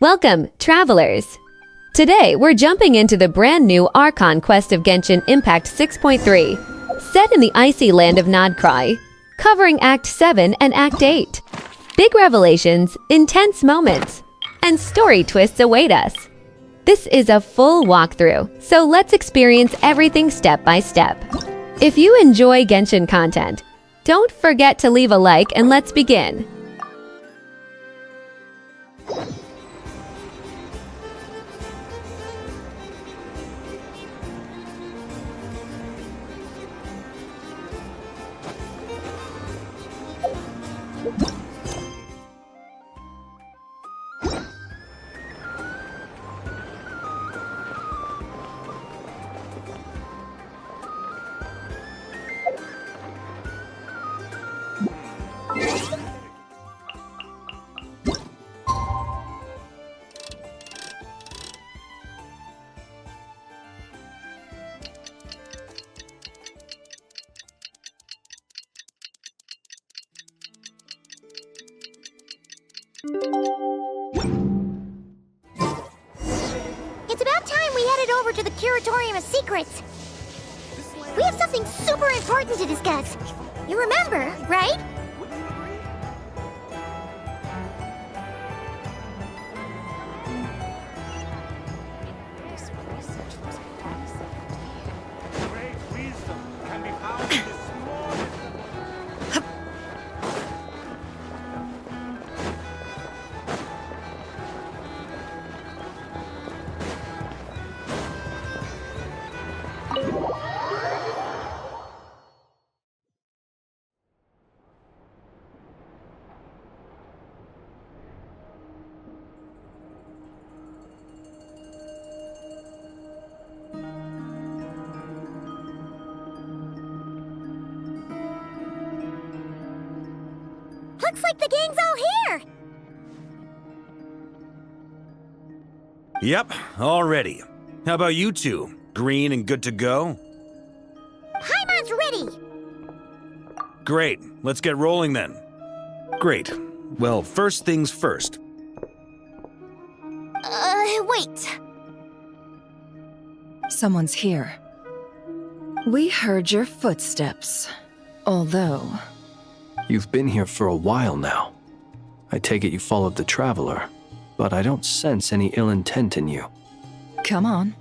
Welcome, travelers! Today, we're jumping into the brand new Archon Quest of Genshin Impact 6.3, set in the icy land of Nod-Krai, covering Act 7 and Act 8. Big revelations, intense moments, and story twists await us. This is a full walkthrough, so let's experience everything step by step. If you enjoy Genshin content, don't forget to leave a like and let's begin. It's about time we headed over to the Curatorium of Secrets. We have something super important to discuss. You remember, right? Looks like the gang's all here! Yep, all ready. How about you two? Green and good to go? Paimon's ready! Great, let's get rolling then. Great. Well, first things first. Wait. Someone's here. We heard your footsteps. Although... You've been here for a while now. I take it you followed the Traveler, but I don't sense any ill intent in you. Come on.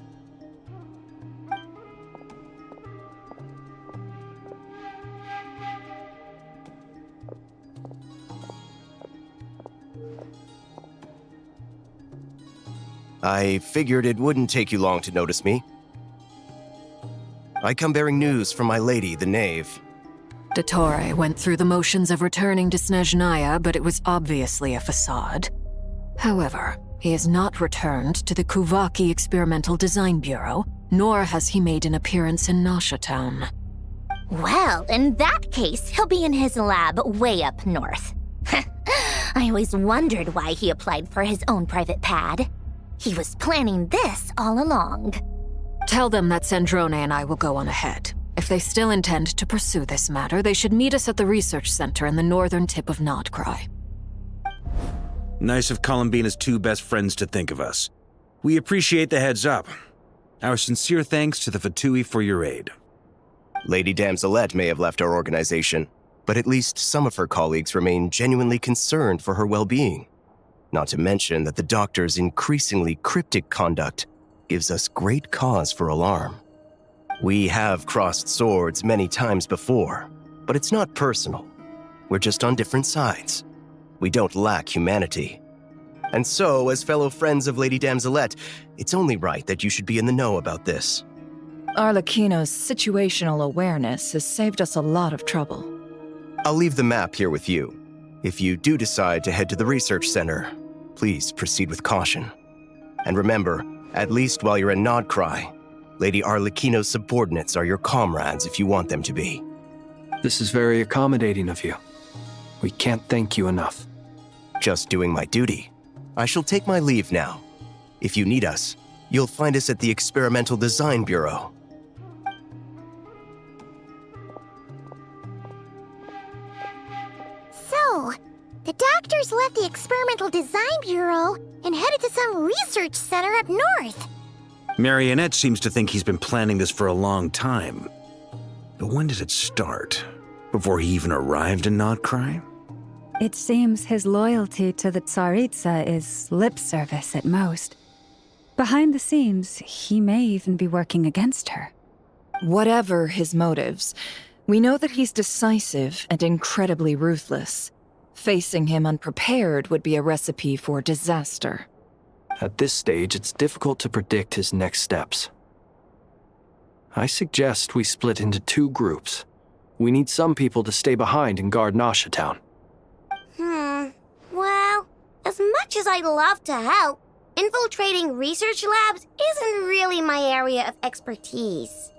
I figured it wouldn't take you long to notice me. I come bearing news from my lady, the Knave. Dottore went through the motions of returning to Snezhnaya, but it was obviously a facade. However, he has not returned to the Kuvaki Experimental Design Bureau, nor has he made an appearance in Nasha Town. Well, in that case, he'll be in his lab way up north. I always wondered why he applied for his own private pad. He was planning this all along. Tell them that Sandrone and I will go on ahead. If they still intend to pursue this matter, they should meet us at the research center in the northern tip of Nod-Krai. Nice of Columbina's two best friends to think of us. We appreciate the heads up. Our sincere thanks to the Fatui for your aid. Lady Damselette may have left our organization, but at least some of her colleagues remain genuinely concerned for her well-being. Not to mention that the Doctor's increasingly cryptic conduct gives us great cause for alarm. We have crossed swords many times before, but it's not personal. We're just on different sides. We don't lack humanity. And so, as fellow friends of Lady Damselette, it's only right that you should be in the know about this. Arlecchino's situational awareness has saved us a lot of trouble. I'll leave the map here with you. If you do decide to head to the research center, please proceed with caution. And remember, at least while you're in Nod-Krai, Lady Arlecchino's subordinates are your comrades if you want them to be. This is very accommodating of you. We can't thank you enough. Just doing my duty. I shall take my leave now. If you need us, you'll find us at the Experimental Design Bureau. So, the doctors left the experimental Experimental Design Bureau and headed to some research center up north. Marionette seems to think he's been planning this for a long time. But when did it start? Before he even arrived in Nod-Krai? It seems his loyalty to the Tsaritsa is lip service at most. Behind the scenes, he may even be working against her. Whatever his motives, we know that he's decisive and incredibly ruthless. Facing him unprepared would be a recipe for disaster. At this stage, it's difficult to predict his next steps. I suggest we split into 2 groups. We need some people to stay behind and guard Nasha Town. Well, as much as I'd love to help, infiltrating research labs isn't really my area of expertise.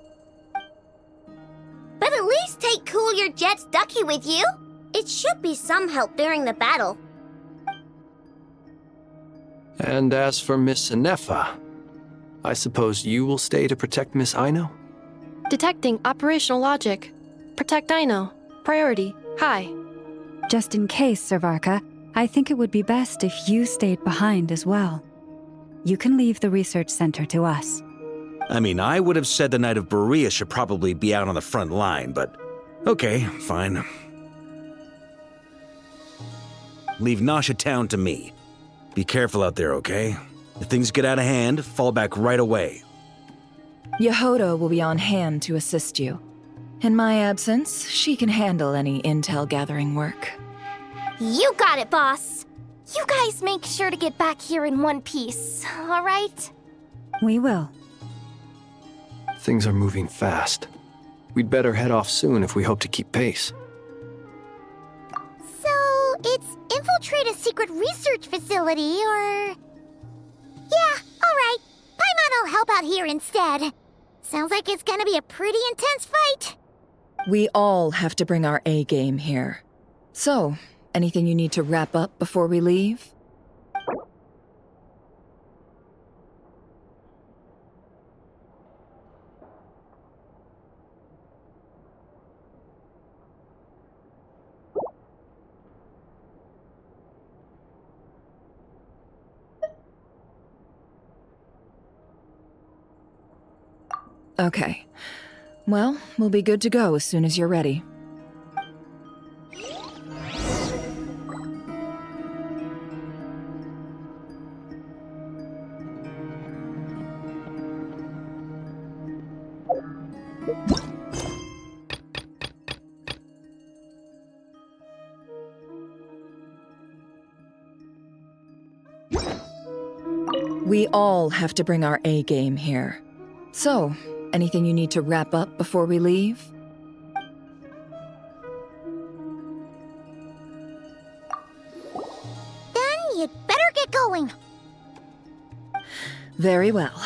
But at least take Cool Your Jet's Ducky with you. It should be some help during the battle. And as for Miss Inefa, I suppose you will stay to protect Miss Aino? Detecting operational logic. Protect Aino. Priority. High. Just in case, Servarka, I think it would be best if you stayed behind as well. You can leave the research center to us. I mean, I would have said the Knight of Berea should probably be out on the front line, but okay, fine. Leave Nasha Town to me. Be careful out there, okay? If things get out of hand, fall back right away. Yehoda will be on hand to assist you. In my absence, she can handle any intel gathering work. You got it, boss. You guys make sure to get back here in one piece, all right? We will. Things are moving fast. We'd better head off soon if we hope to keep pace. So, it's infiltrate a secret research facility, or... Yeah, all right. Paimon will help out here instead. Sounds like it's gonna be a pretty intense fight. We all have to bring our A game here. So, anything you need to wrap up before we leave? Okay. Well, we'll be good to go as soon as you're ready. We all have to bring our A game here. So, anything you need to wrap up before we leave? Then you'd better get going. Very well.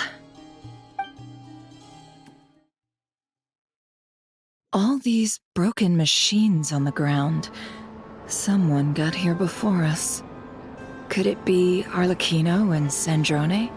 All these broken machines on the ground. Someone got here before us. Could it be Arlecchino and Sandrone?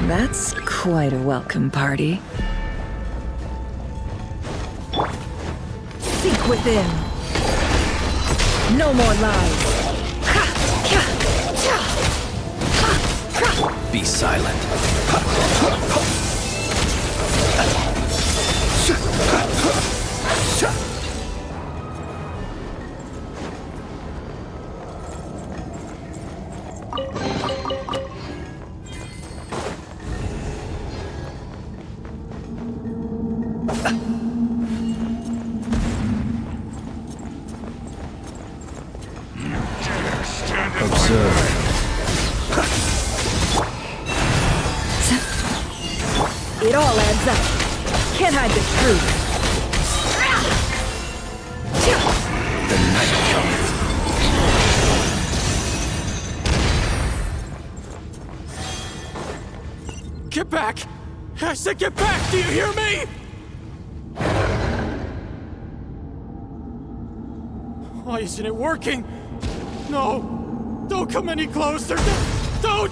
That's quite a welcome party. Seek within. No more lies. Be silent. Observe. It all adds up. Can't hide the truth. The night comes. Get back! I said get back! Do you hear me? Why isn't it working? No! Don't come any closer! Don't!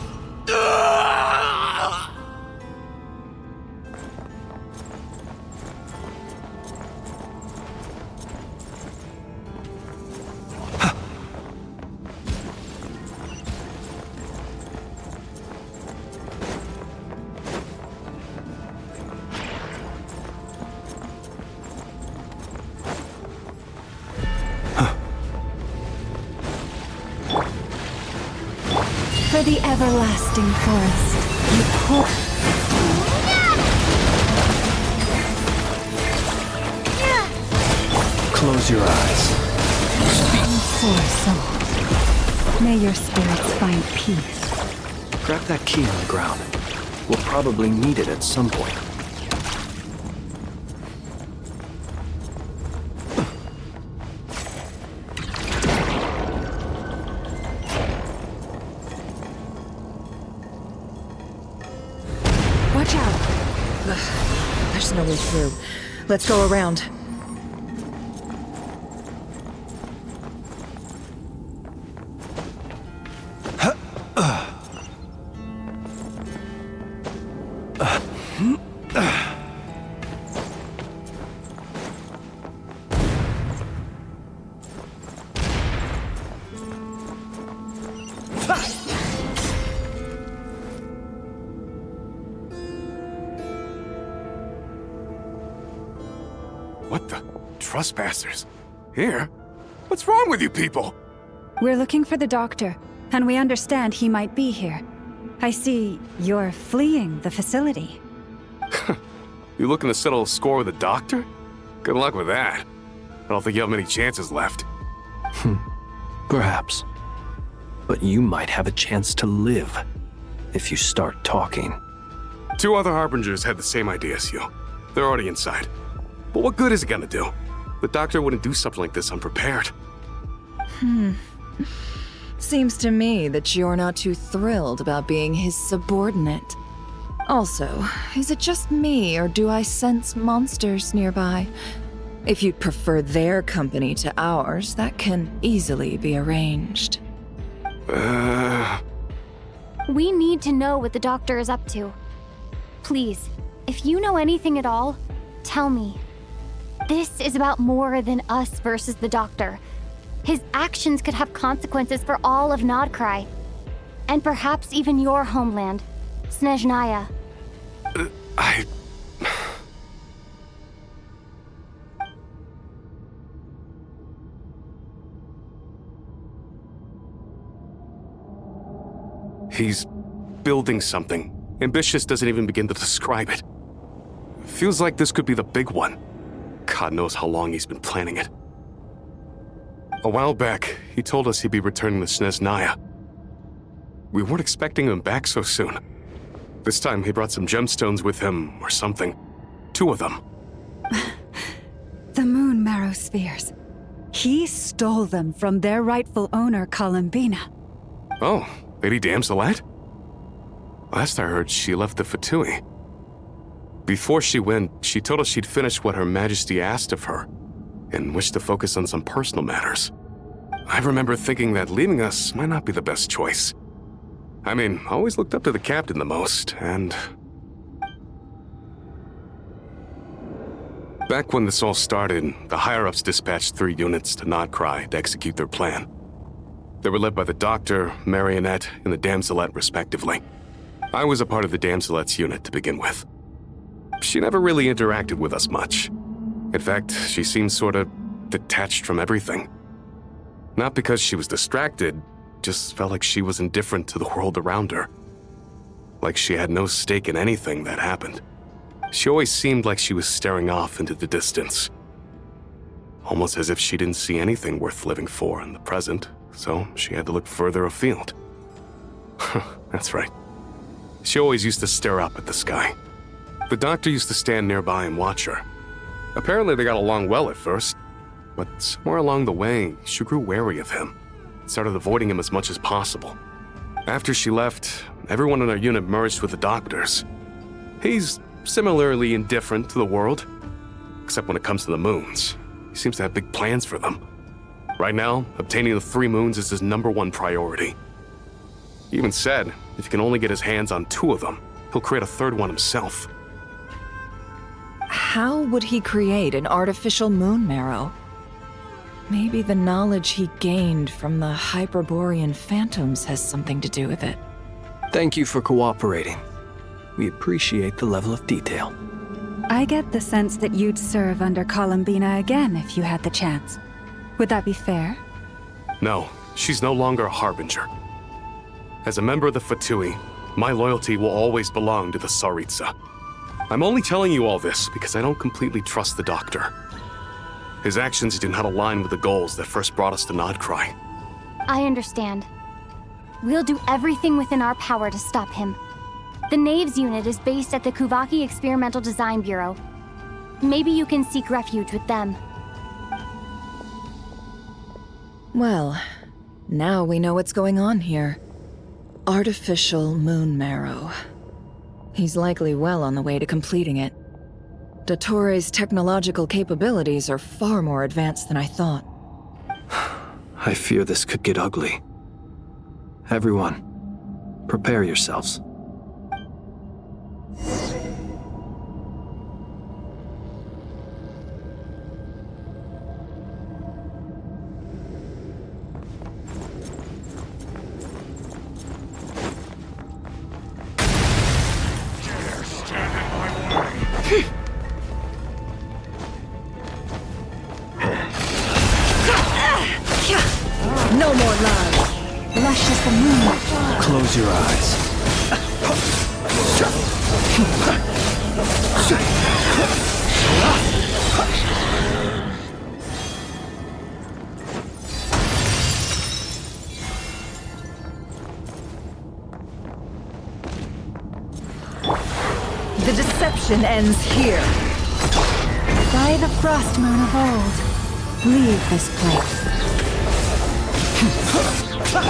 For the everlasting forest, you pour. Close your eyes. Poor soul. May your spirits find peace. Grab that key on the ground. We'll probably need it at some point. Watch out. There's no way through. Let's go around. What the? Trespassers? Here? What's wrong with you people? We're looking for the doctor, and we understand he might be here. I see you're fleeing the facility. You looking to settle a score with a doctor? Good luck with that. I don't think you have many chances left. Perhaps. But you might have a chance to live if you start talking. 2 other Harbingers had the same idea as you. They're already inside. But what good is it gonna do? The doctor wouldn't do something like this unprepared. Seems to me that you're not too thrilled about being his subordinate. Also, is it just me, or do I sense monsters nearby? If you'd prefer their company to ours, that can easily be arranged. We need to know what the doctor is up to. Please, if you know anything at all, tell me. This is about more than us versus the doctor. His actions could have consequences for all of Nod-Krai. And perhaps even your homeland, Snezhnaya. He's building something. Ambitious doesn't even begin to describe it. Feels like this could be the big one. God knows how long he's been planning it. A while back, he told us he'd be returning to Snezhnaya. We weren't expecting him back so soon. This time he brought some gemstones with him, or something. 2 of them. The moon marrow spheres. He stole them from their rightful owner, Columbina. Oh, Lady Damselet? Last I heard, she left the Fatui. Before she went, she told us she'd finished what Her Majesty asked of her, and wished to focus on some personal matters. I remember thinking that leaving us might not be the best choice. I mean, I always looked up to the captain the most, and... Back when this all started, the higher-ups dispatched 3 units to Nod-Krai to execute their plan. They were led by the Doctor, Marionette, and the Damselet, respectively. I was a part of the Damselet's unit to begin with. She never really interacted with us much. In fact, she seemed sort of detached from everything. Not because she was distracted, just felt like she was indifferent to the world around her. Like she had no stake in anything that happened. She always seemed like she was staring off into the distance. Almost as if she didn't see anything worth living for in the present, so she had to look further afield. That's right. She always used to stare up at the sky. The doctor used to stand nearby and watch her. Apparently they got along well at first, but somewhere along the way, she grew wary of him and started avoiding him as much as possible. After she left, everyone in our unit merged with the doctors. He's similarly indifferent to the world, except when it comes to the moons. He seems to have big plans for them. Right now, obtaining the 3 moons is his #1 priority. He even said if he can only get his hands on 2 of them, he'll create a 3rd one himself. How would he create an artificial moon marrow? Maybe the knowledge he gained from the Hyperborean phantoms has something to do with it. Thank you for cooperating. We appreciate the level of detail. I get the sense that you'd serve under Columbina again if you had the chance. Would that be fair? No, she's no longer a harbinger. As a member of the Fatui, my loyalty will always belong to the Tsaritsa. I'm only telling you all this because I don't completely trust the Doctor. His actions do not align with the goals that first brought us to Nod-Krai. I understand. We'll do everything within our power to stop him. The Knaves unit is based at the Kuvaki Experimental Design Bureau. Maybe you can seek refuge with them. Well, now we know what's going on here. Artificial moon marrow. He's likely well on the way to completing it. Dottore's technological capabilities are far more advanced than I thought. I fear this could get ugly. Everyone, prepare yourselves. No more love. Lush as the moon. Close your eyes. The deception ends here. By the frost moon of old, leave this place. Go!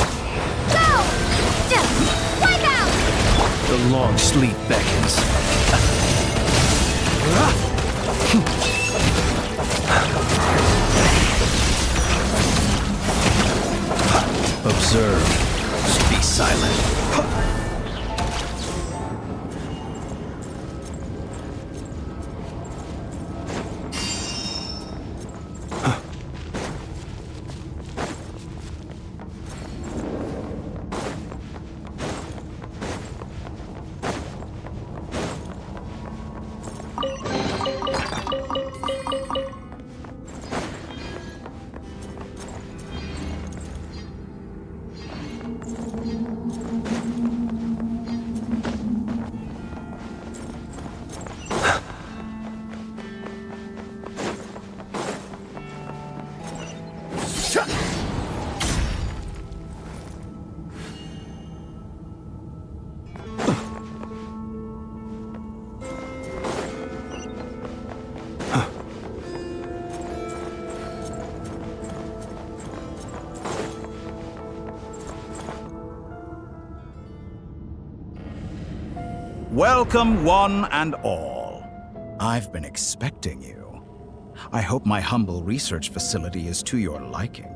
Wipe out! The long sleep beckons. Observe. Be silent. Welcome, one and all. I've been expecting you. I hope my humble research facility is to your liking.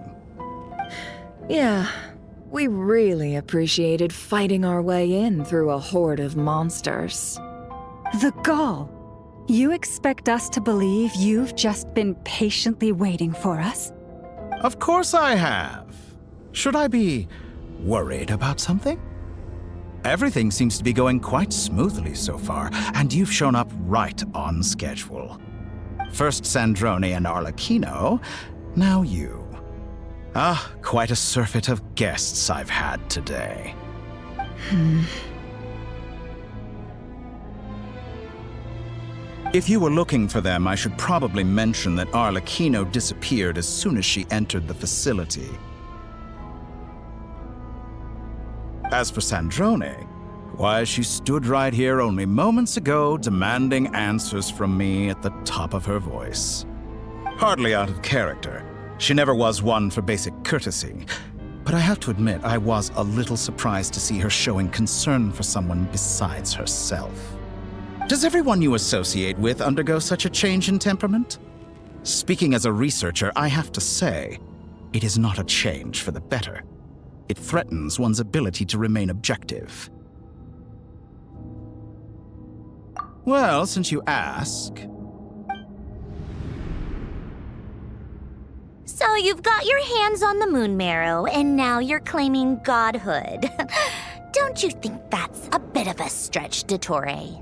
Yeah, we really appreciated fighting our way in through a horde of monsters. The gall! You expect us to believe you've just been patiently waiting for us? Of course I have. Should I be worried about something? Everything seems to be going quite smoothly so far, and you've shown up right on schedule. First Sandrone and Arlecchino, now you. Ah, quite a surfeit of guests I've had today. If you were looking for them, I should probably mention that Arlecchino disappeared as soon as she entered the facility. As for Sandrone, why, she stood right here only moments ago demanding answers from me at the top of her voice. Hardly out of character. She never was one for basic courtesy. But I have to admit, I was a little surprised to see her showing concern for someone besides herself. Does everyone you associate with undergo such a change in temperament? Speaking as a researcher, I have to say, it is not a change for the better. It threatens one's ability to remain objective. Well, since you ask... So you've got your hands on the moon marrow, and now you're claiming godhood. Don't you think that's a bit of a stretch, Dottore?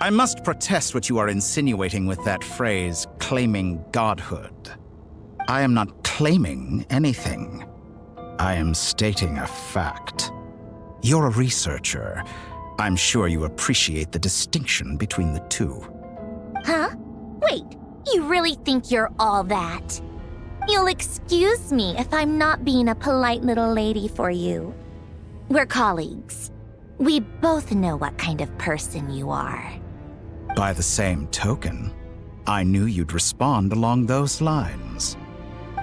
I must protest what you are insinuating with that phrase, claiming godhood. I am not claiming anything. I am stating a fact. You're a researcher. I'm sure you appreciate the distinction between the two. Huh? Wait, you really think you're all that? You'll excuse me if I'm not being a polite little lady for you. We're colleagues. We both know what kind of person you are. By the same token, I knew you'd respond along those lines.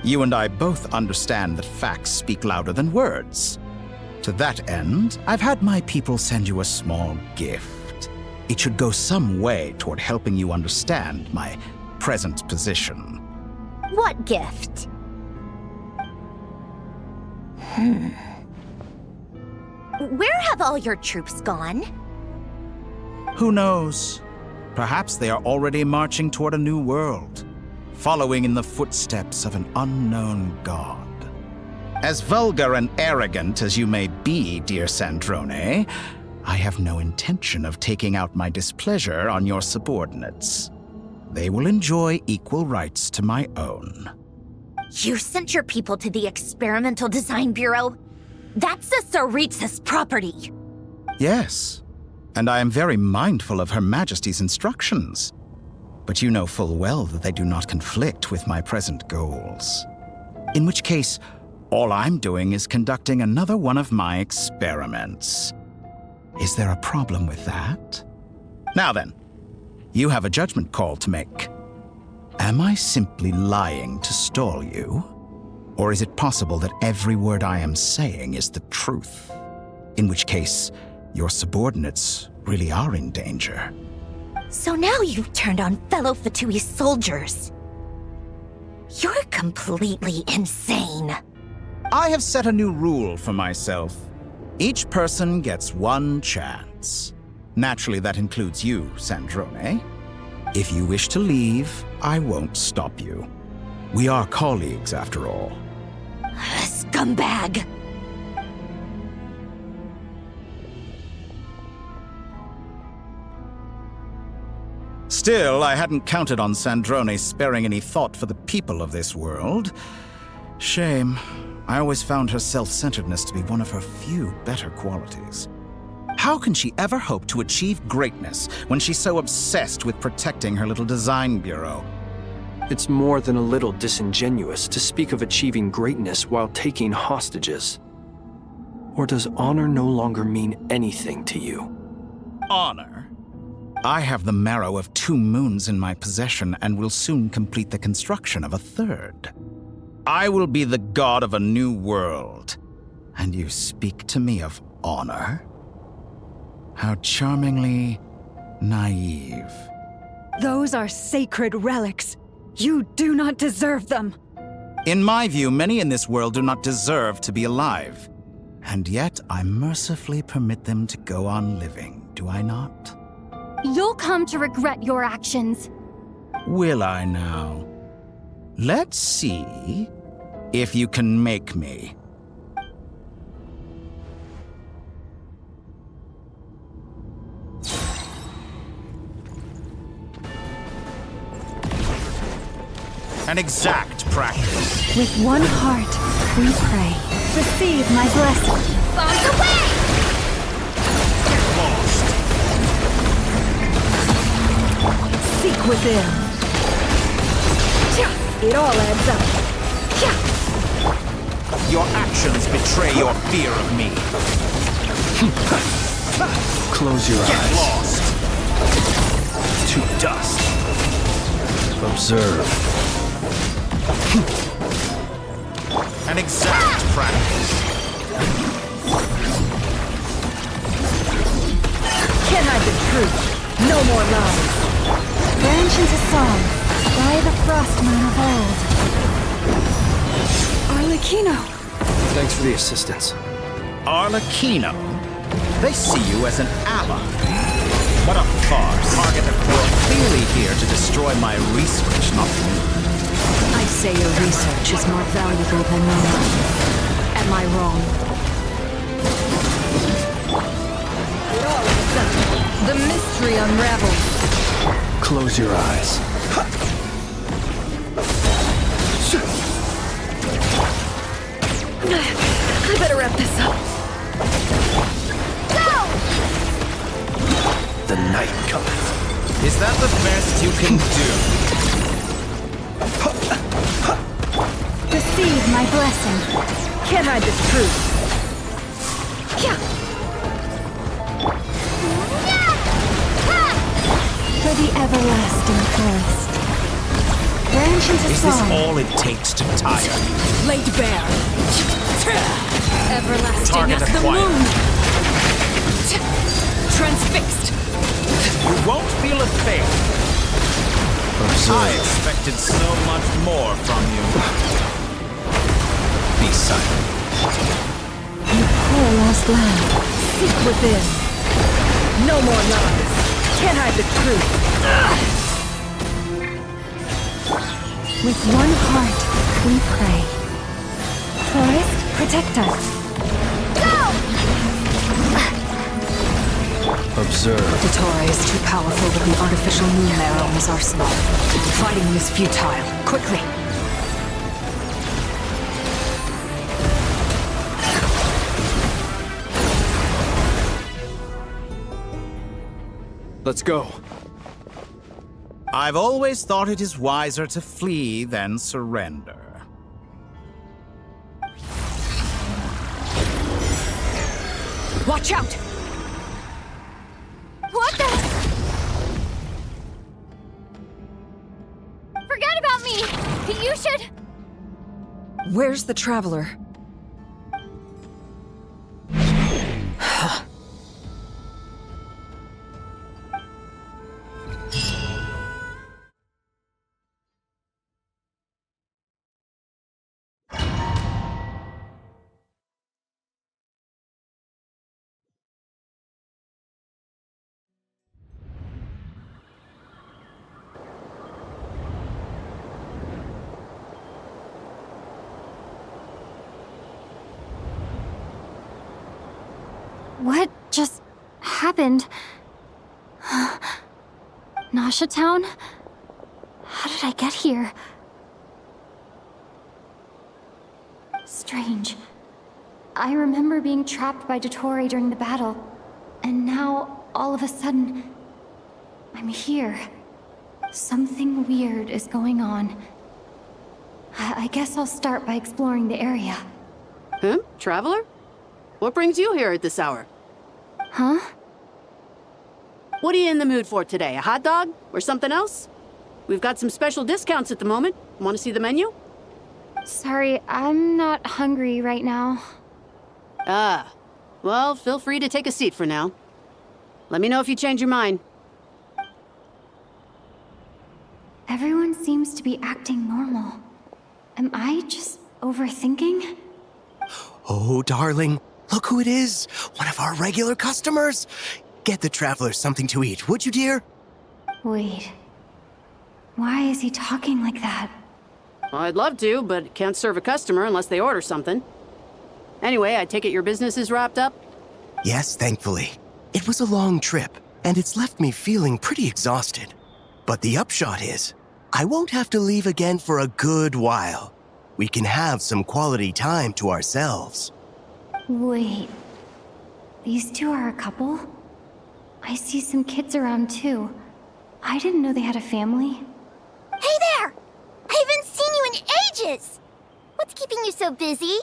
You and I both understand that facts speak louder than words. To that end, I've had my people send you a small gift. It should go some way toward helping you understand my present position. What gift? Where have all your troops gone? Who knows? Perhaps they are already marching toward a new world, following in the footsteps of an unknown god. As vulgar and arrogant as you may be, dear Sandrone, I have no intention of taking out my displeasure on your subordinates. They will enjoy equal rights to my own. You sent your people to the Experimental Design Bureau? That's the Tsaritsa's property. Yes, and I am very mindful of Her Majesty's instructions. But you know full well that they do not conflict with my present goals. In which case, all I'm doing is conducting another one of my experiments. Is there a problem with that? Now then, you have a judgment call to make. Am I simply lying to stall you? Or is it possible that every word I am saying is the truth? In which case, your subordinates really are in danger. So now you've turned on fellow Fatui soldiers. You're completely insane. I have set a new rule for myself. Each person gets one chance. Naturally, that includes you, Sandrone. If you wish to leave, I won't stop you. We are colleagues, after all. Scumbag! Still, I hadn't counted on Sandrone sparing any thought for the people of this world. Shame. I always found her self-centeredness to be one of her few better qualities. How can she ever hope to achieve greatness when she's so obsessed with protecting her little design bureau? It's more than a little disingenuous to speak of achieving greatness while taking hostages. Or does honor no longer mean anything to you? Honor? I have the marrow of 2 moons in my possession and will soon complete the construction of a 3rd. I will be the god of a new world. And you speak to me of honor? How charmingly naive. Those are sacred relics. You do not deserve them. In my view, many in this world do not deserve to be alive. And yet, I mercifully permit them to go on living, do I not? You'll come to regret your actions. Will I now? Let's see if you can make me. An exact practice. With one heart, we pray. Receive my blessing. Bombs away! Get lost. within. It all adds up. Your actions betray your fear of me. Close your Get eyes. lost. To dust. Observe. An exact practice. Can't hide the truth. No more lies. Branch into song, by the frostmoon of old. Arlecchino! Thanks for the assistance. Arlecchino? They see you as an ally. What a farce. Target you're clearly here to destroy my research, not me. I say your research is more valuable than mine. Am I wrong? It all adds up. The mystery unravels. Close your eyes. I better wrap this up. The night cometh. Is that the best you can do? Receive my blessing. Can't hide the truth. For the everlasting forest. Branch into Is this song. all it takes to tire me? Laid bare. Everlasting Target as the acquired. moon. Transfixed. You won't feel a thing. I Observe. expected so much more from you. Be silent. You poor lost lamb. Seek within. No more lies. Can't hide the truth. With one heart, we pray. Forest, protect us. Observe. Dottore is too powerful with the artificial moon arrow in his arsenal. Fighting him is futile. Quickly! Let's go. I've always thought it is wiser to flee than surrender. Watch out! What the? Forget about me! You should... Where's the traveler? What just happened? Nasha Town? How did I get here? Strange. I remember being trapped by Dottore during the battle, and now, all of a sudden, I'm here. Something weird is going on. I guess I'll start by exploring the area. Traveler? What brings you here at this hour? Huh? What are you in the mood for today? A hot dog? Or something else? We've got some special discounts at the moment. Want to see the menu? Sorry, I'm not hungry right now. Ah. Well, feel free to take a seat for now. Let me know if you change your mind. Everyone seems to be acting normal. Am I just overthinking? Oh, darling, look who it is. One of our regular customers. Get the traveler something to eat, would you, dear? Wait. Why is he talking like that? Well, I'd love to, but can't serve a customer unless they order something. Anyway, I take it your business is wrapped up? Yes, thankfully. It was a long trip, and it's left me feeling pretty exhausted. But the upshot is, I won't have to leave again for a good while. We can have some quality time to ourselves. Wait. These two are a couple? I see some kids around too. I didn't know they had a family. Hey there! I haven't seen you in ages! What's keeping you so busy?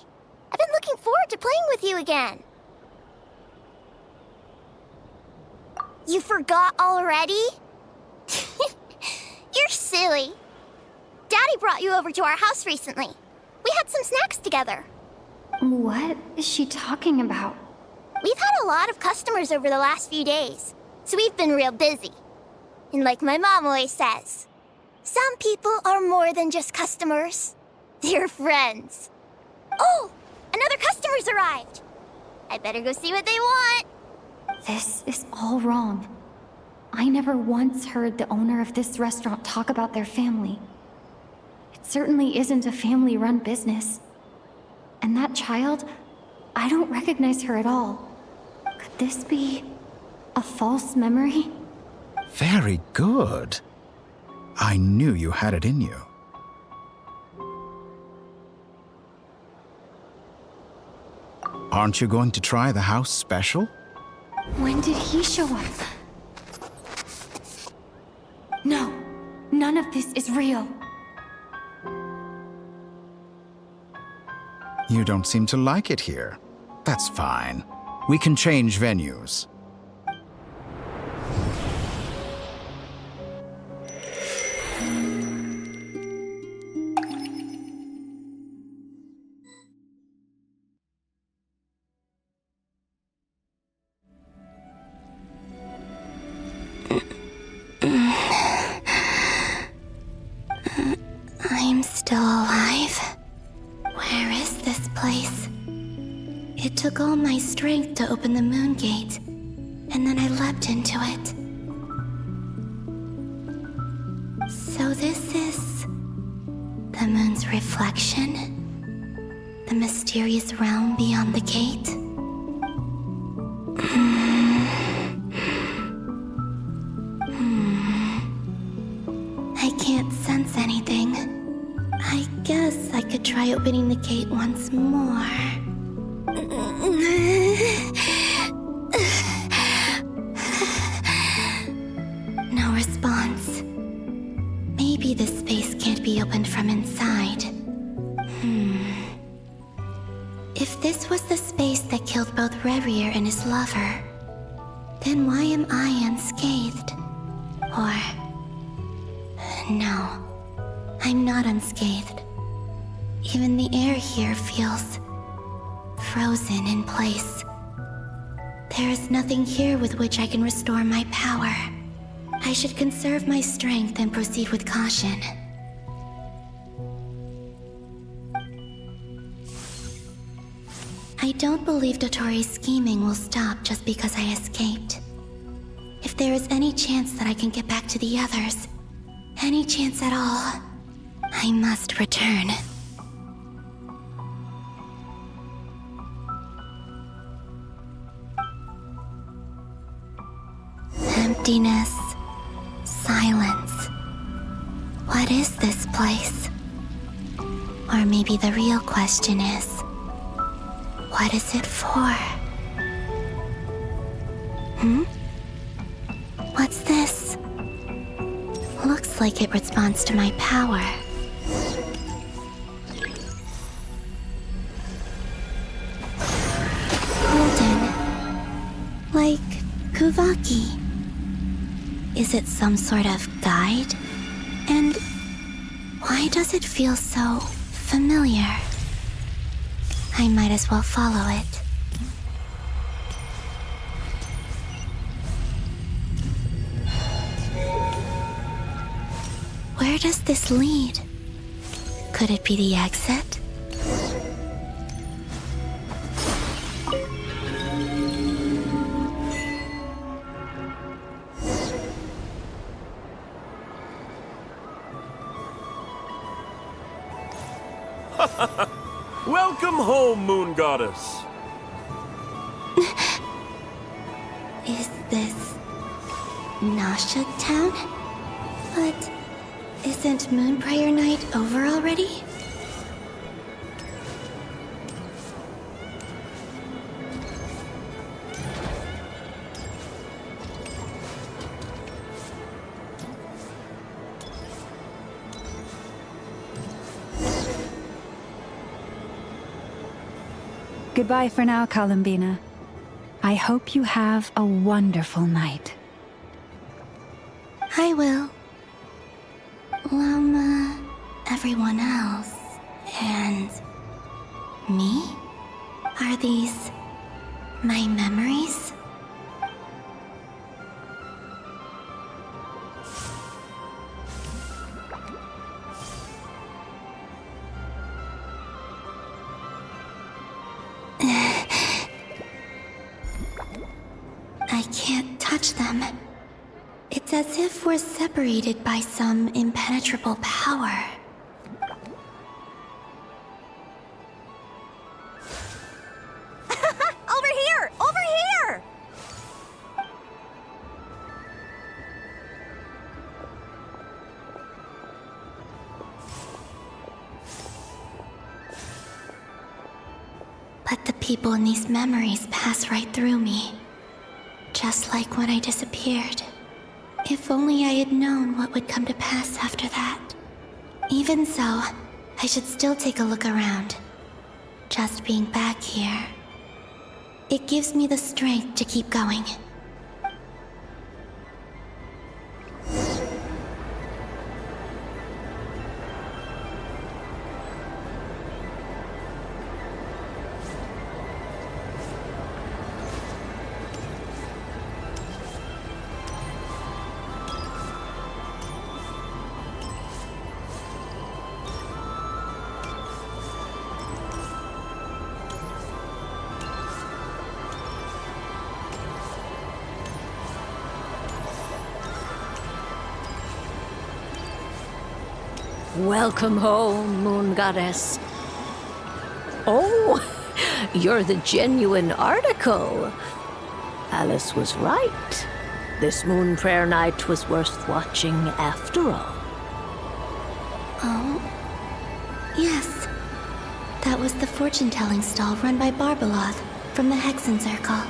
I've been looking forward to playing with you again. You forgot already? You're silly. Daddy brought you over to our house recently. We had some snacks together. What is she talking about? We've had a lot of customers over the last few days, so we've been real busy. And like my mom always says, some people are more than just customers. They're friends. Oh, another customer's arrived. I better go see what they want. This is all wrong. I never once heard the owner of this restaurant talk about their family. It certainly isn't a family-run business. And that child, I don't recognize her at all. Could this be a false memory? Very good. I knew you had it in you. Aren't you going to try the house special? When did he show up? No, none of this is real. You don't seem to like it here. That's fine. We can change venues. I'm still alive. Where is this place? It took all my strength to open the moon gate, and then I leapt into it. So this is the moon's reflection? The mysterious realm beyond the gate? I can't sense anything. I guess I could try opening the gate once more. No response. Maybe this space can't be opened from inside. If this was the space that killed both Revier and his lover, then why am I unscathed? Or... no, I'm not unscathed. Even the air here feels frozen in place. There is nothing here with which I can restore my power. I should conserve my strength and proceed with caution. I don't believe Dotori's scheming will stop just because I escaped. If there is any chance that I can get back to the others, any chance at all, I must return. Emptiness, silence. What is this place? Or maybe the real question is, what is it for? What's this? Looks like it responds to my power. Golden. Like Kuvaki. Is it some sort of guide? And why does it feel so familiar? I might as well follow it. Where does this lead? Could it be the exit? Welcome home, Moon Goddess. Is this Nasha Town? But isn't Moon Prayer Night over already? Goodbye for now, Columbina. I hope you have a wonderful night. I will. Everyone else, and me? Are these my memories? I can't touch them. It's as if we're separated by some impenetrable power. Over here! Over here! But the people in these memories pass right through me. Just like when I disappeared. If only I had known what would come to pass after that. Even so, I should still take a look around. Just being back here. It gives me the strength to keep going. Welcome home, Moon Goddess. Oh, you're the genuine article. Alice was right. This moon prayer night was worth watching after all. Oh, yes. That was the fortune-telling stall run by Barbeloth from the Hexen Circle.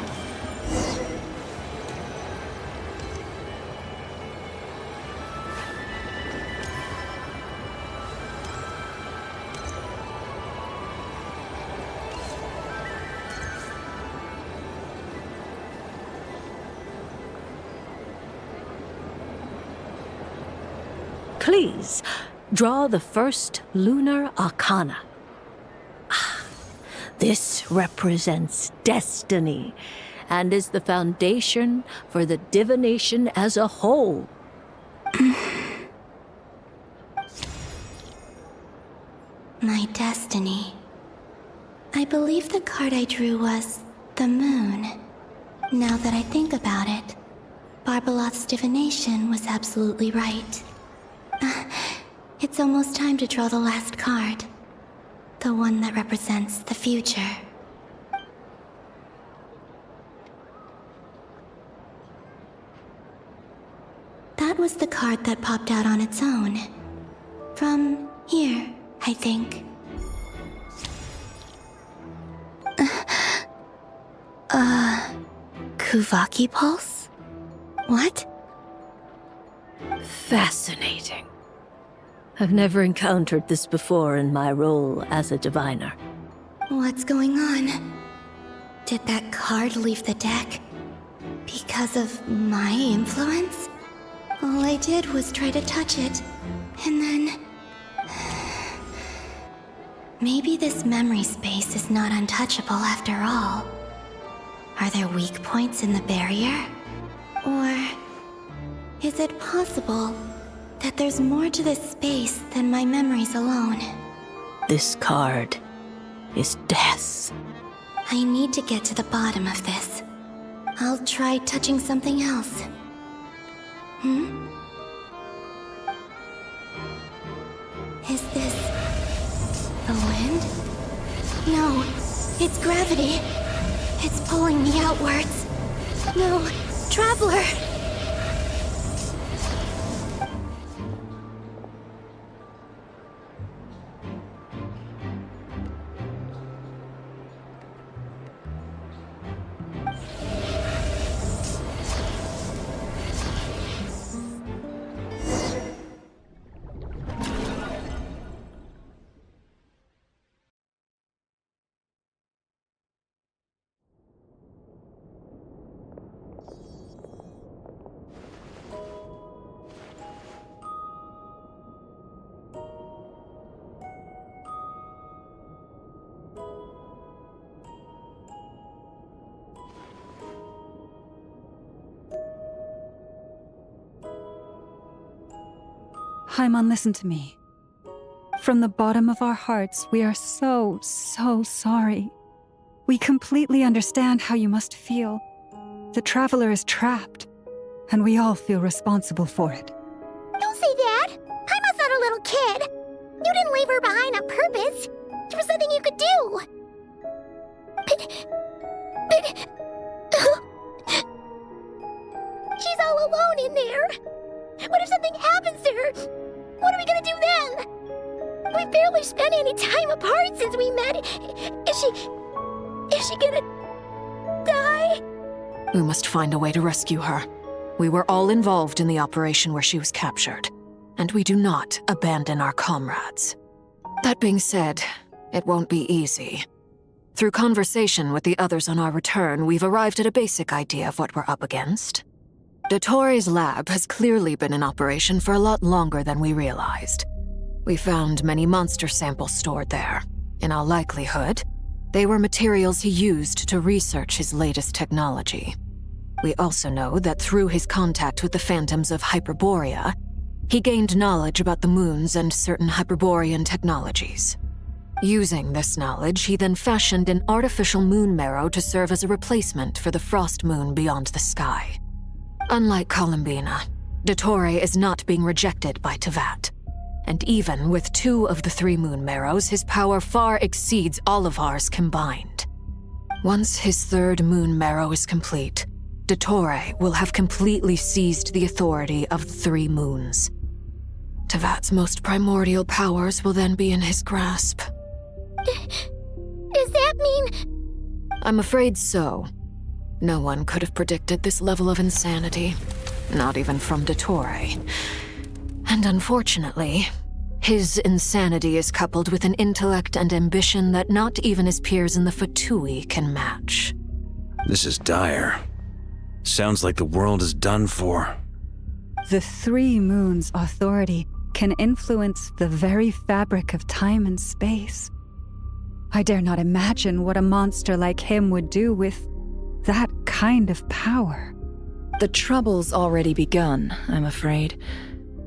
Please, draw the first lunar arcana. This represents destiny and is the foundation for the divination as a whole. My destiny. I believe the card I drew was the moon. Now that I think about it, Barbeloth's divination was absolutely right. It's almost time to draw the last card. The one that represents the future. That was the card that popped out on its own. From here, I think. Kuvaki Pulse? What? Fascinating. I've never encountered this before in my role as a diviner. What's going on? Did that card leave the deck? Because of my influence? All I did was try to touch it, and then... Maybe this memory space is not untouchable after all. Are there weak points in the barrier? Or... is it possible that there's more to this space than my memories alone? This card is death. I need to get to the bottom of this. I'll try touching something else. Is this... the wind? No, it's gravity. It's pulling me outwards. No, Traveler! Paimon, listen to me. From the bottom of our hearts, we are so sorry. We completely understand how you must feel. The Traveler is trapped, and we all feel responsible for it. Don't say that! Paimon's not a little kid! You didn't leave her behind on purpose! There was nothing you could do! She's all alone in there! What if something happens to her? What are we gonna do then? We've barely spent any time apart since we met. Is she gonna die? We must find a way to rescue her. We were all involved in the operation where she was captured, and we do not abandon our comrades. That being said, it won't be easy. Through conversation with the others on our return, we've arrived at a basic idea of what we're up against. Dottore's lab has clearly been in operation for a lot longer than we realized. We found many monster samples stored there. In all likelihood, they were materials he used to research his latest technology. We also know that through his contact with the phantoms of Hyperborea, he gained knowledge about the moons and certain Hyperborean technologies. Using this knowledge, he then fashioned an artificial moon marrow to serve as a replacement for the frost moon beyond the sky. Unlike Columbina, Dottore is not being rejected by Teyvat. And even with 2 of the 3 moon marrows, his power far exceeds all of ours combined. Once his 3rd moon marrow is complete, Dottore will have completely seized the authority of the 3 moons. Teyvat's most primordial powers will then be in his grasp. Does that mean... I'm afraid so. No one could have predicted this level of insanity, not even from Dottore. And unfortunately, his insanity is coupled with an intellect and ambition that not even his peers in the Fatui can match. This is dire. Sounds like the world is done for. The 3 moons' authority can influence the very fabric of time and space. I dare not imagine what a monster like him would do with that kind of power. The trouble's already begun, I'm afraid.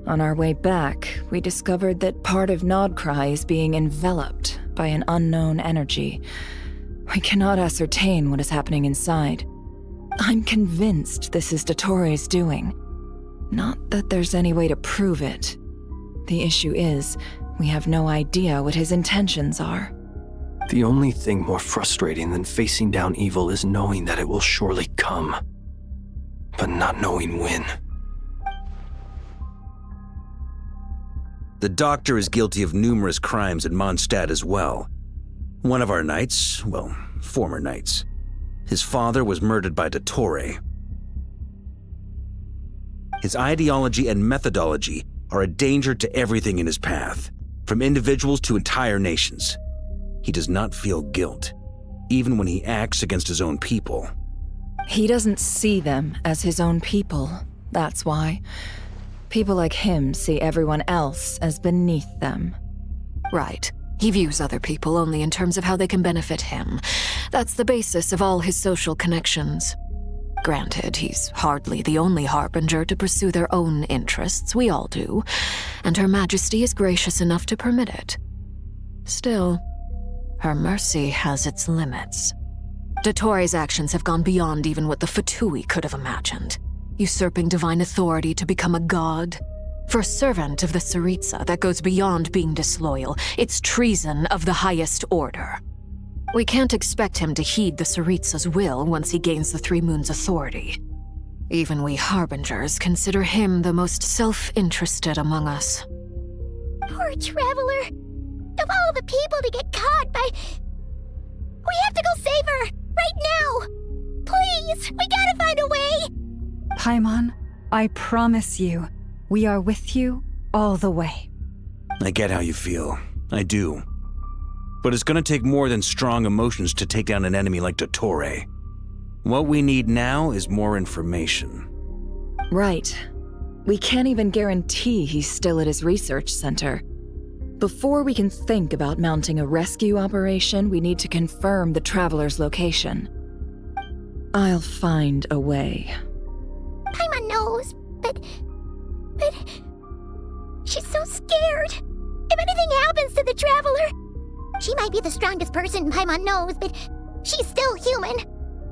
On our way back, we discovered that part of Nod-Krai is being enveloped by an unknown energy. We cannot ascertain what is happening inside. I'm convinced this is Dottore's doing. Not that there's any way to prove it. The issue is, we have no idea what his intentions are. The only thing more frustrating than facing down evil is knowing that it will surely come, but not knowing when. The Doctor is guilty of numerous crimes in Mondstadt as well. One of our knights, well, former knights, his father was murdered by Dottore. His ideology and methodology are a danger to everything in his path, from individuals to entire nations. He does not feel guilt, even when he acts against his own people. He doesn't see them as his own people, that's why. People like him see everyone else as beneath them. Right. He views other people only in terms of how they can benefit him. That's the basis of all his social connections. Granted, he's hardly the only harbinger to pursue their own interests. We all do. And Her Majesty is gracious enough to permit it. Still, her mercy has its limits. Dottore's actions have gone beyond even what the Fatui could have imagined. Usurping divine authority to become a god. For a servant of the Tsaritsa, that goes beyond being disloyal. It's treason of the highest order. We can't expect him to heed the Tsaritsa's will once he gains the 3 moons' authority. Even we harbingers consider him the most self-interested among us. Poor Traveler. Of all the people to get caught by... We have to go save her! Right now! Please! We gotta find a way! Paimon, I promise you, we are with you all the way. I get how you feel. I do. But it's gonna take more than strong emotions to take down an enemy like Dottore. What we need now is more information. Right. We can't even guarantee he's still at his research center. Before we can think about mounting a rescue operation, we need to confirm the Traveler's location. I'll find a way. Paimon knows, but... She's so scared. If anything happens to the Traveler... She might be the strongest person Paimon knows, but she's still human.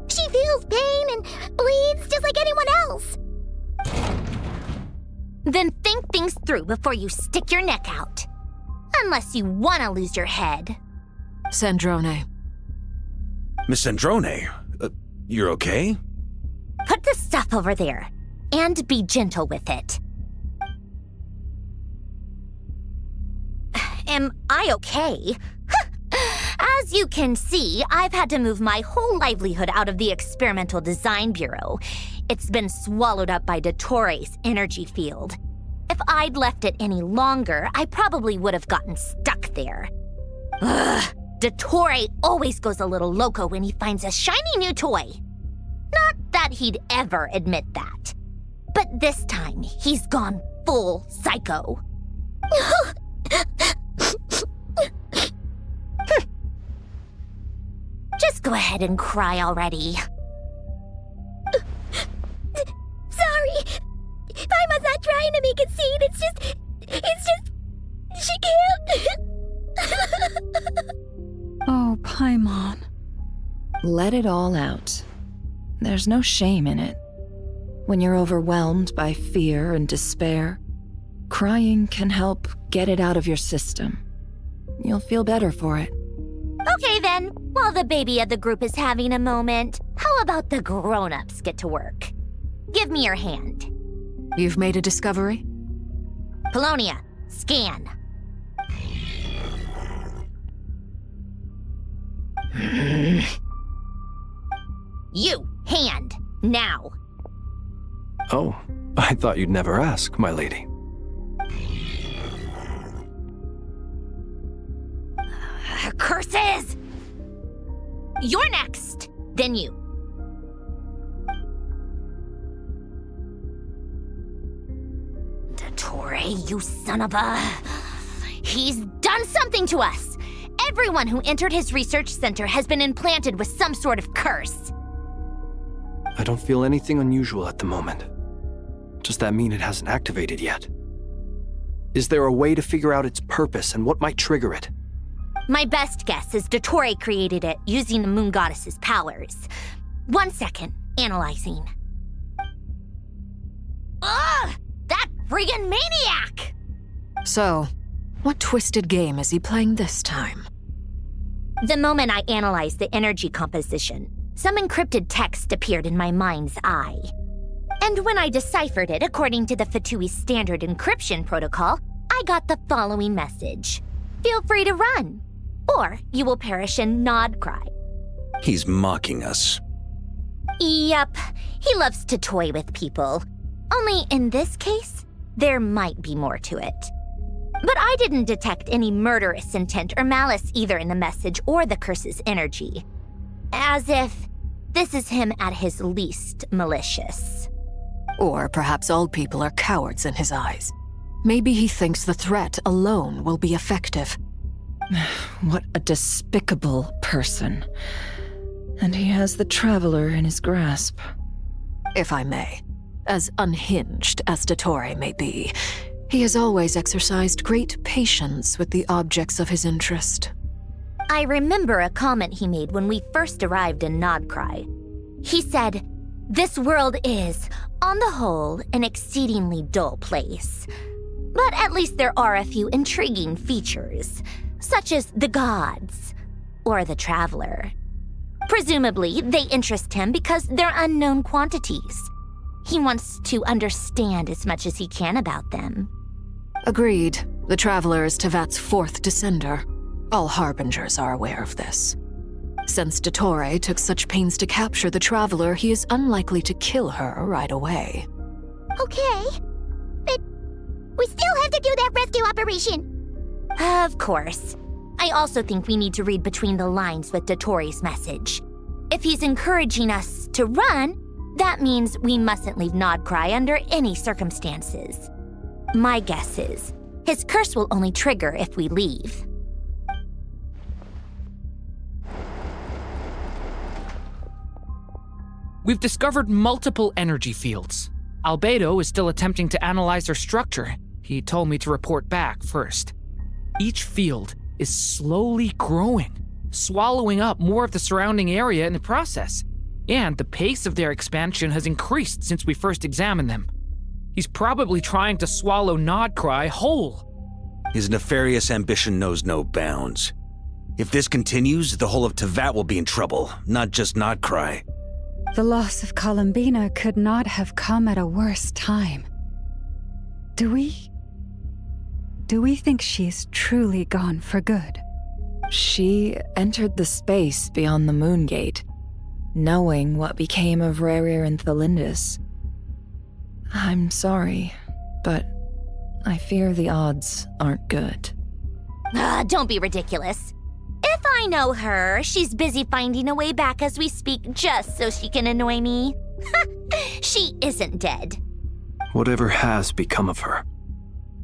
She feels pain and bleeds just like anyone else. Then think things through before you stick your neck out. Unless you want to lose your head. Sandrone. Miss Sandrone, you're okay? Put the stuff over there, and be gentle with it. Am I okay? As you can see, I've had to move my whole livelihood out of the Experimental Design Bureau. It's been swallowed up by Dottoro's energy field. If I'd left it any longer, I probably would have gotten stuck there. Ugh, Dottore always goes a little loco when he finds a shiny new toy. Not that he'd ever admit that. But this time, he's gone full psycho. Just go ahead and cry already. Sorry. Paimon's not trying to make it seem. It's just... She can't. Oh, Paimon. Let it all out. There's no shame in it. When you're overwhelmed by fear and despair, crying can help get it out of your system. You'll feel better for it. Okay then, while the baby of the group is having a moment, how about the grown-ups get to work? Give me your hand. You've made a discovery? Polonia, scan. You, hand, now. Oh, I thought you'd never ask, my lady. Curses! You're next, then you. Dottore, you son of a... He's done something to us! Everyone who entered his research center has been implanted with some sort of curse. I don't feel anything unusual at the moment. Does that mean it hasn't activated yet? Is there a way to figure out its purpose and what might trigger it? My best guess is Dottore created it using the Moon Goddess's powers. 1 second, analyzing. Ugh! That friggin' maniac! So, what twisted game is he playing this time? The moment I analyzed the energy composition, some encrypted text appeared in my mind's eye. And when I deciphered it according to the Fatui standard encryption protocol, I got the following message. Feel free to run, or you will perish in Nod-Krai. He's mocking us. Yep, he loves to toy with people. Only in this case, there might be more to it. But I didn't detect any murderous intent or malice either in the message or the curse's energy. As if this is him at his least malicious. Or perhaps all people are cowards in his eyes. Maybe he thinks the threat alone will be effective. What a despicable person. And he has the Traveler in his grasp. If I may, as unhinged as Dottore may be, he has always exercised great patience with the objects of his interest. I remember a comment he made when we first arrived in Nod-Krai. He said, "This world is, on the whole, an exceedingly dull place. But at least there are a few intriguing features, such as the gods, or the Traveler. Presumably, they interest him because they're unknown quantities. He wants to understand as much as he can about them." Agreed. The Traveler is Tevat's 4th descender. All Harbingers are aware of this. Since Dottore took such pains to capture the Traveler, he is unlikely to kill her right away. Okay, but we still have to do that rescue operation. Of course. I also think we need to read between the lines with Dottore's message. If he's encouraging us to run, that means we mustn't leave Nod-Krai under any circumstances. My guess is, his curse will only trigger if we leave. We've discovered multiple energy fields. Albedo is still attempting to analyze their structure. He told me to report back first. Each field is slowly growing, swallowing up more of the surrounding area in the process. And the pace of their expansion has increased since we first examined them. He's probably trying to swallow Nod-Krai whole. His nefarious ambition knows no bounds. If this continues, the whole of Tevat will be in trouble, not just Nod-Krai. The loss of Columbina could not have come at a worse time. Do we think she's truly gone for good? She entered the space beyond the Moon Gate, knowing what became of Rerir and Thalindus. I'm sorry, but I fear the odds aren't good. Don't be ridiculous. If I know her, she's busy finding a way back as we speak just so she can annoy me. She isn't dead. Whatever has become of her,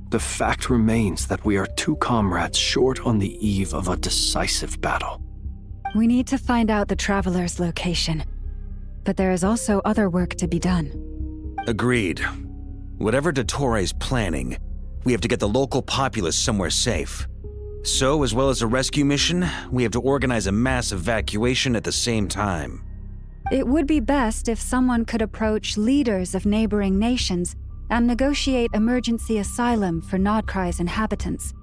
the fact remains that we are two comrades short on the eve of a decisive battle. We need to find out the Traveler's location. But there is also other work to be done. Agreed. Whatever Dottore planning, we have to get the local populace somewhere safe. So, as well as a rescue mission, we have to organize a mass evacuation at the same time. It would be best if someone could approach leaders of neighboring nations and negotiate emergency asylum for Nod-Krai's inhabitants.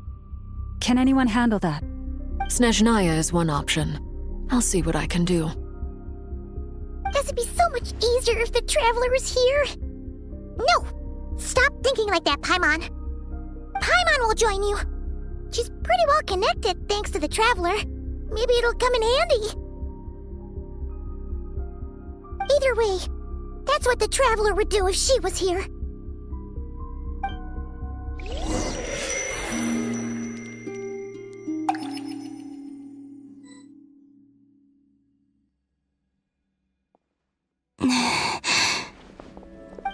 Can anyone handle that? Snezhnaya is one option. I'll see what I can do. It'd be so much easier if the Traveler was here. No! Stop thinking like that, Paimon. Paimon will join you. She's pretty well connected thanks to the Traveler. Maybe it'll come in handy. Either way, that's what the Traveler would do if she was here.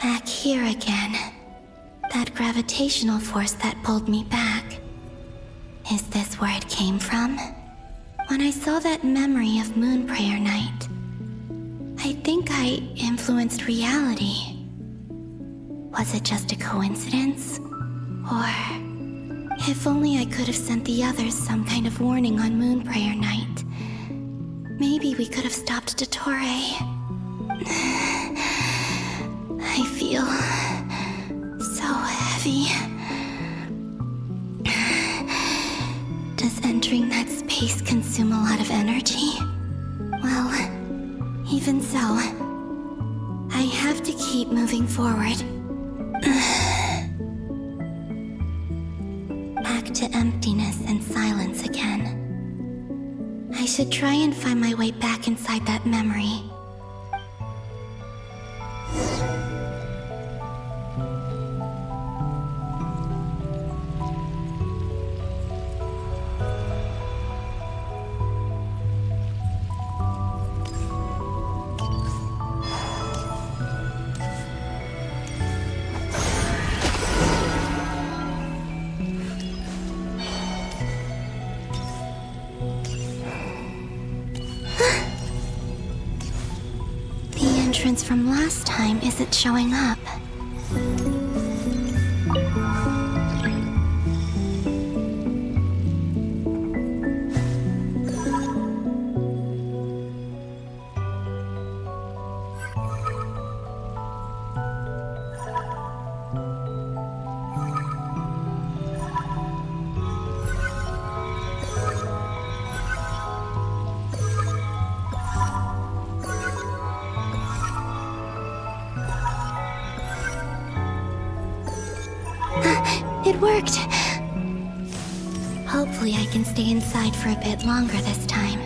Back here again. That gravitational force that pulled me back. Is this where it came from? When I saw that memory of Moon Prayer Night, I think I influenced reality. Was it just a coincidence? Or if only I could have sent the others some kind of warning on Moon Prayer Night, maybe we could have stopped Dottore. I feel so heavy. Does entering that space consume a lot of energy? Well, even so, I have to keep moving forward. Back to emptiness and silence again. I should try and find my way back inside that memory. From last time isn't showing up. It worked! Hopefully I can stay inside for a bit longer this time.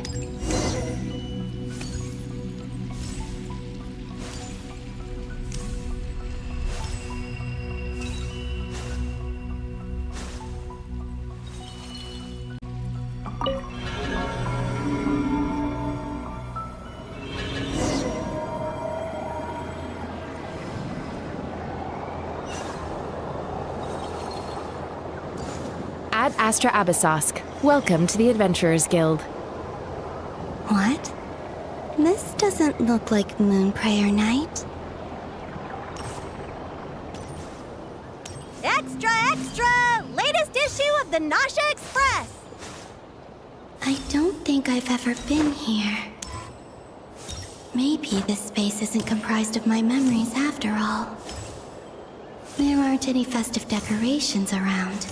Ad Astra Abyssosque. Welcome to the Adventurers Guild. What? This doesn't look like Moon Prayer Night. Extra, extra! 2 of the Nausea Express! I don't think I've ever been here. Maybe this space isn't comprised of my memories after all. There aren't any festive decorations around.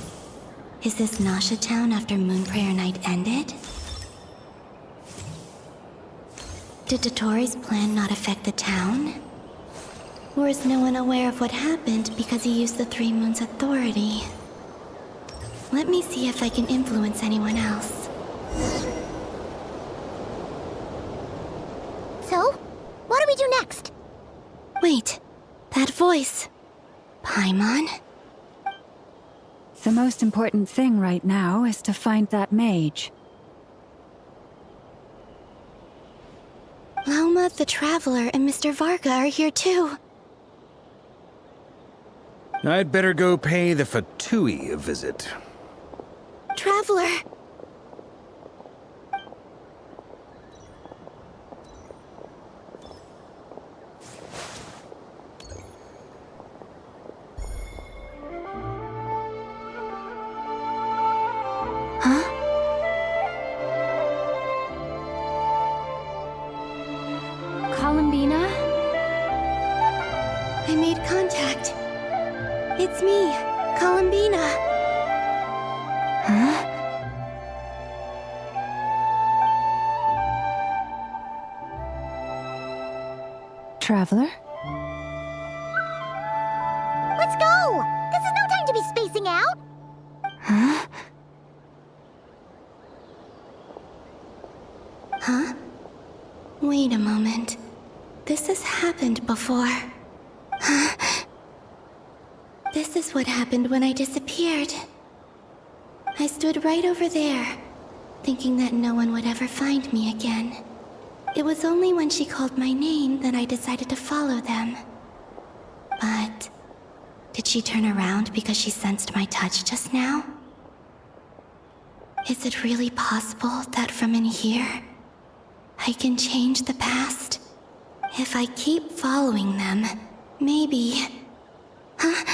Is this Nausea Town after Moonprayer Night ended? Did Dottoro's plan not affect the town? Or is no one aware of what happened because he used the Three Moons' authority? Let me see if I can influence anyone else. So, what do we do next? Wait, that voice. Paimon? The most important thing right now is to find that mage. Lauma, the Traveler, and Mr. Varga are here too. I'd better go pay the Fatui a visit. Traveler! Columbina? I made contact. It's me, Columbina. Huh? Traveler? Let's go! This is no time to be spacing out! Huh? Huh? Wait a moment. This has happened before. Huh? This is what happened when I disappeared. I stood right over there, thinking that no one would ever find me again. It was only when she called my name that I decided to follow them. But did she turn around because she sensed my touch just now? Is it really possible that from in here, I can change the past? If I keep following them, maybe... Huh?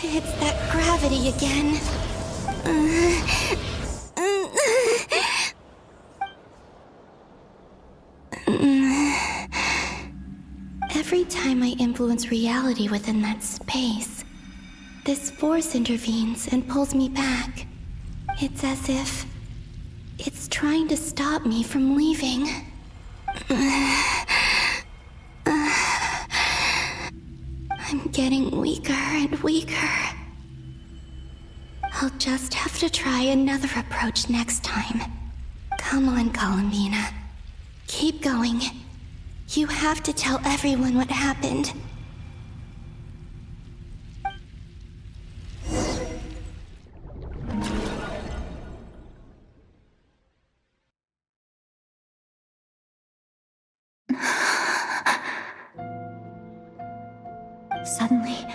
It's that gravity again. Every time I influence reality within that space, this force intervenes and pulls me back. It's as if it's trying to stop me from leaving. I'm getting weaker and weaker. I'll just have to try another approach next time. Come on, Columbina. Keep going. You have to tell everyone what happened. Suddenly,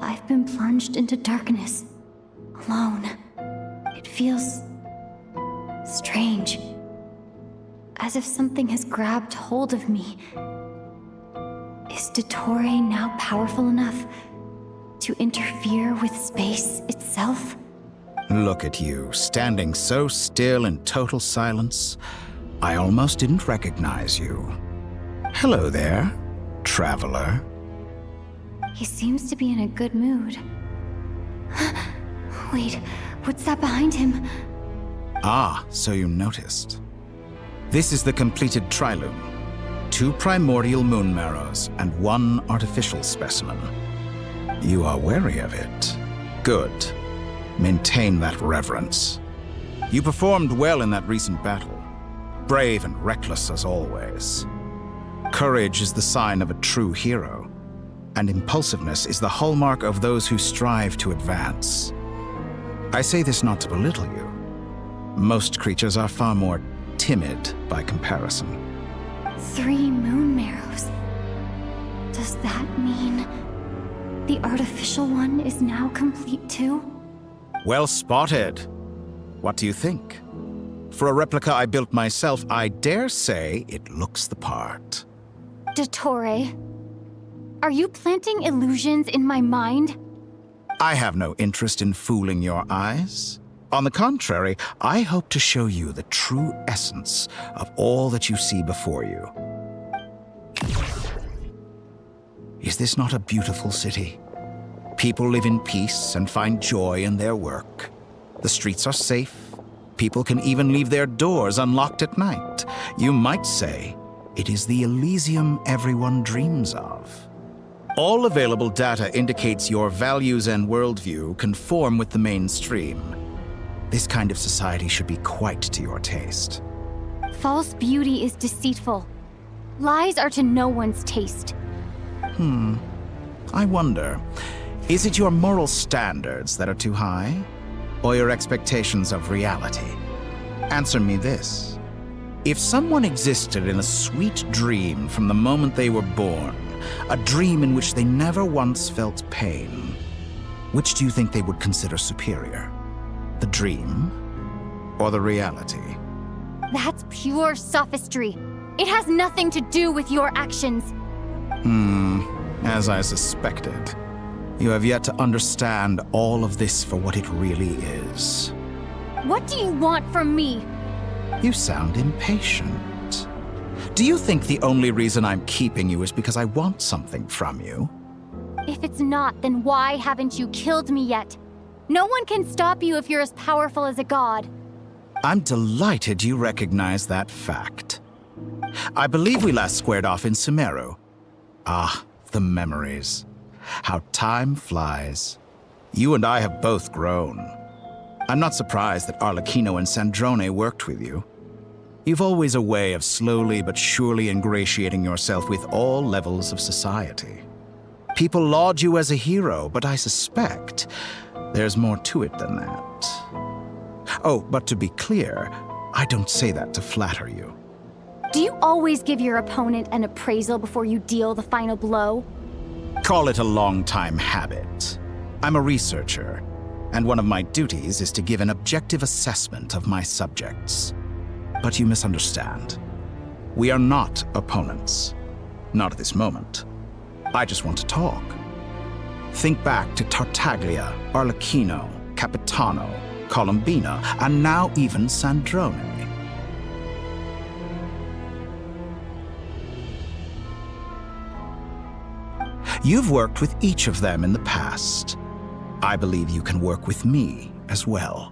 I've been plunged into darkness, alone. It feels strange, as if something has grabbed hold of me. Is Dottore now powerful enough to interfere with space itself? Look at you, standing so still in total silence. I almost didn't recognize you. Hello there, traveler. He seems to be in a good mood. Wait, what's that behind him? Ah, so you noticed. This is the completed Triloom. 2 primordial moon marrows and 1 artificial specimen. You are wary of it. Good. Maintain that reverence. You performed well in that recent battle. Brave and reckless as always. Courage is the sign of a true hero, and impulsiveness is the hallmark of those who strive to advance. I say this not to belittle you. Most creatures are far more timid by comparison. 3 moon marrows. Does that mean the artificial one is now complete too? Well spotted. What do you think? For a replica I built myself, I dare say it looks the part. Dottore, are you planting illusions in my mind? I have no interest in fooling your eyes. On the contrary, I hope to show you the true essence of all that you see before you. Is this not a beautiful city? People live in peace and find joy in their work. The streets are safe. People can even leave their doors unlocked at night. You might say it is the Elysium everyone dreams of. All available data indicates your values and worldview conform with the mainstream. This kind of society should be quite to your taste. False beauty is deceitful. Lies are to no one's taste. I wonder, is it your moral standards that are too high? Or your expectations of reality? Answer me this. If someone existed in a sweet dream from the moment they were born, a dream in which they never once felt pain, which do you think they would consider superior? The dream or the reality? That's pure sophistry. It has nothing to do with your actions. As I suspected. You have yet to understand all of this for what it really is. What do you want from me? You sound impatient. Do you think the only reason I'm keeping you is because I want something from you? If it's not, then why haven't you killed me yet? No one can stop you if you're as powerful as a god. I'm delighted you recognize that fact. I believe we last squared off in Sumeru. Ah, the memories. How time flies. You and I have both grown. I'm not surprised that Arlecchino and Sandrone worked with you. You've always a way of slowly but surely ingratiating yourself with all levels of society. People laud you as a hero, but I suspect there's more to it than that. Oh, but to be clear, I don't say that to flatter you. Do you always give your opponent an appraisal before you deal the final blow? Call it a long-time habit. I'm a researcher, and one of my duties is to give an objective assessment of my subjects. But you misunderstand. We are not opponents. Not at this moment. I just want to talk. Think back to Tartaglia, Arlecchino, Capitano, Colombina, and now even Sandrone. You've worked with each of them in the past. I believe you can work with me as well.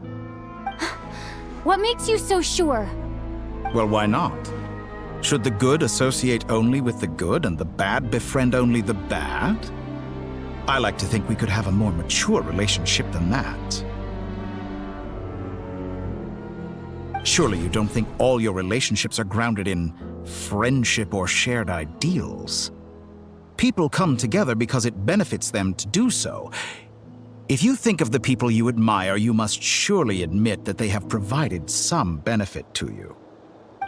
What makes you so sure? Well, why not? Should the good associate only with the good and the bad befriend only the bad? I like to think we could have a more mature relationship than that. Surely you don't think all your relationships are grounded in friendship or shared ideals. People come together because it benefits them to do so. If you think of the people you admire, you must surely admit that they have provided some benefit to you.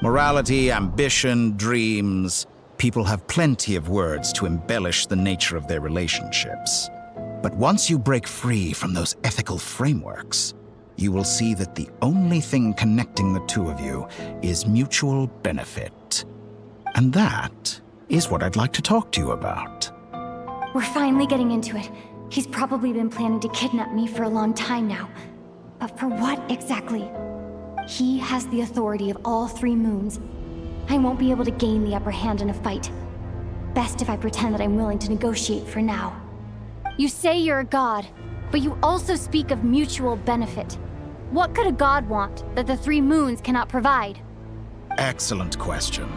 Morality, ambition, dreams. People have plenty of words to embellish the nature of their relationships. But once you break free from those ethical frameworks, you will see that the only thing connecting the two of you is mutual benefit. And that is what I'd like to talk to you about. We're finally getting into it. He's probably been planning to kidnap me for a long time now. But for what exactly? He has the authority of all 3 moons. I won't be able to gain the upper hand in a fight. Best if I pretend that I'm willing to negotiate for now. You say you're a god, but you also speak of mutual benefit. What could a god want that the 3 moons cannot provide? Excellent question.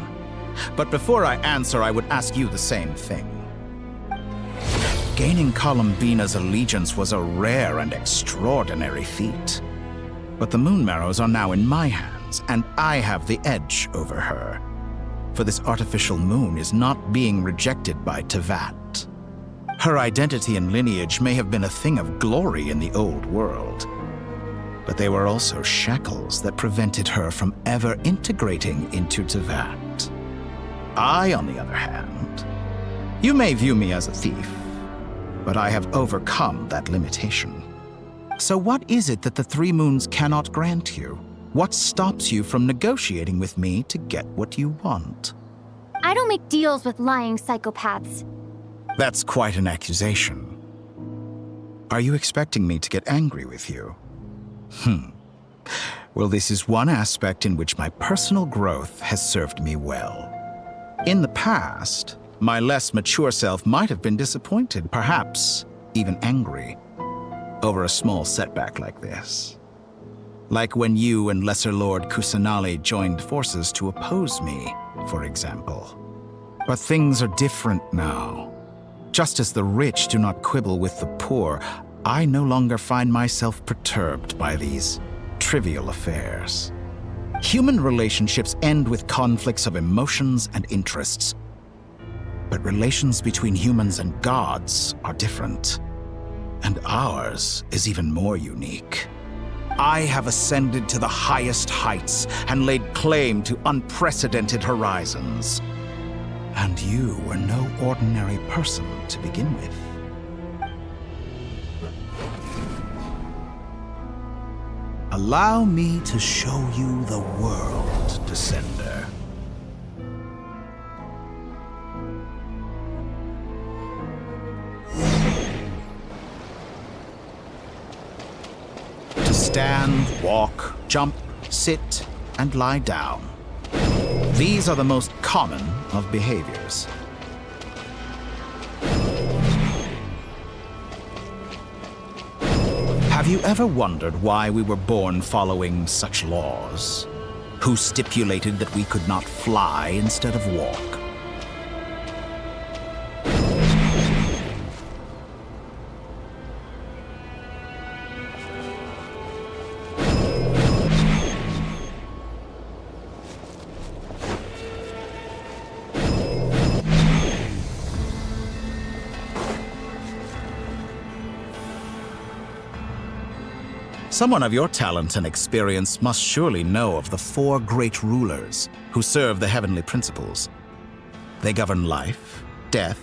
But before I answer, I would ask you the same thing. Gaining Colombina's allegiance was a rare and extraordinary feat. But the Moon Marrows are now in my hands, and I have the edge over her. For this artificial moon is not being rejected by Tevat. Her identity and lineage may have been a thing of glory in the old world, but they were also shackles that prevented her from ever integrating into Tevat. I, on the other hand, you may view me as a thief, but I have overcome that limitation. So what is it that the 3 moons cannot grant you? What stops you from negotiating with me to get what you want? I don't make deals with lying psychopaths. That's quite an accusation. Are you expecting me to get angry with you? Well, this is one aspect in which my personal growth has served me well. In the past, my less mature self might have been disappointed, perhaps even angry, over a small setback like this. Like when you and Lesser Lord Kusanali joined forces to oppose me, for example. But things are different now. Just as the rich do not quibble with the poor, I no longer find myself perturbed by these trivial affairs. Human relationships end with conflicts of emotions and interests. But relations between humans and gods are different. And ours is even more unique. I have ascended to the highest heights and laid claim to unprecedented horizons. And you were no ordinary person to begin with. Allow me to show you the world, Descender. To stand, walk, jump, sit, and lie down. These are the most common of behaviors. Have you ever wondered why we were born following such laws? Who stipulated that we could not fly instead of walk? Someone of your talent and experience must surely know of the 4 great rulers who serve the heavenly principles. They govern life, death,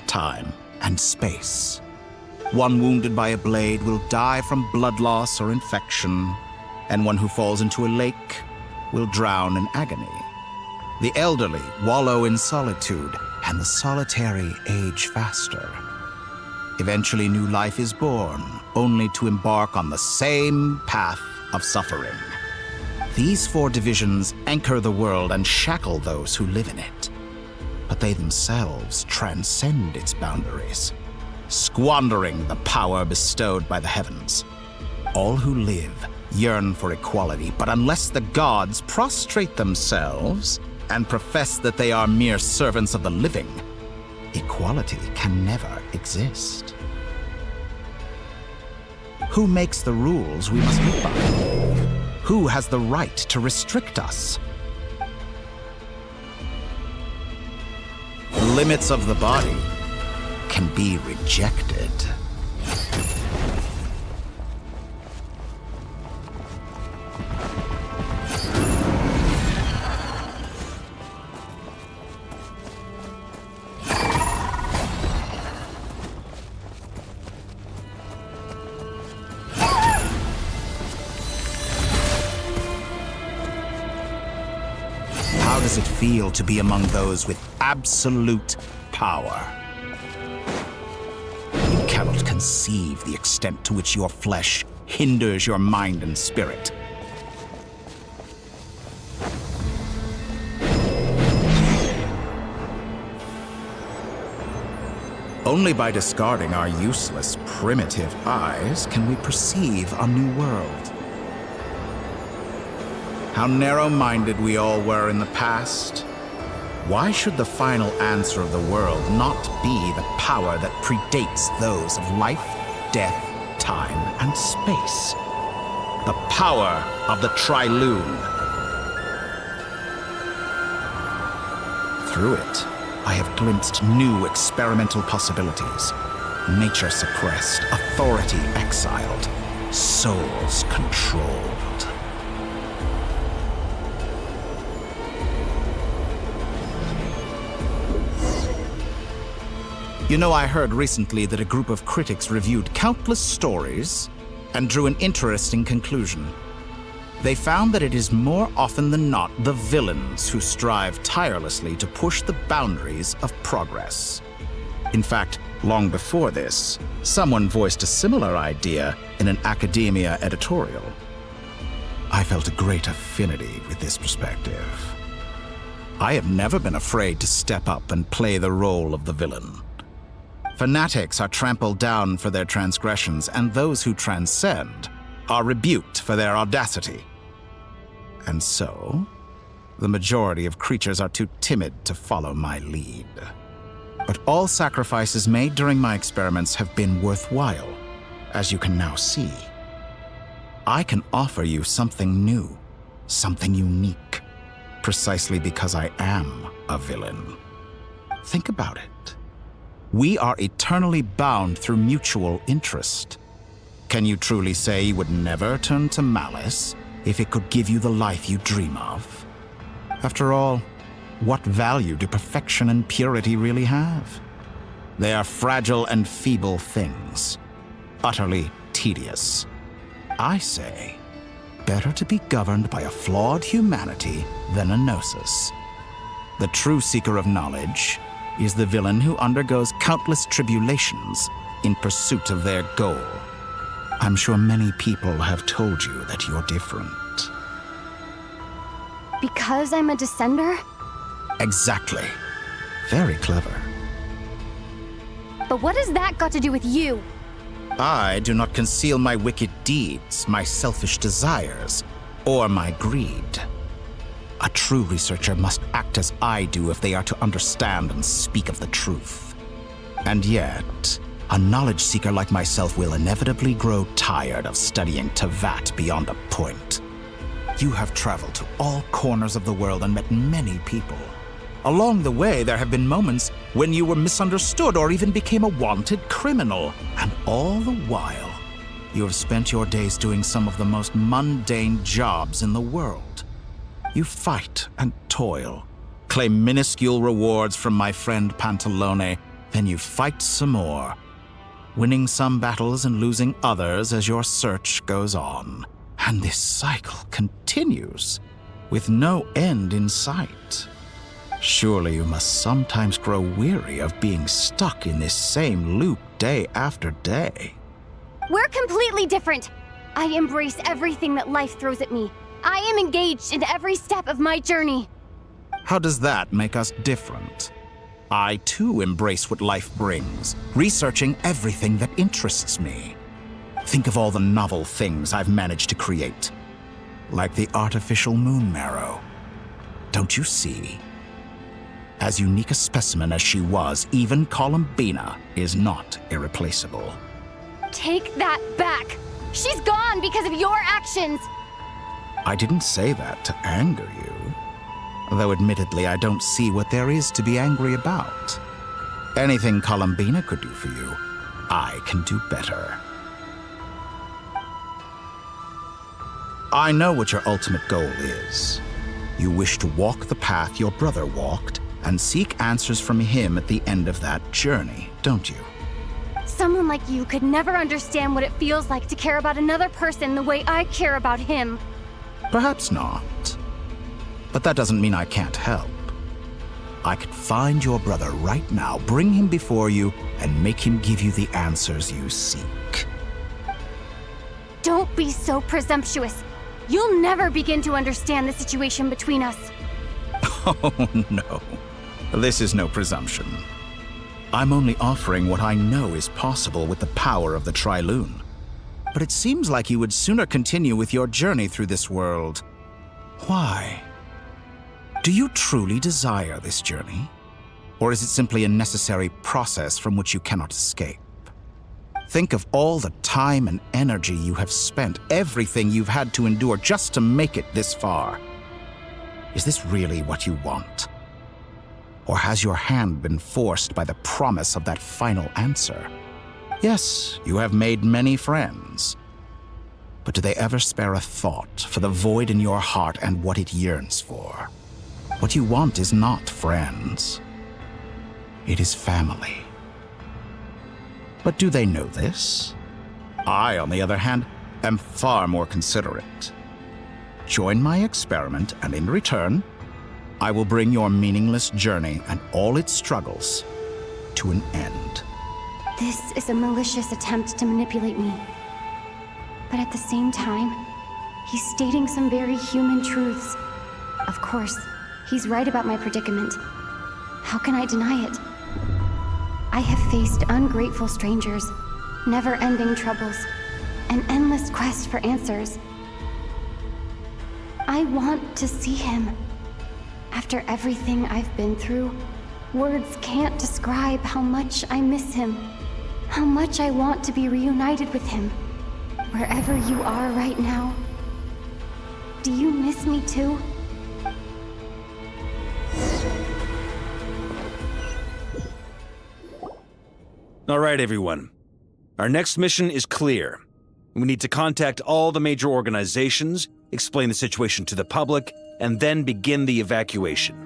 time, and space. One wounded by a blade will die from blood loss or infection, and one who falls into a lake will drown in agony. The elderly wallow in solitude, and the solitary age faster. Eventually, new life is born, only to embark on the same path of suffering. These 4 divisions anchor the world and shackle those who live in it. But they themselves transcend its boundaries, squandering the power bestowed by the heavens. All who live yearn for equality, but unless the gods prostrate themselves and profess that they are mere servants of the living, equality can never exist. Who makes the rules we must live by? Who has the right to restrict us? The limits of the body can be rejected. How does it feel to be among those with absolute power? You cannot conceive the extent to which your flesh hinders your mind and spirit. Only by discarding our useless, primitive eyes can we perceive a new world. How narrow-minded we all were in the past. Why should the final answer of the world not be the power that predates those of life, death, time, and space? The power of the Trilune. Through it, I have glimpsed new experimental possibilities. Nature suppressed, authority exiled, souls controlled. You know, I heard recently that a group of critics reviewed countless stories and drew an interesting conclusion. They found that it is more often than not the villains who strive tirelessly to push the boundaries of progress. In fact, Long before this, someone voiced a similar idea in an academia editorial. I felt a great affinity with this perspective. I have never been afraid to step up and play the role of the villain. Fanatics are trampled down for their transgressions, and those who transcend are rebuked for their audacity. And so, the majority of creatures are too timid to follow my lead. But all sacrifices made during my experiments have been worthwhile, as you can now see. I can offer you something new, something unique, precisely because I am a villain. Think about it. We are eternally bound through mutual interest. Can you truly say you would never turn to malice if it could give you the life you dream of? After all, what value do perfection and purity really have? They are fragile and feeble things, utterly tedious. I say, better to be governed by a flawed humanity than a gnosis. The true seeker of knowledge is the villain who undergoes countless tribulations in pursuit of their goal. I'm sure many people have told you that you're different. Because I'm a descender? Exactly. Very clever. But what has that got to do with you? I do not conceal my wicked deeds, my selfish desires, or my greed. A true researcher must act as I do if they are to understand and speak of the truth. And yet, a knowledge seeker like myself will inevitably grow tired of studying Tevat beyond a point. You have traveled to all corners of the world and met many people. Along the way, there have been moments when you were misunderstood or even became a wanted criminal. And all the while, you have spent your days doing some of the most mundane jobs in the world. You fight and toil, claim minuscule rewards from my friend Pantalone, then you fight some more, winning some battles and losing others as your search goes on. And this cycle continues, with no end in sight. Surely you must sometimes grow weary of being stuck in this same loop day after day. We're completely different. I embrace everything that life throws at me. I am engaged in every step of my journey. How does that make us different? I too embrace what life brings, researching everything that interests me. Think of all the novel things I've managed to create, like the artificial moon marrow. Don't you see? As unique a specimen as she was, even Columbina is not irreplaceable. Take that back. She's gone because of your actions. I didn't say that to anger you. Though admittedly, I don't see what there is to be angry about. Anything Columbina could do for you, I can do better. I know what your ultimate goal is. You wish to walk the path your brother walked and seek answers from him at the end of that journey, don't you? Someone like you could never understand what it feels like to care about another person the way I care about him. Perhaps not. But that doesn't mean I can't help. I could find your brother right now, bring him before you, and make him give you the answers you seek. Don't be so presumptuous. You'll never begin to understand the situation between us. Oh, no. This is no presumption. I'm only offering what I know is possible with the power of the Trilune. But it seems like you would sooner continue with your journey through this world. Why? Do you truly desire this journey? Or is it simply a necessary process from which you cannot escape? Think of all the time and energy you have spent, everything you've had to endure just to make it this far. Is this really what you want? Or has your hand been forced by the promise of that final answer? Yes, you have made many friends. But do they ever spare a thought for the void in your heart and what it yearns for? What you want is not friends. It is family. But do they know this? I, on the other hand, am far more considerate. Join my experiment, and in return, I will bring your meaningless journey and all its struggles to an end. This is a malicious attempt to manipulate me. But at the same time, he's stating some very human truths. Of course, he's right about my predicament. How can I deny it? I have faced ungrateful strangers, never-ending troubles, an endless quest for answers. I want to see him. After everything I've been through, words can't describe how much I miss him, how much I want to be reunited with him. Wherever you are right now, do you miss me too? All right, everyone. Our next mission is clear. We need to contact all the major organizations, explain the situation to the public, and then begin the evacuation.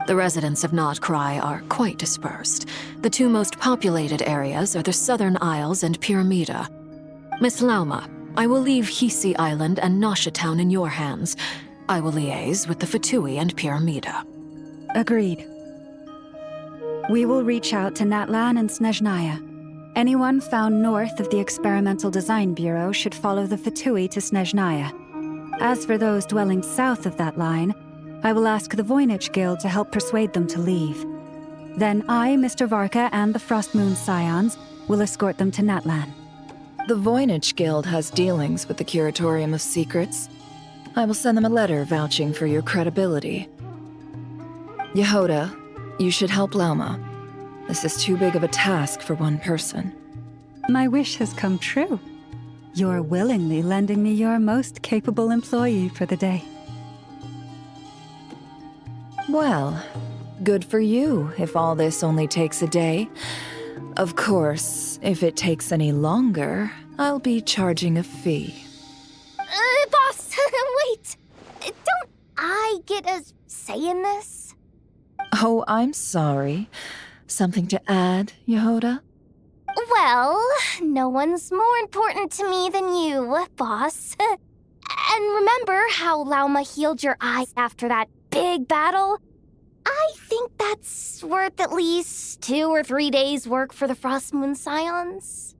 The residents of Nod-Krai are quite dispersed. The two most populated areas are the Southern Isles and Pyramida. Miss Lauma, I will leave Hisi Island and Nasha Town in your hands. I will liaise with the Fatui and Pyramida. Agreed. We will reach out to Natlan and Snezhnaya. Anyone found north of the Experimental Design Bureau should follow the Fatui to Snezhnaya. As for those dwelling south of that line, I will ask the Voynich Guild to help persuade them to leave. Then I, Mr. Varka, and the Frostmoon Scions will escort them to Natlan. The Voynich Guild has dealings with the Curatorium of Secrets. I will send them a letter vouching for your credibility. Yehoda, you should help Lauma. This is too big of a task for one person. My wish has come true. You're willingly lending me your most capable employee for the day. Well, good for you if all this only takes a day. Of course, if it takes any longer, I'll be charging a fee. Boss, wait! Don't I get a say in this? Oh, I'm sorry. Something to add, Yehoda? Well, no one's more important to me than you, boss. And remember how Lauma healed your eyes after that big battle? I think that's worth at least 2 or 3 days' work for the Frostmoon Scions.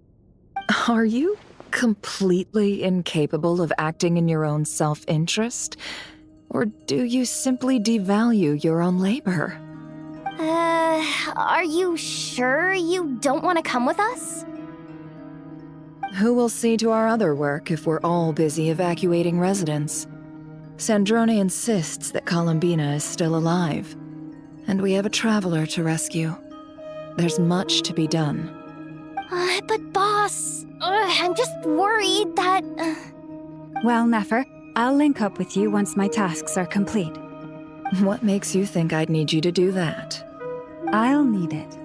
Are you completely incapable of acting in your own self-interest? Or do you simply devalue your own labor? Are you sure you don't want to come with us? Who will see to our other work if we're all busy evacuating residents? Sandrone insists that Columbina is still alive, and we have a traveler to rescue. There's much to be done. But boss, I'm just worried that... Well, Nefer, I'll link up with you once my tasks are complete. What makes you think I'd need you to do that? I'll need it.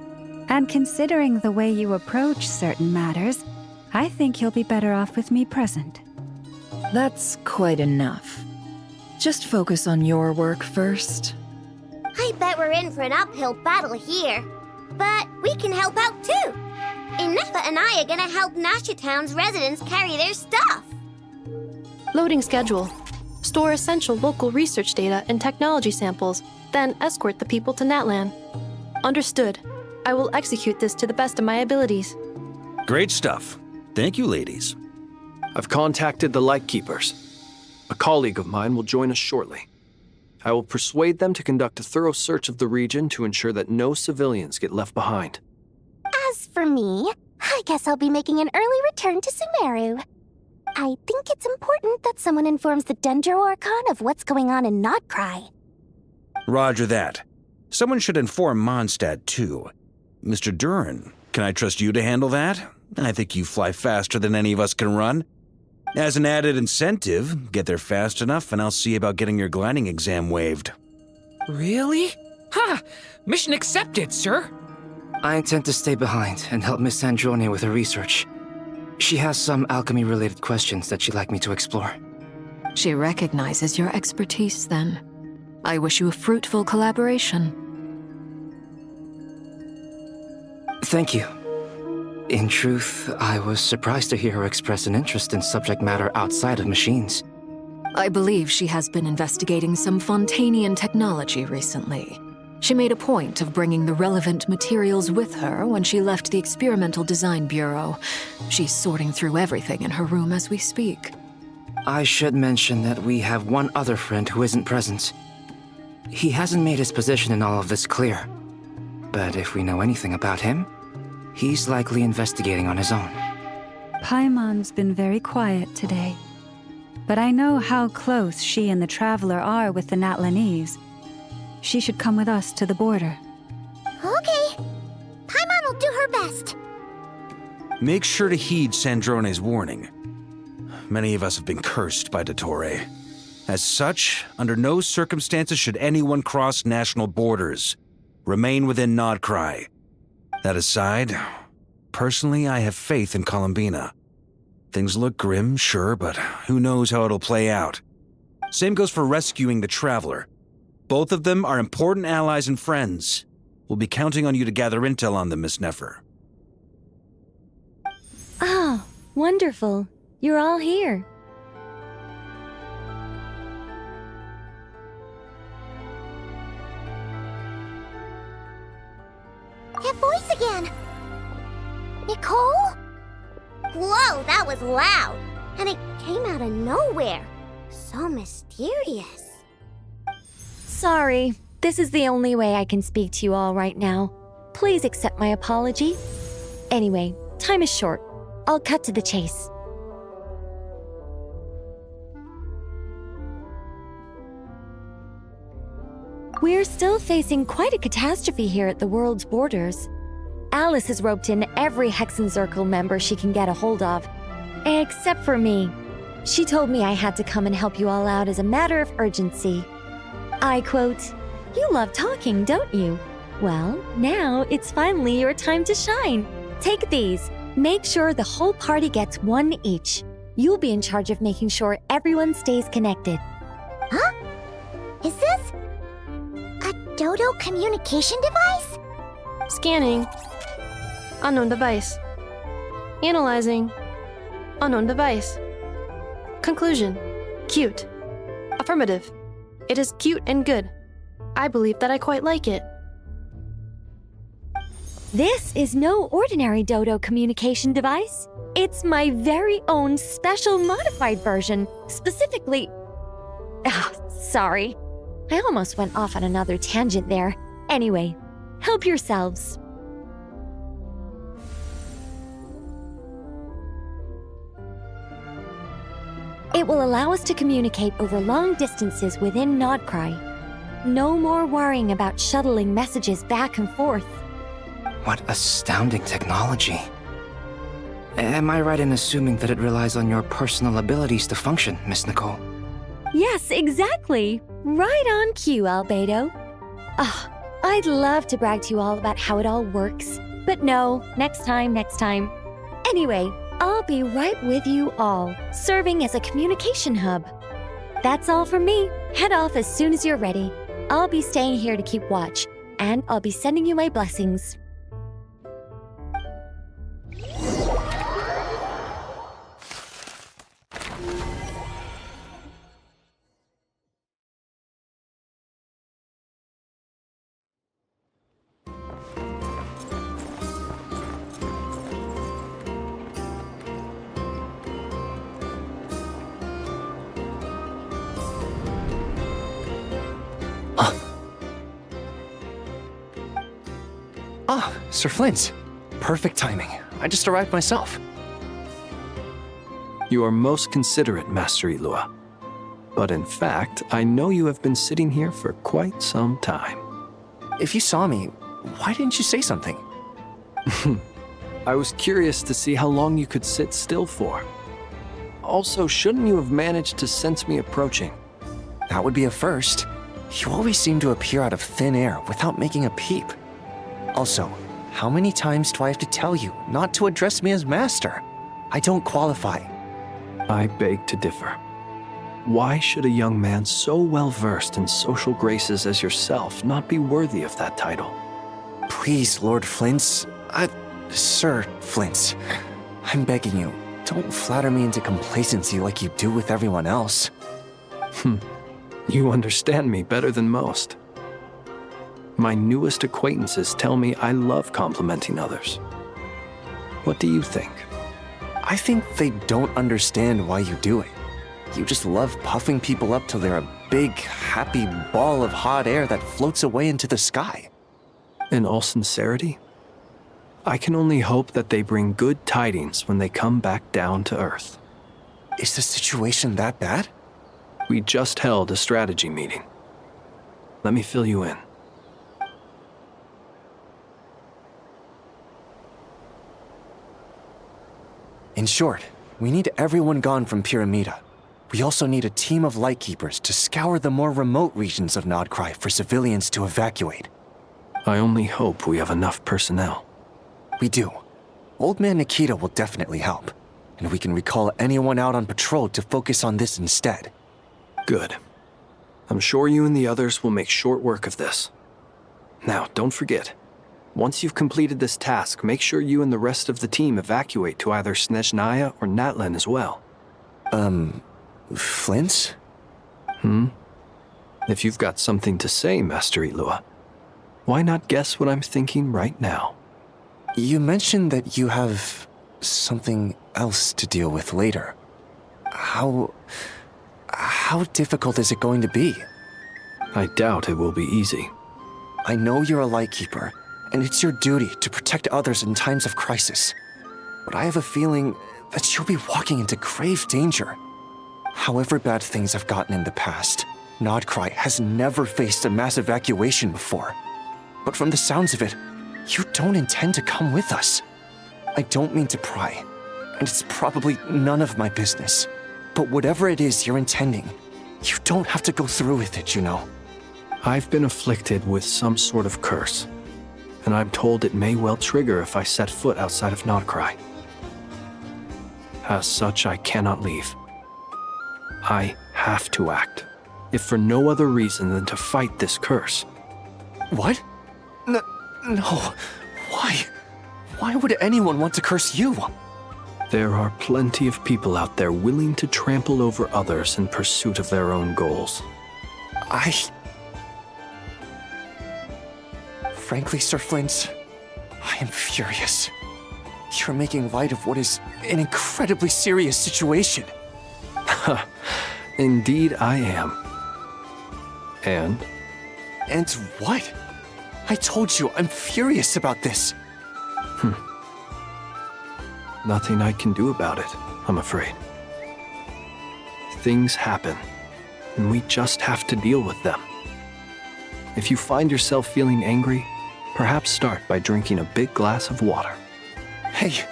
And considering the way you approach certain matters, I think you'll be better off with me present. That's quite enough. Just focus on your work first. I bet we're in for an uphill battle here. But we can help out too. Inefa and I are gonna help Nasha Town's residents carry their stuff. Loading schedule. Store essential local research data and technology samples, then escort the people to Natlan. Understood. I will execute this to the best of my abilities. Great stuff. Thank you, ladies. I've contacted the Lightkeepers. A colleague of mine will join us shortly. I will persuade them to conduct a thorough search of the region to ensure that no civilians get left behind. As for me, I guess I'll be making an early return to Sumeru. I think it's important that someone informs the Dendro Archon of what's going on in Nod-Krai. Roger that. Someone should inform Mondstadt, too. Mr. Duran, can I trust you to handle that? I think you fly faster than any of us can run. As an added incentive, get there fast enough and I'll see about getting your gliding exam waived. Really? Ha! Mission accepted, sir. I intend to stay behind and help Miss Sandrone with her research. She has some alchemy-related questions that she'd like me to explore. She recognizes your expertise, then. I wish you a fruitful collaboration. Thank you. In truth, I was surprised to hear her express an interest in subject matter outside of machines. I believe she has been investigating some Fontanian technology recently. She made a point of bringing the relevant materials with her when she left the Experimental Design Bureau. She's sorting through everything in her room as we speak. I should mention that we have one other friend who isn't present. He hasn't made his position in all of this clear. But if we know anything about him, he's likely investigating on his own. Paimon's been very quiet today. But I know how close she and the Traveler are with the Natlanese. She should come with us to the border. Okay. Paimon will do her best. Make sure to heed Sandrone's warning. Many of us have been cursed by Dottore. As such, under no circumstances should anyone cross national borders. Remain within Nod-Krai. That aside, personally, I have faith in Columbina. Things look grim, sure, but who knows how it'll play out. Same goes for rescuing the Traveler. Both of them are important allies and friends. We'll be counting on you to gather intel on them, Miss Nefer. Ah, wonderful. You're all here. That voice again! Nicole? Whoa, that was loud! And it came out of nowhere. So mysterious. Sorry, this is the only way I can speak to you all right now. Please accept my apology. Anyway, time is short. I'll cut to the chase. We're still facing quite a catastrophe here at the world's borders. Alice has roped in every Hexenzirkel member she can get a hold of. Except for me. She told me I had to come and help you all out as a matter of urgency. I quote, "You love talking, don't you? Well, now it's finally your time to shine. Take these. Make sure the whole party gets one each. You'll be in charge of making sure everyone stays connected." Huh? Is this a Dodo communication device? Scanning. Unknown device. Analyzing. Unknown device. Conclusion. Cute. Affirmative. It is cute and good. I believe that I quite like it. This is no ordinary Dodo communication device. It's my very own special modified version, specifically... sorry. I almost went off on another tangent there. Anyway, help yourselves. It will allow us to communicate over long distances within Nod-Krai. No more worrying about shuttling messages back and forth. What astounding technology. Am I right in assuming that it relies on your personal abilities to function, Miss Nicole? Yes, exactly. Right on cue, Albedo. I'd love to brag to you all about how it all works. But no, next time. Anyway, I'll be right with you all, serving as a communication hub. That's all from me. Head off as soon as you're ready. I'll be staying here to keep watch, and I'll be sending you my blessings. Sir Flint. Perfect timing. I just arrived myself. You are most considerate, Master Ilua. But in fact, I know you have been sitting here for quite some time. If you saw me, why didn't you say something? I was curious to see how long you could sit still for. Also, shouldn't you have managed to sense me approaching? That would be a first. You always seem to appear out of thin air without making a peep. Also, how many times do I have to tell you not to address me as master? I don't qualify. I beg to differ. Why should a young man so well versed in social graces as yourself not be worthy of that title? Please, Lord Flint's... Sir Flint's. I'm begging you, don't flatter me into complacency like you do with everyone else. You understand me better than most. My newest acquaintances tell me I love complimenting others. What do you think? I think they don't understand why you do it. You just love puffing people up till they're a big, happy ball of hot air that floats away into the sky. In all sincerity, I can only hope that they bring good tidings when they come back down to Earth. Is the situation that bad? We just held a strategy meeting. Let me fill you in. In short, we need everyone gone from Pyramida. We also need a team of Lightkeepers to scour the more remote regions of Nod-Krai for civilians to evacuate. I only hope we have enough personnel. We do. Old Man Nikita will definitely help, and we can recall anyone out on patrol to focus on this instead. Good. I'm sure you and the others will make short work of this. Now, don't forget, once you've completed this task, make sure you and the rest of the team evacuate to either Snezhnaya or Natlan as well. Flint? If you've got something to say, Master Ilua, why not guess what I'm thinking right now? You mentioned that you have something else to deal with later. How difficult is it going to be? I doubt it will be easy. I know you're a Lightkeeper, and it's your duty to protect others in times of crisis. But I have a feeling that you'll be walking into grave danger. However bad things have gotten in the past, Nod-Krai has never faced a mass evacuation before. But from the sounds of it, you don't intend to come with us. I don't mean to pry, and it's probably none of my business. But whatever it is you're intending, you don't have to go through with it, you know. I've been afflicted with some sort of curse, and I'm told it may well trigger if I set foot outside of Nod-Krai. As such, I cannot leave. I have to act, if for no other reason than to fight this curse. What? No. Why? Why would anyone want to curse you? There are plenty of people out there willing to trample over others in pursuit of their own goals. Frankly, Sir Flint, I am furious. You're making light of what is an incredibly serious situation. Indeed I am. And? And what? I told you, I'm furious about this. Nothing I can do about it, I'm afraid. Things happen, and we just have to deal with them. If you find yourself feeling angry, perhaps start by drinking a big glass of water. Hey,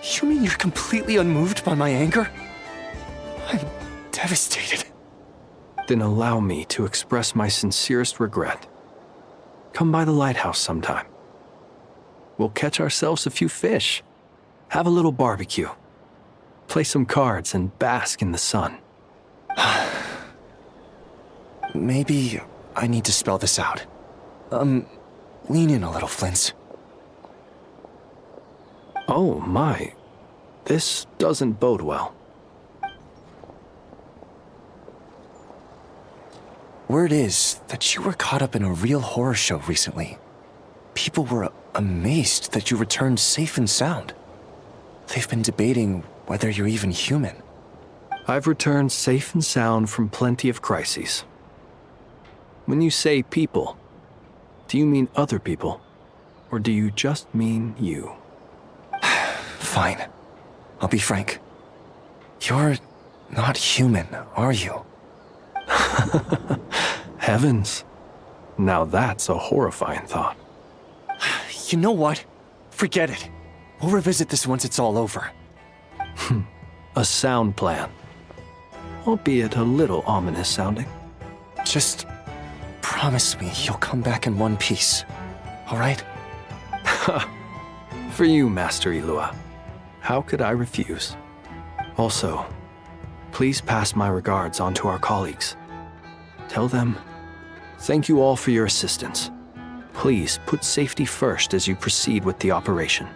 you mean you're completely unmoved by my anger? I'm devastated. Then allow me to express my sincerest regret. Come by the lighthouse sometime. We'll catch ourselves a few fish, have a little barbecue, play some cards, and bask in the sun. Maybe I need to spell this out. Lean in a little, Flint. Oh my, this doesn't bode well. Word is that you were caught up in a real horror show recently. People were amazed that you returned safe and sound. They've been debating whether you're even human. I've returned safe and sound from plenty of crises. When you say people, do you mean other people, or do you just mean you? Fine. I'll be frank. You're not human, are you? Heavens. Now that's a horrifying thought. You know what? Forget it. We'll revisit this once it's all over. A sound plan. Albeit a little ominous sounding. Just promise me you'll come back in one piece, all right? For you, Master Ilua. How could I refuse? Also, please pass my regards on to our colleagues. Tell them, thank you all for your assistance. Please put safety first as you proceed with the operation.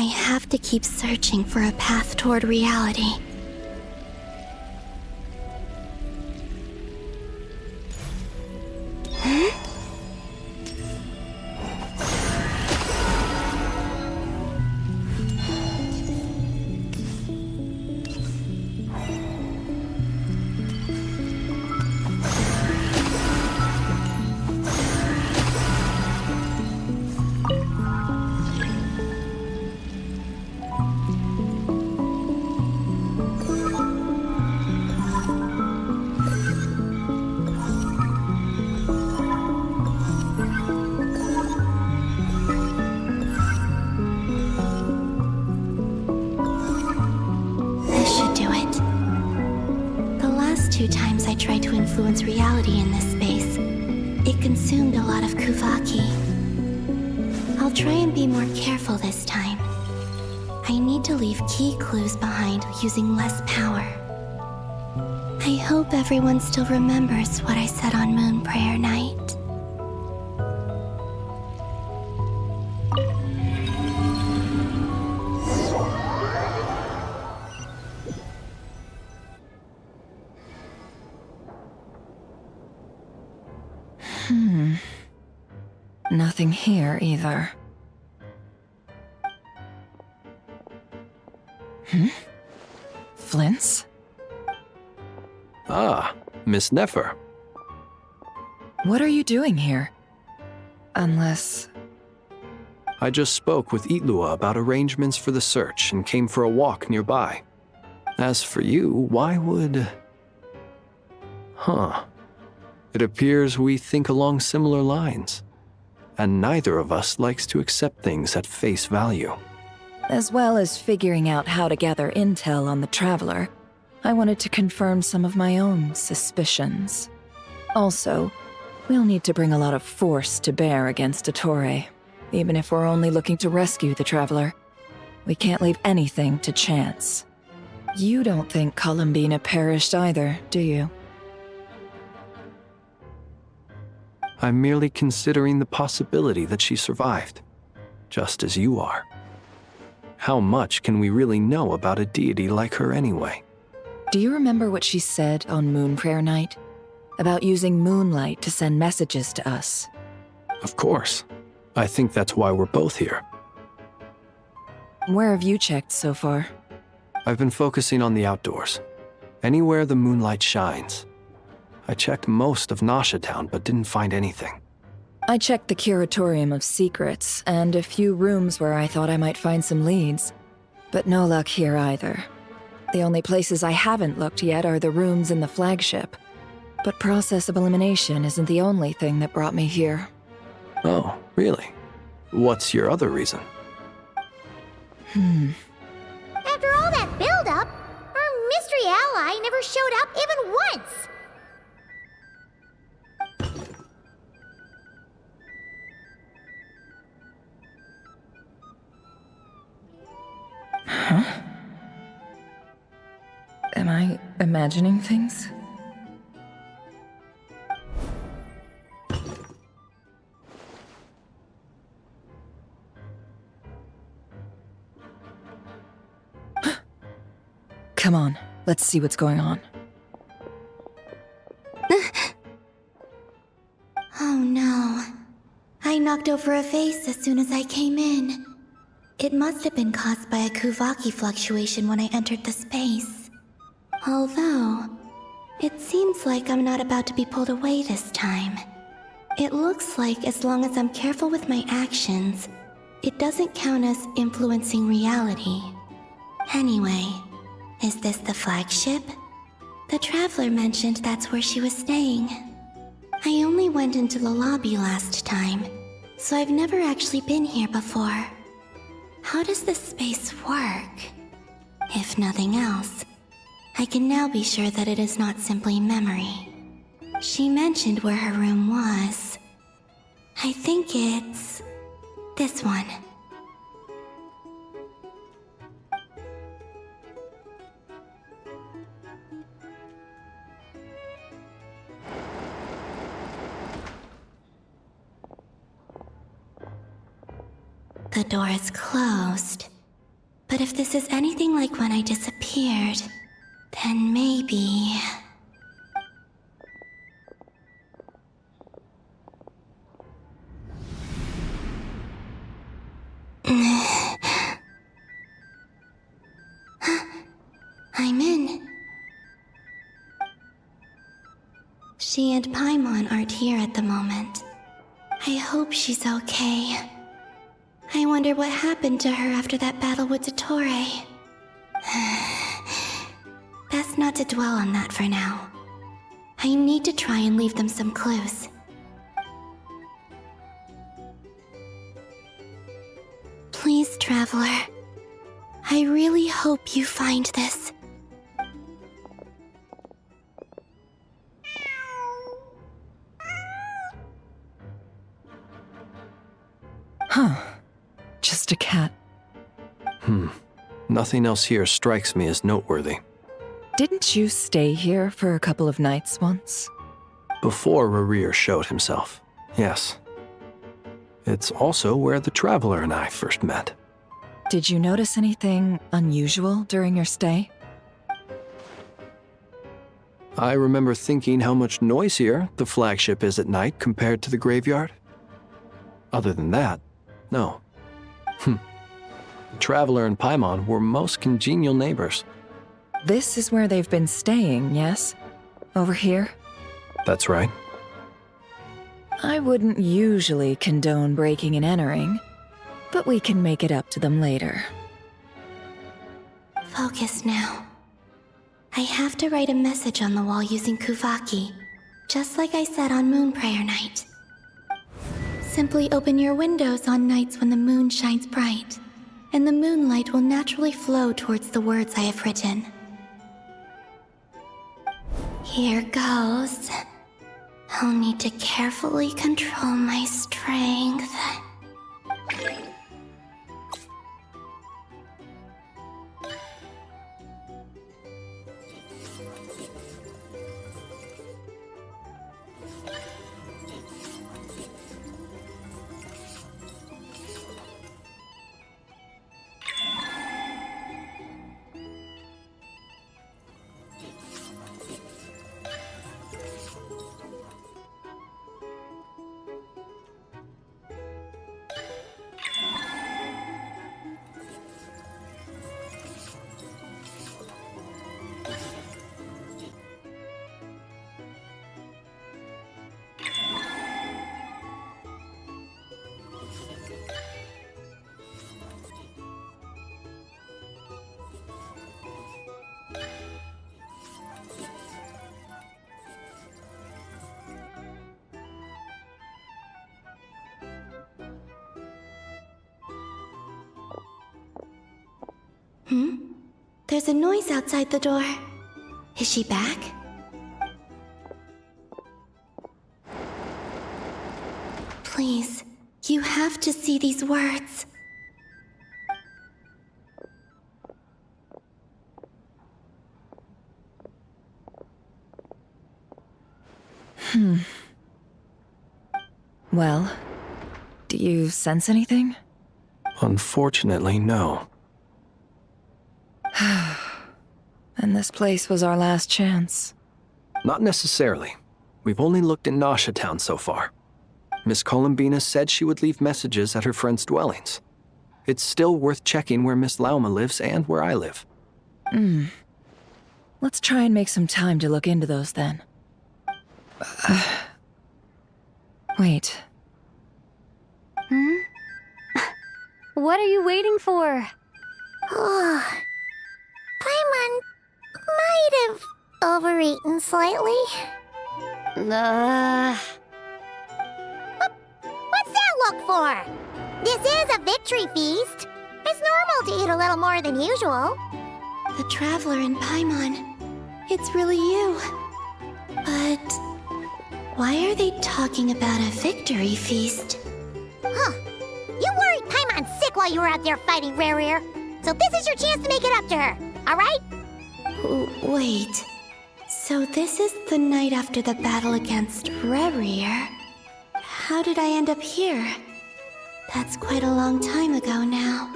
have to keep searching for a path toward reality. Times I tried to influence reality in this space, it consumed a lot of Kuvaki. I'll try and be more careful this time. I need to leave key clues behind using less power. I hope everyone still remembers what I said on Moon Prayer Night. Nothing here either. Flints? Ah, Miss Nefer. What are you doing here? Unless... I just spoke with Itlua about arrangements for the search and came for a walk nearby. As for you, why would... It appears we think along similar lines. And neither of us likes to accept things at face value. As well as figuring out how to gather intel on the Traveler, I wanted to confirm some of my own suspicions. Also, we'll need to bring a lot of force to bear against Ettore, even if we're only looking to rescue the Traveler. We can't leave anything to chance. You don't think Columbina perished either, do you? I'm merely considering the possibility that she survived, just as you are. How much can we really know about a deity like her anyway? Do you remember what she said on Moon Prayer Night? About using moonlight to send messages to us? Of course. I think that's why we're both here. Where have you checked so far? I've been focusing on the outdoors. Anywhere the moonlight shines. I checked most of Nasha Town, but didn't find anything. I checked the Curatorium of Secrets, and a few rooms where I thought I might find some leads. But no luck here either. The only places I haven't looked yet are the rooms in the flagship. But process of elimination isn't the only thing that brought me here. Oh, really? What's your other reason? After all that build-up, our mystery ally never showed up even once! Huh? Am I imagining things? Come on, let's see what's going on. Oh no. I knocked over a vase as soon as I came in. It must have been caused by a Kuvaki fluctuation when I entered the space. Although, it seems like I'm not about to be pulled away this time. It looks like as long as I'm careful with my actions, it doesn't count as influencing reality. Anyway, is this the flagship? The Traveler mentioned that's where she was staying. I only went into the lobby last time, so I've never actually been here before. How does this space work? If nothing else, I can now be sure that it is not simply memory. She mentioned where her room was. I think it's... this one. The door is closed, But if this is anything like when I disappeared, then maybe... I'm in. She and Paimon aren't here at the moment. I hope she's okay. I wonder what happened to her after that battle with Dottore. Best not to dwell on that for now. I need to try and leave them some clues. Please, Traveler. I really hope you find this. Huh. Just a cat. Nothing else here strikes me as noteworthy. Didn't you stay here for a couple of nights once? Before Rerir showed himself, yes. It's also where the Traveler and I first met. Did you notice anything unusual during your stay? I remember thinking how much noisier the flagship is at night compared to the graveyard. Other than that, no. The Traveler and Paimon were most congenial neighbors. This is where they've been staying, yes? Over here? That's right. I wouldn't usually condone breaking and entering, but we can make it up to them later. Focus now. I have to write a message on the wall using Kuvaki, just like I said on Moon Prayer Night. Simply open your windows on nights when the moon shines bright, and the moonlight will naturally flow towards the words I have written. Here goes. I'll need to carefully control my strength. There's a noise outside the door. Is she back? Please, you have to see these words. Well, do you sense anything? Unfortunately, no. And this place was our last chance. Not necessarily. We've only looked in Nasha Town so far. Miss Columbina said she would leave messages at her friends' dwellings. It's still worth checking where Miss Lauma lives and where I live. Let's try and make some time to look into those then. Wait. What are you waiting for? Paimon might have overeaten slightly. What's that look for? This is a victory feast. It's normal to eat a little more than usual. The Traveler and Paimon. It's really you. But why are they talking about a victory feast? You worried Paimon's sick while you were out there fighting Rerir. So this is your chance to make it up to her, alright? Wait. So this is the night after the battle against Rerir. How did I end up here? That's quite a long time ago now.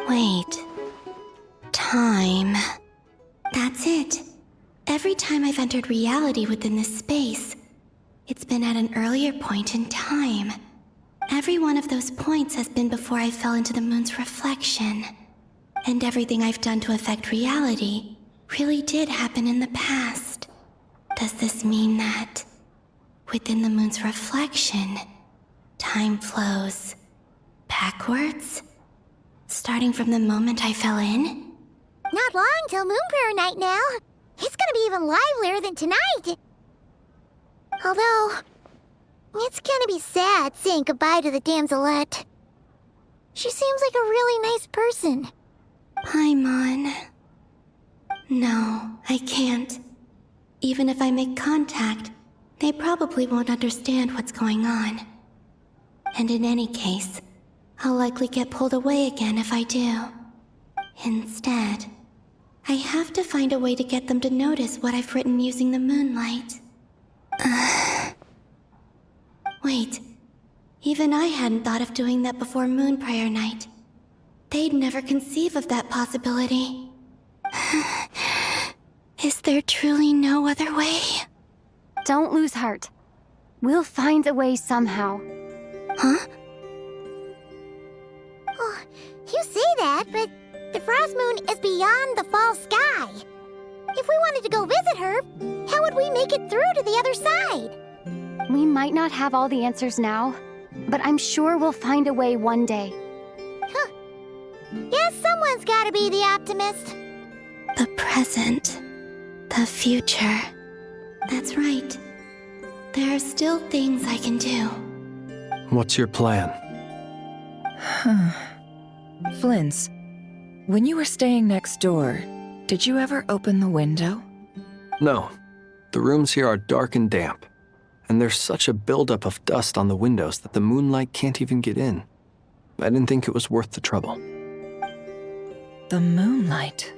Wait, Time. That's it. Every time I've entered reality within this space, it's been at an earlier point in time. Every one of those points has been before I fell into the moon's reflection. And everything I've done to affect reality really did happen in the past. Does this mean that, within the moon's reflection, time flows backwards? Starting from the moment I fell in? Not long till Moon Prayer Night now. It's gonna be even livelier than tonight. Although, it's gonna be sad saying goodbye to the damselette. She seems like a really nice person. Paimon. No, I can't. Even if I make contact, they probably won't understand what's going on. And in any case, I'll likely get pulled away again if I do. Instead, I have to find a way to get them to notice what I've written using the moonlight. Wait, even I hadn't thought of doing that before Moon Prayer Night. They'd never conceive of that possibility. Is there truly no other way? Don't lose heart. We'll find a way somehow. Huh? Oh, you say that, but the Frost Moon is beyond the fall sky. If we wanted to go visit her, how would we make it through to the other side? We might not have all the answers now, but I'm sure we'll find a way one day. Huh. Guess someone's gotta be the optimist. The present. The future. That's right. There are still things I can do. What's your plan? Flint's, when you were staying next door, did you ever open the window? No. The rooms here are dark and damp, and there's such a buildup of dust on the windows that the moonlight can't even get in. I didn't think it was worth the trouble. The moonlight.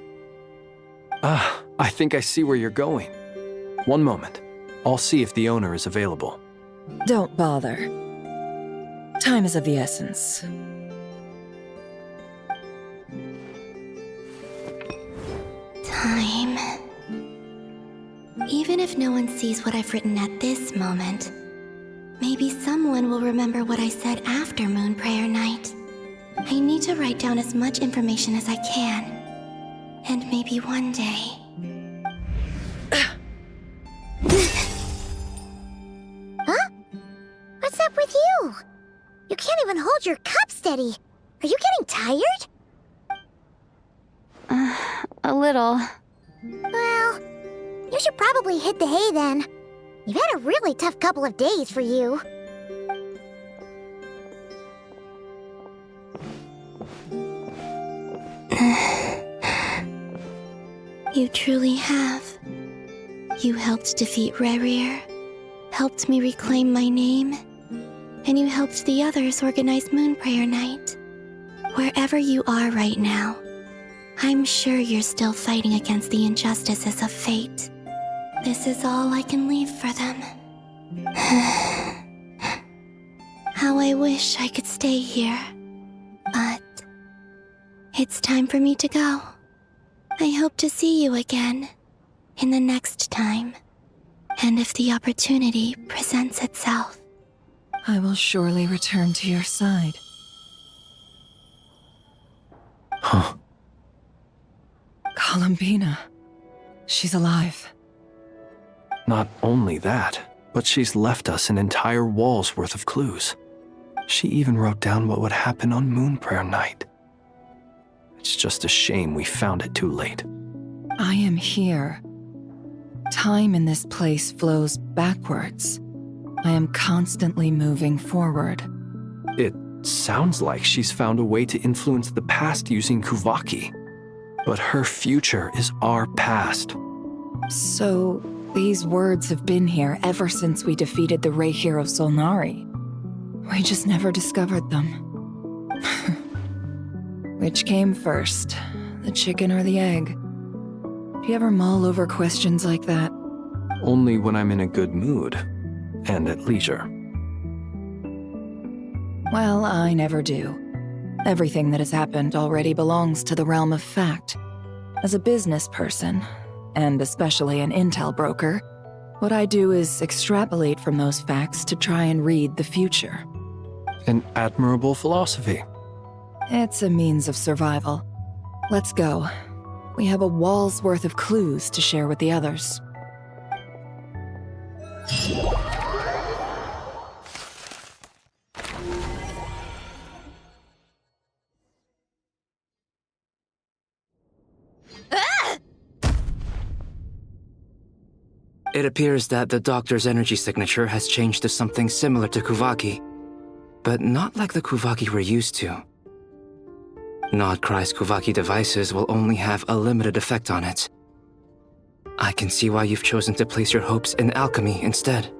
Ah, I think I see where you're going. One moment. I'll see if the owner is available. Don't bother. Time is of the essence. Time. Even if no one sees what I've written at this moment, maybe someone will remember what I said after Moon Prayer Night. I need to write down as much information as I can. And maybe one day... Huh? What's up with you? You can't even hold your cup steady. Are you getting tired? A little. Well, you should probably hit the hay then. You've had a really tough couple of days for you. You truly have. You helped defeat Rerir, helped me reclaim my name, and you helped the others organize Moon Prayer Night. Wherever you are right now, I'm sure you're still fighting against the injustices of fate. This is all I can leave for them. How I wish I could stay here. But it's time for me to go. I hope to see you again in the next time, and if the opportunity presents itself. I will surely return to your side. Huh. Columbina. She's alive. Not only that, but she's left us an entire wall's worth of clues. She even wrote down what would happen on Moon Prayer Night. It's just a shame we found it too late. I am here. Time in this place flows backwards. I am constantly moving forward. It sounds like she's found a way to influence the past using Kuvaki. But her future is our past. So, these words have been here ever since we defeated the Ray hero Solnari. We just never discovered them. Which came first, the chicken or the egg? Do you ever mull over questions like that? Only when I'm in a good mood, and at leisure. Well, I never do. Everything that has happened already belongs to the realm of fact. As a business person, and especially an intel broker, what I do is extrapolate from those facts to try and read the future. An admirable philosophy. It's a means of survival. Let's go. We have a wall's worth of clues to share with the others. It appears that the doctor's energy signature has changed to something similar to Kuvaki, but not like the Kuvaki we're used to. Nod-Krai's Kuvaki devices will only have a limited effect on it. I can see why you've chosen to place your hopes in alchemy instead.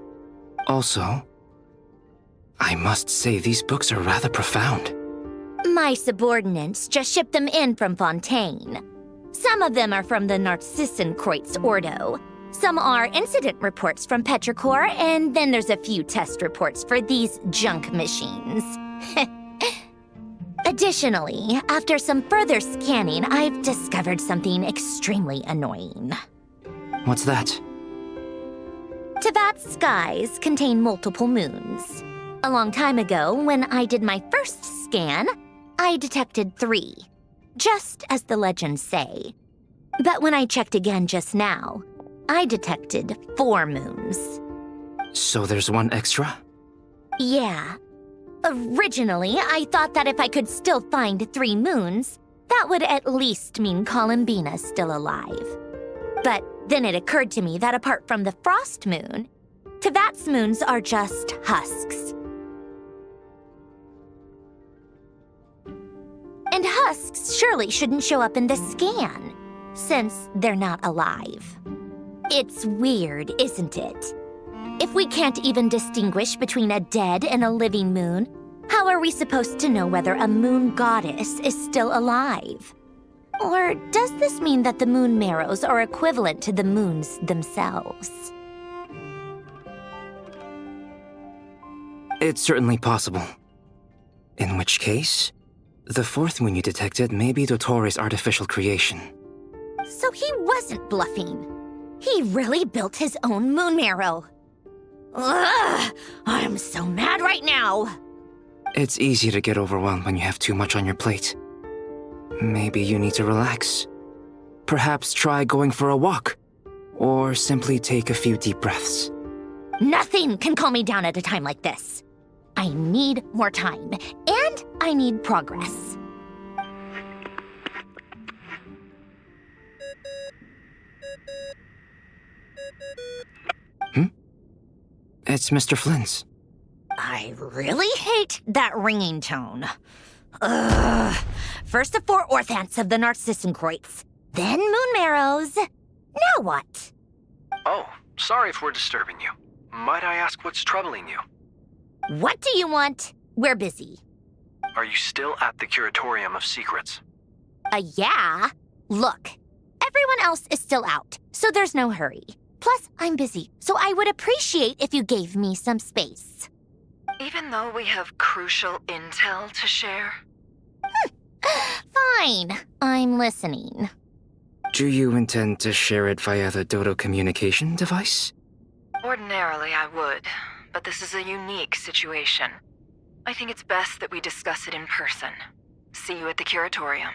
Also, I must say these books are rather profound. My subordinates just shipped them in from Fontaine. Some of them are from the Narcissenkreuz Ordo. Some are incident reports from Petrichor, and then there's a few test reports for these junk machines. Additionally, after some further scanning, I've discovered something extremely annoying. What's that? Tevat's skies contain multiple moons. A long time ago, when I did my first scan, I detected 3, just as the legends say. But when I checked again just now, I detected 4 moons. So there's one extra? Yeah. Originally, I thought that if I could still find 3 moons, that would at least mean Columbina's still alive. But then it occurred to me that apart from the frost moon, Tevat's moons are just husks. And husks surely shouldn't show up in the scan, since they're not alive. It's weird, isn't it? If we can't even distinguish between a dead and a living moon, how are we supposed to know whether a moon goddess is still alive? Or does this mean that the moon marrows are equivalent to the moons themselves? It's certainly possible. In which case, the 4th moon you detected may be Dottore artificial creation. So he wasn't bluffing. He really built his own moon marrow. Ugh! I'm so mad right now! It's easy to get overwhelmed when you have too much on your plate. Maybe you need to relax. Perhaps try going for a walk, or simply take a few deep breaths. Nothing can calm me down at a time like this. I need more time, and I need progress. It's Mr. Flynn's. I really hate that ringing tone. Ugh. First the 4 orthants of the Narcissenkreuz, then moon marrows. Now what? Oh, sorry if we're disturbing you. Might I ask what's troubling you? What do you want? We're busy. Are you still at the Curatorium of Secrets? Yeah. Look, everyone else is still out, so there's no hurry. Plus, I'm busy, so I would appreciate if you gave me some space. Even though we have crucial intel to share? Fine, I'm listening. Do you intend to share it via the Dodo communication device? Ordinarily, I would, but this is a unique situation. I think it's best that we discuss it in person. See you at the Curatorium.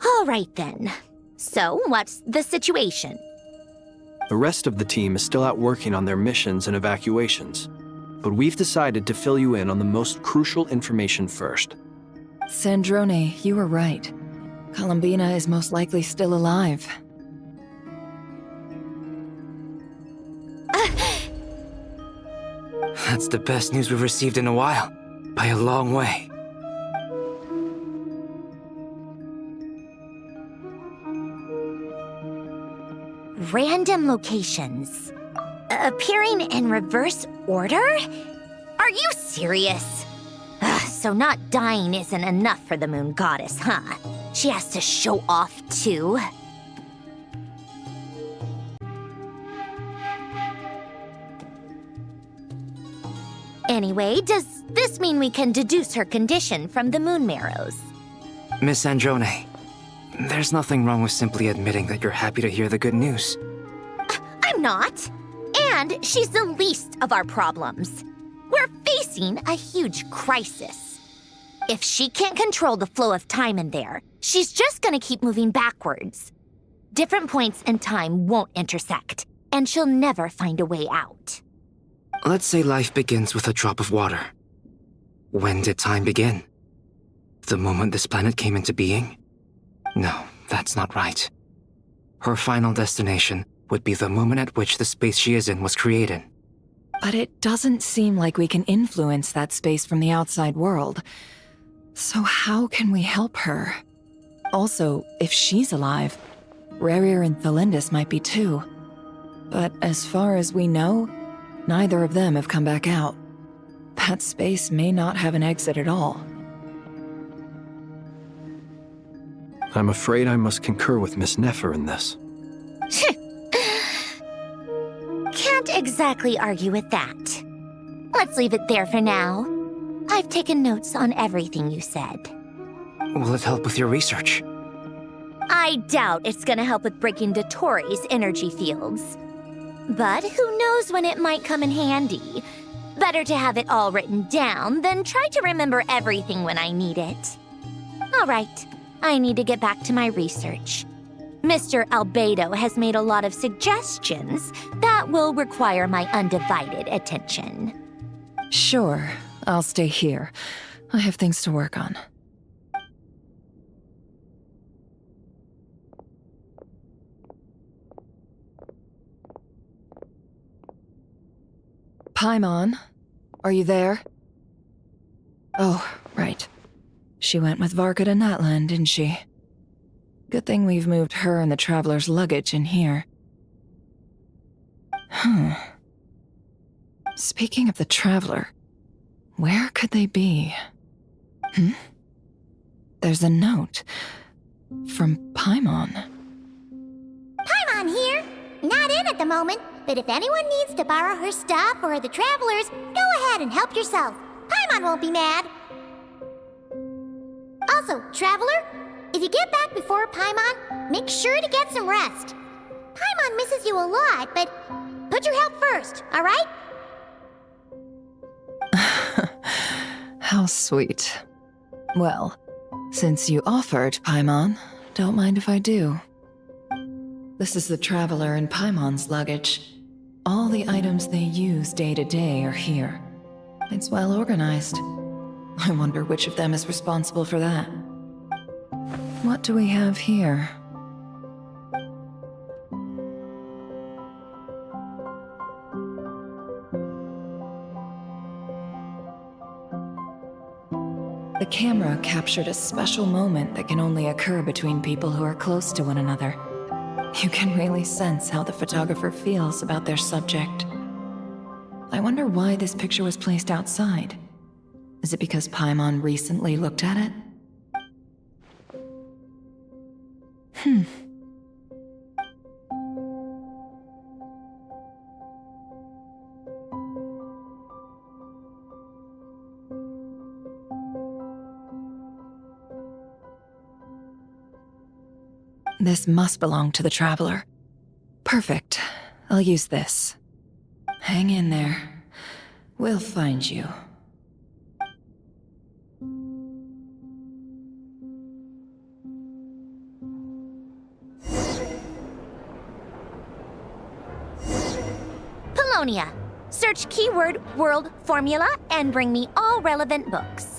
All right then. So, what's the situation? The rest of the team is still out working on their missions and evacuations, but we've decided to fill you in on the most crucial information first. Sandrone, you were right. Columbina is most likely still alive. That's the best news we've received in a while, by a long way. Random locations. Appearing in reverse order? Are you serious? So not dying isn't enough for the moon goddess, huh? She has to show off too. Anyway, does this mean we can deduce her condition from the moon marrows? Miss Androne, there's nothing wrong with simply admitting that you're happy to hear the good news. I'm not. And she's the least of our problems. We're facing a huge crisis. If she can't control the flow of time in there, she's just gonna keep moving backwards. Different points in time won't intersect, and she'll never find a way out. Let's say life begins with a drop of water. When did time begin? The moment this planet came into being? No, that's not right. Her final destination would be the moment at which the space she is in was created. But it doesn't seem like we can influence that space from the outside world. So how can we help her? Also, if she's alive, Rerir and Thalindus might be too. But as far as we know, neither of them have come back out. That space may not have an exit at all. I'm afraid I must concur with Miss Nefer in this. Can't exactly argue with that. Let's leave it there for now. I've taken notes on everything you said. Will it help with your research? I doubt it's gonna help with breaking Dotori's energy fields. But who knows when it might come in handy. Better to have it all written down than try to remember everything when I need it. All right, I need to get back to my research. Mr. Albedo has made a lot of suggestions that will require my undivided attention. Sure, I'll stay here. I have things to work on. Paimon, are you there? Oh, right. She went with Varka to Natlan, didn't she? Good thing we've moved her and the Traveler's luggage in here. Speaking of the Traveler, where could they be? There's a note from Paimon. Paimon here. Not in at the moment, but if anyone needs to borrow her stuff or the Travelers, go ahead and help yourself. Paimon won't be mad. Also, Traveler, if you get back before Paimon, make sure to get some rest. Paimon misses you a lot, but put your health first, all right? How sweet. Well, since you offered, Paimon, don't mind if I do. This is the Traveler and Paimon's luggage. All the items they use day to day are here. It's well organized. I wonder which of them is responsible for that. What do we have here? The camera captured a special moment that can only occur between people who are close to one another. You can really sense how the photographer feels about their subject. I wonder why this picture was placed outside. Is it because Paimon recently looked at it? This must belong to the Traveler. Perfect. I'll use this. Hang in there. We'll find you. Polonia. Search keyword world formula and bring me all relevant books.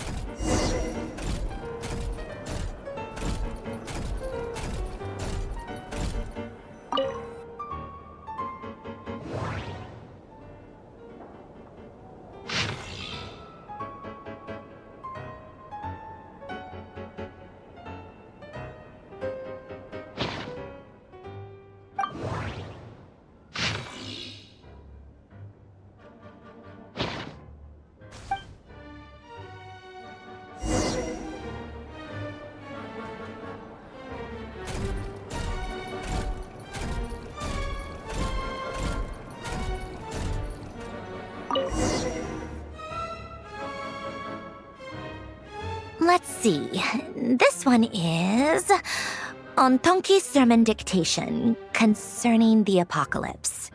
see. This one is on Tonki's sermon dictation concerning the apocalypse.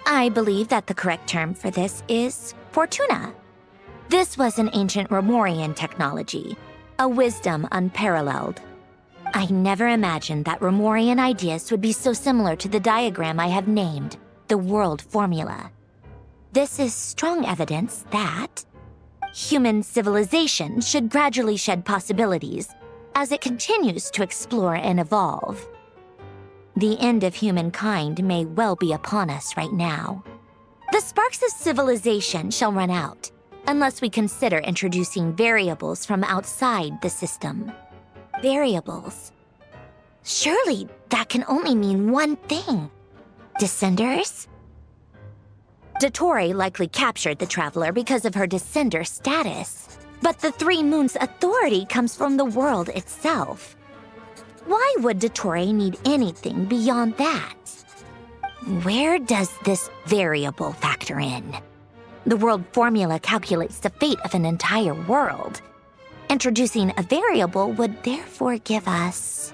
I believe that the correct term for this is Fortuna. This was an ancient Romorian technology, a wisdom unparalleled. I never imagined that Romorian ideas would be so similar to the diagram I have named, the World Formula. This is strong evidence that human civilization should gradually shed possibilities as it continues to explore and evolve. The end of humankind may well be upon us right now. The sparks of civilization shall run out, unless we consider introducing variables from outside the system. Variables. Surely that can only mean one thing. Descenders? Dottore likely captured the Traveler because of her descender status. But the Three Moons' authority comes from the world itself. Why would Dottore need anything beyond that? Where does this variable factor in? The world formula calculates the fate of an entire world. Introducing a variable would therefore give us...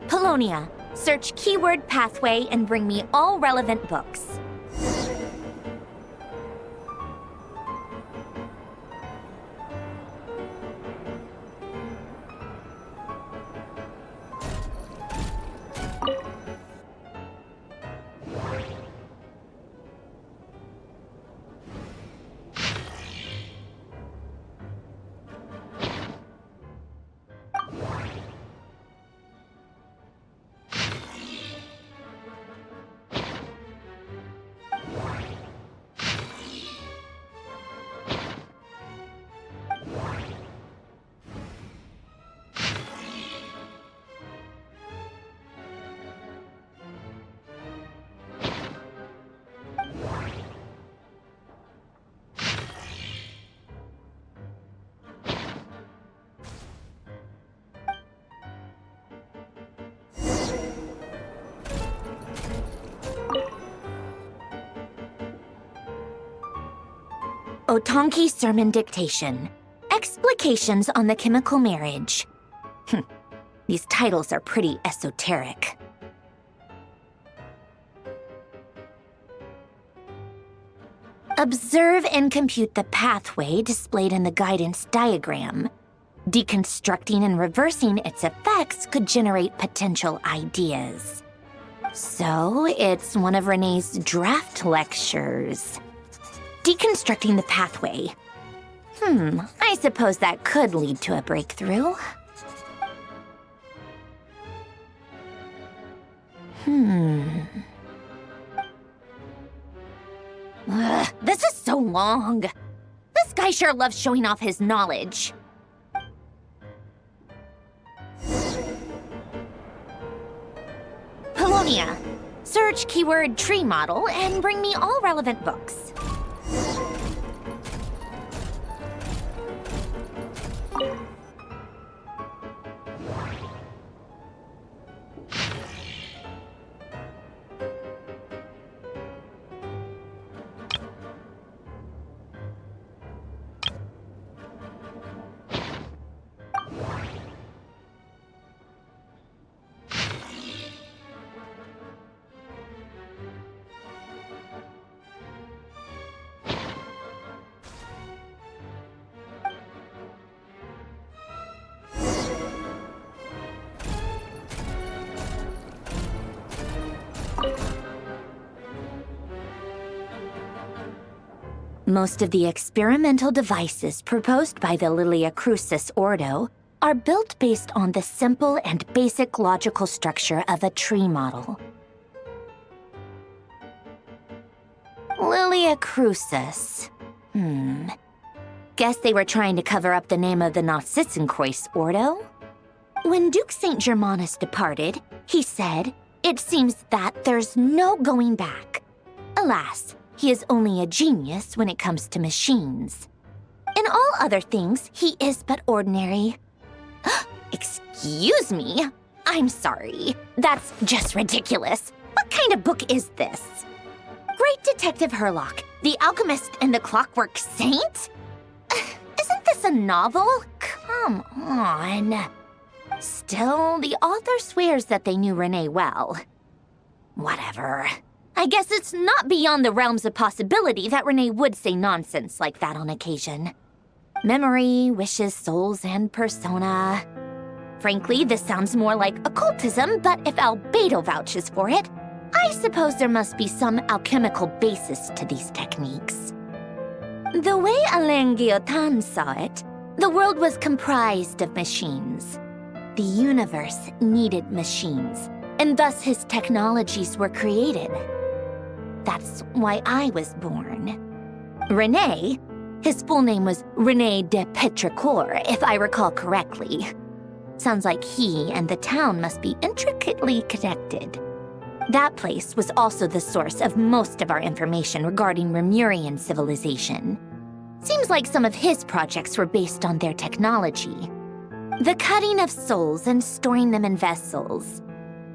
Polonia, search keyword pathway and bring me all relevant books. Otonki Sermon Dictation. Explications on the Chemical Marriage. These titles are pretty esoteric. Observe and compute the pathway displayed in the guidance diagram. Deconstructing and reversing its effects could generate potential ideas. So, it's one of Renee's draft lectures. Deconstructing the pathway. I suppose that could lead to a breakthrough. This is so long. This guy sure loves showing off his knowledge. Polonia, search keyword tree model and bring me all relevant books. Most of the experimental devices proposed by the Lilia Crucis Ordo are built based on the simple and basic logical structure of a tree model. Lilia Crucis. Guess they were trying to cover up the name of the Archon Quest Ordo? When Duke St. Germanus departed, he said, "It seems that there's no going back." Alas, he is only a genius when it comes to machines. In all other things, he is but ordinary. Excuse me? I'm sorry. That's just ridiculous. What kind of book is this? Great Detective Herlock, The Alchemist and the Clockwork Saint? Isn't this a novel? Come on. Still, the author swears that they knew Renee well. Whatever. I guess it's not beyond the realms of possibility that Renee would say nonsense like that on occasion. Memory, wishes, souls, and persona. Frankly, this sounds more like occultism, but if Albedo vouches for it, I suppose there must be some alchemical basis to these techniques. The way Alain Guillotin saw it, the world was comprised of machines. The universe needed machines, and thus his technologies were created. That's why I was born. René, his full name was René de Petrichor, if I recall correctly. Sounds like he and the town must be intricately connected. That place was also the source of most of our information regarding Remurian civilization. Seems like some of his projects were based on their technology. The cutting of souls and storing them in vessels.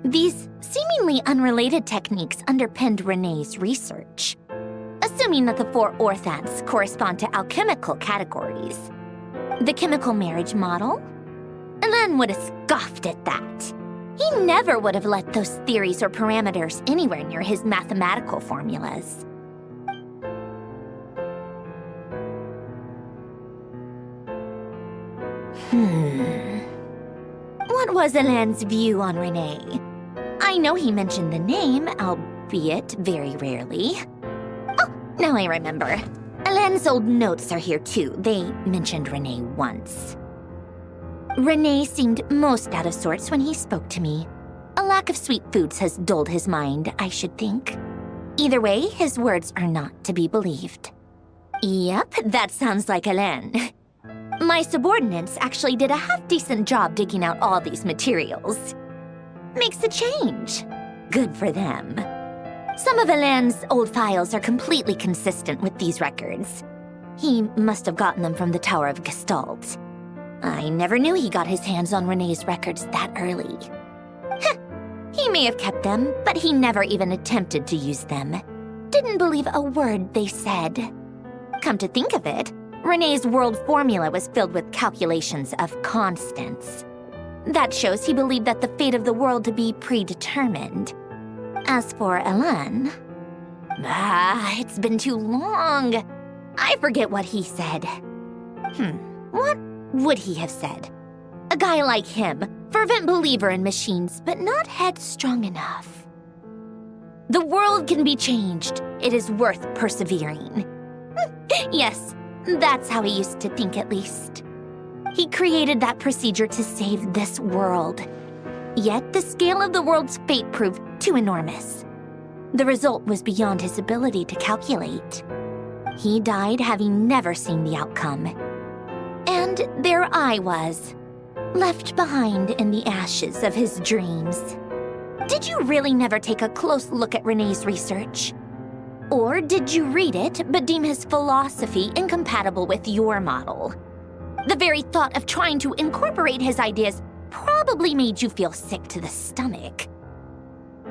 These seemingly unrelated techniques underpinned René's research. Assuming that the 4 orthants correspond to alchemical categories. The chemical marriage model? Alain would have scoffed at that. He never would have let those theories or parameters anywhere near his mathematical formulas. What was Alain's view on Renee? I know he mentioned the name, albeit very rarely. Oh, now I remember. Alain's old notes are here too. They mentioned Renee once. Renee seemed most out of sorts when he spoke to me. A lack of sweet foods has dulled his mind, I should think. Either way, his words are not to be believed. Yep, that sounds like Alain. My subordinates actually did a half-decent job digging out all these materials. Makes a change. Good for them. Some of Alain's old files are completely consistent with these records. He must have gotten them from the Tower of Gestalt. I never knew he got his hands on René's records that early. He may have kept them, but he never even attempted to use them. Didn't believe a word they said. Come to think of it, René's world formula was filled with calculations of constants. That shows he believed that the fate of the world to be predetermined. As for Alain... it's been too long. I forget what he said. What would he have said? A guy like him, fervent believer in machines, but not headstrong enough. The world can be changed. It is worth persevering. Yes, that's how he used to think at least. He created that procedure to save this world. Yet the scale of the world's fate proved too enormous. The result was beyond his ability to calculate. He died having never seen the outcome. And there I was, left behind in the ashes of his dreams. Did you really never take a close look at René's research? Or did you read it but deem his philosophy incompatible with your model? The very thought of trying to incorporate his ideas probably made you feel sick to the stomach.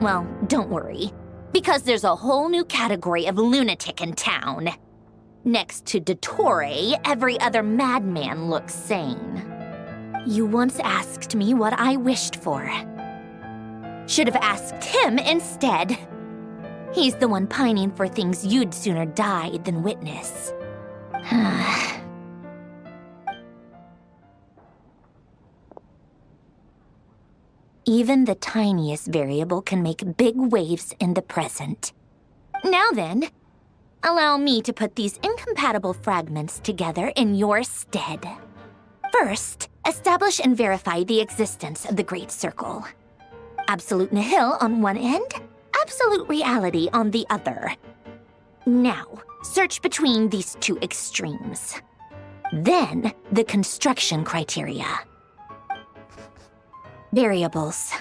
Well, don't worry, because there's a whole new category of lunatic in town. Next to Dottore, every other madman looks sane. You once asked me what I wished for. Should have asked him instead. He's the one pining for things you'd sooner die than witness. Even the tiniest variable can make big waves in the present. Now then, Allow me to put these incompatible fragments together in your stead. First, establish and verify the existence of the Great Circle. Absolute nihil on one end, absolute reality on the other. Now, search between these two extremes. Then, the construction criteria. Variables.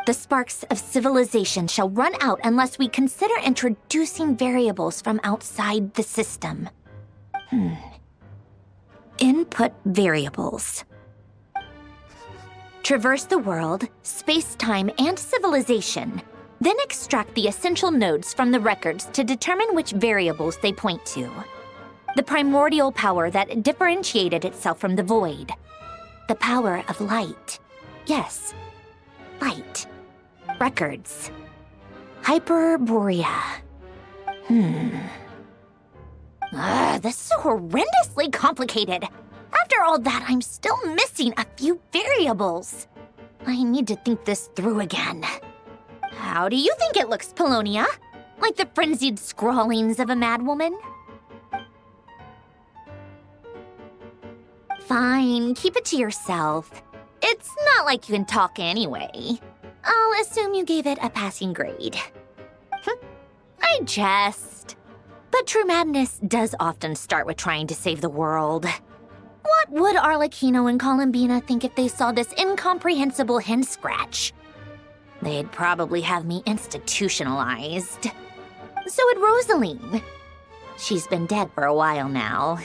The sparks of civilization shall run out unless we consider introducing variables from outside the system. Input variables. Traverse the world, space-time, and civilization. Then extract the essential nodes from the records to determine which variables they point to. The primordial power that differentiated itself from the void. The power of light. Yes, light. Records. Hyperborea. This is horrendously complicated. After all that, I'm still missing a few variables. I need to think this through again. How do you think it looks, Polonia? Like the frenzied scrawlings of a madwoman? Fine, keep it to yourself. It's not like you can talk anyway. I'll assume you gave it a passing grade. I jest. But true madness does often start with trying to save the world. What would Arlecchino and Columbina think if they saw this incomprehensible hen scratch? They'd probably have me institutionalized. So would Rosaline. She's been dead for a while now.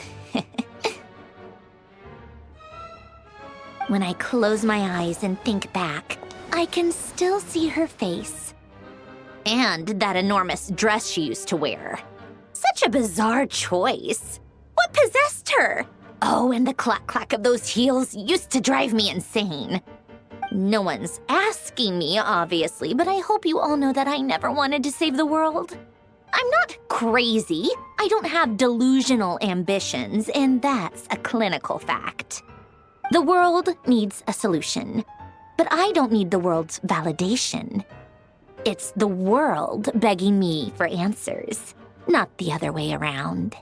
When I close my eyes and think back, I can still see her face. And that enormous dress she used to wear. Such a bizarre choice. What possessed her? Oh, and the clack-clack of those heels used to drive me insane. No one's asking me, obviously, but I hope you all know that I never wanted to save the world. I'm not crazy. I don't have delusional ambitions, and that's a clinical fact. The world needs a solution, but I don't need the world's validation. It's the world begging me for answers, not the other way around.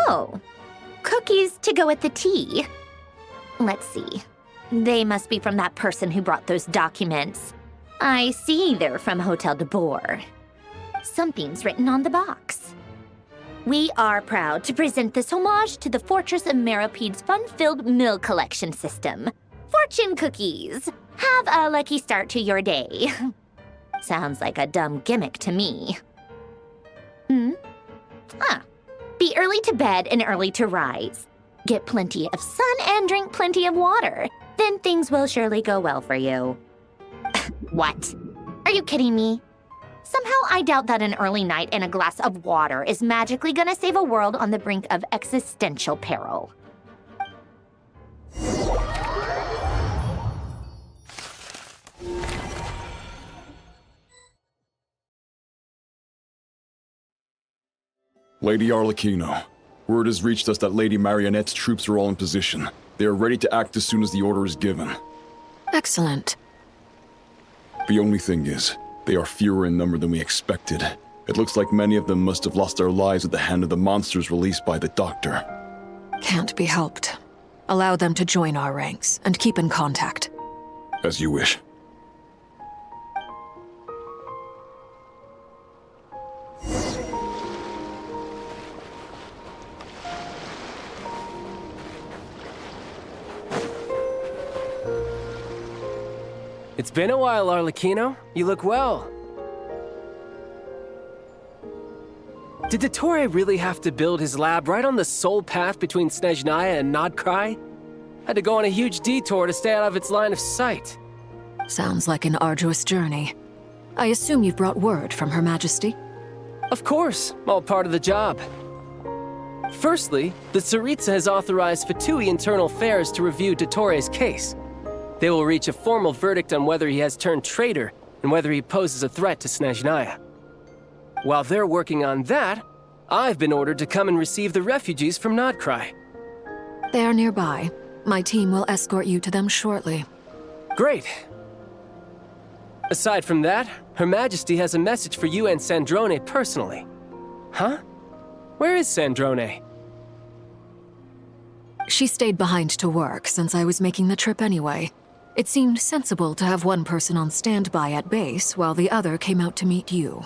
Oh, cookies to go with the tea. Let's see. They must be from that person who brought those documents. I see they're from Hotel de Boer. Something's written on the box. We are proud to present this homage to the Fortress of Meropede's fun-filled mill collection system. Fortune cookies. Have a lucky start to your day. Sounds like a dumb gimmick to me. Be early to bed and early to rise. Get plenty of sun and drink plenty of water. Then things will surely go well for you. What? Are you kidding me? Somehow I doubt that an early night and a glass of water is magically gonna save a world on the brink of existential peril. Lady Arlecchino, word has reached us that Lady Marionette's troops are all in position. They are ready to act as soon as the order is given. Excellent. The only thing is, they are fewer in number than we expected. It looks like many of them must have lost their lives at the hand of the monsters released by the Doctor. Can't be helped. Allow them to join our ranks, and keep in contact. As you wish. It's been a while, Arlecchino. You look well. Did Dottore really have to build his lab right on the sole path between Snezhnaya and Nod-Krai? Had to go on a huge detour to stay out of its line of sight. Sounds like an arduous journey. I assume you've brought word from Her Majesty? Of course, all part of the job. Firstly, the Tsaritsa has authorized Fatui Internal Affairs to review Dottore's case. They will reach a formal verdict on whether he has turned traitor and whether he poses a threat to Snezhnaya. While they're working on that, I've been ordered to come and receive the refugees from Nod-Krai. They are nearby. My team will escort you to them shortly. Great. Aside from that, Her Majesty has a message for you and Sandrone personally. Huh? Where is Sandrone? She stayed behind to work since I was making the trip anyway. It seemed sensible to have one person on standby at base while the other came out to meet you.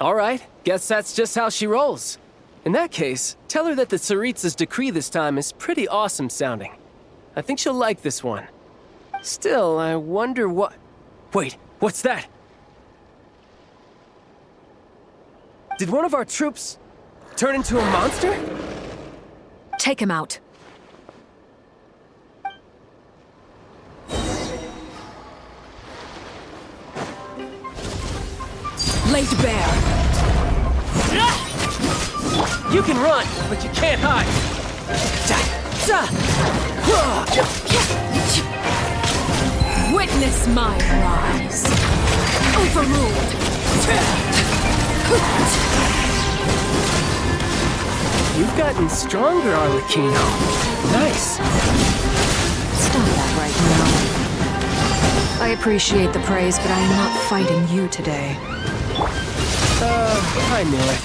All right, guess that's just how she rolls. In that case, tell her that the Tsaritsa's decree this time is pretty awesome sounding. I think she'll like this one. Still, I wonder what... Wait, what's that? Did one of our troops turn into a monster? Take him out. Laid bare. You can run, but you can't hide. Witness my rise. Overruled. You've gotten stronger, Arlecchino. Nice. Stop that right now. I appreciate the praise, but I am not fighting you today. I knew it.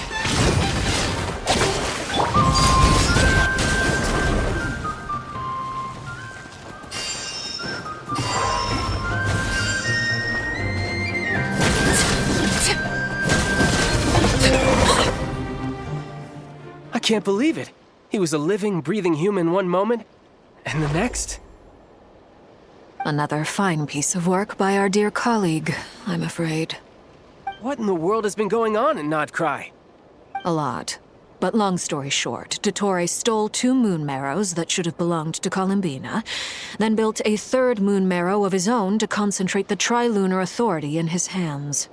I can't believe it. He was a living, breathing human one moment, and the next... Another fine piece of work by our dear colleague, I'm afraid. What in the world has been going on in Nod-Krai? A lot. But long story short, Dottore stole 2 moon marrows that should have belonged to Columbina, then built a 3rd moon marrow of his own to concentrate the Tri-Lunar Authority in his hands.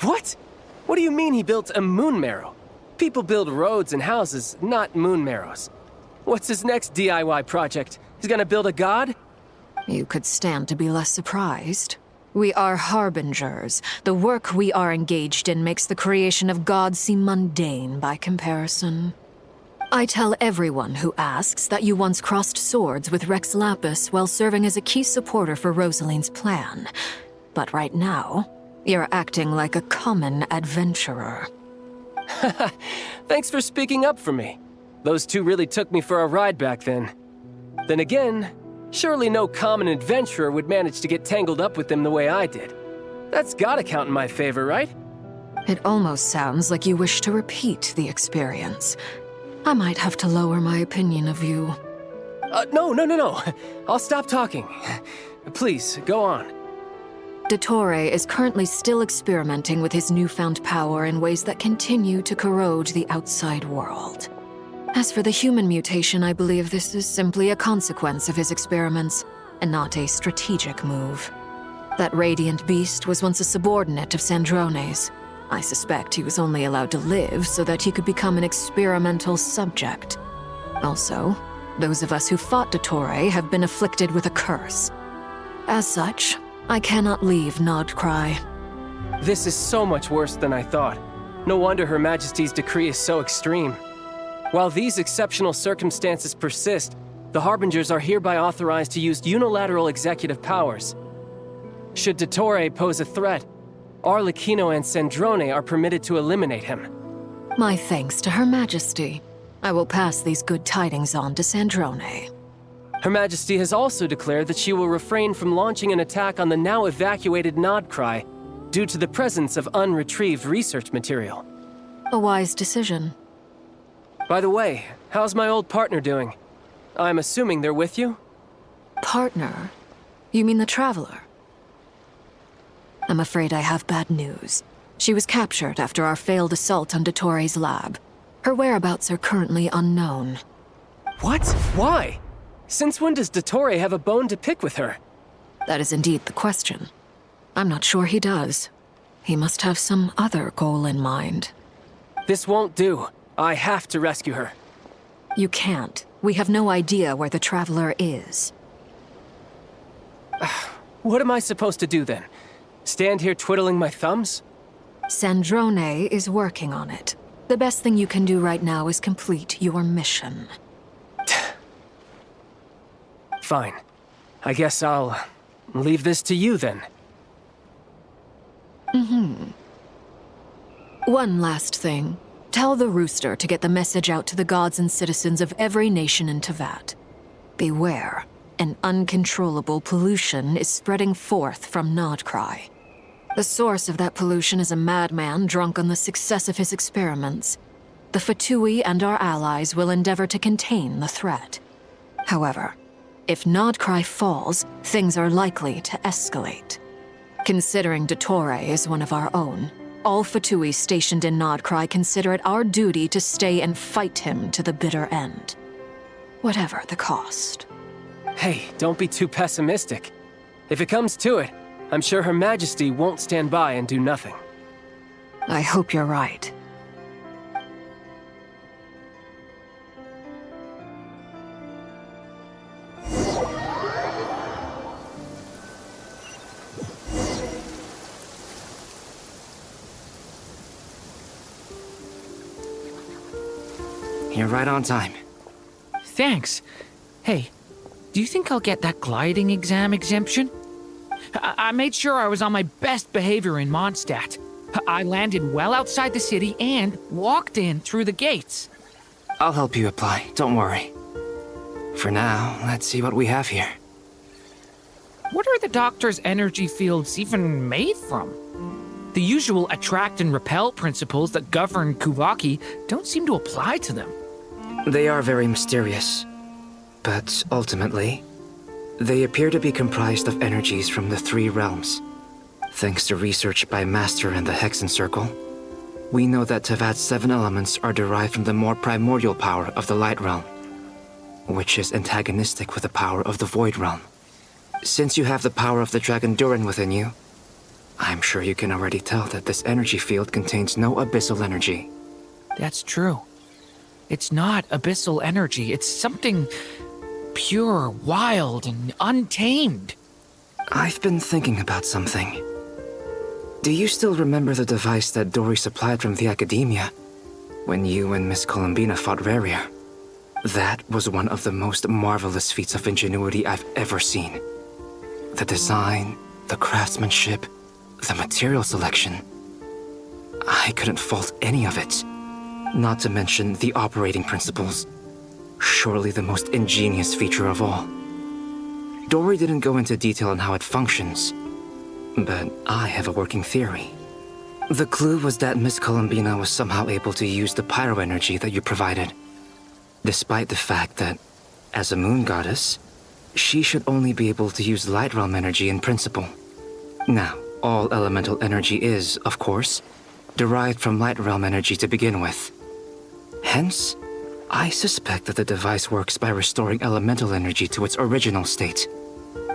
What? What do you mean he built a moon marrow? People build roads and houses, not moon marrows. What's his next DIY project? He's gonna build a god? You could stand to be less surprised. We are harbingers. The work we are engaged in makes the creation of gods seem mundane by comparison. I tell everyone who asks that you once crossed swords with Rex Lapis while serving as a key supporter for Rosaline's plan. But right now, you're acting like a common adventurer. Thanks for speaking up for me. Those 2 really took me for a ride back then. Then again, surely no common adventurer would manage to get tangled up with them the way I did. That's gotta count in my favor, right? It almost sounds like you wish to repeat the experience. I might have to lower my opinion of you. No. I'll stop talking. Please, go on. Dottore is currently still experimenting with his newfound power in ways that continue to corrode the outside world. As for the human mutation, I believe this is simply a consequence of his experiments, and not a strategic move. That radiant beast was once a subordinate of Sandrone's. I suspect he was only allowed to live so that he could become an experimental subject. Also, those of us who fought Dottore have been afflicted with a curse. As such, I cannot leave Nod-Krai. This is so much worse than I thought. No wonder Her Majesty's decree is so extreme. While these exceptional circumstances persist, the Harbingers are hereby authorized to use unilateral executive powers. Should Dottore pose a threat, Arlecchino and Sandrone are permitted to eliminate him. My thanks to Her Majesty. I will pass these good tidings on to Sandrone. Her Majesty has also declared that she will refrain from launching an attack on the now evacuated Nod-Krai due to the presence of unretrieved research material. A wise decision. By the way, how's my old partner doing? I'm assuming they're with you? Partner? You mean the Traveler? I'm afraid I have bad news. She was captured after our failed assault on Dottore lab. Her whereabouts are currently unknown. What? Why? Since when does Dottore have a bone to pick with her? That is indeed the question. I'm not sure he does. He must have some other goal in mind. This won't do. I have to rescue her. You can't. We have no idea where the Traveler is. What am I supposed to do then? Stand here twiddling my thumbs? Sandrone is working on it. The best thing you can do right now is complete your mission. Fine. I guess I'll leave this to you then. One last thing. Tell the Rooster to get the message out to the gods and citizens of every nation in Teyvat. Beware. An uncontrollable pollution is spreading forth from Nod-Krai. The source of that pollution is a madman drunk on the success of his experiments. The Fatui and our allies will endeavor to contain the threat. However, if Nod-Krai falls, things are likely to escalate. Considering Dottore is one of our own, all Fatui stationed in Nod-Krai consider it our duty to stay and fight him to the bitter end. Whatever the cost. Hey, don't be too pessimistic. If it comes to it, I'm sure Her Majesty won't stand by and do nothing. I hope you're right. You're right on time. Thanks. Hey, do you think I'll get that gliding exam exemption? I made sure I was on my best behavior in Mondstadt. I landed well outside the city and walked in through the gates. I'll help you apply, don't worry. For now, let's see what we have here. What are the doctor's energy fields even made from? The usual attract and repel principles that govern Kuvaki don't seem to apply to them. They are very mysterious, but ultimately, they appear to be comprised of energies from the three realms. Thanks to research by Master and the Hexen Circle, we know that Teyvat's 7 elements are derived from the more primordial power of the Light Realm, which is antagonistic with the power of the Void Realm. Since you have the power of the Dragon Durin within you, I'm sure you can already tell that this energy field contains no abyssal energy. That's true. It's not abyssal energy. It's something pure, wild, and untamed. I've been thinking about something. Do you still remember the device that Dory supplied from the Academia when you and Miss Columbina fought Raria? That was one of the most marvelous feats of ingenuity I've ever seen. The design, the craftsmanship, the material selection. I couldn't fault any of it. Not to mention the operating principles. Surely the most ingenious feature of all. Dory didn't go into detail on how it functions, but I have a working theory. The clue was that Miss Columbina was somehow able to use the pyro energy that you provided, despite the fact that, as a moon goddess, she should only be able to use light realm energy in principle. Now, all elemental energy is, of course, derived from light realm energy to begin with. Hence, I suspect that the device works by restoring elemental energy to its original state.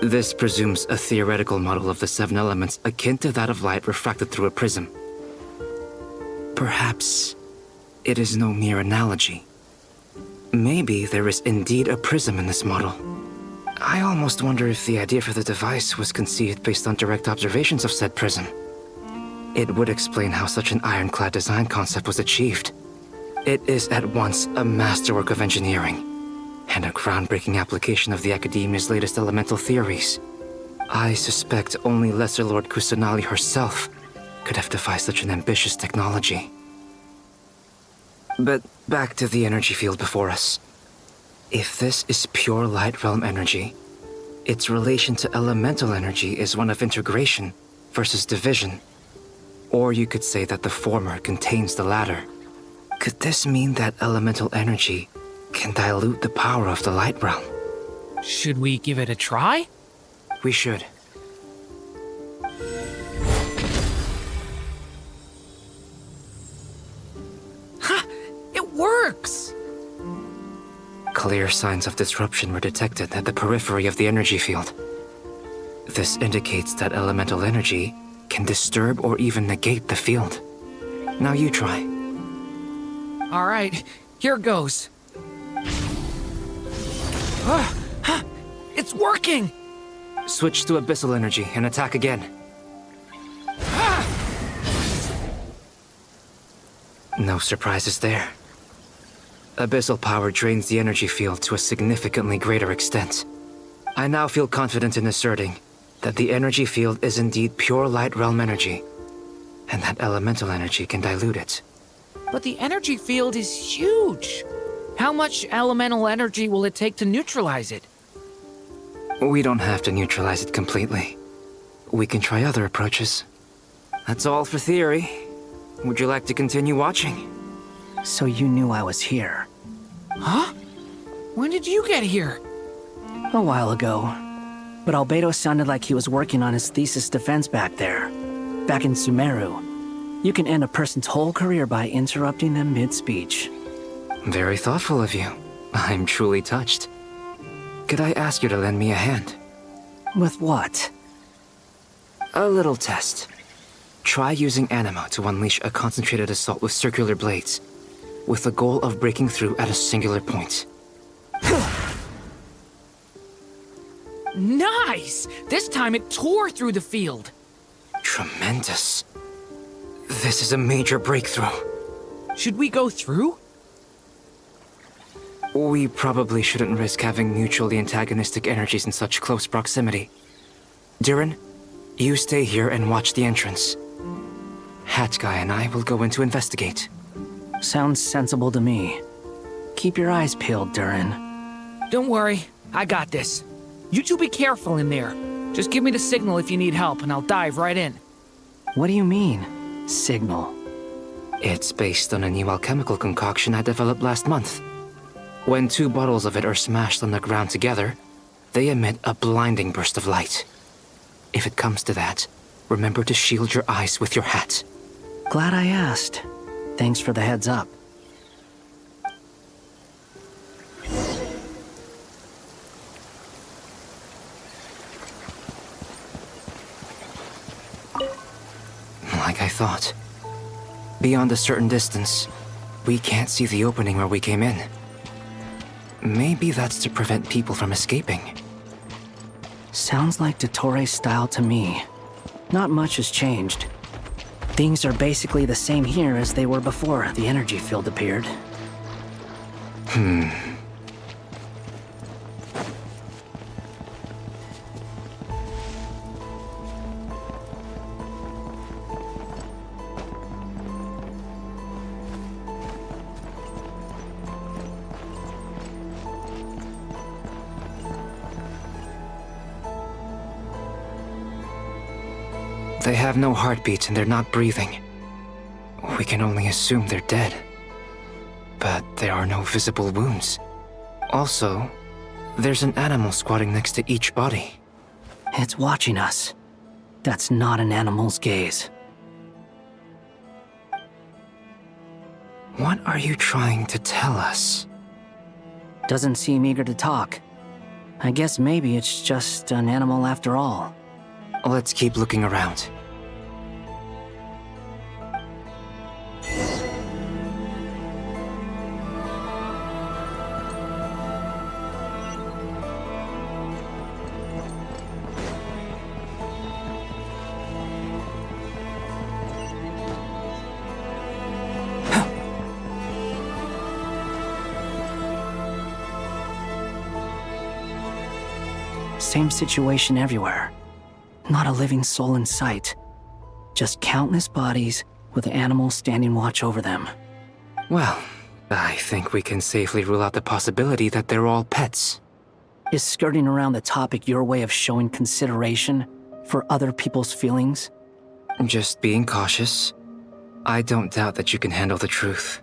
This presumes a theoretical model of the 7 elements akin to that of light refracted through a prism. Perhaps it is no mere analogy. Maybe there is indeed a prism in this model. I almost wonder if the idea for the device was conceived based on direct observations of said prism. It would explain how such an ironclad design concept was achieved. It is at once a masterwork of engineering and a groundbreaking application of the Academia's latest elemental theories. I suspect only Lesser Lord Kusanali herself could have devised such an ambitious technology. But back to the energy field before us. If this is pure light realm energy, its relation to elemental energy is one of integration versus division. Or you could say that the former contains the latter. Could this mean that elemental energy can dilute the power of the light realm? Should we give it a try? We should. Ha! It works! Clear signs of disruption were detected at the periphery of the energy field. This indicates that elemental energy can disturb or even negate the field. Now you try. All right, here goes. It's working! Switch to abyssal energy and attack again. No surprises there. Abyssal power drains the energy field to a significantly greater extent. I now feel confident in asserting that the energy field is indeed pure light realm energy, and that elemental energy can dilute it. But the energy field is huge. How much elemental energy will it take to neutralize it? We don't have to neutralize it completely. We can try other approaches. That's all for theory. Would you like to continue watching? So you knew I was here. Huh? When did you get here? A while ago. But Albedo sounded like he was working on his thesis defense back there. Back in Sumeru. You can end a person's whole career by interrupting them mid-speech. Very thoughtful of you. I'm truly touched. Could I ask you to lend me a hand? With what? A little test. Try using Animo to unleash a concentrated assault with circular blades, with the goal of breaking through at a singular point. Nice! This time it tore through the field. Tremendous. This is a major breakthrough. Should we go through? We probably shouldn't risk having mutually antagonistic energies in such close proximity. Durin, you stay here and watch the entrance. Hat Guy and I will go in to investigate. Sounds sensible to me. Keep your eyes peeled, Durin. Don't worry, I got this. You two be careful in there. Just give me the signal if you need help and I'll dive right in. What do you mean, signal? It's based on a new alchemical concoction I developed last month. When 2 bottles of it are smashed on the ground together, they emit a blinding burst of light. If it comes to that, remember to shield your eyes with your hat. Glad I asked. Thanks for the heads up. Like I thought. Beyond a certain distance, we can't see the opening where we came in. Maybe that's to prevent people from escaping. Sounds like Dottore style to me. Not much has changed. Things are basically the same here as they were before the energy field appeared. They have no heartbeats and they're not breathing. We can only assume they're dead. But there are no visible wounds. Also, there's an animal squatting next to each body. It's watching us. That's not an animal's gaze. What are you trying to tell us? Doesn't seem eager to talk. I guess maybe it's just an animal after all. Let's keep looking around. Same situation everywhere. Not a living soul in sight. Just countless bodies with animals standing watch over them. Well, I think we can safely rule out the possibility that they're all pets. Is skirting around the topic your way of showing consideration for other people's feelings? Just being cautious. I don't doubt that you can handle the truth.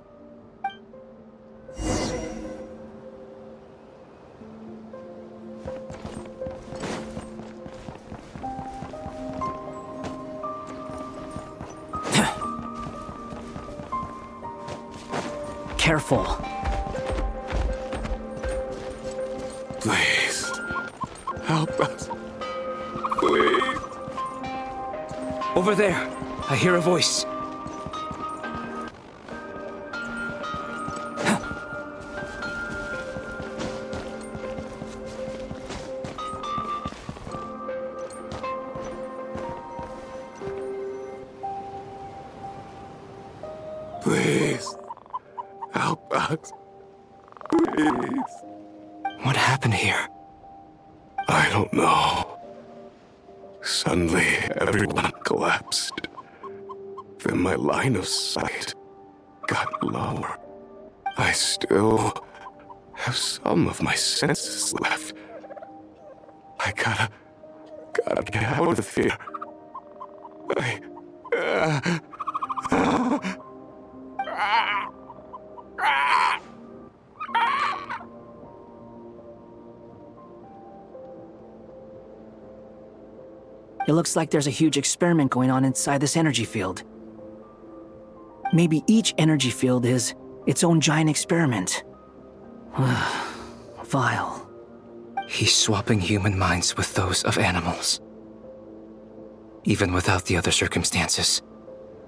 Careful. Please, help us. Please. Over there, I hear a voice. Please, help us. Please. What happened here? I don't know. Suddenly, everyone collapsed. Then my line of sight got lower. I still have some of my senses left. I gotta get out of here. It looks like there's a huge experiment going on inside this energy field. Maybe each energy field is its own giant experiment. Vile. He's swapping human minds with those of animals. Even without the other circumstances,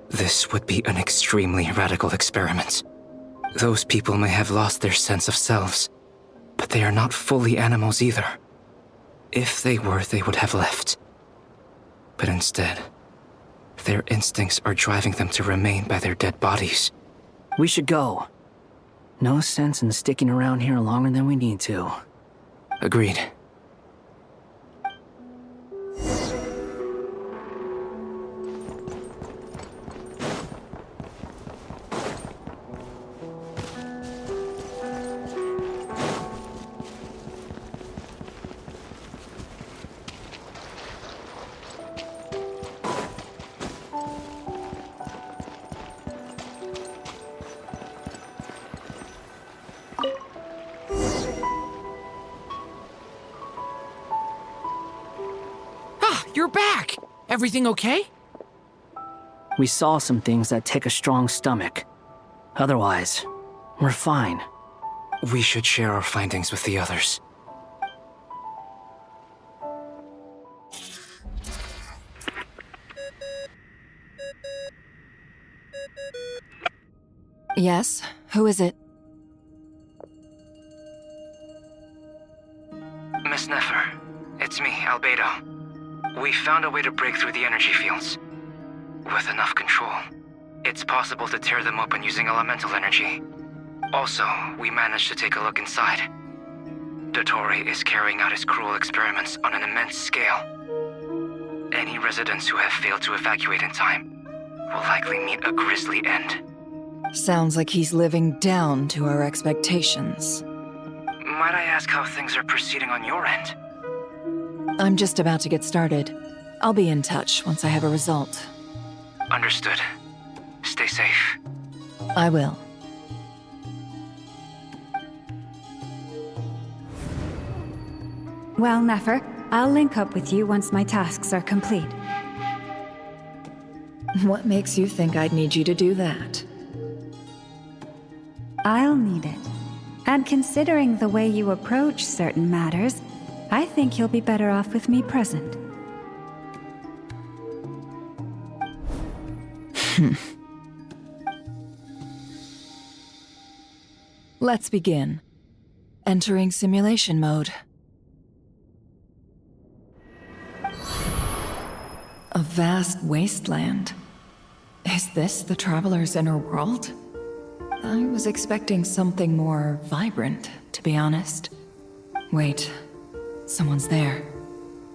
this would be an extremely radical experiment. Those people may have lost their sense of selves, but they are not fully animals either. If they were, they would have left. But instead, their instincts are driving them to remain by their dead bodies. We should go. No sense in sticking around here longer than we need to. Agreed. You're back! Everything okay? We saw some things that take a strong stomach. Otherwise, we're fine. We should share our findings with the others. Yes? Who is it? Miss Nefer, it's me, Albedo. We found a way to break through the energy fields. With enough control, it's possible to tear them open using elemental energy. Also, we managed to take a look inside. Dottore is carrying out his cruel experiments on an immense scale. Any residents who have failed to evacuate in time will likely meet a grisly end. Sounds like he's living down to our expectations. Might I ask how things are proceeding on your end? I'm just about to get started. I'll be in touch once I have a result. Understood. Stay safe. I will. Well, Nefer, I'll link up with you once my tasks are complete. What makes you think I'd need you to do that? I'll need it. And considering the way you approach certain matters, I think you'll be better off with me present. Let's begin. Entering simulation mode. A vast wasteland. Is this the Traveler's inner world? I was expecting something more vibrant, to be honest. Wait, someone's there.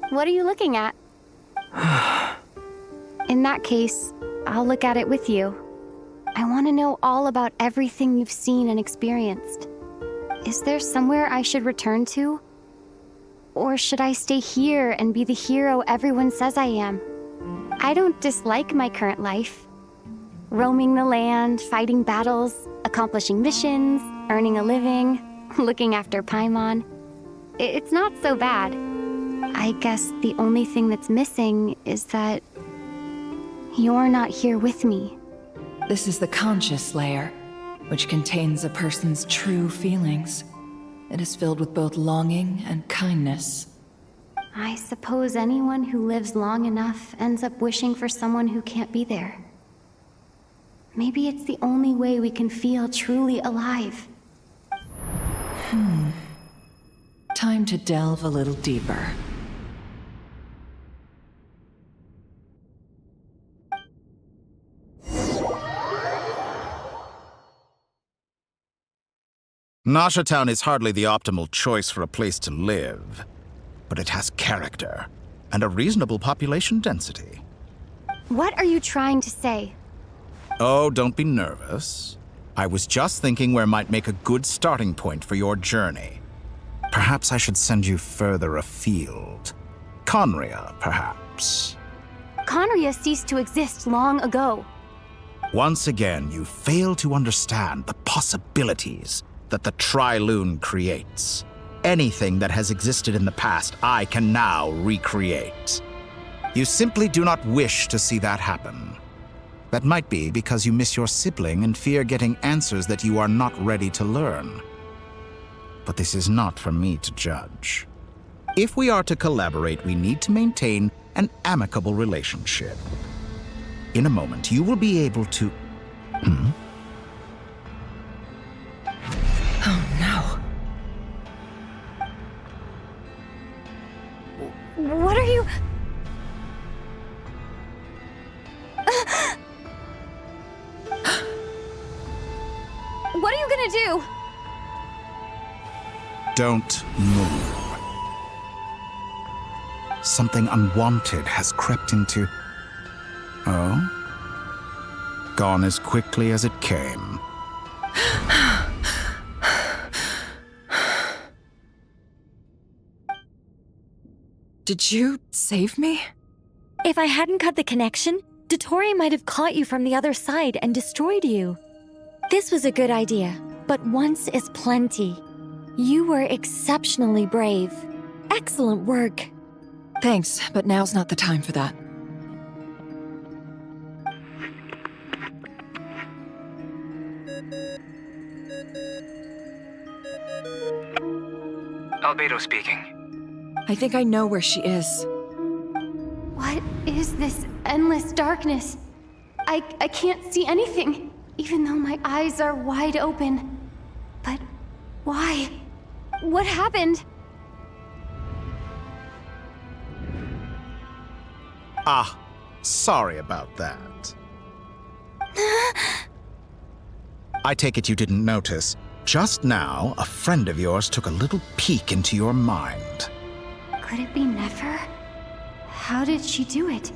What are you looking at? In that case, I'll look at it with you. I want to know all about everything you've seen and experienced. Is there somewhere I should return to? Or should I stay here and be the hero everyone says I am? I don't dislike my current life. Roaming the land, fighting battles, accomplishing missions, earning a living, looking after Paimon. It's not so bad. I guess the only thing that's missing is that you're not here with me. This is the conscious layer, which contains a person's true feelings. It is filled with both longing and kindness. I suppose anyone who lives long enough ends up wishing for someone who can't be there. Maybe it's the only way we can feel truly alive. Time to delve a little deeper. Nasha Town is hardly the optimal choice for a place to live, but it has character and a reasonable population density. What are you trying to say? Oh, don't be nervous. I was just thinking where might make a good starting point for your journey. Perhaps I should send you further afield. Conria, perhaps. Conria ceased to exist long ago. Once again, you fail to understand the possibilities that the Tri-Lune creates. Anything that has existed in the past, I can now recreate. You simply do not wish to see that happen. That might be because you miss your sibling and fear getting answers that you are not ready to learn. But this is not for me to judge. If we are to collaborate, we need to maintain an amicable relationship. In a moment, you will be able to... Oh no. What are you... What are you gonna do? Don't move. Something unwanted has crept into... Oh? Gone as quickly as it came. Did you save me? If I hadn't cut the connection, Dottore might have caught you from the other side and destroyed you. This was a good idea, but once is plenty. You were exceptionally brave. Excellent work. Thanks, but now's not the time for that. Albedo speaking. I think I know where she is. What is this endless darkness? I can't see anything, even though my eyes are wide open. But why? What happened? Ah, sorry about that. I take it you didn't notice. Just now, a friend of yours took a little peek into your mind. Could it be Nefer? How did she do it?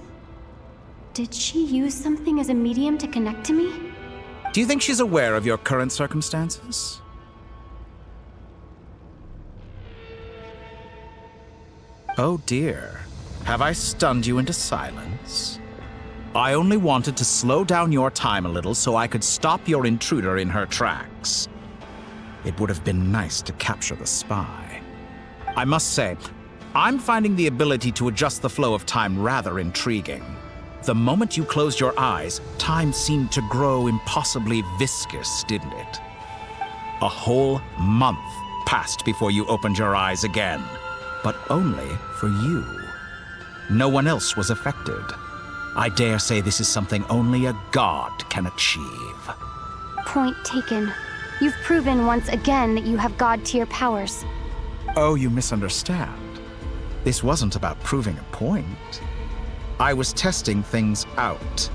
Did she use something as a medium to connect to me? Do you think she's aware of your current circumstances? Oh dear. Have I stunned you into silence? I only wanted to slow down your time a little so I could stop your intruder in her tracks. It would have been nice to capture the spy. I must say, I'm finding the ability to adjust the flow of time rather intriguing. The moment you closed your eyes, time seemed to grow impossibly viscous, didn't it? A whole month passed before you opened your eyes again, but only for you. No one else was affected. I dare say this is something only a god can achieve. Point taken. You've proven once again that you have god-tier powers. Oh, you misunderstand. This wasn't about proving a point. I was testing things out.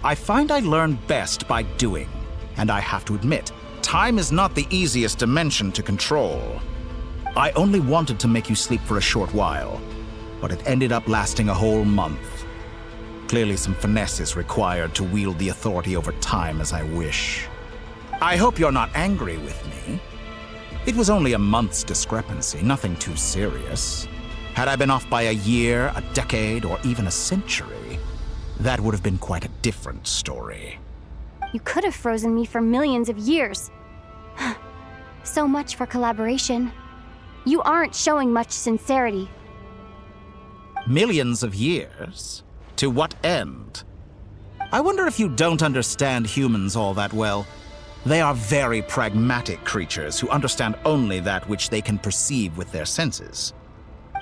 I find I learn best by doing, and I have to admit, time is not the easiest dimension to control. I only wanted to make you sleep for a short while, but it ended up lasting a whole month. Clearly some finesse is required to wield the authority over time as I wish. I hope you're not angry with me. It was only a month's discrepancy, nothing too serious. Had I been off by a year, a decade, or even a century, that would have been quite a different story. You could have frozen me for millions of years. So much for collaboration. You aren't showing much sincerity. Millions of years? To what end? I wonder if you don't understand humans all that well. They are very pragmatic creatures who understand only that which they can perceive with their senses.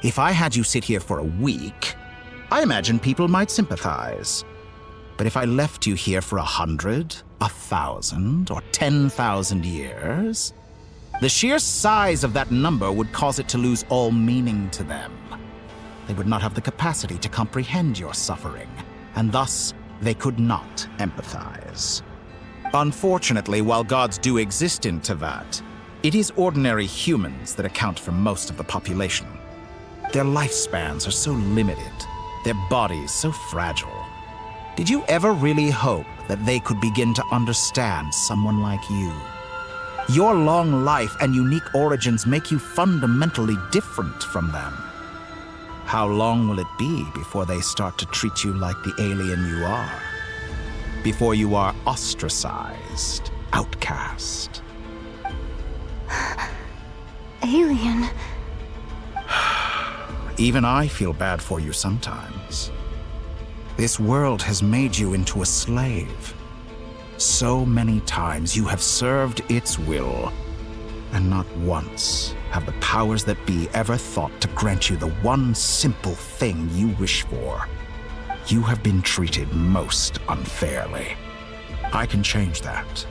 If I had you sit here for a week, I imagine people might sympathize. But if I left you here for 100, 1,000, or 10,000 years, the sheer size of that number would cause it to lose all meaning to them. They would not have the capacity to comprehend your suffering, and thus they could not empathize. Unfortunately, while gods do exist in Teyvat, it is ordinary humans that account for most of the population. Their lifespans are so limited, their bodies so fragile. Did you ever really hope that they could begin to understand someone like you? Your long life and unique origins make you fundamentally different from them. How long will it be before they start to treat you like the alien you are? Before you are ostracized, outcast? Alien. Even I feel bad for you sometimes. This world has made you into a slave. So many times you have served its will, and not once have the powers that be ever thought to grant you the one simple thing you wish for. You have been treated most unfairly. I can change that.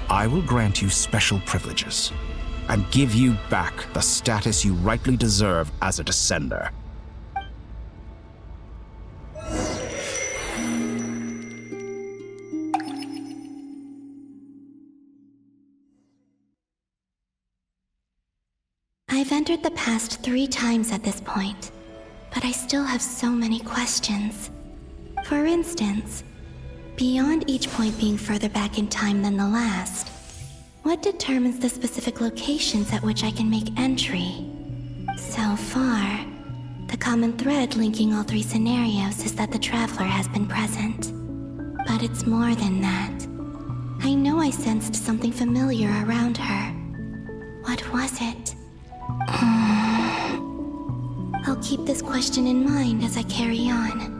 I will grant you special privileges and give you back the status you rightly deserve as a descender. I've entered the past 3 times at this point, but I still have so many questions. For instance, beyond each point being further back in time than the last, what determines the specific locations at which I can make entry? So far, the common thread linking all 3 scenarios is that the Traveler has been present. But it's more than that. I know I sensed something familiar around her. What was it? I'll keep this question in mind as I carry on.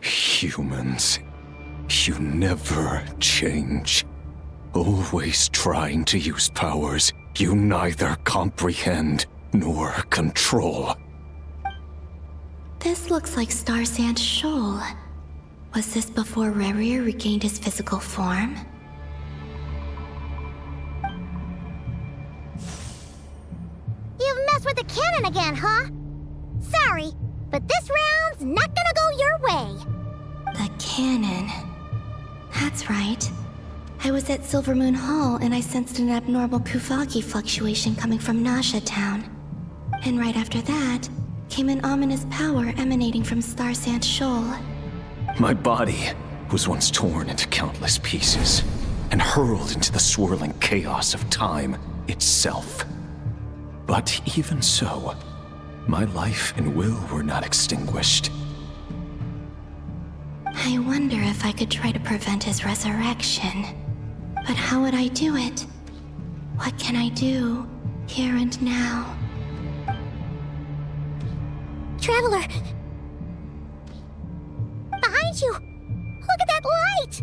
Humans, you never change. Always trying to use powers you neither comprehend nor control. This looks like Star Sand Shoal. Was this before Rerir regained his physical form? You've messed with the cannon again, huh? Sorry, but this round's not gonna go your way. The cannon. That's right. I was at Silvermoon Hall and I sensed an abnormal Kuvaki fluctuation coming from Nasha Town. And right after that, came an ominous power emanating from Star Sand Shoal. My body was once torn into countless pieces and hurled into the swirling chaos of time itself. But even so, my life and will were not extinguished. I wonder if I could try to prevent his resurrection. But how would I do it? What can I do, here and now? Traveler! Behind you! Look at that light!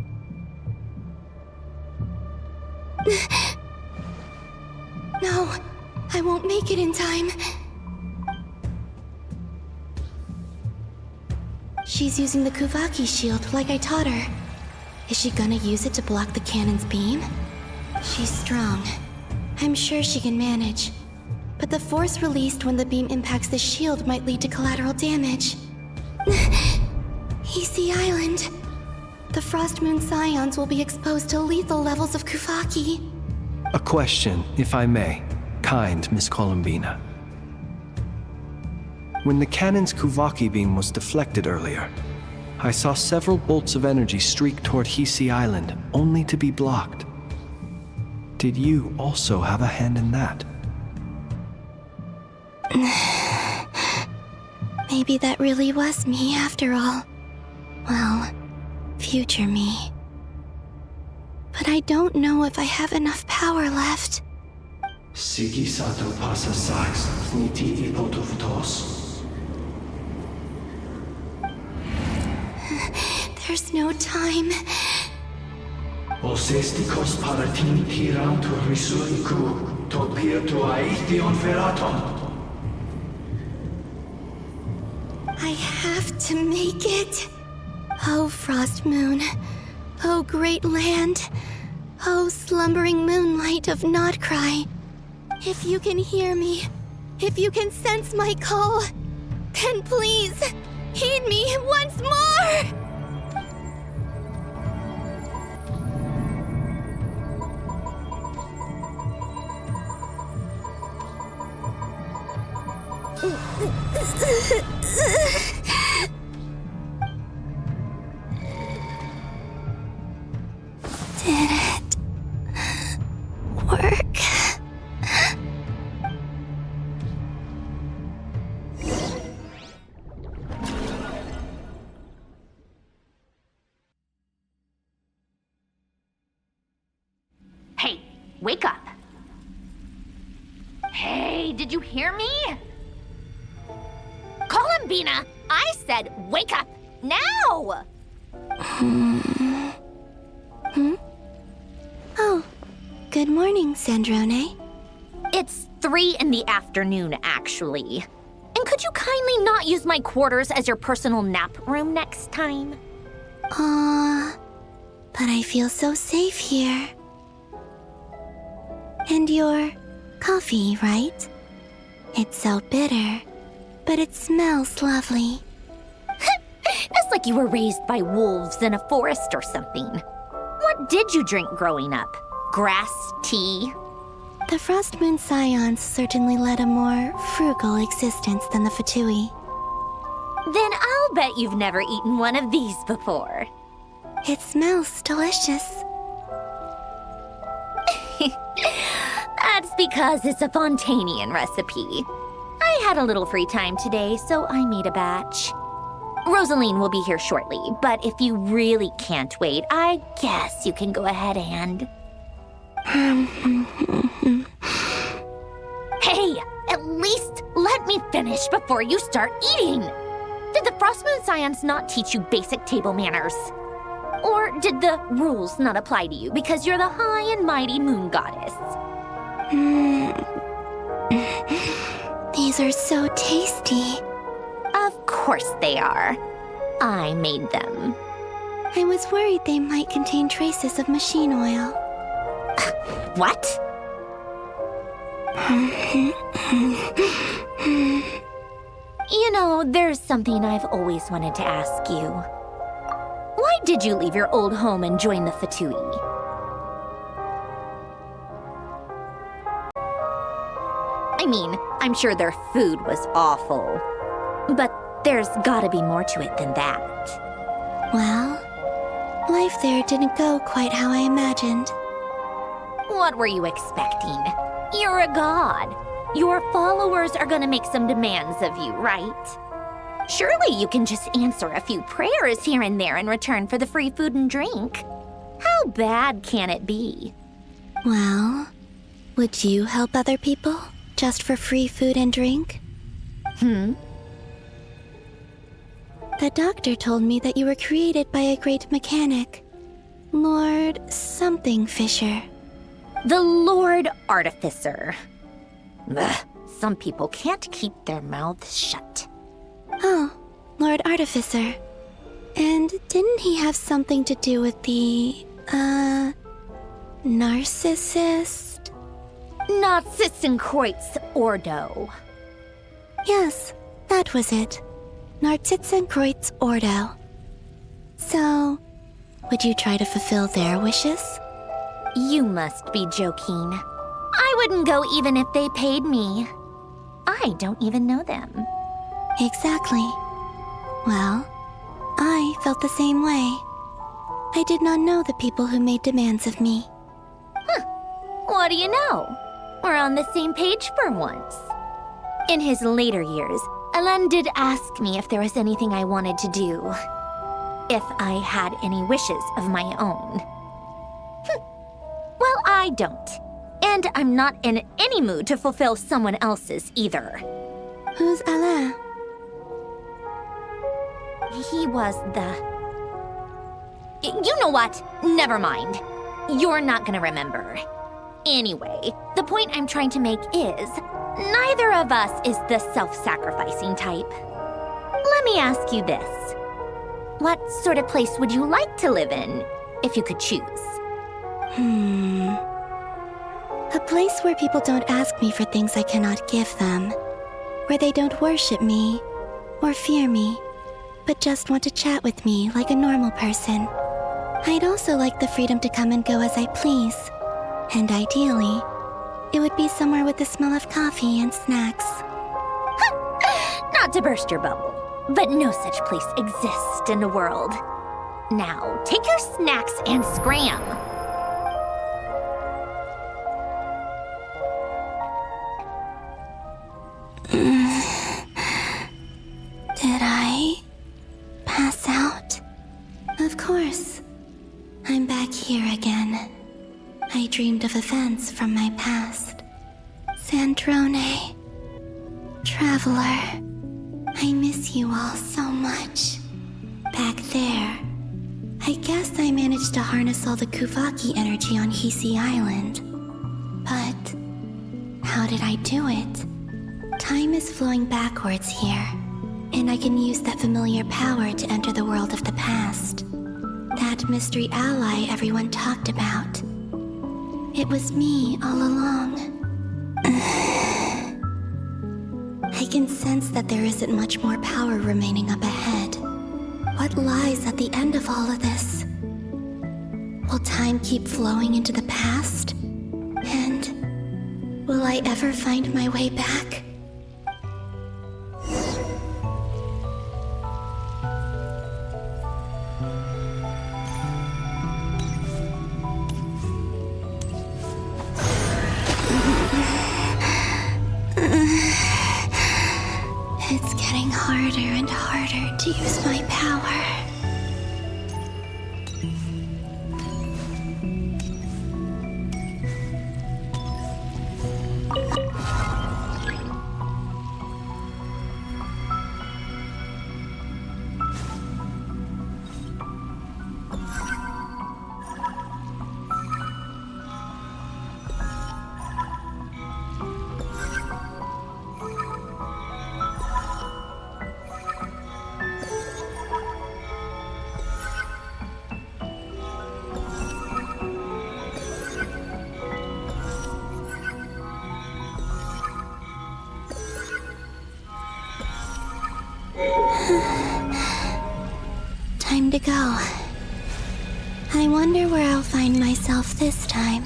No, I won't make it in time. She's using the Kuvaki shield like I taught her. Is she gonna use it to block the cannon's beam? She's strong. I'm sure she can manage. But the force released when the beam impacts the shield might lead to collateral damage. He's the island. the Frost Moon Scions will be exposed to lethal levels of Kuvaki. A question, if I may, kind Miss Columbina. When the cannon's Kuvaki beam was deflected earlier, I saw several bolts of energy streak toward Hisi Island, only to be blocked. Did you also have a hand in that? Maybe that really was me after all. Well, future me. But I don't know if I have enough power left. Sigi sato pasa sax, sniti ipotoftos. There's no time. Osestikos paratin tiram to risuriku, to pirto aithion feraton. I have to make it. Oh, Frost Moon. Oh, great land. Oh, slumbering moonlight of Nod-Krai. If you can hear me, if you can sense my call, then please, heed me once more! Did it work? Hey, wake up. Hey, did you hear me? Columbina, I said wake up now! Oh, good morning, Sandrone. It's 3 in the afternoon, actually. And could you kindly not use my quarters as your personal nap room next time? But I feel so safe here. And your coffee, right? It's so bitter, but it smells lovely. It's like you were raised by wolves in a forest or something. What did you drink growing up? Grass tea? The Frost Moon Scions certainly led a more frugal existence than the Fatui. Then I'll bet you've never eaten one of these before. It smells delicious. That's because it's a Fontanian recipe. I had a little free time today, so I made a batch. Rosaline will be here shortly, but if you really can't wait, I guess you can go ahead and... Hey, at least let me finish before you start eating! Did the Frost Moon Scions not teach you basic table manners? Or did the rules not apply to you because you're the high and mighty moon goddess? These are so tasty. Of course they are. I made them. I was worried they might contain traces of machine oil. What? You know, there's something I've always wanted to ask you. Why did you leave your old home and join the Fatui? I mean, I'm sure their food was awful. But there's gotta be more to it than that. Well, life there didn't go quite how I imagined. What were you expecting? You're a god. Your followers are gonna make some demands of you, right? Surely you can just answer a few prayers here and there in return for the free food and drink. How bad can it be? Well, would you help other people just for free food and drink? The doctor told me that you were created by a great mechanic, Lord something Fisher. The Lord Artificer. Ugh, some people can't keep their mouths shut. Oh, Lord Artificer. And didn't he have something to do with the, narcissist? Narcissenkreuz Ordo. Yes, that was it. Narcissenkreuz Ordo. So, Would you try to fulfill their wishes? You must be joking. I wouldn't go even if they paid me. I don't even know them. Exactly. Well, I felt the same way. I did not know the people who made demands of me. What do you know? We're on the same page for once. In his later years, Alen did ask me if there was anything I wanted to do. If I had any wishes of my own. Well, I don't. And I'm not in any mood to fulfill someone else's either. Who's Alen? He was the... You know what? Never mind. You're not gonna remember. Anyway, the point I'm trying to make is, neither of us is the self-sacrificing type. Let me ask you this. What sort of place would you like to live in, if you could choose? A place where people don't ask me for things I cannot give them. Where they don't worship me, or fear me, but just want to chat with me like a normal person. I'd also like the freedom to come and go as I please. And ideally, it would be somewhere with the smell of coffee and snacks. Not to burst your bubble, but no such place exists in the world. Now, take your snacks and scram. Did I pass out? Of course. I'm back here again. I dreamed of events from my past. Sandrone. Traveler. I miss you all so much. Back there. I guess I managed to harness all the Kuvaki energy on Hisi Island. But how did I do it? Time is flowing backwards here, and I can use that familiar power to enter the world of the past. That mystery ally everyone talked about. It was me all along. I can sense that there isn't much more power remaining up ahead. What lies at the end of all of this? Will time keep flowing into the past? And will I ever find my way back? It's getting harder and harder to use my power. Time to go. I wonder where I'll find myself this time.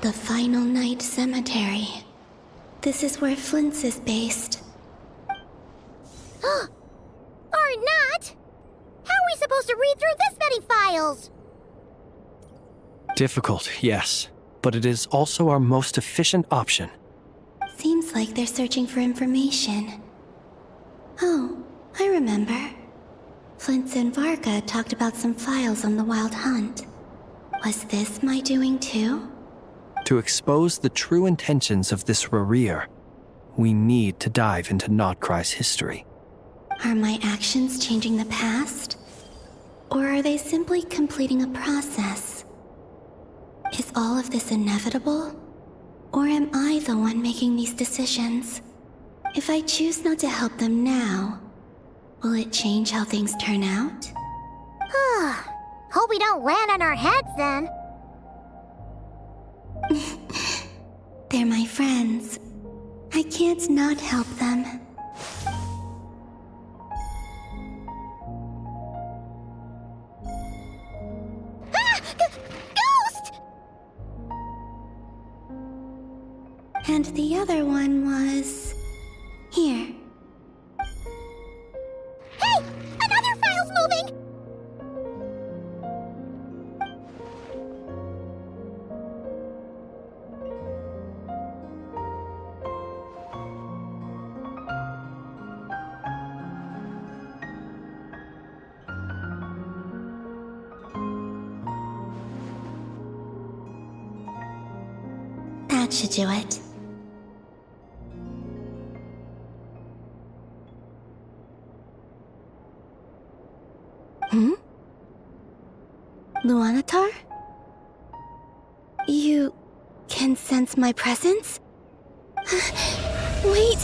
The Final Night Cemetery. This is where Flint's is based. Or not! How are we supposed to read through this many files? Difficult, yes, but it is also our most efficient option. Seems like they're searching for information. Oh, I remember. Flint's and Varga talked about some files on the Wild Hunt. Was this my doing too? To expose the true intentions of this Rarir, we need to dive into Nod-Krai's history. Are my actions changing the past? Or are they simply completing a process? Is all of this inevitable? Or am I the one making these decisions? If I choose not to help them now, will it change how things turn out? Hope we don't land on our heads then. They're my friends. I can't not help them. Ghost! And the other one was... here. Hey! Another file's moving! That should do it. Luanatar? You can sense my presence? Wait!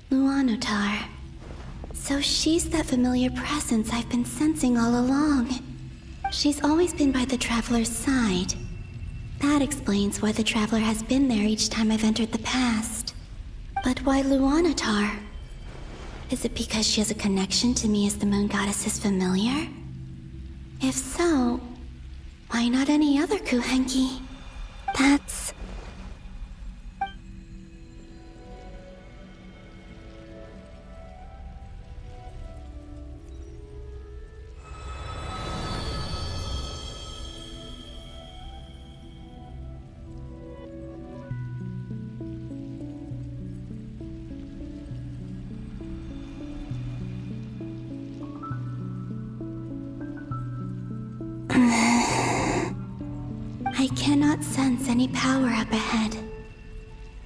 Luanatar. So she's that familiar presence I've been sensing all along. She's always been by the Traveler's side. That explains why the Traveler has been there each time I've entered the past. But why Luanatar? Is it because she has a connection to me as the Moon Goddess's familiar? If so, why not any other Kuhenki? That's... I cannot sense any power up ahead.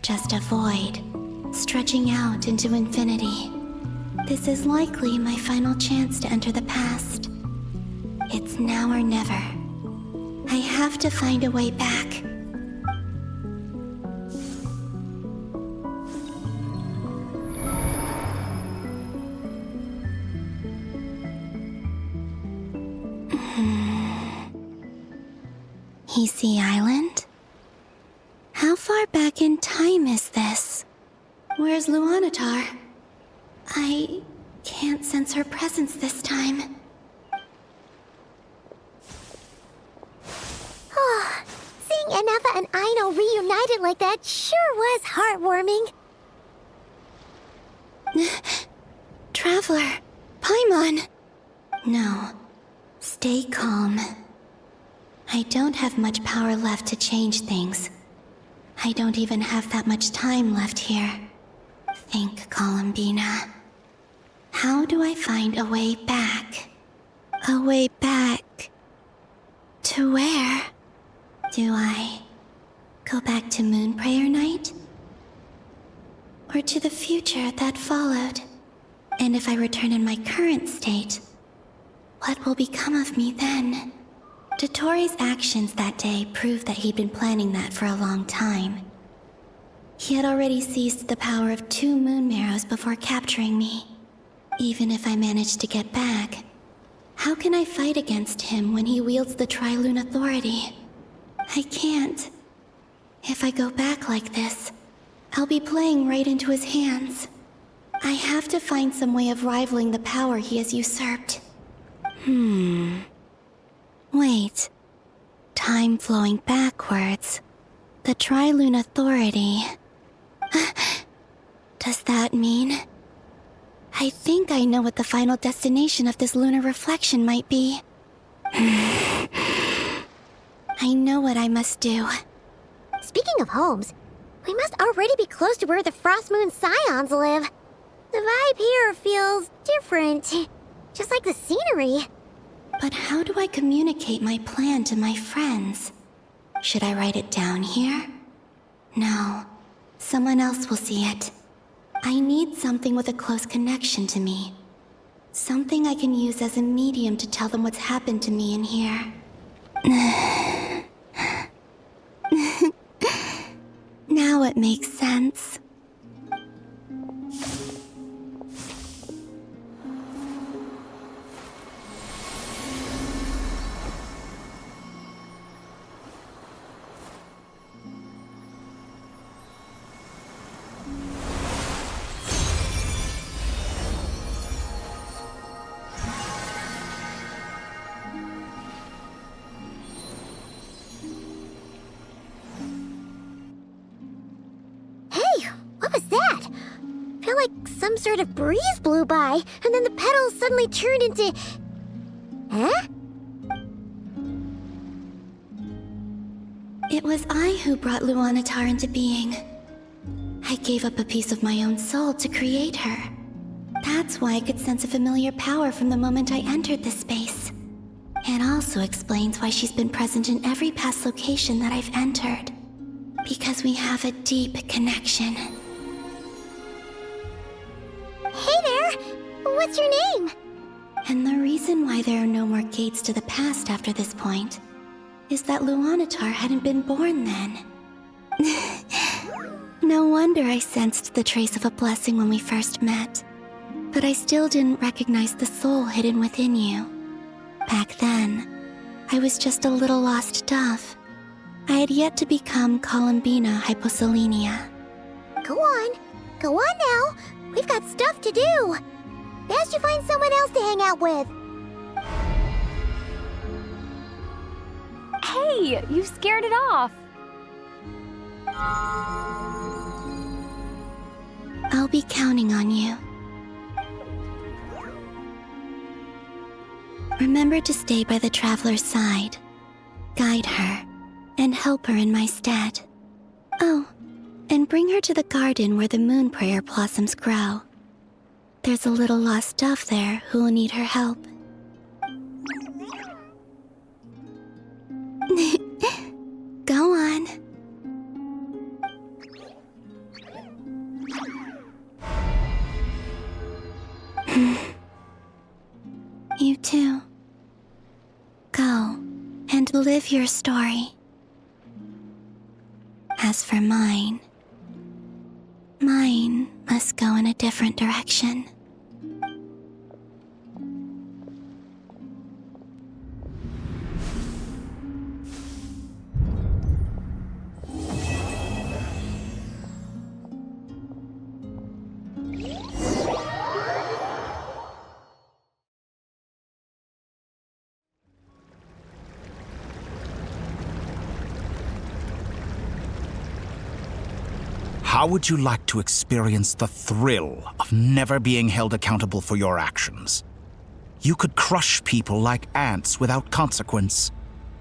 Just a void, stretching out into infinity. This is likely my final chance to enter the past. It's now or never. I have to find a way back. Hisi Island? How far back in time is this? Where's Luanatar? I can't sense her presence this time. Oh, seeing Enefa and Aino reunited like that sure was heartwarming. Traveler, Paimon. No, stay calm. I don't have much power left to change things. I don't even have that much time left here. Think, Columbina. How do I find a way back? A way back... to where? Do I go back to Moonprayer Night? Or to the future that followed? And if I return in my current state, what will become of me then? Dotori's actions that day proved that he'd been planning that for a long time. He had already seized the power of 2 moon marrows before capturing me. Even if I managed to get back, how can I fight against him when he wields the Tri-Lune Authority? I can't. If I go back like this, I'll be playing right into his hands. I have to find some way of rivaling the power he has usurped. Wait. Time flowing backwards. The Tri-Lune Authority. Does that mean... I think I know what the final destination of this lunar reflection might be. I know what I must do. Speaking of homes, we must already be close to where the Frost Moon Scions live. The vibe here feels different, just like the scenery. But how do I communicate my plan to my friends? Should I write it down here? No. Someone else will see it. I need something with a close connection to me. Something I can use as a medium to tell them what's happened to me in here. Now it makes sense. some sort of breeze blew by, and then the petals suddenly turned into... Huh? It was I who brought Luanatar into being. I gave up a piece of my own soul to create her. That's why I could sense a familiar power from the moment I entered this space. It also explains why she's been present in every past location that I've entered. Because we have a deep connection. Hey there! What's your name? And the reason why there are no more gates to the past after this point is that Luanatar hadn't been born then. No wonder I sensed the trace of a blessing when we first met. But I still didn't recognize the soul hidden within you. Back then, I was just a little lost dove. I had yet to become Columbina Hyposelenia. Go on now. We've got stuff to do. Best you find someone else to hang out with. Hey, you scared it off. I'll be counting on you. Remember to stay by the traveler's side, guide her, and help her in my stead. Oh, and bring her to the garden where the moon prayer blossoms grow. There's a little lost dove there who will need her help. Go on. You too. Go and live your story. As for mine must go in a different direction. How would you like to experience the thrill of never being held accountable for your actions? You could crush people like ants without consequence,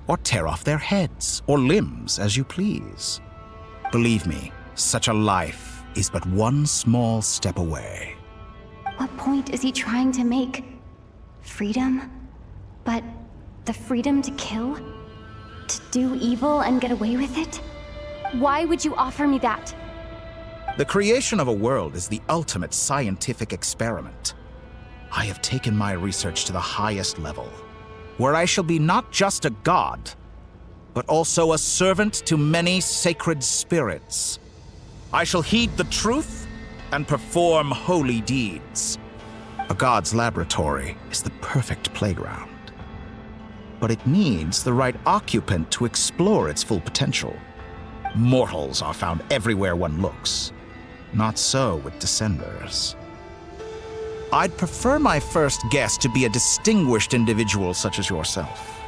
or tear off their heads or limbs as you please. Believe me, such a life is but one small step away. What point is he trying to make? Freedom? But the freedom to kill? To do evil and get away with it? Why would you offer me that? The creation of a world is the ultimate scientific experiment. I have taken my research to the highest level, where I shall be not just a god, but also a servant to many sacred spirits. I shall heed the truth and perform holy deeds. A god's laboratory is the perfect playground, but it needs the right occupant to explore its full potential. Mortals are found everywhere one looks. Not so with Descenders. I'd prefer my first guest to be a distinguished individual such as yourself.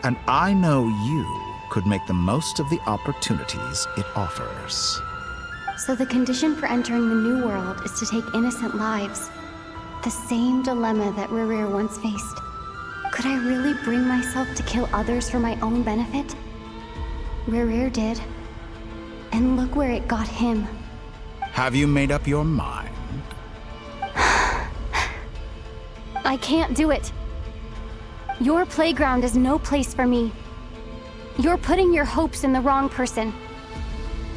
And I know you could make the most of the opportunities it offers. So the condition for entering the new world is to take innocent lives. The same dilemma that Rerir once faced. Could I really bring myself to kill others for my own benefit? Rerir did. And look where it got him. Have you made up your mind? I can't do it. Your playground is no place for me. You're putting your hopes in the wrong person.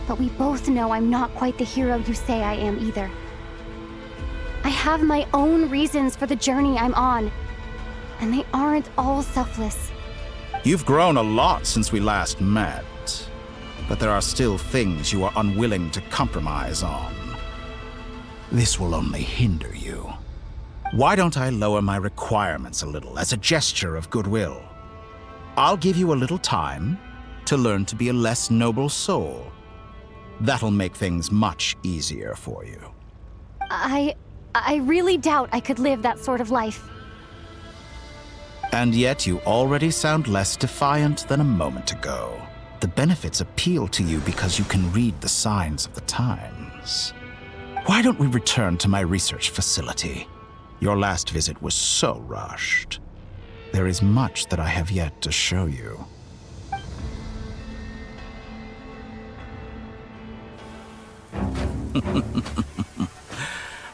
But we both know I'm not quite the hero you say I am either. I have my own reasons for the journey I'm on, and they aren't all selfless. You've grown a lot since we last met. But there are still things you are unwilling to compromise on. This will only hinder you. Why don't I lower my requirements a little as a gesture of goodwill? I'll give you a little time to learn to be a less noble soul. That'll make things much easier for you. I really doubt I could live that sort of life. And yet you already sound less defiant than a moment ago. The benefits appeal to you because you can read the signs of the times. Why don't we return to my research facility? Your last visit was so rushed. There is much that I have yet to show you.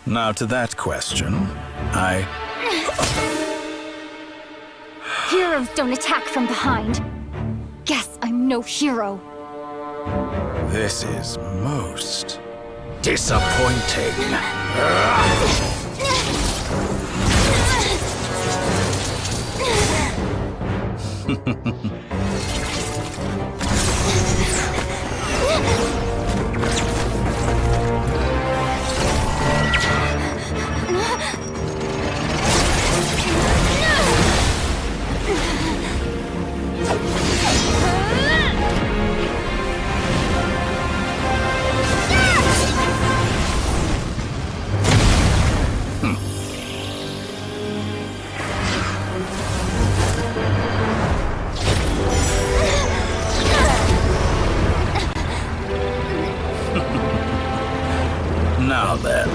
Now to that question, Heroes don't attack from behind. Guess I'm no hero. This is most disappointing. Now then.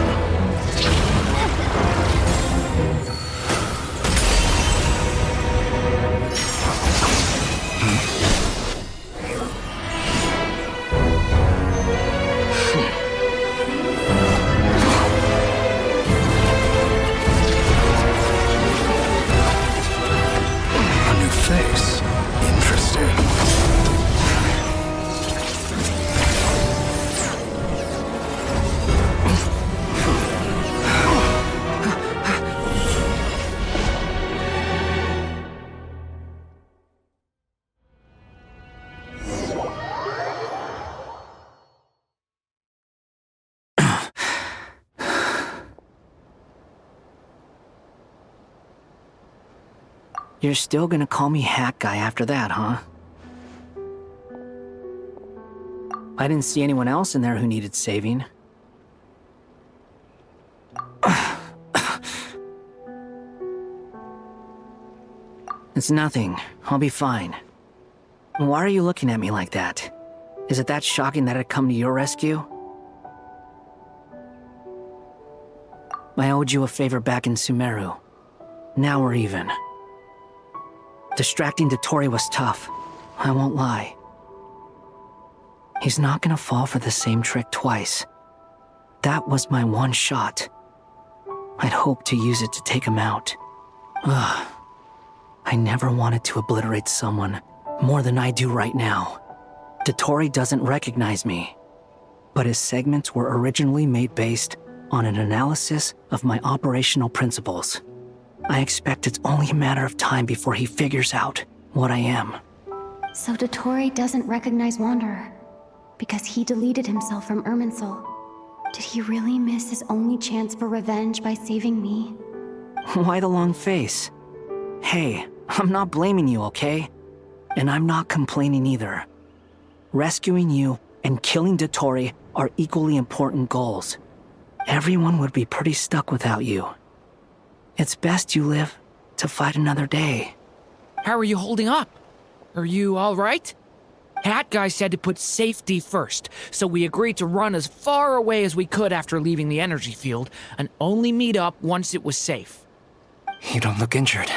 A new face. Interesting. You're still gonna call me Hack Guy after that, huh? I didn't see anyone else in there who needed saving. It's nothing. I'll be fine. Why are you looking at me like that? Is it that shocking that I'd come to your rescue? I owed you a favor back in Sumeru. Now we're even. Distracting Dottore was tough, I won't lie. He's not gonna fall for the same trick twice. That was my one shot. I'd hoped to use it to take him out. Ugh. I never wanted to obliterate someone more than I do right now. Dottore doesn't recognize me, but his segments were originally made based on an analysis of my operational principles. I expect it's only a matter of time before he figures out what I am. So Dottore doesn't recognize Wanderer because he deleted himself from Irminsul. Did he really miss his only chance for revenge by saving me? Why the long face? Hey, I'm not blaming you, okay? And I'm not complaining either. Rescuing you and killing Dottore are equally important goals. Everyone would be pretty stuck without you. It's best you live to fight another day. How are you holding up? Are you all right? Hat Guy said to put safety first, so we agreed to run as far away as we could after leaving the energy field and only meet up once it was safe. You don't look injured.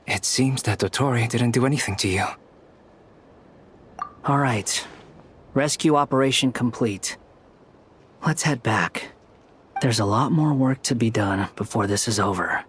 It seems that Dottore didn't do anything to you. All right. Rescue operation complete. Let's head back. There's a lot more work to be done before this is over.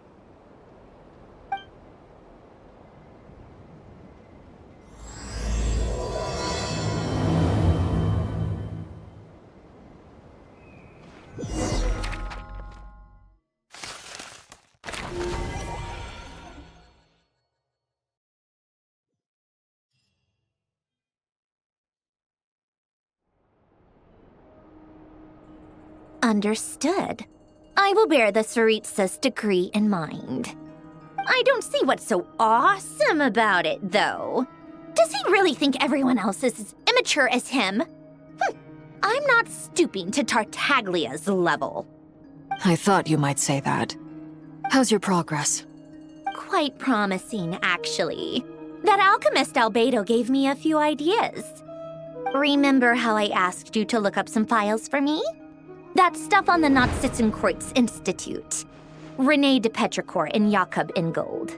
Understood. I will bear the Tsaritsa's decree in mind. I don't see what's so awesome about it, though. Does he really think everyone else is as immature as him? I'm not stooping to Tartaglia's level. I thought you might say that. How's your progress? Quite promising, actually. That alchemist Albedo gave me a few ideas. Remember how I asked you to look up some files for me? That stuff on the Nod-Krai Institute. René de Petrichor and Jakob Ingold.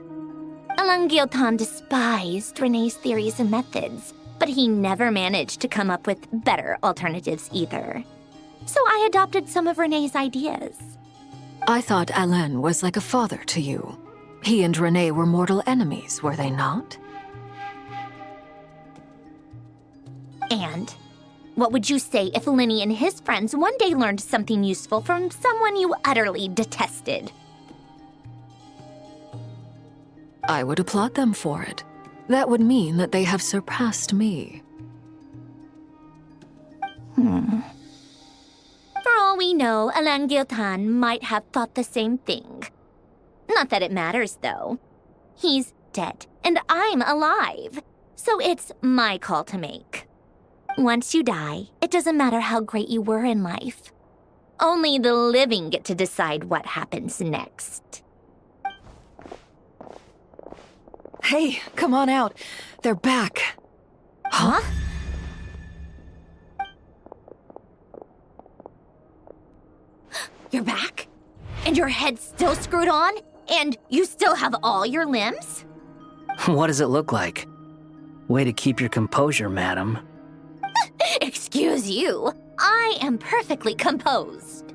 Alain Guillotin despised René's theories and methods, but he never managed to come up with better alternatives either. So I adopted some of René's ideas. I thought Alain was like a father to you. He and René were mortal enemies, were they not? And what would you say if Linny and his friends one day learned something useful from someone you utterly detested? I would applaud them for it. That would mean that they have surpassed me. For all we know, Alain Guillotin might have thought the same thing. Not that it matters, though. He's dead, and I'm alive. So it's my call to make. Once you die, it doesn't matter how great you were in life. Only the living get to decide what happens next. Hey, come on out. They're back. Huh? You're back? And your head's still screwed on? And you still have all your limbs? What does it look like? Way to keep your composure, madam. Excuse you. I am perfectly composed.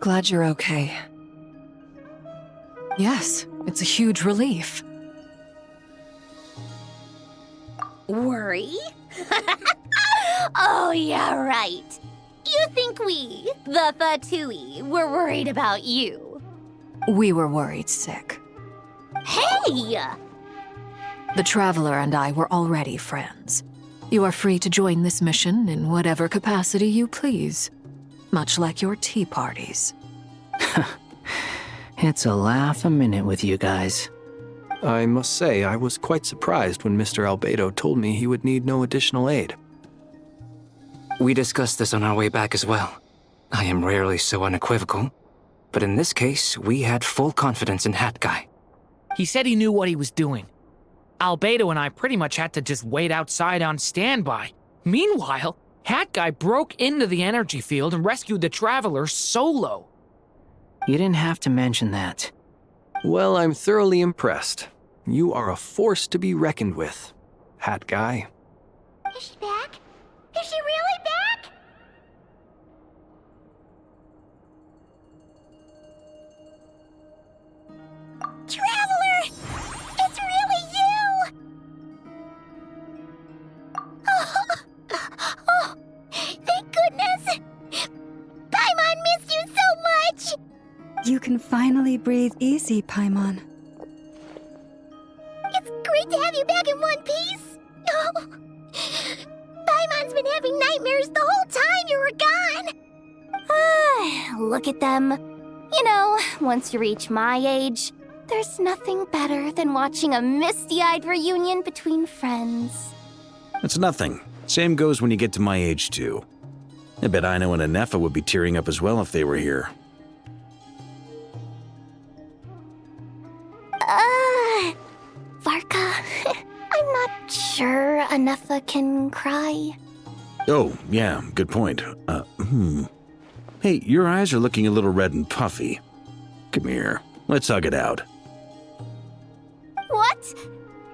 Glad you're okay. Yes, it's a huge relief. Worry? Oh, yeah, right. You think we, the Fatui, were worried about you? We were worried sick. Hey! The Traveler and I were already friends. You are free to join this mission in whatever capacity you please. Much like your tea parties. It's a laugh a minute with you guys. I must say, I was quite surprised when Mr. Albedo told me he would need no additional aid. We discussed this on our way back as well. I am rarely so unequivocal, but in this case, we had full confidence in Hat Guy. He said he knew what he was doing. Albedo and I pretty much had to just wait outside on standby. Meanwhile, Hat Guy broke into the energy field and rescued the Traveler solo. You didn't have to mention that. Well, I'm thoroughly impressed. You are a force to be reckoned with, Hat Guy. Is she back? Is she really back? Traveler! It's really you! Oh, thank goodness! Paimon missed you so much! You can finally breathe easy, Paimon. It's great to have you back in one piece! Oh. Paimon's been having nightmares the whole time you were gone! Look at them. You know, once you reach my age, there's nothing better than watching a misty-eyed reunion between friends. It's nothing. Same goes when you get to my age, too. I bet Ino and Anefa would be tearing up as well if they were here. Varka, I'm not sure Anefa can cry. Oh, yeah, good point. Hey, your eyes are looking a little red and puffy. Come here, let's hug it out. What?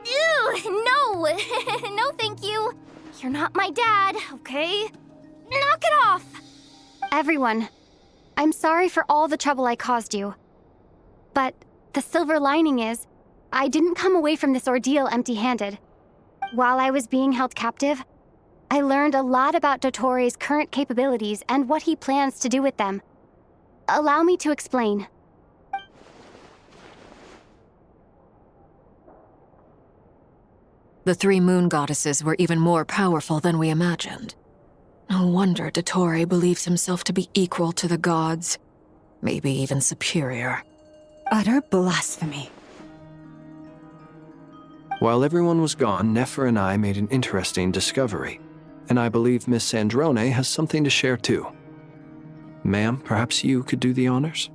Ew, no! No, thank you. You're not my dad, okay? Knock it off! Everyone, I'm sorry for all the trouble I caused you. But the silver lining is, I didn't come away from this ordeal empty-handed. While I was being held captive, I learned a lot about Dottoro's current capabilities and what he plans to do with them. Allow me to explain. The three moon goddesses were even more powerful than we imagined. No wonder Dottore believes himself to be equal to the gods, maybe even superior. Utter blasphemy. While everyone was gone, Nefer and I made an interesting discovery. And I believe Miss Sandrone has something to share too. Ma'am, perhaps you could do the honors?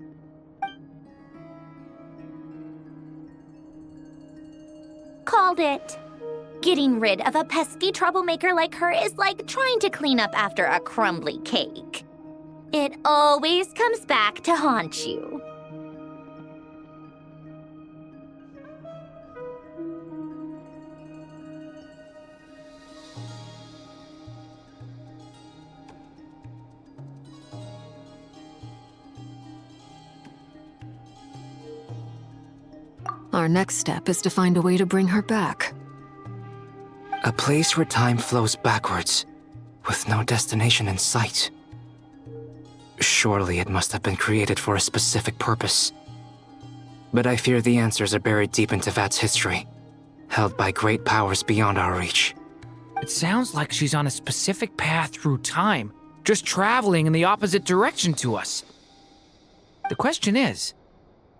Called it. Getting rid of a pesky troublemaker like her is like trying to clean up after a crumbly cake. It always comes back to haunt you. Our next step is to find a way to bring her back. A place where time flows backwards, with no destination in sight. Surely it must have been created for a specific purpose. But I fear the answers are buried deep into Vat's history, held by great powers beyond our reach. It sounds like she's on a specific path through time, just traveling in the opposite direction to us. The question is,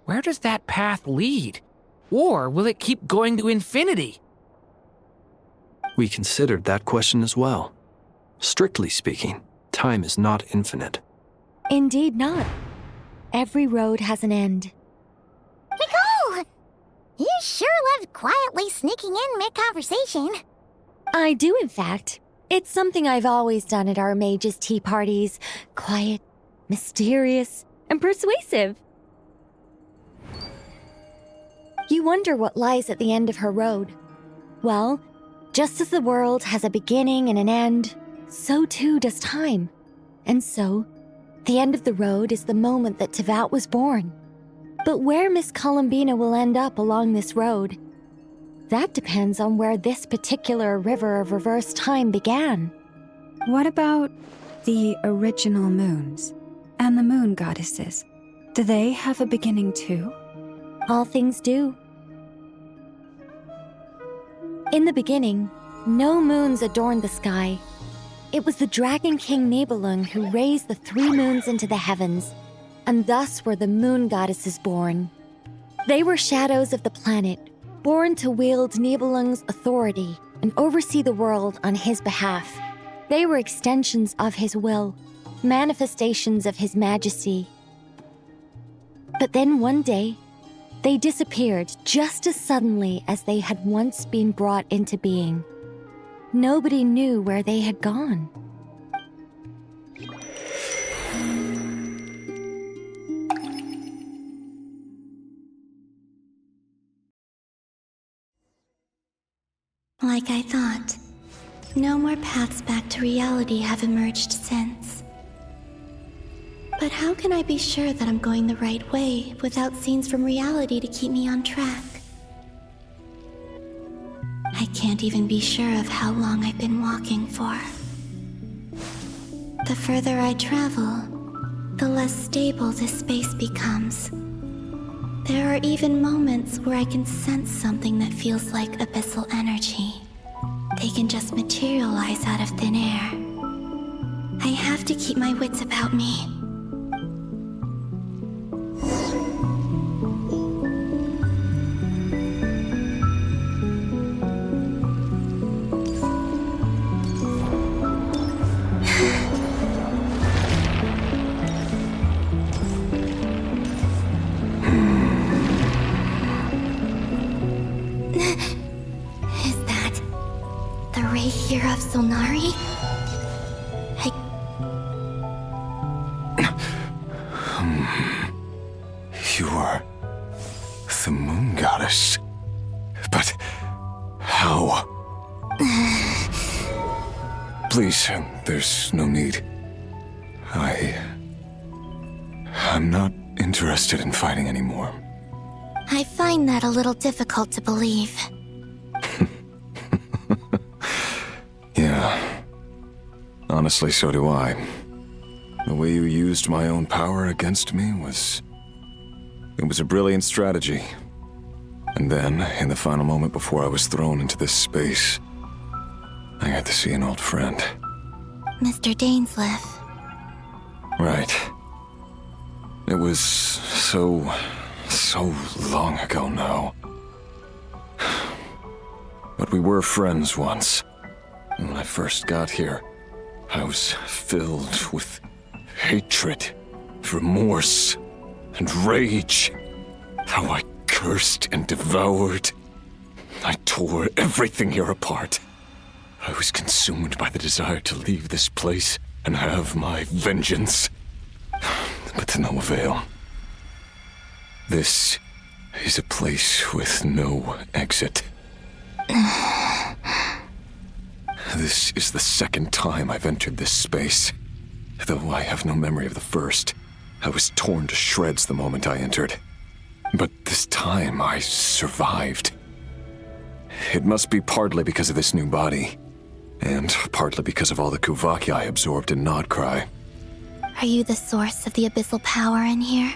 where does that path lead? Or will it keep going to infinity? We considered that question as well. Strictly speaking, time is not infinite. Indeed not. Every road has an end. Nicole! You sure loved quietly sneaking in mid-conversation. I do, in fact. It's something I've always done at our mages' tea parties. Quiet, mysterious, and persuasive. You wonder what lies at the end of her road. Well, just as the world has a beginning and an end, so too does time. And so, the end of the road is the moment that Tevat was born. But where Miss Columbina will end up along this road, that depends on where this particular river of reverse time began. What about the original moons and the moon goddesses? Do they have a beginning too? All things do. In the beginning, no moons adorned the sky. It was the Dragon King Nibelung who raised the 3 moons into the heavens, and thus were the moon goddesses born. They were shadows of the planet, born to wield Nibelung's authority and oversee the world on his behalf. They were extensions of his will, manifestations of his majesty. But then one day, they disappeared just as suddenly as they had once been brought into being. Nobody knew where they had gone. Like I thought, no more paths back to reality have emerged since. But how can I be sure that I'm going the right way without scenes from reality to keep me on track? I can't even be sure of how long I've been walking for. The further I travel, the less stable this space becomes. There are even moments where I can sense something that feels like abyssal energy. They can just materialize out of thin air. I have to keep my wits about me. Here of Solnari? You are the moon goddess. But how? Please, there's no need. I'm not interested in fighting anymore. I find that a little difficult to believe. Yeah. Honestly, so do I. The way you used my own power against me was... It was a brilliant strategy. And then, in the final moment before I was thrown into this space, I got to see an old friend. Mr. Dainsleif. Right. It was so long ago now. But we were friends once. When I first got here, I was filled with hatred, remorse, and rage. How I cursed and devoured. I tore everything here apart. I was consumed by the desire to leave this place and have my vengeance. But to no avail. This is a place with no exit. This is the second time I've entered this space. Though I have no memory of the first, I was torn to shreds the moment I entered. But this time I survived. It must be partly because of this new body, and partly because of all the Kuvaki I absorbed in Nod-Krai. Are you the source of the abyssal power in here?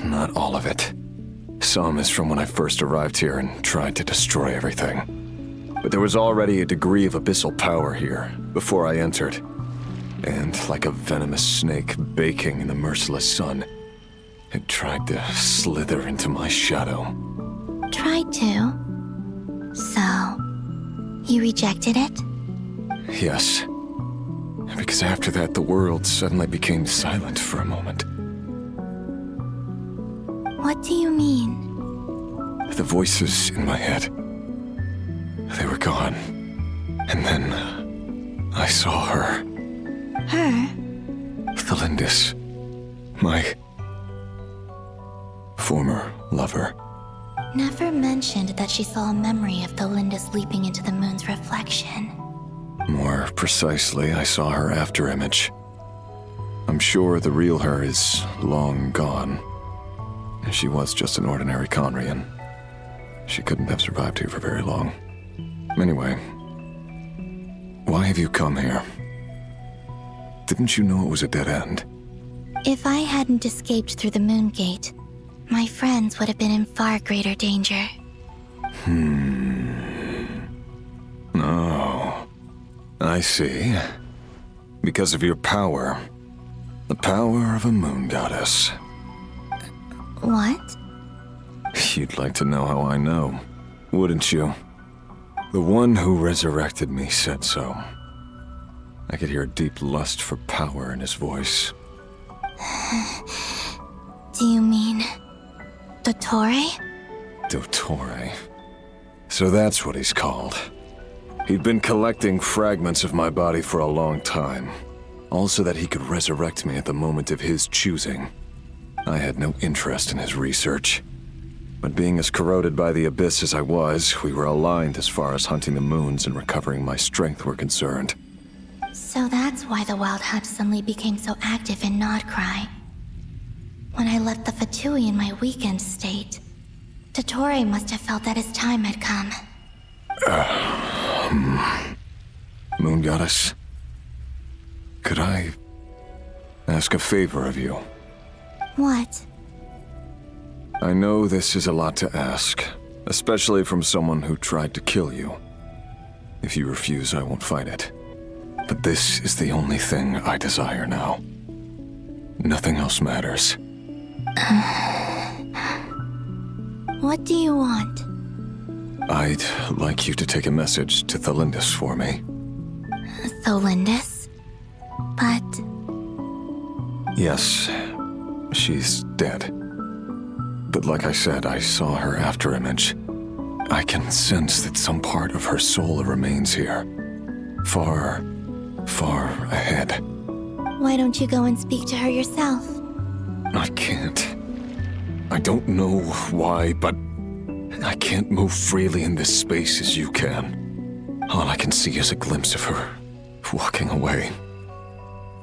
Not all of it. Some is from when I first arrived here and tried to destroy everything. But there was already a degree of abyssal power here before I entered. And like a venomous snake baking in the merciless sun, it tried to slither into my shadow. Tried to? So, you rejected it? Yes. Because after that, the world suddenly became silent for a moment. What do you mean? The voices in my head, they were gone. And then, I saw her. Her? Thelindis. My former lover. Never mentioned that she saw a memory of Thelindis leaping into the moon's reflection. More precisely, I saw her afterimage. I'm sure the real her is long gone. She was just an ordinary Conrian. She couldn't have survived here for very long. Anyway, why have you come here? Didn't you know it was a dead end? If I hadn't escaped through the moon gate, my friends would have been in far greater danger. Oh, I see. Because of your power. The power of a moon goddess. What? You'd like to know how I know, wouldn't you? The one who resurrected me said so. I could hear a deep lust for power in his voice. Do you mean... Dottore? Dottore. So that's what he's called. He'd been collecting fragments of my body for a long time. All so that he could resurrect me at the moment of his choosing. I had no interest in his research. But being as corroded by the abyss as I was, we were aligned as far as hunting the moons and recovering my strength were concerned. So that's why the Wild Hunt suddenly became so active in Nod-Krai. When I left the Fatui in my weakened state, Dottore must have felt that his time had come. Moon Goddess, could I ask a favor of you? What? I know this is a lot to ask, especially from someone who tried to kill you. If you refuse, I won't fight it. But this is the only thing I desire now. Nothing else matters. What do you want? I'd like you to take a message to Thelindis for me. Thelindis? But... Yes, she's dead. But like I said, I saw her afterimage. I can sense that some part of her soul remains here. Far, far ahead. Why don't you go and speak to her yourself? I can't. I don't know why, but I can't move freely in this space as you can. All I can see is a glimpse of her, walking away.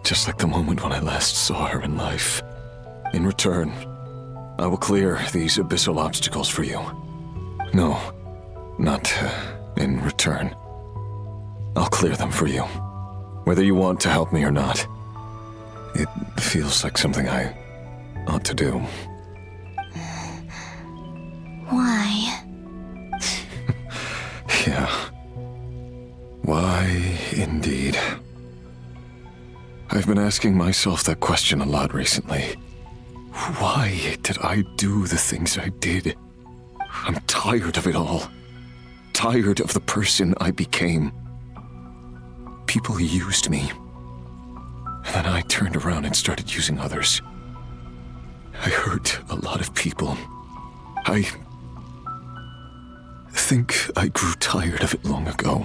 Just like the moment when I last saw her in life. In return, I will clear these abyssal obstacles for you. No, not in return. I'll clear them for you, whether you want to help me or not. It feels like something I ought to do. Why? Yeah. Why, indeed. I've been asking myself that question a lot recently. Why did I do the things I did? I'm tired of it all. tired of the person I became. People used me. And then I turned around and started using others. I hurt a lot of people. I think I grew tired of it long ago.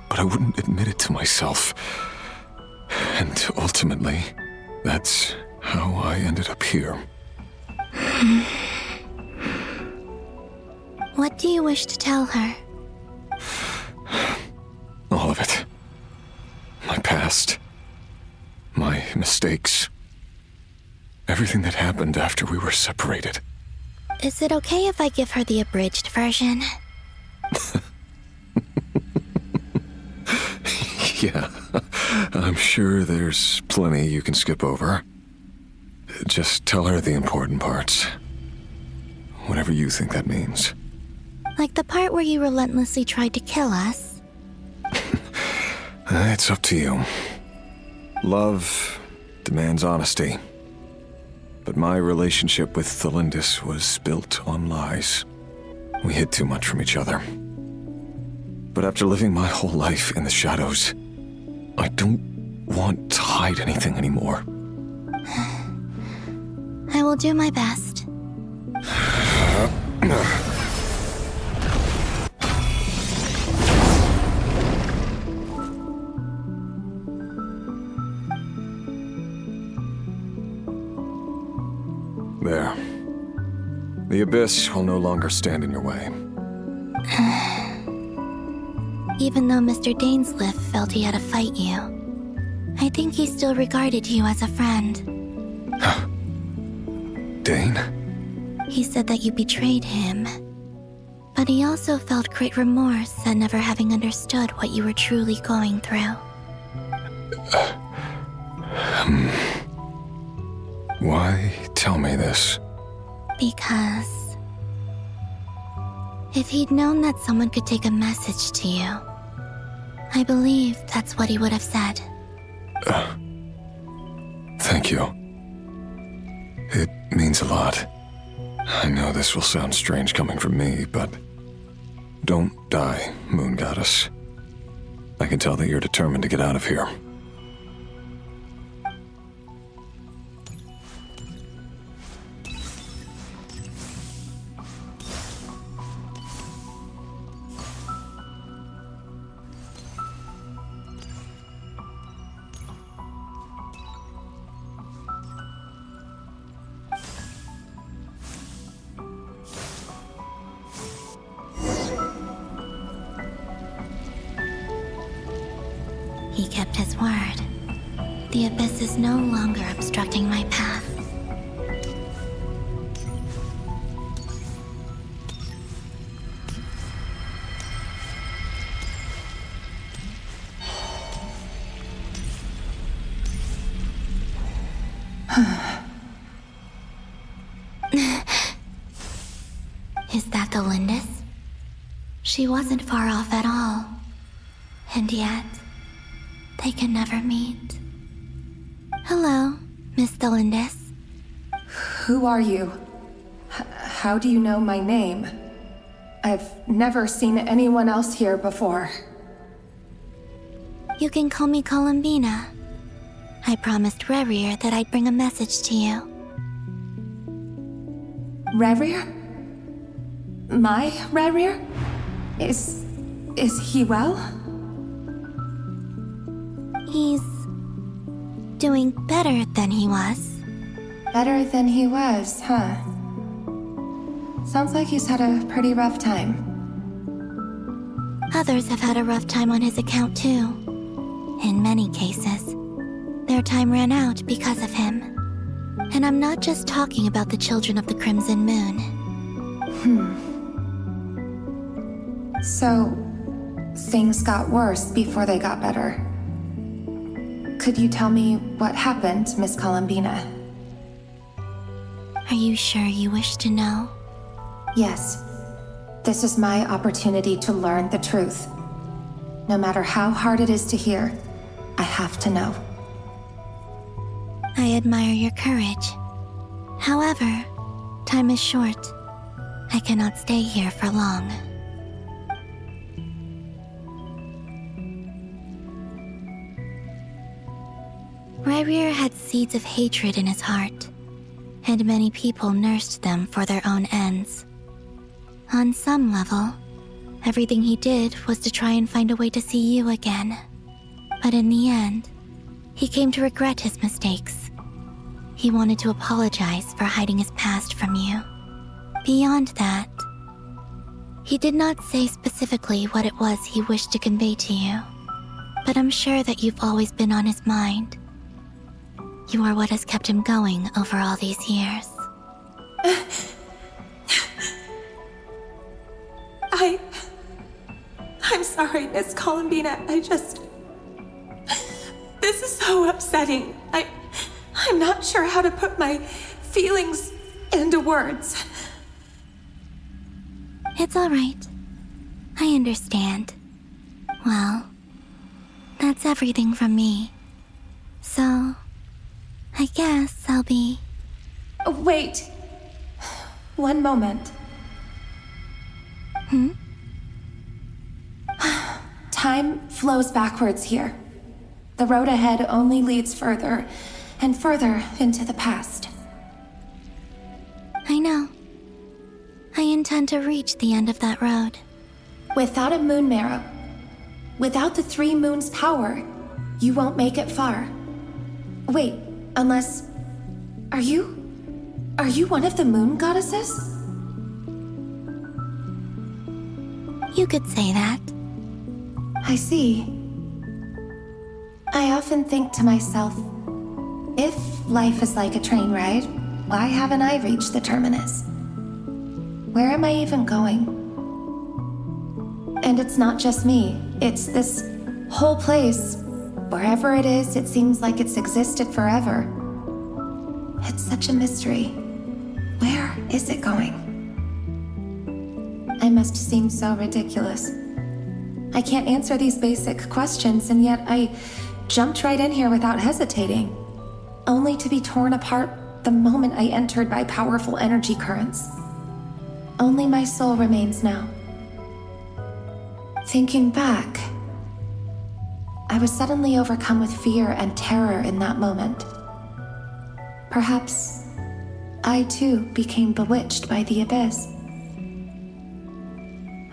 But I wouldn't admit it to myself. And ultimately, that's how I ended up here. What do you wish to tell her? All of it. My past. My mistakes. Everything that happened after we were separated. Is it okay if I give her the abridged version? Yeah, I'm sure there's plenty you can skip over. Just tell her the important parts. Whatever you think that means. Like the part where you relentlessly tried to kill us? It's up to you. Love demands honesty. But my relationship with Thelindis was built on lies. We hid too much from each other. But after living my whole life in the shadows, I don't want to hide anything anymore. I will do my best. There. The Abyss will no longer stand in your way. Even though Mr. Dainsliff felt he had to fight you, I think he still regarded you as a friend. Dane? He said that you betrayed him, but he also felt great remorse at never having understood what you were truly going through. Why tell me this? Because if he'd known that someone could take a message to you, I believe that's what he would have said. Thank you. It means a lot. I know this will sound strange coming from me, but don't die, Moon Goddess. I can tell that you're determined to get out of here. He kept his word. The Abyss is no longer obstructing my path. Is that the Lindis? She wasn't far off at all. And yet, they can never meet. Hello, Miss Thelindis. Who are you? How do you know my name? I've never seen anyone else here before. You can call me Columbina. I promised Rerir that I'd bring a message to you. Rerir? My Rerir? Is he well? He's doing better than he was. Better than he was, huh? Sounds like he's had a pretty rough time. Others have had a rough time on his account too. In many cases, their time ran out because of him. And I'm not just talking about the children of the Crimson Moon. So, things got worse before they got better. Could you tell me what happened, Miss Columbina? Are you sure you wish to know? Yes. This is my opportunity to learn the truth. No matter how hard it is to hear, I have to know. I admire your courage. However, time is short. I cannot stay here for long. Rayrir had seeds of hatred in his heart, and many people nursed them for their own ends. On some level, everything he did was to try and find a way to see you again. But in the end, he came to regret his mistakes. He wanted to apologize for hiding his past from you. Beyond that, he did not say specifically what it was he wished to convey to you, but I'm sure that you've always been on his mind. You are what has kept him going over all these years. I'm sorry, Miss Columbina. This is so upsetting. I'm not sure how to put my feelings into words. It's all right. I understand. Well, that's everything from me. So, I guess I'll be... Wait. One moment. Time flows backwards here. The road ahead only leads further and further into the past. I know. I intend to reach the end of that road. Without a moon marrow, without the 3 moons' power, you won't make it far. Wait, unless... Are you one of the moon goddesses? You could say that. I see. I often think to myself, if life is like a train ride, why haven't I reached the terminus? Where am I even going? And it's not just me, it's this whole place. Wherever it is, it seems like it's existed forever. It's such a mystery. Where is it going? I must seem so ridiculous. I can't answer these basic questions, and yet I jumped right in here without hesitating, only to be torn apart the moment I entered by powerful energy currents. Only my soul remains now. Thinking back, I was suddenly overcome with fear and terror in that moment. Perhaps I too became bewitched by the abyss.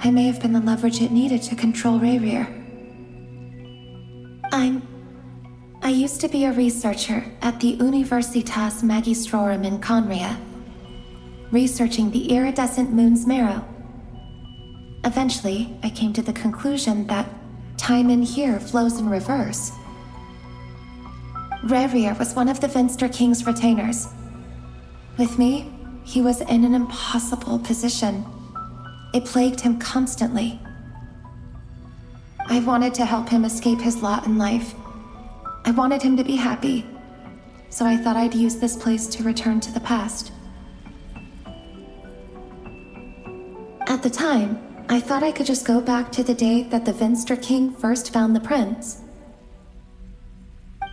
I may have been the leverage it needed to control Rayrir. I used to be a researcher at the Universitas Magistrorum in Conria, researching the iridescent moon's marrow. Eventually, I came to the conclusion that time in here flows in reverse. Rayrir was one of the Venster King's retainers. With me, he was in an impossible position. It plagued him constantly. I wanted to help him escape his lot in life. I wanted him to be happy, so I thought I'd use this place to return to the past. At the time, I thought I could just go back to the day that the Venster King first found the prince.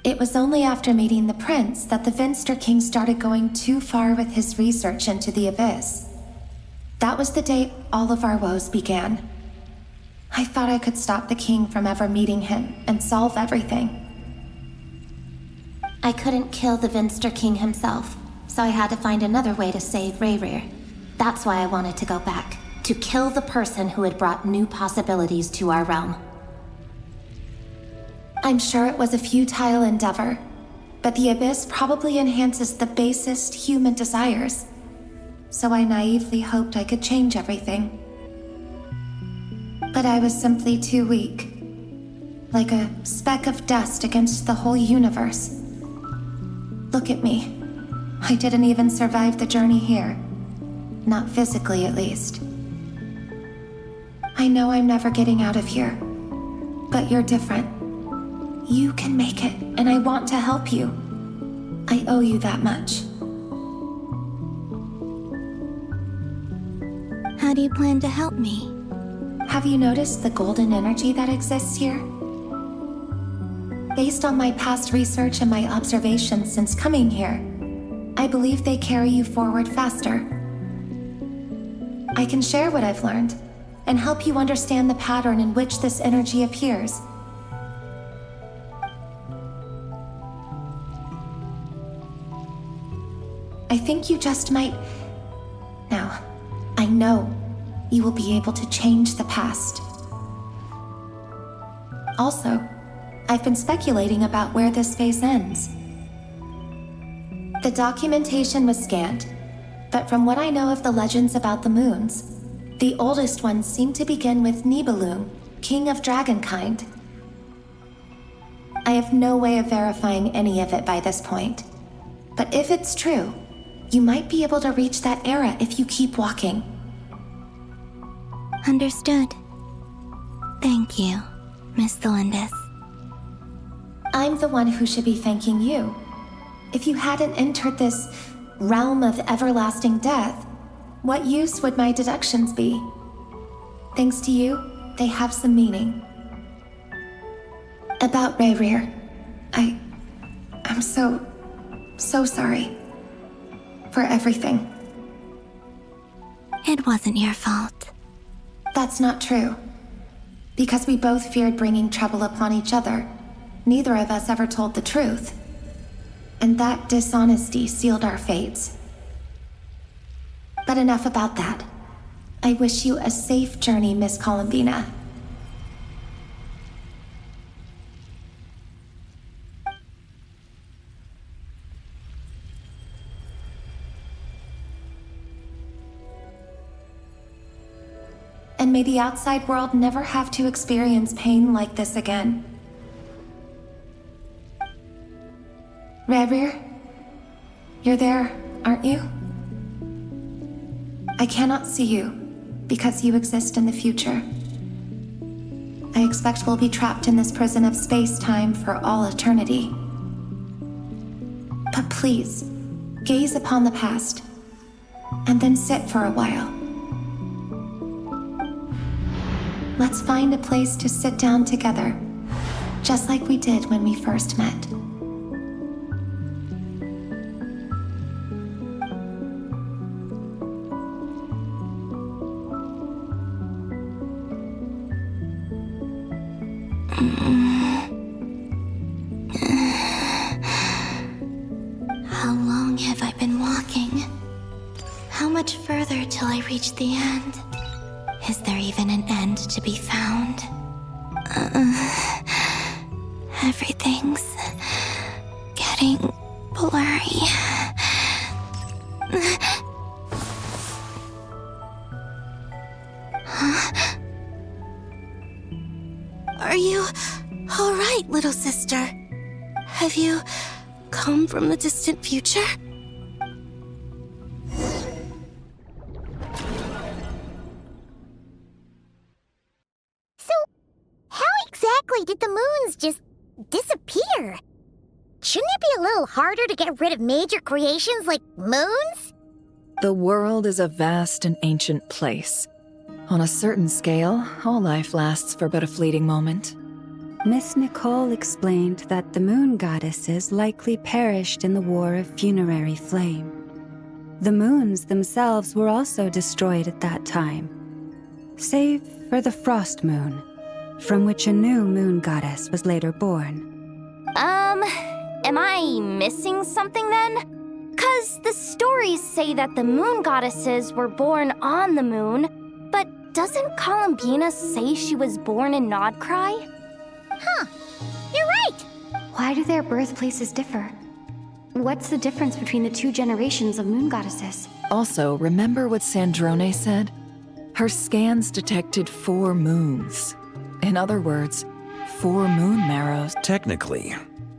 It was only after meeting the prince that the Venster King started going too far with his research into the abyss. That was the day all of our woes began. I thought I could stop the king from ever meeting him and solve everything. I couldn't kill the Venster King himself, so I had to find another way to save Rayrir. That's why I wanted to go back, to kill the person who had brought new possibilities to our realm. I'm sure it was a futile endeavor, but the abyss probably enhances the basest human desires. So I naively hoped I could change everything. But I was simply too weak. Like a speck of dust against the whole universe. Look at me. I didn't even survive the journey here. Not physically, at least. I know I'm never getting out of here. But you're different. You can make it, and I want to help you. I owe you that much. How do you plan to help me? Have you noticed the golden energy that exists here? Based on my past research and my observations since coming here, I believe they carry you forward faster. I can share what I've learned and help you understand the pattern in which this energy appears. I think you just might... Now, I know you will be able to change the past. Also, I've been speculating about where this phase ends. The documentation was scanned, but from what I know of the legends about the moons, the oldest ones seem to begin with Nibelung, king of dragonkind. I have no way of verifying any of it by this point, but if it's true, you might be able to reach that era if you keep walking. Understood. Thank you, Miss Thelindis. I'm the one who should be thanking you. If you hadn't entered this realm of everlasting death, what use would my deductions be? Thanks to you, they have some meaning. About Rayrir, I'm so sorry. For everything. It wasn't your fault. That's not true. Because we both feared bringing trouble upon each other, neither of us ever told the truth. And that dishonesty sealed our fates. But enough about that. I wish you a safe journey, Miss Columbina. And may the outside world never have to experience pain like this again. Rayrir, you're there, aren't you? I cannot see you, because you exist in the future. I expect we'll be trapped in this prison of space-time for all eternity. But please, gaze upon the past, and then sit for a while. Let's find a place to sit down together, just like we did when we first met. How long have I been walking? How much further till I reach the end? Is there even an end to be found? Everything's getting blurry. Huh? Are you all right, little sister? Have you come from the distant future? Did the moons just disappear? Shouldn't it be a little harder to get rid of major creations like moons? The world is a vast and ancient place. On a certain scale, all life lasts for but a fleeting moment. Miss Nicole explained that the moon goddesses likely perished in the War of Funerary Flame. The moons themselves were also destroyed at that time, save for the Frost Moon, from which a new moon goddess was later born. Am I missing something then? 'Cause the stories say that the moon goddesses were born on the moon, but doesn't Columbina say she was born in Nod-Krai? Huh, you're right! Why do their birthplaces differ? What's the difference between the two generations of moon goddesses? Also, remember what Sandrone said? Her scans detected 4 moons. In other words, 4 moon marrows. Technically,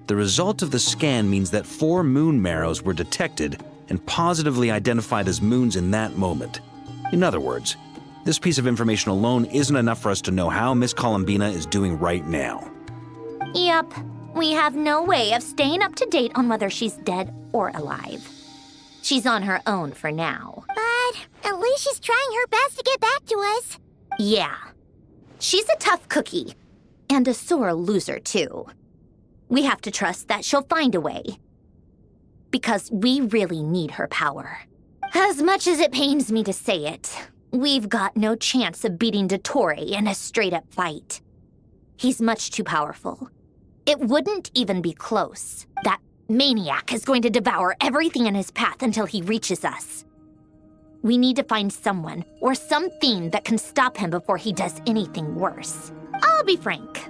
the result of the scan means that 4 moon marrows were detected and positively identified as moons in that moment. In other words, this piece of information alone isn't enough for us to know how Miss Columbina is doing right now. Yep, we have no way of staying up to date on whether she's dead or alive. She's on her own for now. But at least she's trying her best to get back to us. Yeah. She's a tough cookie, and a sore loser, too. We have to trust that she'll find a way. Because we really need her power. As much as it pains me to say it, we've got no chance of beating Dottore in a straight-up fight. He's much too powerful. It wouldn't even be close. That maniac is going to devour everything in his path until he reaches us. We need to find someone or something that can stop him before he does anything worse. I'll be frank.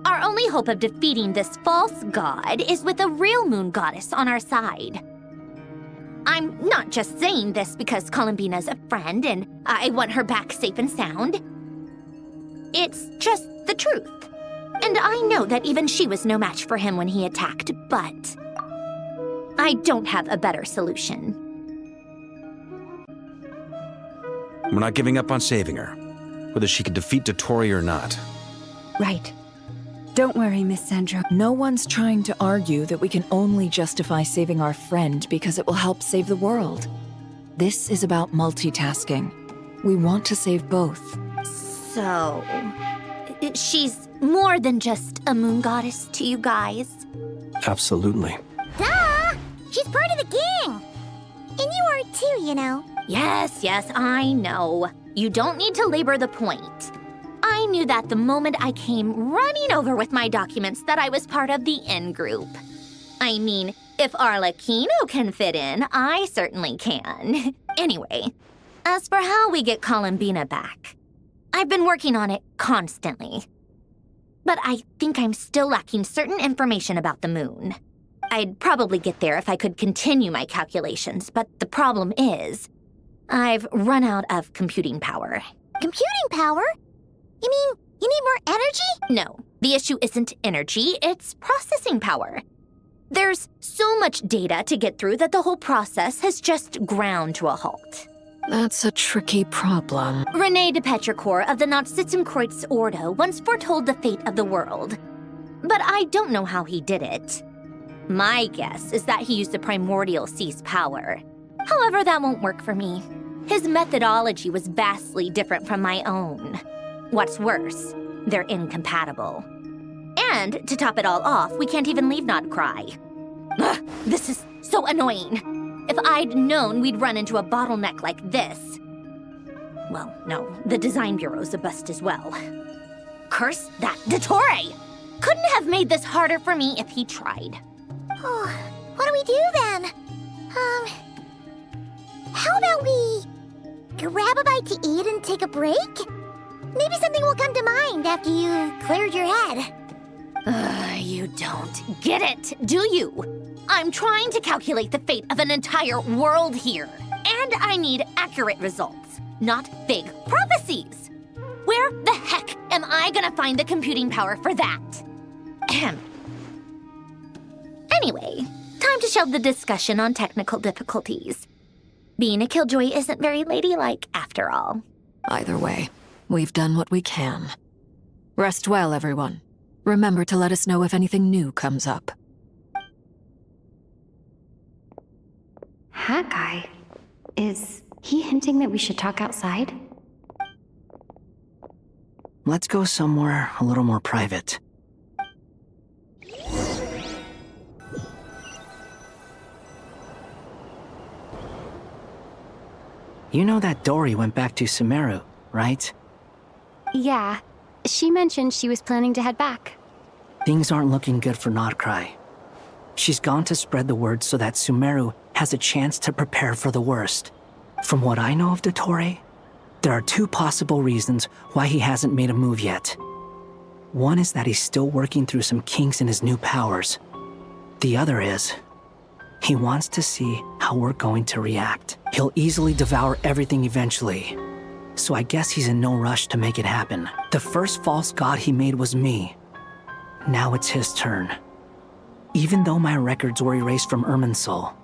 Our only hope of defeating this false god is with a real moon goddess on our side. I'm not just saying this because Columbina's a friend and I want her back safe and sound. It's just the truth. And I know that even she was no match for him when he attacked, but I don't have a better solution. We're not giving up on saving her, whether she can defeat Dottore or not. Right. Don't worry, Miss Sandra. No one's trying to argue that we can only justify saving our friend because it will help save the world. This is about multitasking. We want to save both. So, she's more than just a moon goddess to you guys? Absolutely. Duh! She's part of the gang! And you are too, you know. Yes, I know. You don't need to labor the point. I knew that the moment I came running over with my documents that I was part of the in-group. I mean, if Arlecchino can fit in, I certainly can. Anyway, as for how we get Columbina back, I've been working on it constantly. But I think I'm still lacking certain information about the moon. I'd probably get there if I could continue my calculations, but the problem is, I've run out of computing power. Computing power? You mean, you need more energy? No, the issue isn't energy, it's processing power. There's so much data to get through that the whole process has just ground to a halt. That's a tricky problem. René de Petrichor of the Nord-Kreuz Ordo once foretold the fate of the world. But I don't know how he did it. My guess is that he used the primordial sea's power. However, that won't work for me. His methodology was vastly different from my own. What's worse, they're incompatible. And to top it all off, we can't even leave Nod-Krai. Ugh, this is so annoying. If I'd known we'd run into a bottleneck like this. Well, no, the design bureau's a bust as well. Curse that Dottore! Couldn't have made this harder for me if he tried. Oh, what do we do then? How about we grab a bite to eat and take a break? Maybe something will come to mind after you've cleared your head. You don't get it, do you? I'm trying to calculate the fate of an entire world here. And I need accurate results, not vague prophecies. Where the heck am I gonna find the computing power for that? Ahem. Anyway, time to shelve the discussion on technical difficulties. Being a killjoy isn't very ladylike, after all. Either way, we've done what we can. Rest well, everyone. Remember to let us know if anything new comes up. That guy. Is he hinting that we should talk outside? Let's go somewhere a little more private. You know that Dory went back to Sumeru, right? Yeah. She mentioned she was planning to head back. Things aren't looking good for Nod-Krai. She's gone to spread the word so that Sumeru has a chance to prepare for the worst. From what I know of Dottore, there are two possible reasons why he hasn't made a move yet. One is that he's still working through some kinks in his new powers. The other is, he wants to see how we're going to react. He'll easily devour everything eventually, so I guess he's in no rush to make it happen. The first false god he made was me. Now it's his turn. Even though my records were erased from Irminsul,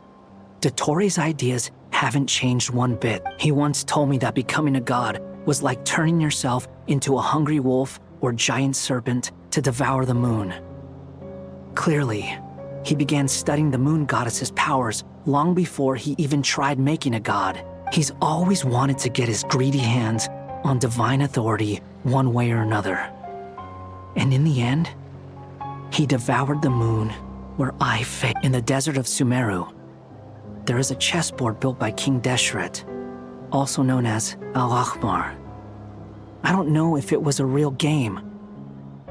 Dottore's ideas haven't changed one bit. He once told me that becoming a god was like turning yourself into a hungry wolf or giant serpent to devour the moon. Clearly, he began studying the moon goddess's powers long before he even tried making a god. He's always wanted to get his greedy hands on divine authority one way or another. And in the end, he devoured the moon where I fit. In the desert of Sumeru, there is a chessboard built by King Deshret, also known as Al-Ahmar. I don't know if it was a real game,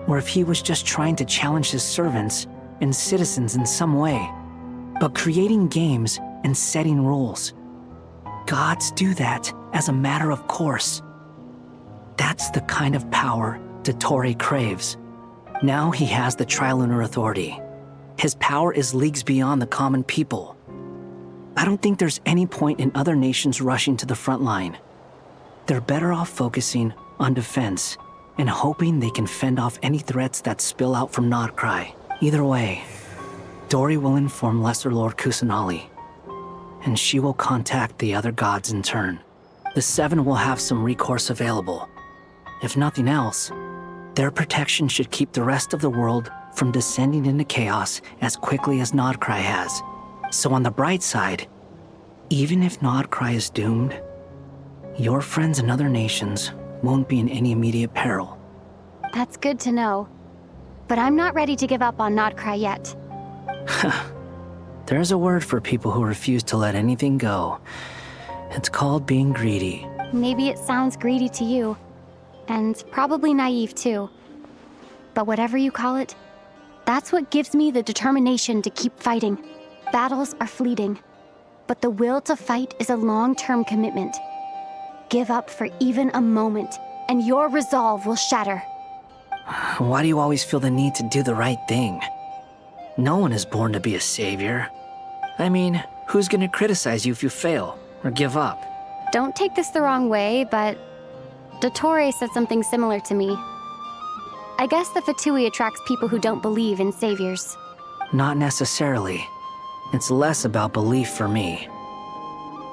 or if he was just trying to challenge his servants and citizens in some way. but creating games and setting rules. Gods do that as a matter of course. That's the kind of power Dottore craves. Now he has the Trilunar Authority. His power is leagues beyond the common people. I don't think there's any point in other nations rushing to the front line. They're better off focusing on defense and hoping they can fend off any threats that spill out from Nod-Krai. Either way, Dori will inform Lesser Lord Kusanali, and she will contact the other gods in turn. The Seven will have some recourse available. If nothing else, their protection should keep the rest of the world from descending into chaos as quickly as Nod-Krai has. So on the bright side, even if Nod-Krai is doomed, your friends in other nations won't be in any immediate peril. That's good to know. But I'm not ready to give up on Nod-Krai yet. There's a word for people who refuse to let anything go. It's called being greedy. Maybe it sounds greedy to you, and probably naive too. But whatever you call it, that's what gives me the determination to keep fighting. Battles are fleeting, but the will to fight is a long-term commitment. Give up for even a moment, and your resolve will shatter. Why do you always feel the need to do the right thing? No one is born to be a savior. I mean, who's gonna criticize you if you fail or give up? Don't take this the wrong way, but Dottore said something similar to me. I guess the Fatui attracts people who don't believe in saviors. Not necessarily. It's less about belief for me.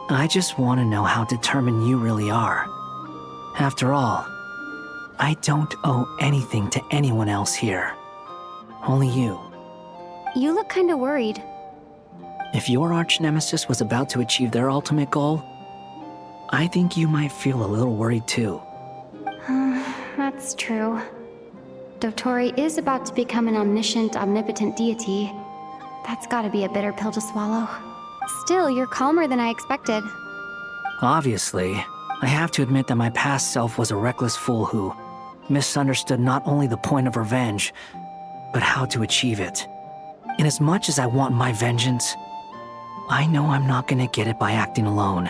I just want to know how determined you really are. After all, I don't owe anything to anyone else here. Only you. You look kinda worried. If your arch-nemesis was about to achieve their ultimate goal, I think you might feel a little worried too. That's true. Dottore is about to become an omniscient, omnipotent deity. That's gotta be a bitter pill to swallow. Still, you're calmer than I expected. Obviously, I have to admit that my past self was a reckless fool who misunderstood not only the point of revenge, but how to achieve it. And as much as I want my vengeance, I know I'm not gonna get it by acting alone.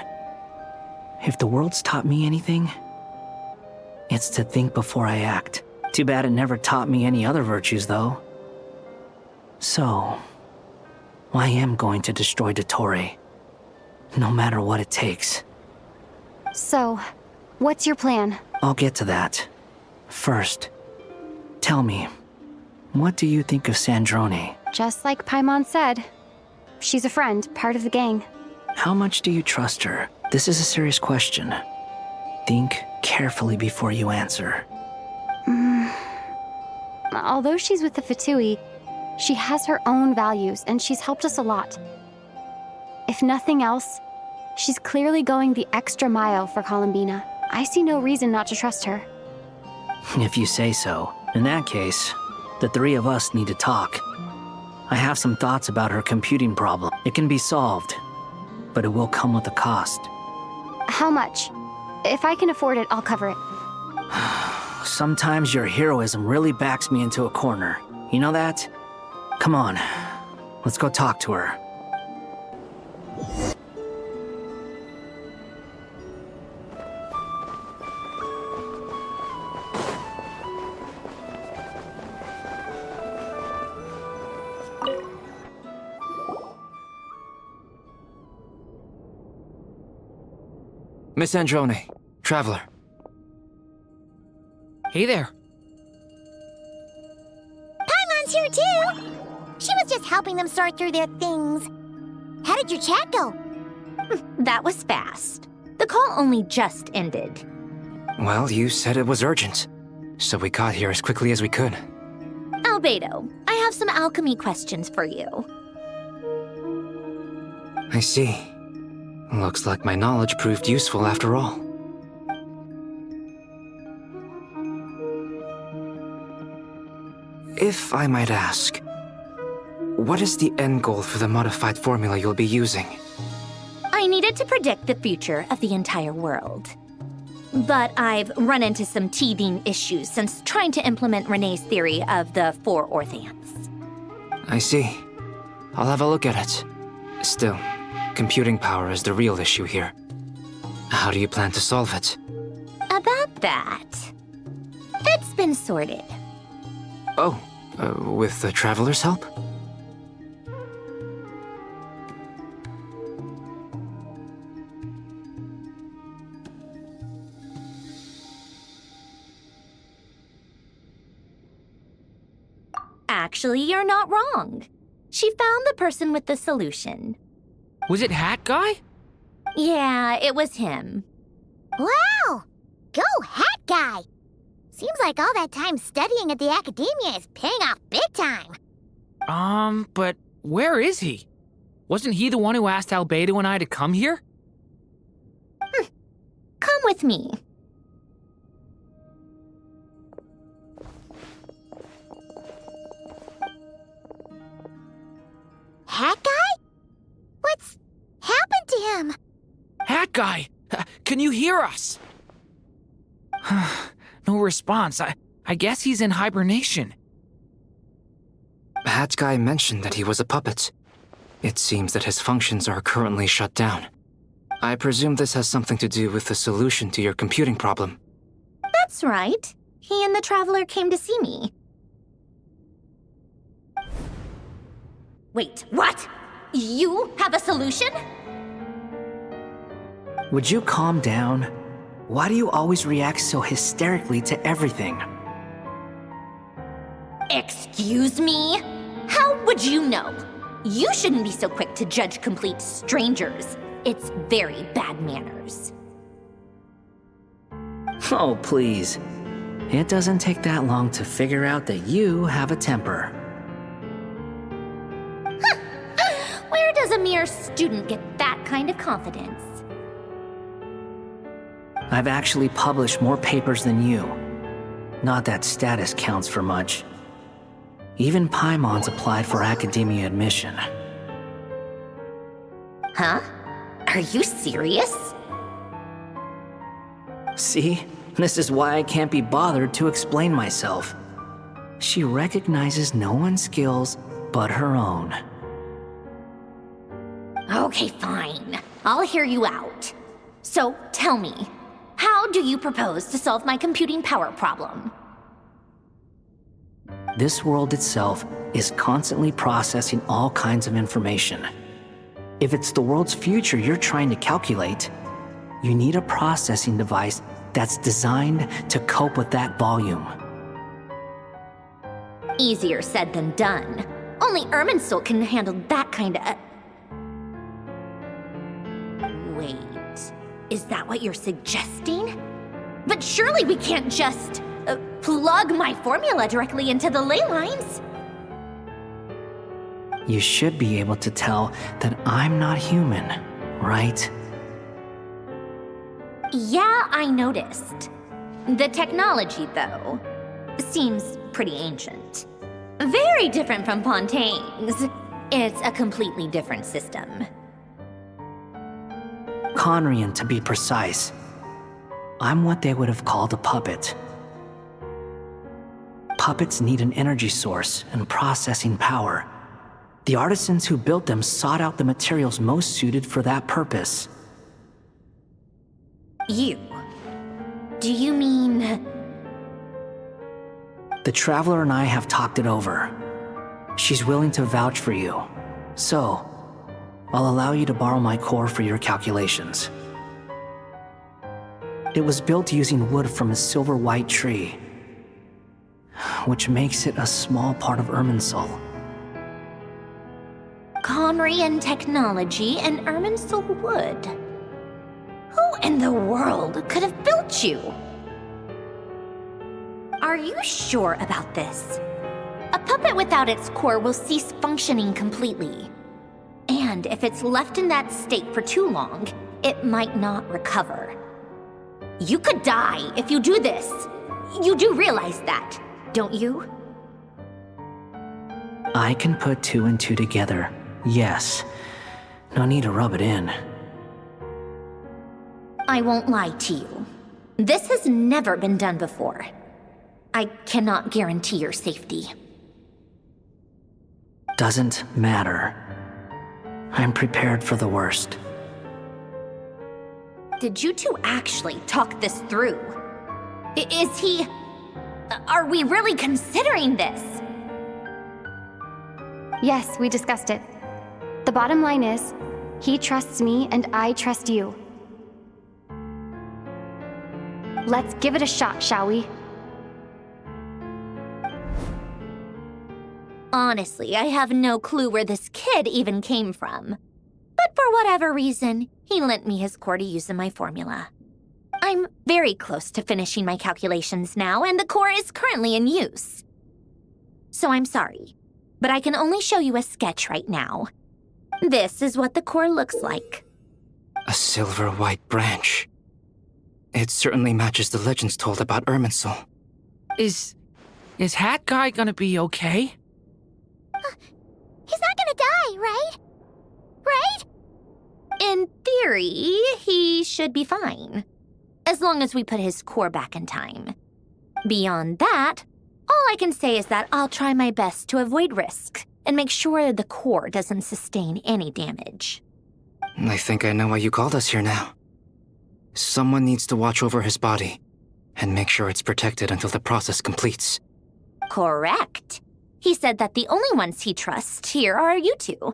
If the world's taught me anything, it's to think before I act. Too bad it never taught me any other virtues, though. So, I am going to destroy Dottore, no matter what it takes. So, what's your plan? I'll get to that. First, tell me, what do you think of Sandrone? Just like Paimon said, she's a friend, part of the gang. How much do you trust her? This is a serious question. Think carefully before you answer. Although she's with the Fatui, she has her own values, and she's helped us a lot. If nothing else, she's clearly going the extra mile for Columbina. I see no reason not to trust her. If you say so. In that case, the three of us need to talk. I have some thoughts about her computing problem. It can be solved, but it will come with a cost. How much? If I can afford it, I'll cover it. Sometimes your heroism really backs me into a corner. You know that? Come on, let's go talk to her. Miss Androne, Traveler. Hey there. Paimon's here too! She was just helping them sort through their things. How did your chat go? That was fast. The call only just ended. Well, you said it was urgent, so we got here as quickly as we could. Albedo, I have some alchemy questions for you. I see. Looks like my knowledge proved useful after all. If I might ask, what is the end goal for the modified formula you'll be using? I needed to predict the future of the entire world. But I've run into some teething issues since trying to implement Renee's theory of the 4 Orthants. I see. I'll have a look at it. Still, computing power is the real issue here. How do you plan to solve it? About that, it's been sorted. Oh, with the Traveler's help? Actually, you're not wrong. She found the person with the solution. Was it Hat Guy? Yeah, it was him. Wow! Go Hat Guy! Seems like all that time studying at the academia is paying off big time. But where is he? Wasn't he the one who asked Albedo and I to come here? Come with me. Hat Guy? What's happened to him? Hat Guy! Can you hear us? No response. I guess he's in hibernation. Hat Guy mentioned that he was a puppet. It seems that his functions are currently shut down. I presume this has something to do with the solution to your computing problem. That's right. He and the Traveler came to see me. Wait, what? You have a solution? Would you calm down? Why do you always react so hysterically to everything? Excuse me? How would you know? You shouldn't be so quick to judge complete strangers. It's very bad manners. Oh, please. It doesn't take that long to figure out that you have a temper. Where does a mere student get that kind of confidence? I've actually published more papers than you. Not that status counts for much. Even Paimon's applied for academia admission. Huh? Are you serious? See? This is why I can't be bothered to explain myself. She recognizes no one's skills but her own. Okay, fine. I'll hear you out. So, tell me, how do you propose to solve my computing power problem? This world itself is constantly processing all kinds of information. If it's the world's future you're trying to calculate, you need a processing device that's designed to cope with that volume. Easier said than done. Only Irminsul can handle that kind of... Wait, is that what you're suggesting? But surely we can't just plug my formula directly into the ley lines. You should be able to tell that I'm not human, right? Yeah, I noticed. The technology, though, seems pretty ancient. Very different from Pontaine's. It's a completely different system. Conrian, to be precise. I'm what they would have called a puppet. Puppets need an energy source and processing power. The artisans who built them sought out the materials most suited for that purpose. You? Do you mean... The Traveler and I have talked it over. She's willing to vouch for you. So, I'll allow you to borrow my core for your calculations. It was built using wood from a silver-white tree, which makes it a small part of Irminsul. Conrian technology and Irminsul wood. Who in the world could have built you? Are you sure about this? A puppet without its core will cease functioning completely. And if it's left in that state for too long, it might not recover. You could die if you do this. You do realize that, don't you? I can put two and two together, yes. No need to rub it in. I won't lie to you. This has never been done before. I cannot guarantee your safety. Doesn't matter. I'm prepared for the worst. Did you two actually talk this through? Is he... Are we really considering this? Yes, we discussed it. The bottom line is, he trusts me and I trust you. Let's give it a shot, shall we? Honestly, I have no clue where this kid even came from. But for whatever reason, he lent me his core to use in my formula. I'm very close to finishing my calculations now, and the core is currently in use. So I'm sorry, but I can only show you a sketch right now. This is what the core looks like. A silver-white branch. It certainly matches the legends told about Irminsul. Is Hat Guy gonna be okay? He's not gonna die, right? Right? In theory, he should be fine. As long as we put his core back in time. Beyond that, all I can say is that I'll try my best to avoid risk and make sure the core doesn't sustain any damage. I think I know why you called us here now. Someone needs to watch over his body and make sure it's protected until the process completes. Correct. He said that the only ones he trusts here are you two,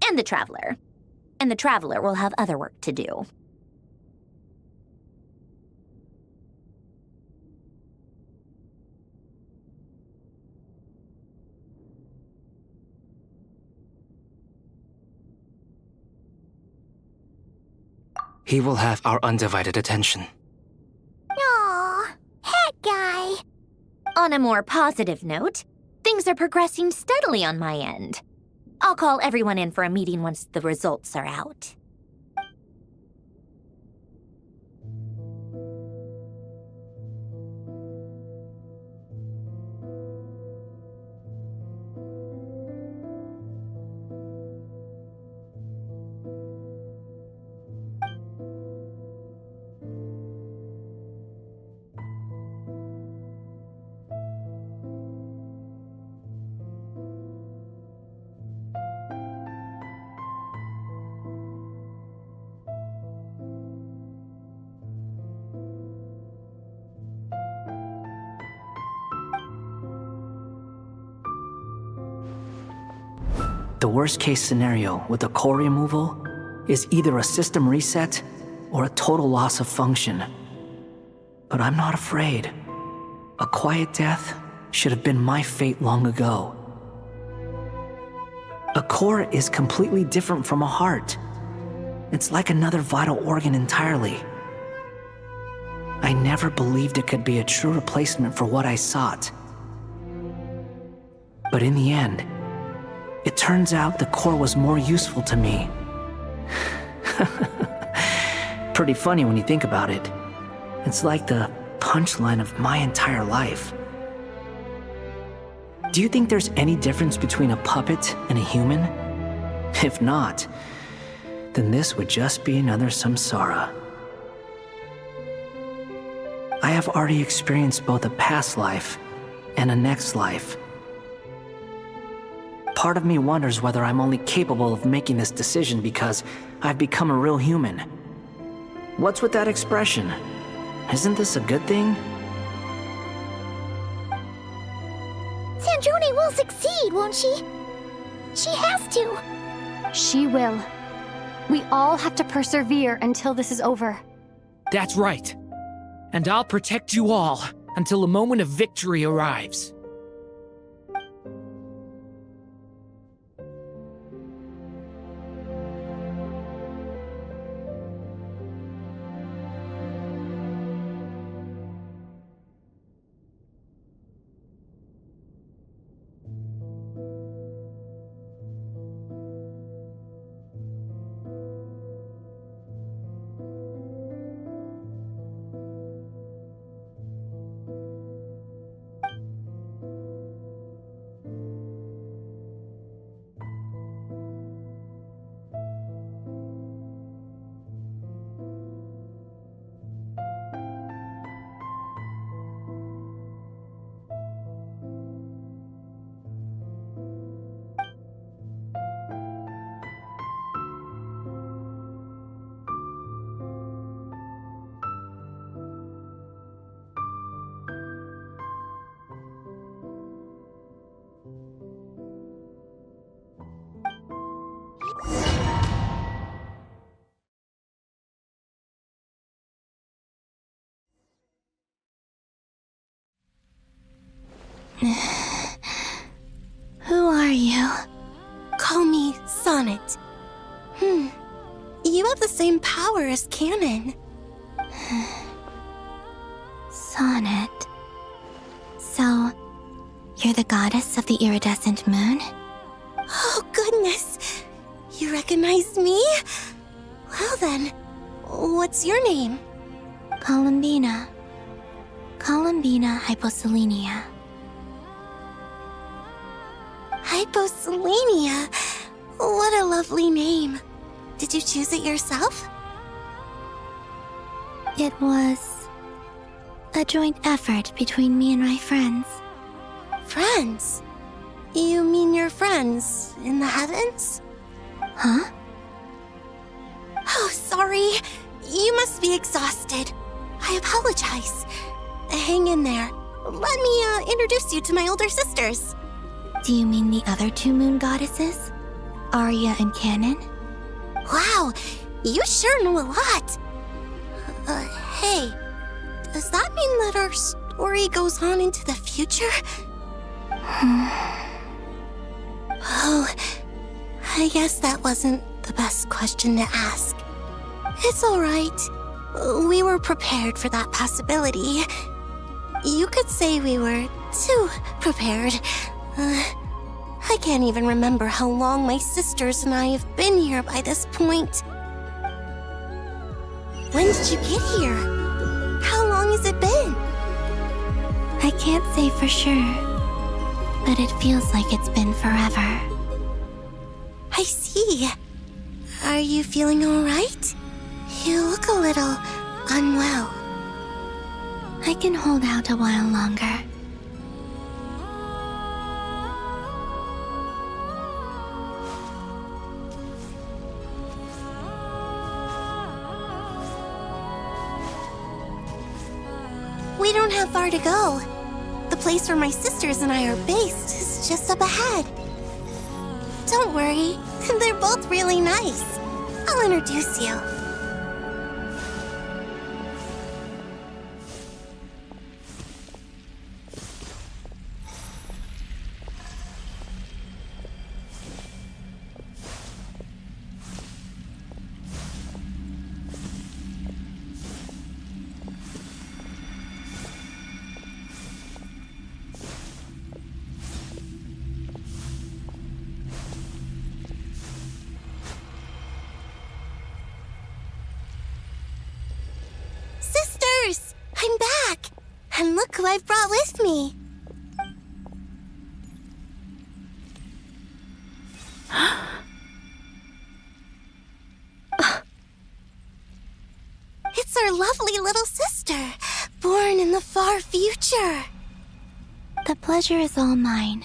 and the Traveler. And the Traveler will have other work to do. He will have our undivided attention. Aw, Hat Guy. On a more positive note, things are progressing steadily on my end. I'll call everyone in for a meeting once the results are out. The worst case scenario with the core removal is either a system reset or a total loss of function. But I'm not afraid. A quiet death should have been my fate long ago. A core is completely different from a heart. It's like another vital organ entirely. I never believed it could be a true replacement for what I sought. But in the end, it turns out the core was more useful to me. Pretty funny when you think about it. It's like the punchline of my entire life. Do you think there's any difference between a puppet and a human? If not, then this would just be another samsara. I have already experienced both a past life and a next life. Part of me wonders whether I'm only capable of making this decision because I've become a real human. What's with that expression? Isn't this a good thing? Sandrone will succeed, won't she? She has to. She will. We all have to persevere until this is over. That's right. And I'll protect you all until a moment of victory arrives. Who are you? Call me Sonnet. You have the same power as Canon. Sonnet. So, you're the goddess of the iridescent moon? Oh, goodness. You recognize me? Well then, what's your name? Columbina. Columbina Hyposelenia. Hyposelenia? What a lovely name. Did you choose it yourself? It was a joint effort between me and my friends. Friends? You mean your friends in the heavens? Huh? Oh, sorry. You must be exhausted. I apologize. Hang in there. Let me introduce you to my older sisters. Do you mean the other two moon goddesses? Arya and Canon? Wow, you sure know a lot. Hey, does that mean that our story goes on into the future? Oh, I guess that wasn't the best question to ask. It's alright. We were prepared for that possibility. You could say we were too prepared. I can't even remember how long my sisters and I have been here by this point. When did you get here? How long has it been? I can't say for sure, but it feels like it's been forever. I see. Are you feeling alright? You look a little unwell. I can hold out a while longer. We don't have far to go. The place where my sisters and I are based is just up ahead. Don't worry, they're both really nice. I'll introduce you. Sisters! I'm back! And look who I've brought with me! It's our lovely little sister, born in the far future. The pleasure is all mine.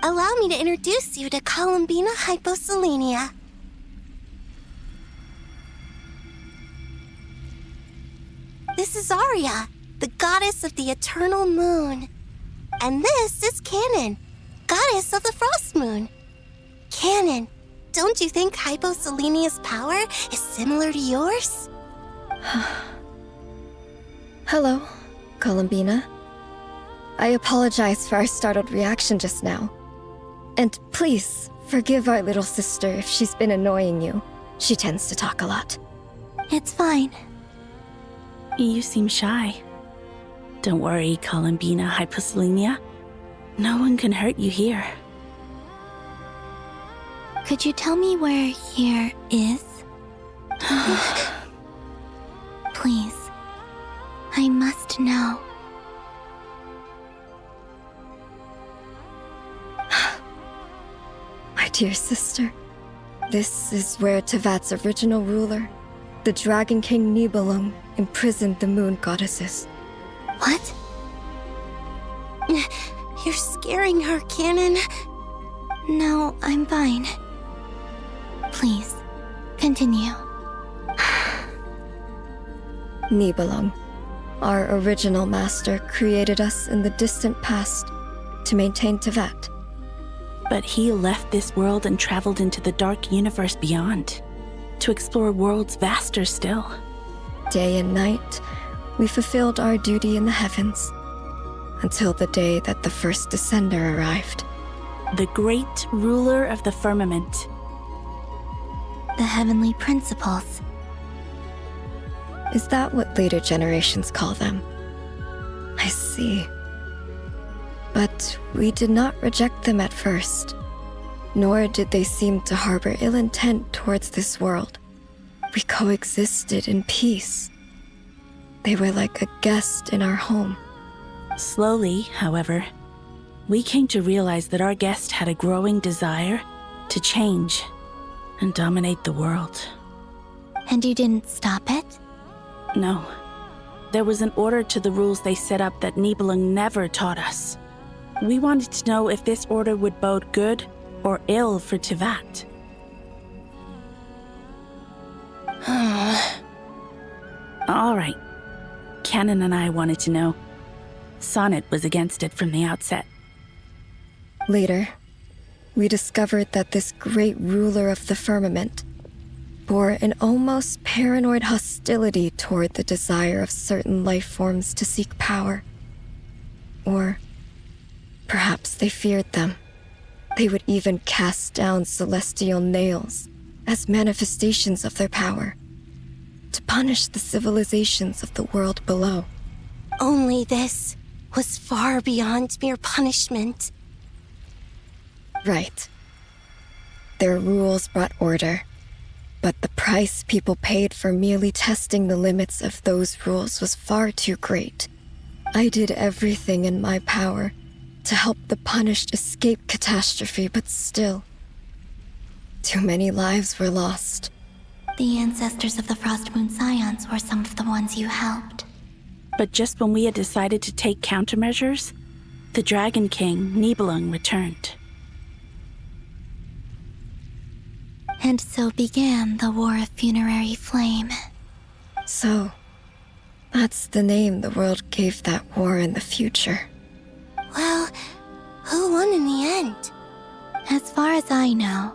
Allow me to introduce you to Columbina Hyposelenia. This is Arya, the goddess of the eternal moon. And this is Canon, goddess of the frost moon. Canon, don't you think Hyposelenia's power is similar to yours? Hello, Columbina. I apologize for our startled reaction just now. And please, forgive our little sister if she's been annoying you. She tends to talk a lot. It's fine. You seem shy. Don't worry, Columbina Hyposelenia. No one can hurt you here. Could you tell me where here is? Please. I must know. My dear sister, this is where Tevat's original ruler, the Dragon King Nibelung, imprisoned the moon goddesses. What? You're scaring her, Canon. No, I'm fine. Please, continue. Nibelung, our original master, created us in the distant past to maintain Tevat. But he left this world and traveled into the dark universe beyond to explore worlds vaster still. Day and night, we fulfilled our duty in the heavens, until the day that the first descender arrived. The great ruler of the firmament. The heavenly principles. Is that what later generations call them? I see. But we did not reject them at first, nor did they seem to harbor ill intent towards this world. We coexisted in peace. They were like a guest in our home. Slowly, however, we came to realize that our guest had a growing desire to change and dominate the world. And you didn't stop it? No. There was an order to the rules they set up that Nibelung never taught us. We wanted to know if this order would bode good or ill for Tivat. All right. Canon and I wanted to know. Sonnet was against it from the outset. Later, we discovered that this great ruler of the firmament bore an almost paranoid hostility toward the desire of certain life forms to seek power. Or perhaps they feared them. They would even cast down celestial nails as manifestations of their power, to punish the civilizations of the world below. Only this was far beyond mere punishment. Right. Their rules brought order, but the price people paid for merely testing the limits of those rules was far too great. I did everything in my power to help the punished escape catastrophe, but still, too many lives were lost. The ancestors of the Frost Moon Scions were some of the ones you helped. But just when we had decided to take countermeasures, the Dragon King, Nibelung, returned. And so began the War of Funerary Flame. So, that's the name the world gave that war in the future. Well, who won in the end? As far as I know,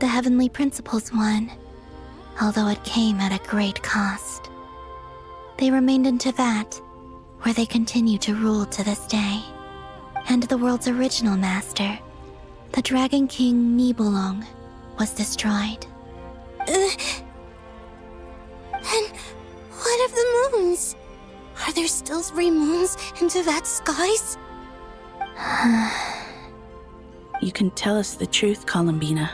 the Heavenly Principles won, although it came at a great cost. They remained in Tivat, where they continue to rule to this day. And the world's original master, the Dragon King Nibelung, was destroyed. And what of the moons? Are there still 3 moons in Tivat's skies? You can tell us the truth, Columbina.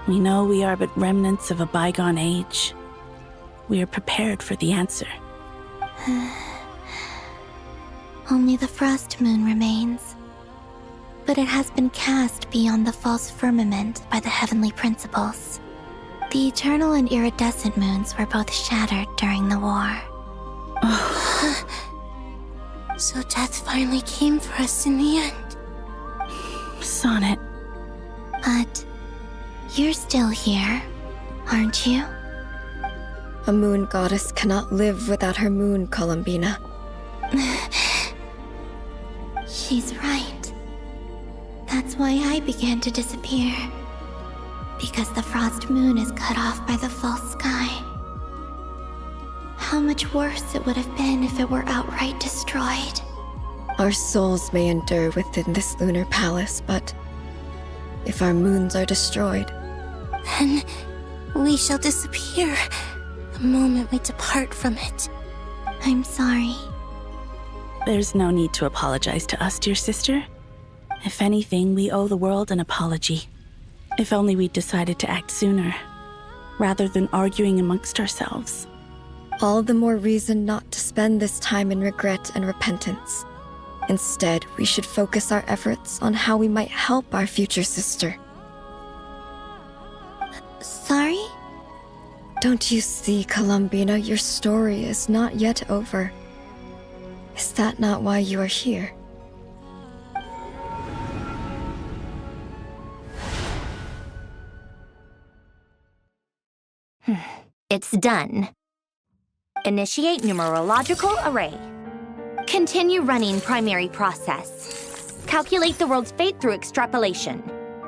We know we are but remnants of a bygone age. We are prepared for the answer. Only the Frost Moon remains. But it has been cast beyond the false firmament by the Heavenly Principles. The eternal and iridescent moons were both shattered during the war. So death finally came for us in the end. Sonnet. But you're still here, aren't you? A moon goddess cannot live without her moon, Columbina. She's right. That's why I began to disappear. Because the Frost Moon is cut off by the false sky. How much worse it would have been if it were outright destroyed. Our souls may endure within this lunar palace, but if our moons are destroyed, then we shall disappear the moment we depart from it. I'm sorry. There's no need to apologize to us, dear sister. If anything, we owe the world an apology. If only we'd decided to act sooner, rather than arguing amongst ourselves. all the more reason not to spend this time in regret and repentance. Instead, we should focus our efforts on how we might help our future sister. Sorry? Don't you see, Columbina, your story is not yet over. Is that not why you are here? It's done. Initiate numerological array. Continue running primary process. Calculate the world's fate through extrapolation.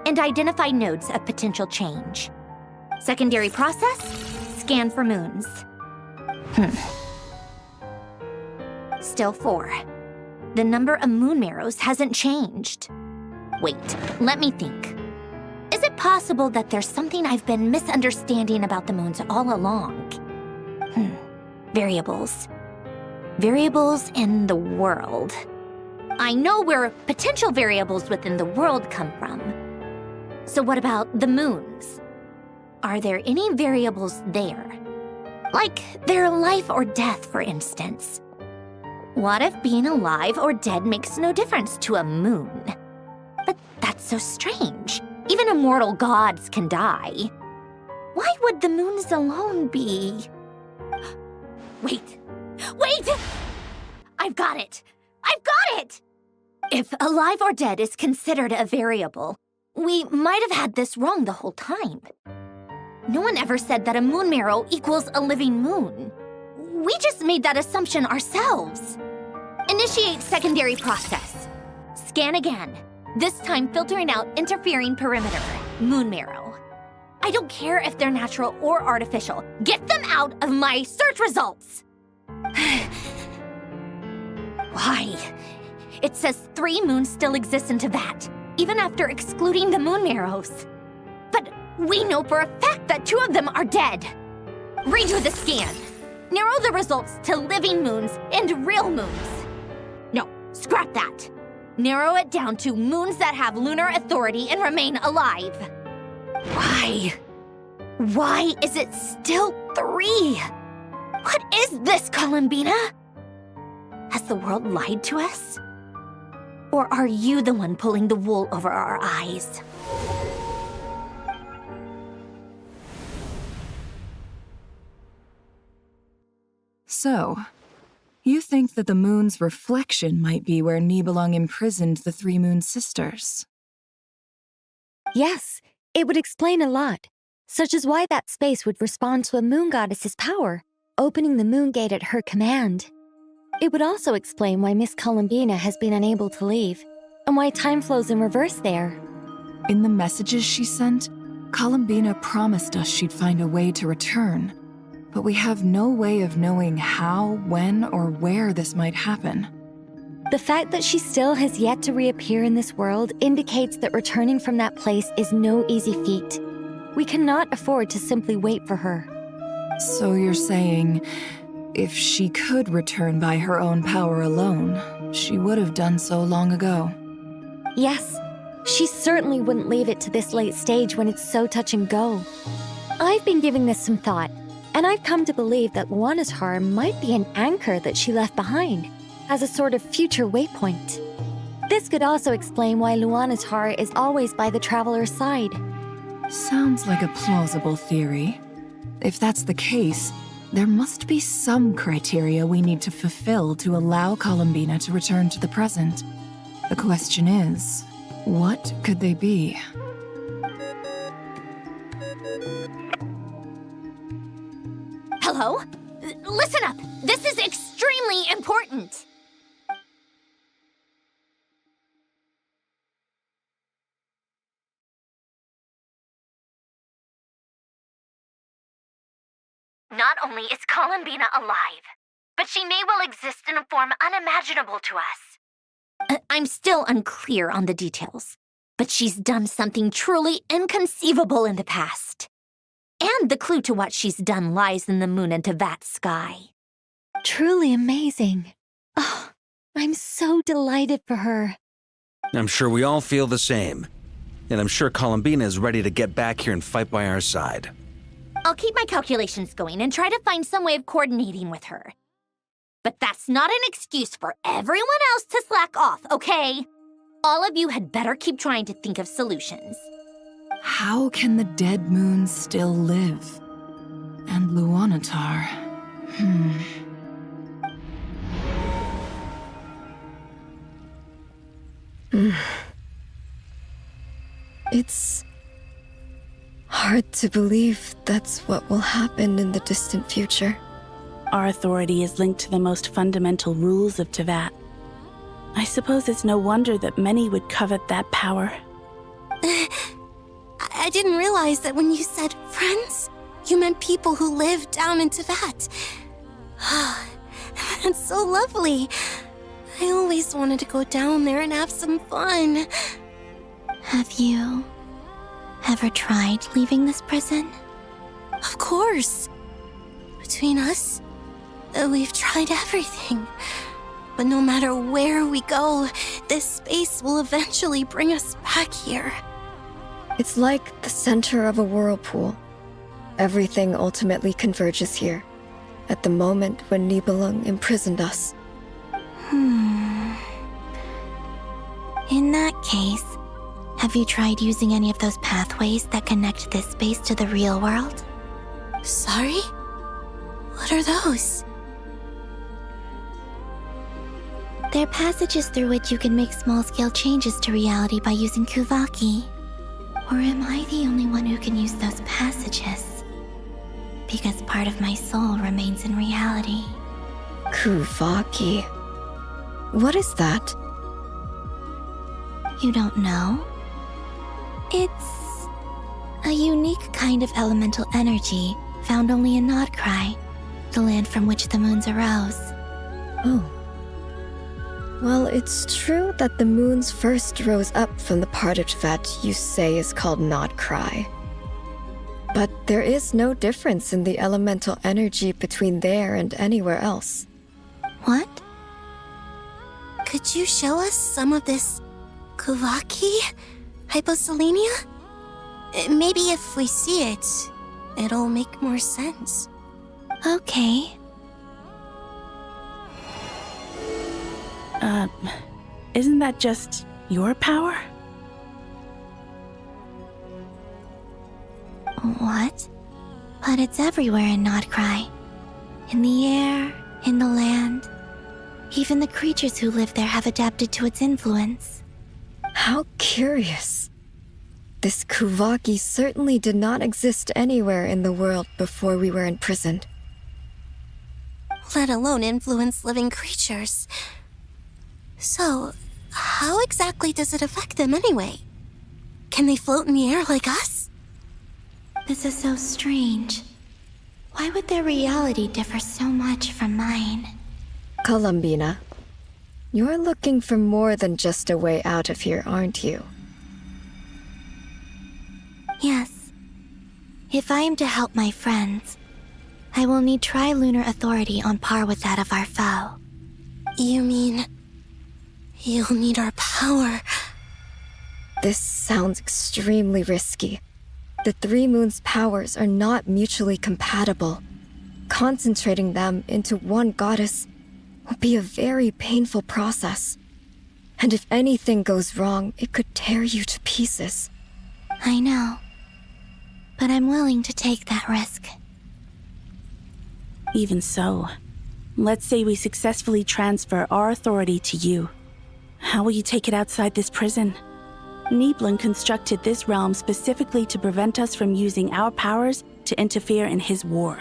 And identify nodes of potential change. Secondary process, scan for moons. Still 4. The number of moon marrows hasn't changed. Wait, let me think. Is it possible that there's something I've been misunderstanding about the moons all along? Variables. Variables in the world. I know where potential variables within the world come from. So what about the moons? Are there any variables there? Like their life or death, for instance. What if being alive or dead makes no difference to a moon? But that's so strange. Even immortal gods can die. Why would the moons alone be? Wait! I've got it! If alive or dead is considered a variable, we might have had this wrong the whole time. No one ever said that a moon marrow equals a living moon. We just made that assumption ourselves. Initiate secondary process. Scan again. This time filtering out interfering perimeter, moon marrow. I don't care if they're natural or artificial. Get them out of my search results! Why? It says 3 moons still exist in Teyvat, even after excluding the moon marrows. But we know for a fact that 2 of them are dead. Redo the scan. Narrow the results to living moons and real moons. No, scrap that. Narrow it down to moons that have lunar authority and remain alive. Why? Why is it still 3? What is this, Columbina? Has the world lied to us? Or are you the one pulling the wool over our eyes? So, you think that the moon's reflection might be where Nibelung imprisoned the 3 moon sisters? Yes, it would explain a lot, such as why that space would respond to a moon goddess's power, opening the moon gate at her command. It would also explain why Miss Columbina has been unable to leave, and why time flows in reverse there. In the messages she sent, Columbina promised us she'd find a way to return, but we have no way of knowing how, when, or where this might happen. The fact that she still has yet to reappear in this world indicates that returning from that place is no easy feat. We cannot afford to simply wait for her. So you're saying, if she could return by her own power alone, she would have done so long ago. Yes, she certainly wouldn't leave it to this late stage when it's so touch and go. I've been giving this some thought, and I've come to believe that Luanatar might be an anchor that she left behind, as a sort of future waypoint. This could also explain why Luanatar is always by the Traveler's side. Sounds like a plausible theory. If that's the case, there must be some criteria we need to fulfill to allow Columbina to return to the present. The question is, what could they be? Hello? Listen up! This is extremely important! Not only is Columbina alive, but she may well exist in a form unimaginable to us. I'm still unclear on the details, but she's done something truly inconceivable in the past. And the clue to what she's done lies in the moon and Teyvat sky. Truly amazing. Oh, I'm so delighted for her. I'm sure we all feel the same. And I'm sure Columbina is ready to get back here and fight by our side. I'll keep my calculations going and try to find some way of coordinating with her. But that's not an excuse for everyone else to slack off, okay? All of you had better keep trying to think of solutions. How can the dead moon still live? And Luanatar... It's hard to believe that's what will happen in the distant future. Our authority is linked to the most fundamental rules of Teyvat. I suppose it's no wonder that many would covet that power. I didn't realize that when you said friends, met people who live down in Tibet. It's so lovely. I always wanted to go down there and have some fun. Have you ever tried leaving this prison? Of course. Between us, we've tried everything. But no matter where we go, this space will eventually bring us back here. It's like the center of a whirlpool. Everything ultimately converges here, at the moment when Nibelung imprisoned us. In that case, have you tried using any of those pathways that connect this space to the real world? Sorry? What are those? They're passages through which you can make small-scale changes to reality by using Kuvaki. Or am I the only one who can use those passages? Because part of my soul remains in reality. Kuvaki. What is that? You don't know? It's a unique kind of elemental energy found only in Nod-Krai, the land from which the moons arose. Oh. Well, it's true that the moons first rose up from the part of Tibet you say is called Nod-Krai. But there is no difference in the elemental energy between there and anywhere else. What? Could you show us some of this Kuvaki? Hyposelenia? Maybe if we see it, it'll make more sense. Okay. Isn't that just your power? What? But it's everywhere in Nod-Krai. In the air, in the land. Even the creatures who live there have adapted to its influence. How curious. This Kuvaki certainly did not exist anywhere in the world before we were imprisoned. Let alone influence living creatures. So, how exactly does it affect them anyway? Can they float in the air like us? This is so strange. Why would their reality differ so much from mine? Columbina, you're looking for more than just a way out of here, aren't you? Yes. If I am to help my friends, I will need tri-lunar authority on par with that of our foe. You mean... you'll need our power? This sounds extremely risky. The Three Moons' powers are not mutually compatible. Concentrating them into one goddess will be a very painful process. And if anything goes wrong, it could tear you to pieces. I know. But I'm willing to take that risk. Even so, let's say we successfully transfer our authority to you. How will you take it outside this prison? Nibelung constructed this realm specifically to prevent us from using our powers to interfere in his war.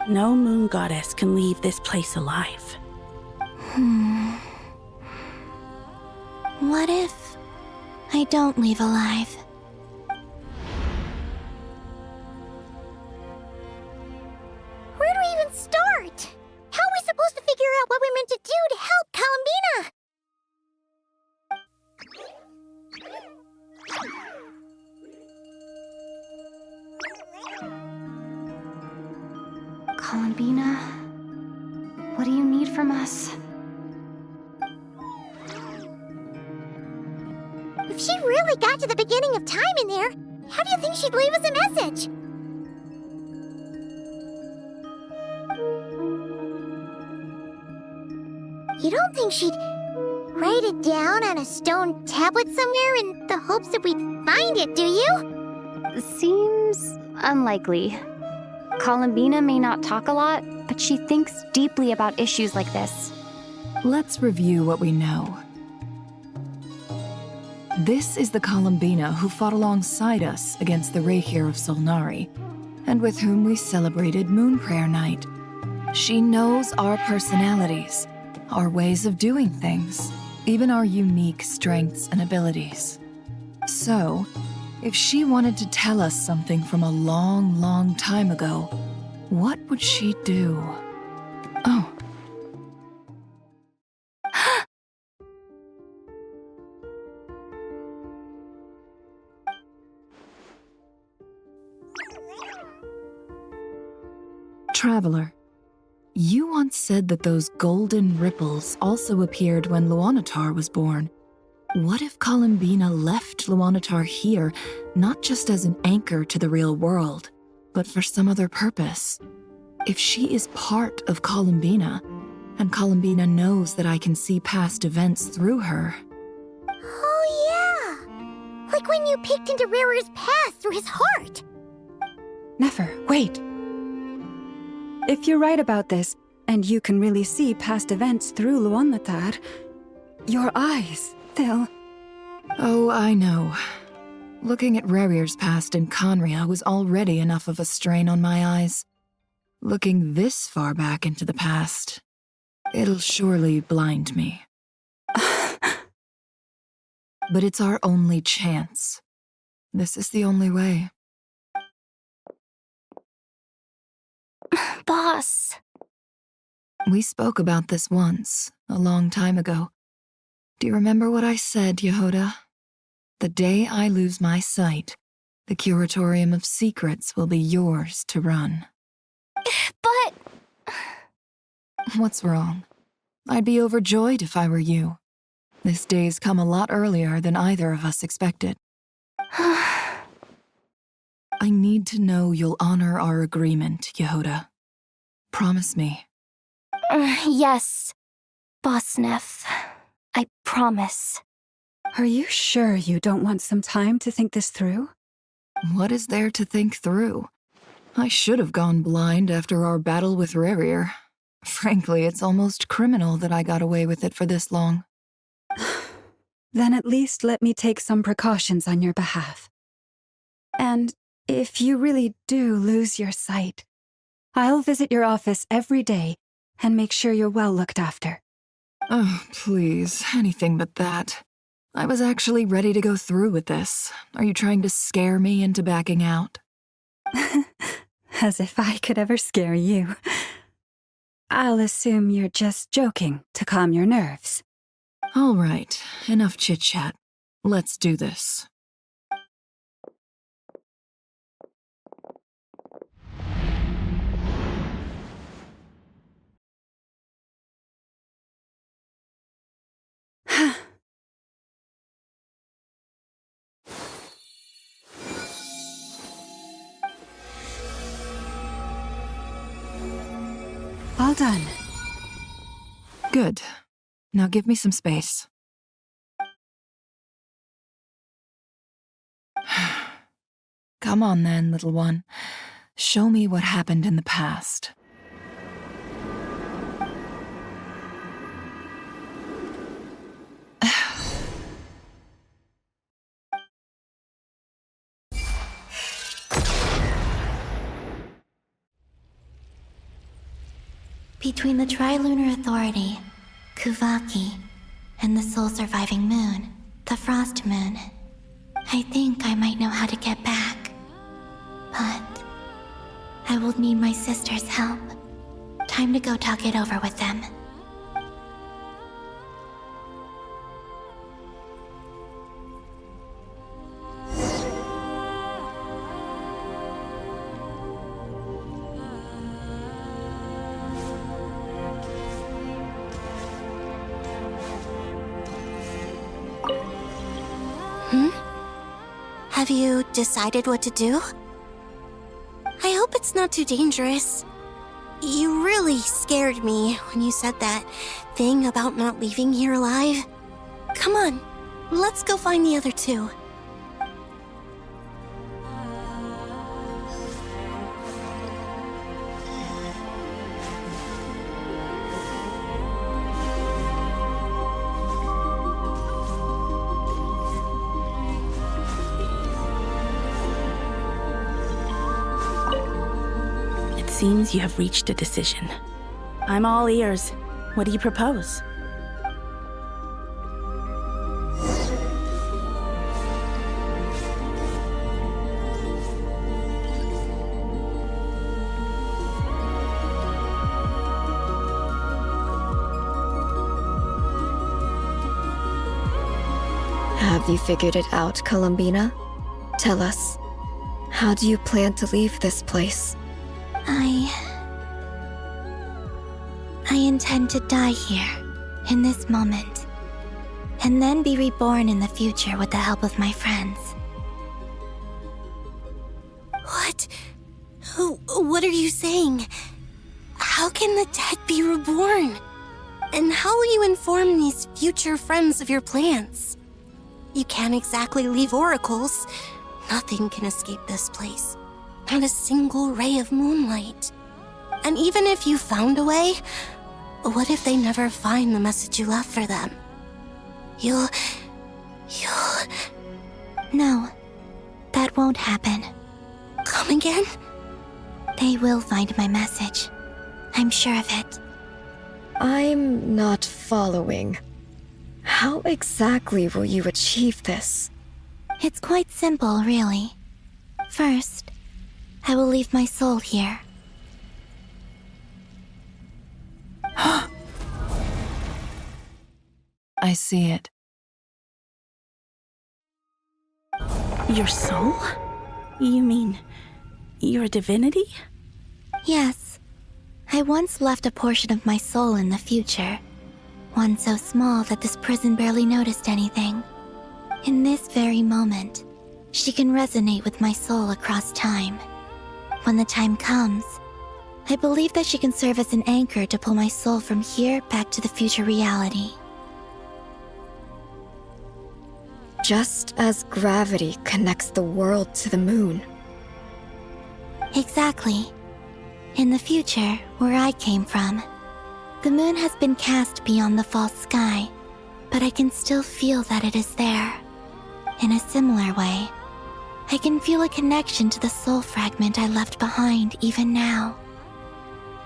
No moon goddess can leave this place alive. What if I don't leave alive? Where do we even start? How are we supposed to figure out what we're meant to do to help Columbina? Columbina, what do you need from us? If she really got to the beginning of time in there, how do you think she'd leave us a message? You don't think she'd write it down on a stone tablet somewhere in the hopes that we'd find it, do you? Seems unlikely. Columbina may not talk a lot, but she thinks deeply about issues like this. Let's review what we know. This is the Columbina who fought alongside us against the Reikir of Solnari, and with whom we celebrated Moon Prayer Night. She knows our personalities, our ways of doing things, even our unique strengths and abilities. So, If she wanted to tell us something from a long, long time ago, what would she do? Oh. Traveler, you once said that those golden ripples also appeared when Luanatar was born. What if Columbina left Luanatar here, not just as an anchor to the real world, but for some other purpose? If she is part of Columbina, and Columbina knows that I can see past events through her... Oh yeah! Like when you peeked into Rarer's past through his heart! Nefer, wait! If you're right about this, and you can really see past events through Luanatar, your eyes, they'll... Oh, I know. Looking at Rerir's past in Conria was already enough of a strain on my eyes. Looking this far back into the past, it'll surely blind me. But it's our only chance. This is the only way. Boss. We spoke about this once, a long time ago. Do you remember what I said, Yehoda? The day I lose my sight, the Curatorium of Secrets will be yours to run. But... What's wrong? I'd be overjoyed if I were you. This day's come a lot earlier than either of us expected. I need to know you'll honor our agreement, Yehoda. Promise me. Yes, Boss Neff. I promise. Are you sure you don't want some time to think this through? What is there to think through? I should have gone blind after our battle with Rerir. Frankly, it's almost criminal that I got away with it for this long. Then at least let me take some precautions on your behalf. And if you really do lose your sight, I'll visit your office every day and make sure you're well looked after. Oh, please, anything but that. I was actually ready to go through with this. Are you trying to scare me into backing out? As if I could ever scare you. I'll assume you're just joking to calm your nerves. All right, enough chit-chat. Let's do this. All done. Good. Now give me some space. Come on then, little one. Show me what happened in the past. Between the Trilunar Authority, Kuvaki, and the sole-surviving moon, the Frost Moon, I think I might know how to get back. But I will need my sister's help. Time to go talk it over with them. Have you decided what to do? I hope it's not too dangerous. You really scared me when you said that thing about not leaving here alive. Come on, let's go find the other two. Seems you have reached a decision. I'm all ears. What do you propose? Have you figured it out, Columbina? Tell us, how do you plan to leave this place? I intend to die here, in this moment, and then be reborn in the future with the help of my friends. What? What are you saying? How can the dead be reborn? And how will you inform these future friends of your plans? You can't exactly leave oracles. Nothing can escape this place. Not a single ray of moonlight. And even if you found a way, what if they never find the message you left for them? You'll... No, that won't happen. Come again? They will find my message. I'm sure of it. I'm not following. How exactly will you achieve this? It's quite simple, really. First, I will leave my soul here. I see it. Your soul? You mean you're a divinity? Yes. I once left a portion of my soul in the future. One so small that this prison barely noticed anything. In this very moment, she can resonate with my soul across time. When the time comes, I believe that she can serve as an anchor to pull my soul from here back to the future reality. Just as gravity connects the world to the moon. Exactly. In the future, where I came from, the moon has been cast beyond the false sky, but I can still feel that it is there. In a similar way, I can feel a connection to the soul fragment I left behind even now.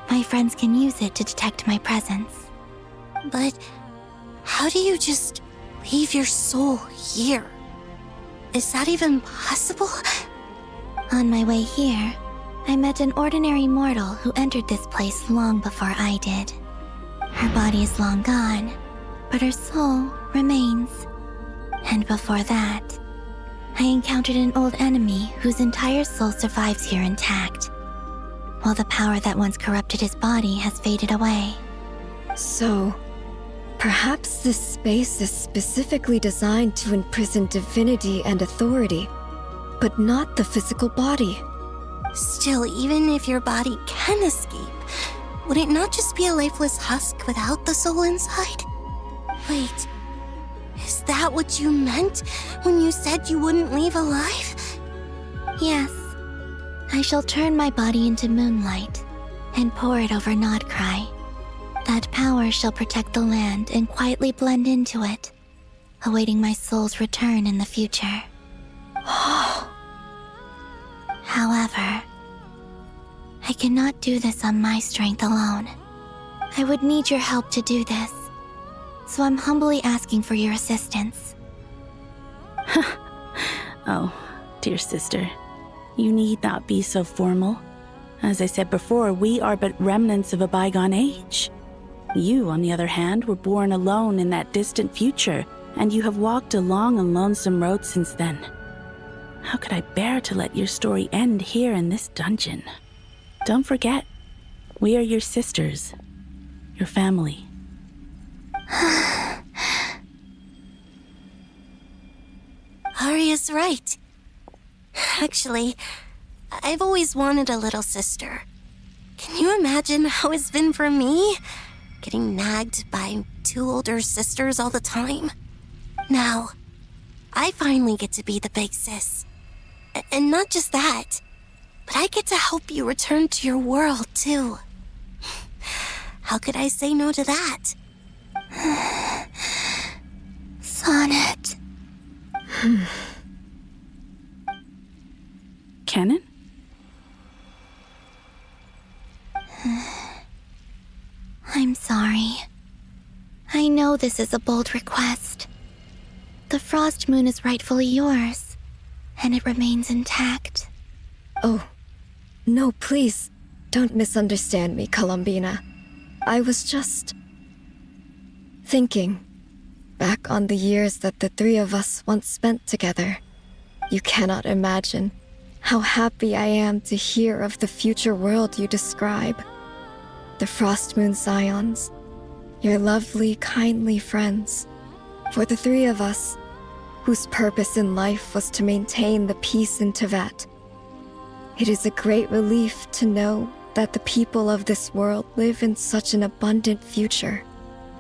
My friends can use it to detect my presence. But how do you just leave your soul here? Is that even possible? On my way here, I met an ordinary mortal who entered this place long before I did. Her body is long gone, but her soul remains. And before that, I encountered an old enemy whose entire soul survives here intact, while the power that once corrupted his body has faded away. So, perhaps this space is specifically designed to imprison divinity and authority, but not the physical body. Still, even if your body can escape, would it not just be a lifeless husk without the soul inside? Wait, is that what you meant when you said you wouldn't leave alive? Yes. I shall turn my body into moonlight and pour it over Nod-Krai. That power shall protect the land and quietly blend into it, awaiting my soul's return in the future. However, I cannot do this on my strength alone. I would need your help to do this, so I'm humbly asking for your assistance. Oh, dear sister, you need not be so formal. As I said before, we are but remnants of a bygone age. You, on the other hand, were born alone in that distant future, and you have walked a long and lonesome road since then. How could I bear to let your story end here in this dungeon? Don't forget, we are your sisters, your family. Arya's right. Actually, I've always wanted a little sister. Can you imagine how it's been for me? Getting nagged by two older sisters all the time. Now, I finally get to be the big sis. And not just that, but I get to help you return to your world, too. How could I say no to that? Sonnet. Canon? I'm sorry. I know this is a bold request. The Frost Moon is rightfully yours, and it remains intact. Oh, no, please, don't misunderstand me, Columbina. I was just thinking. back on the years that the three of us once spent together, you cannot imagine how happy I am to hear of the future world you describe. The Frost Moon Scions, your lovely, kindly friends. For the three of us, whose purpose in life was to maintain the peace in Teyvat, it is a great relief to know that the people of this world live in such an abundant future.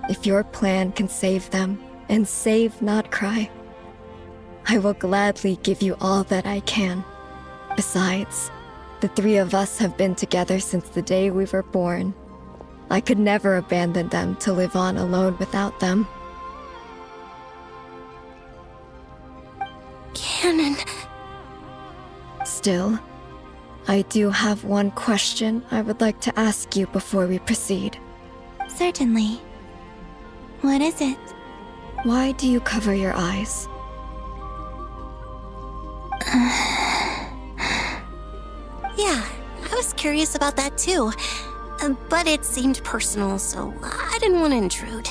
If your plan can save them and save Nod-Krai, I will gladly give you all that I can. Besides, the three of us have been together since the day we were born. I could never abandon them to live on alone without them. Canon. Still, I do have one question I would like to ask you before we proceed. Certainly. What is it? Why do you cover your eyes? Yeah, I was curious about that too. But it seemed personal, so I didn't want to intrude.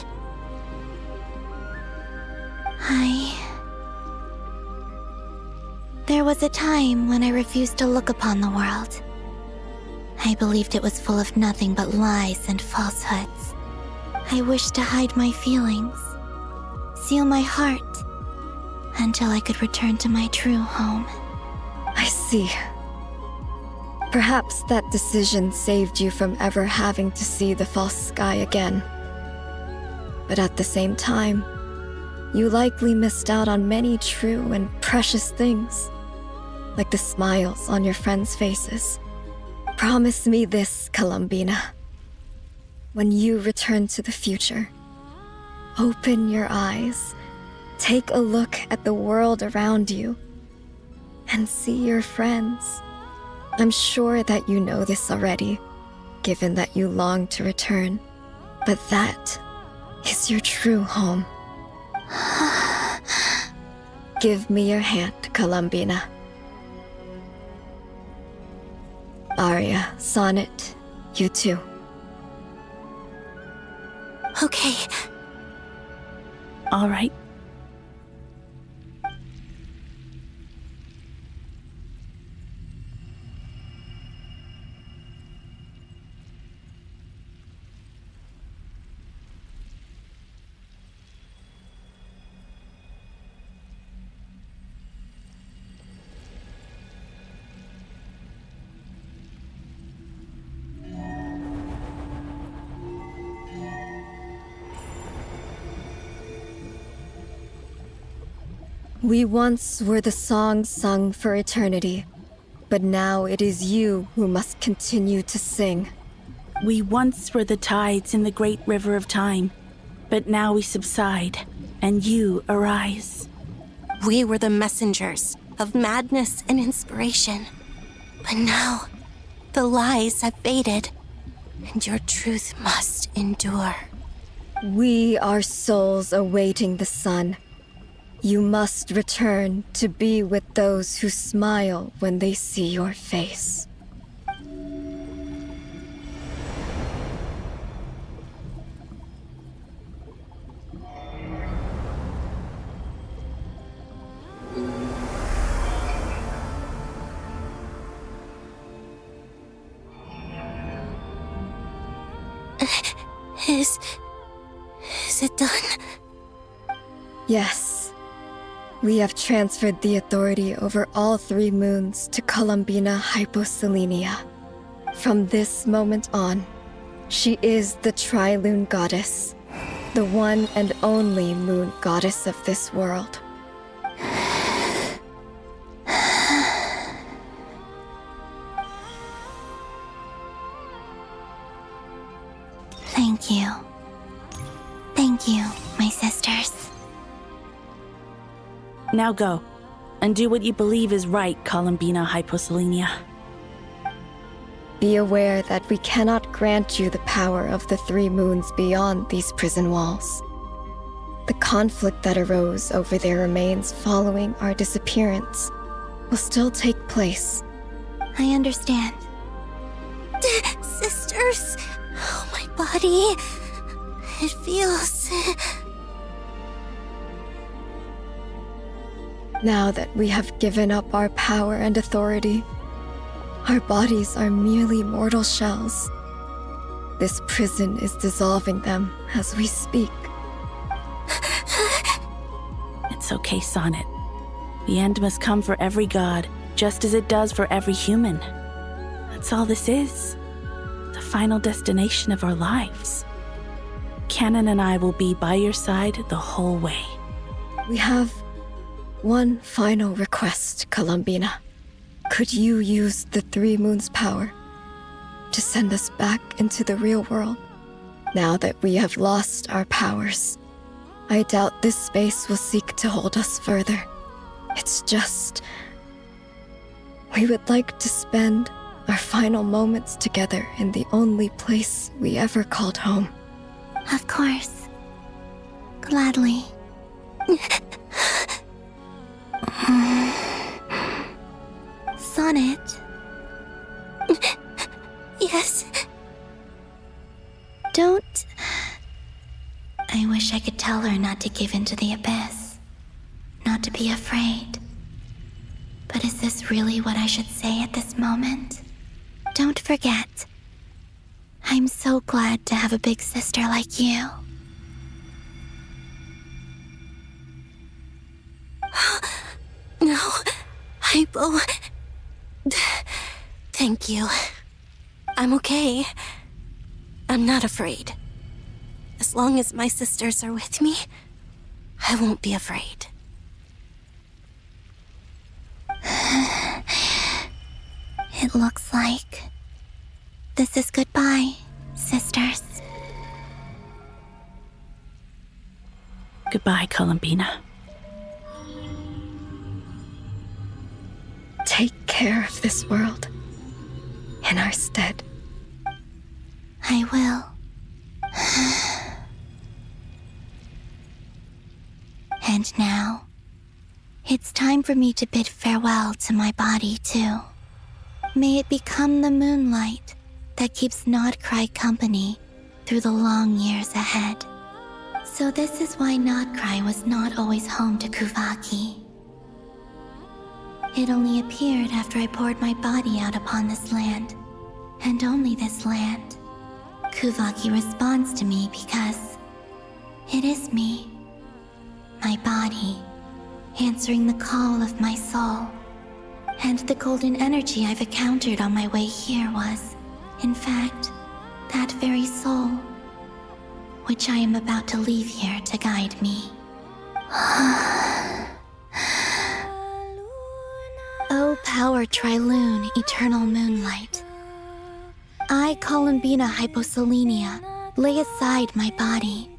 There was a time when I refused to look upon the world. I believed it was full of nothing but lies and falsehoods. I wished to hide my feelings, seal my heart, until I could return to my true home. I see. Perhaps that decision saved you from ever having to see the false sky again. But at the same time, you likely missed out on many true and precious things, like the smiles on your friends' faces. Promise me this, Columbina. When you return to the future, open your eyes, take a look at the world around you, and see your friends. I'm sure that you know this already, given that you long to return, but that is your true home. Give me your hand, Columbina. Arya, Sonnet, you too. Okay. All right. We once were the songs sung for eternity, but now it is you who must continue to sing. We once were the tides in the great river of time, but now we subside, and you arise. We were the messengers of madness and inspiration, but now the lies have faded, and your truth must endure. We are souls awaiting the sun. You must return to be with those who smile when they see your face. Is it done? Yes. We have transferred the authority over all 3 moons to Columbina Hyposelenia. From this moment on, she is the Tri-Lune Goddess, the one and only moon goddess of this world. Thank you. Thank you, my sisters. Now go, and do what you believe is right, Columbina Hyposelenia. Be aware that we cannot grant you the power of the 3 moons beyond these prison walls. The conflict that arose over their remains following our disappearance will still take place. I understand. Sisters, oh, my body. It feels... Now that we have given up our power and authority, our bodies are merely mortal shells. This prison is dissolving them as we speak. It's okay, Sonnet. The end must come for every god, just as it does for every human. That's all this is. The final destination of our lives. Canon and I will be by your side the whole way. We have one final request, Columbina. Could you use the Three Moons' power to send us back into the real world? Now that we have lost our powers, I doubt this space will seek to hold us further. It's just... we would like to spend our final moments together in the only place we ever called home. Of course. Gladly. Sonnet? Yes? Don't... I wish I could tell her not to give in to the abyss. Not to be afraid. But is this really what I should say at this moment? Don't forget. I'm so glad to have a big sister like you. No, Hypo. Thank you. I'm okay. I'm not afraid. As long as my sisters are with me, I won't be afraid. It looks like this is goodbye, sisters. Goodbye, Columbina. Take care of this world in our stead. I will. And now, it's time for me to bid farewell to my body, too. May it become the moonlight that keeps Nod-Krai company through the long years ahead. So this is why Nod-Krai was not always home to Kuvaki. It only appeared after I poured my body out upon this land, and only this land. Kuvaki responds to me because it is me, my body, answering the call of my soul. And the golden energy I've encountered on my way here was, in fact, that very soul, which I am about to leave here to guide me. O power Triloon, eternal moonlight. I, Columbina Hyposelenia, lay aside my body.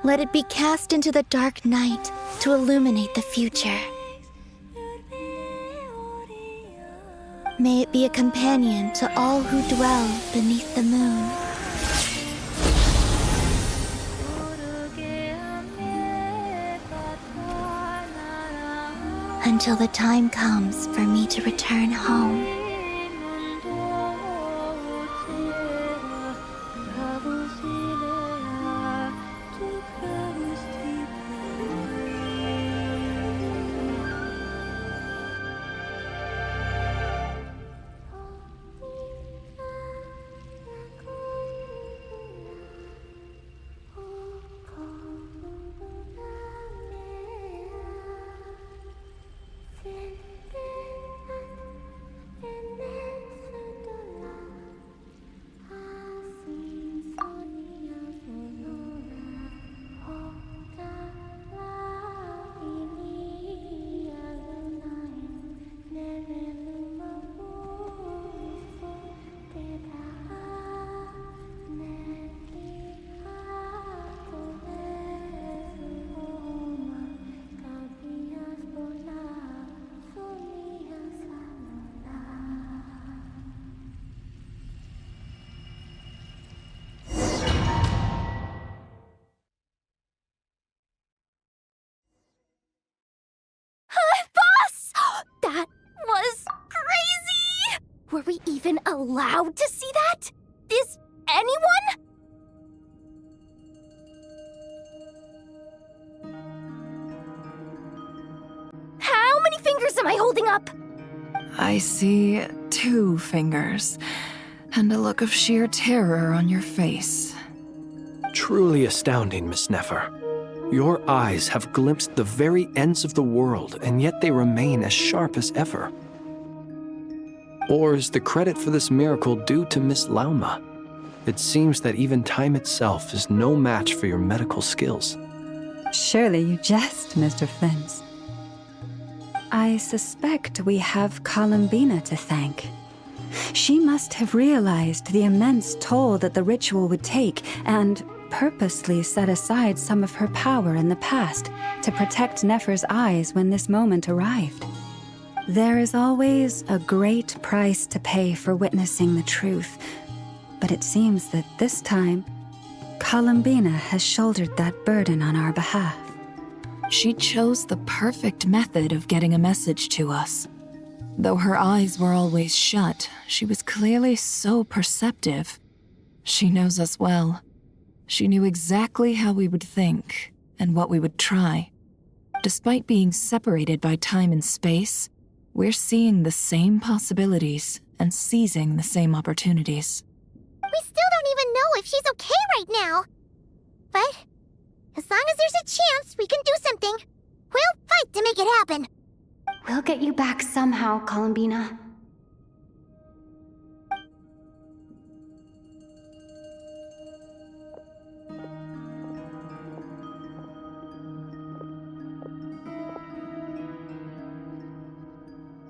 Let it be cast into the dark night to illuminate the future. May it be a companion to all who dwell beneath the moon. Until the time comes for me to return home. That was crazy! Were we even allowed to see that? Is anyone? How many am I holding up? I see 2 fingers, and a look of sheer terror on your face. Truly astounding, Miss Nefer. Your eyes have glimpsed the very ends of the world, and yet they remain as sharp as ever. Or is the credit for this miracle due to Miss Lauma? It seems that even time itself is no match for your medical skills. Surely you jest, Mr. Flint. I suspect we have Columbina to thank. She must have realized the immense toll that the ritual would take and purposely set aside some of her power in the past to protect Nefer's eyes when this moment arrived. There is always a great price to pay for witnessing the truth, but it seems that this time, Columbina has shouldered that burden on our behalf. She chose the perfect method of getting a message to us. Though her eyes were always shut, she was clearly so perceptive. She knows us well. She knew exactly how we would think and what we would try. Despite being separated by time and space, we're seeing the same possibilities and seizing the same opportunities. We still don't even know if she's okay right now. But as long as there's a chance we can do something, we'll fight to make it happen. We'll get you back somehow, Columbina.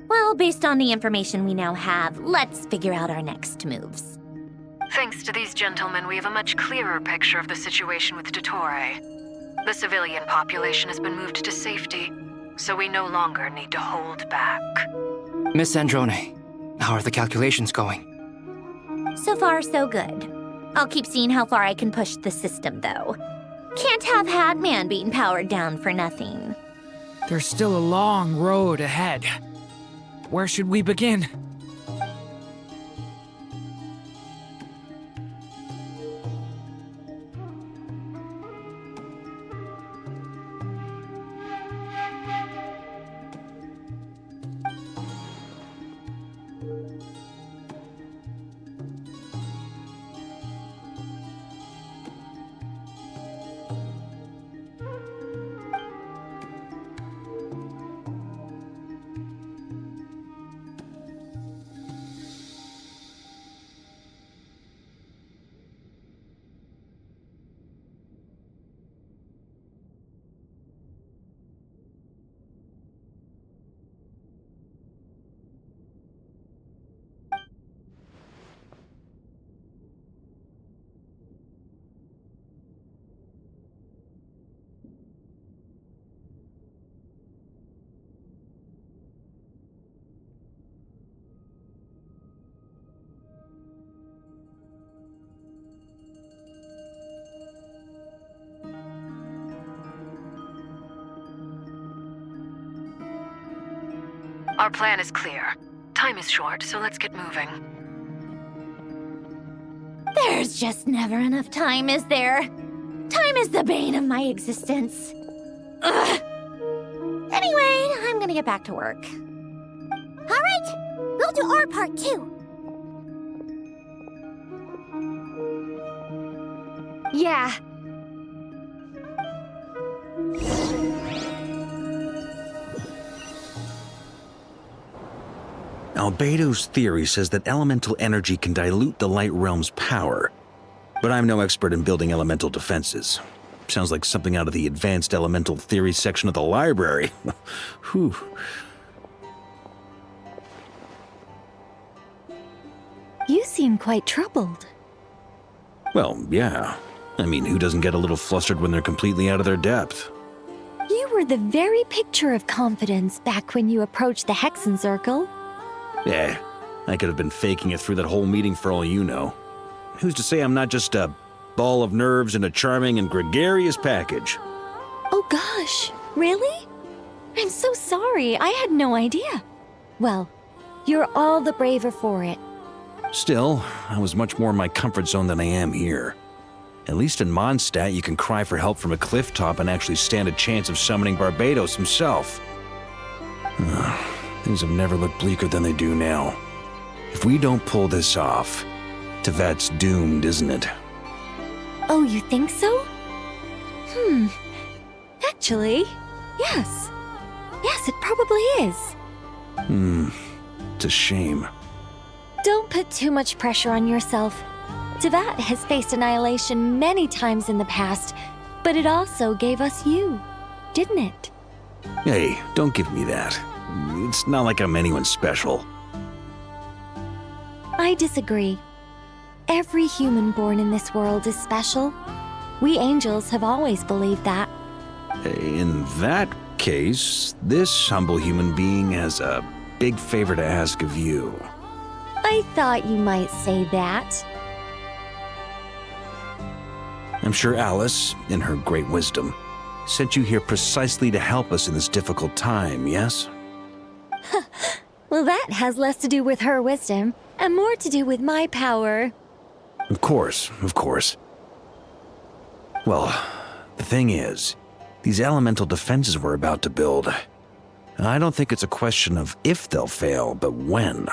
Well, based on the information we now have, let's figure out our next moves. Thanks to these gentlemen, we have a much clearer picture of the situation with Dottore. The civilian population has been moved to safety, so we no longer need to hold back. Miss Androne, how are the calculations going? So far, so good. I'll keep seeing how far I can push the system, though. Can't have Hatman being powered down for nothing. There's still a long road ahead. Where should we begin? Our plan is clear. Time is short, so let's get moving. There's just never enough time, is there? Time is the bane of my existence. Ugh. Anyway, I'm gonna get back to work. All right, we'll do our part too. Yeah. Albedo's theory says that elemental energy can dilute the light realm's power, but I'm no expert in building elemental defenses. Sounds like something out of the advanced elemental theory section of the library. Whew. You seem quite troubled. Well, yeah. I mean, who doesn't get a little flustered when they're completely out of their depth? You were the very picture of confidence back when you approached the Hexen Circle. Yeah, I could have been faking it through that whole meeting for all you know. Who's to say I'm not just a ball of nerves in a charming and gregarious package? Oh gosh, really? I'm so sorry, I had no idea. Well, you're all the braver for it. Still, I was much more in my comfort zone than I am here. At least in Mondstadt, you can cry for help from a cliff top and actually stand a chance of summoning Barbados himself. Things have never looked bleaker than they do now. If we don't pull this off, Tevat's doomed, isn't it? Oh, you think so? Actually, yes. Yes, it probably is. It's a shame. Don't put too much pressure on yourself. Tevat has faced annihilation many times in the past, but it also gave us you, didn't it? Hey, don't give me that. It's not like I'm anyone special. I disagree. Every human born in this world is special. We angels have always believed that. In that case, this humble human being has a big favor to ask of you. I thought you might say that. I'm sure Alice, in her great wisdom, sent you here precisely to help us in this difficult time, yes? Well, that has less to do with her wisdom and more to do with my power. Of course, of course. Well, the thing is, these elemental defenses we're about to build, I don't think it's a question of if they'll fail, but when.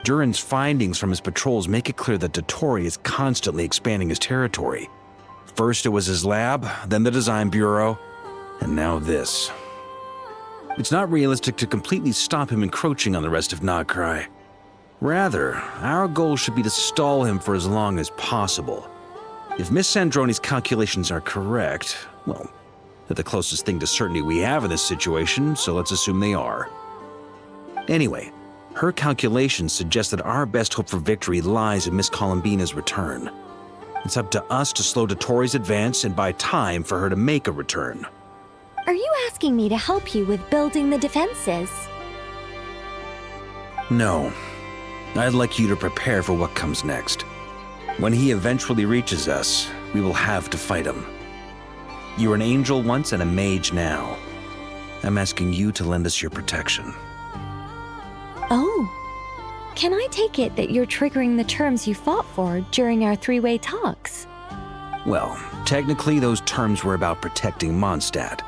Durin's findings from his patrols make it clear that Dottore is constantly expanding his territory. First it was his lab, then the design bureau, and now this. It's not realistic to completely stop him encroaching on the rest of Nod-Krai. Rather, our goal should be to stall him for as long as possible. If Miss Sandroni's calculations are correct, well, they're the closest thing to certainty we have in this situation, so let's assume they are. Anyway, her calculations suggest that our best hope for victory lies in Miss Columbina's return. It's up to us to slow Dottore's advance and buy time for her to make a return. Are you asking me to help you with building the defenses? No. I'd like you to prepare for what comes next. When he eventually reaches us, we will have to fight him. You were an angel once and a mage now. I'm asking you to lend us your protection. Oh. Can I take it that you're triggering the terms you fought for during our three-way talks? Well, technically those terms were about protecting Mondstadt.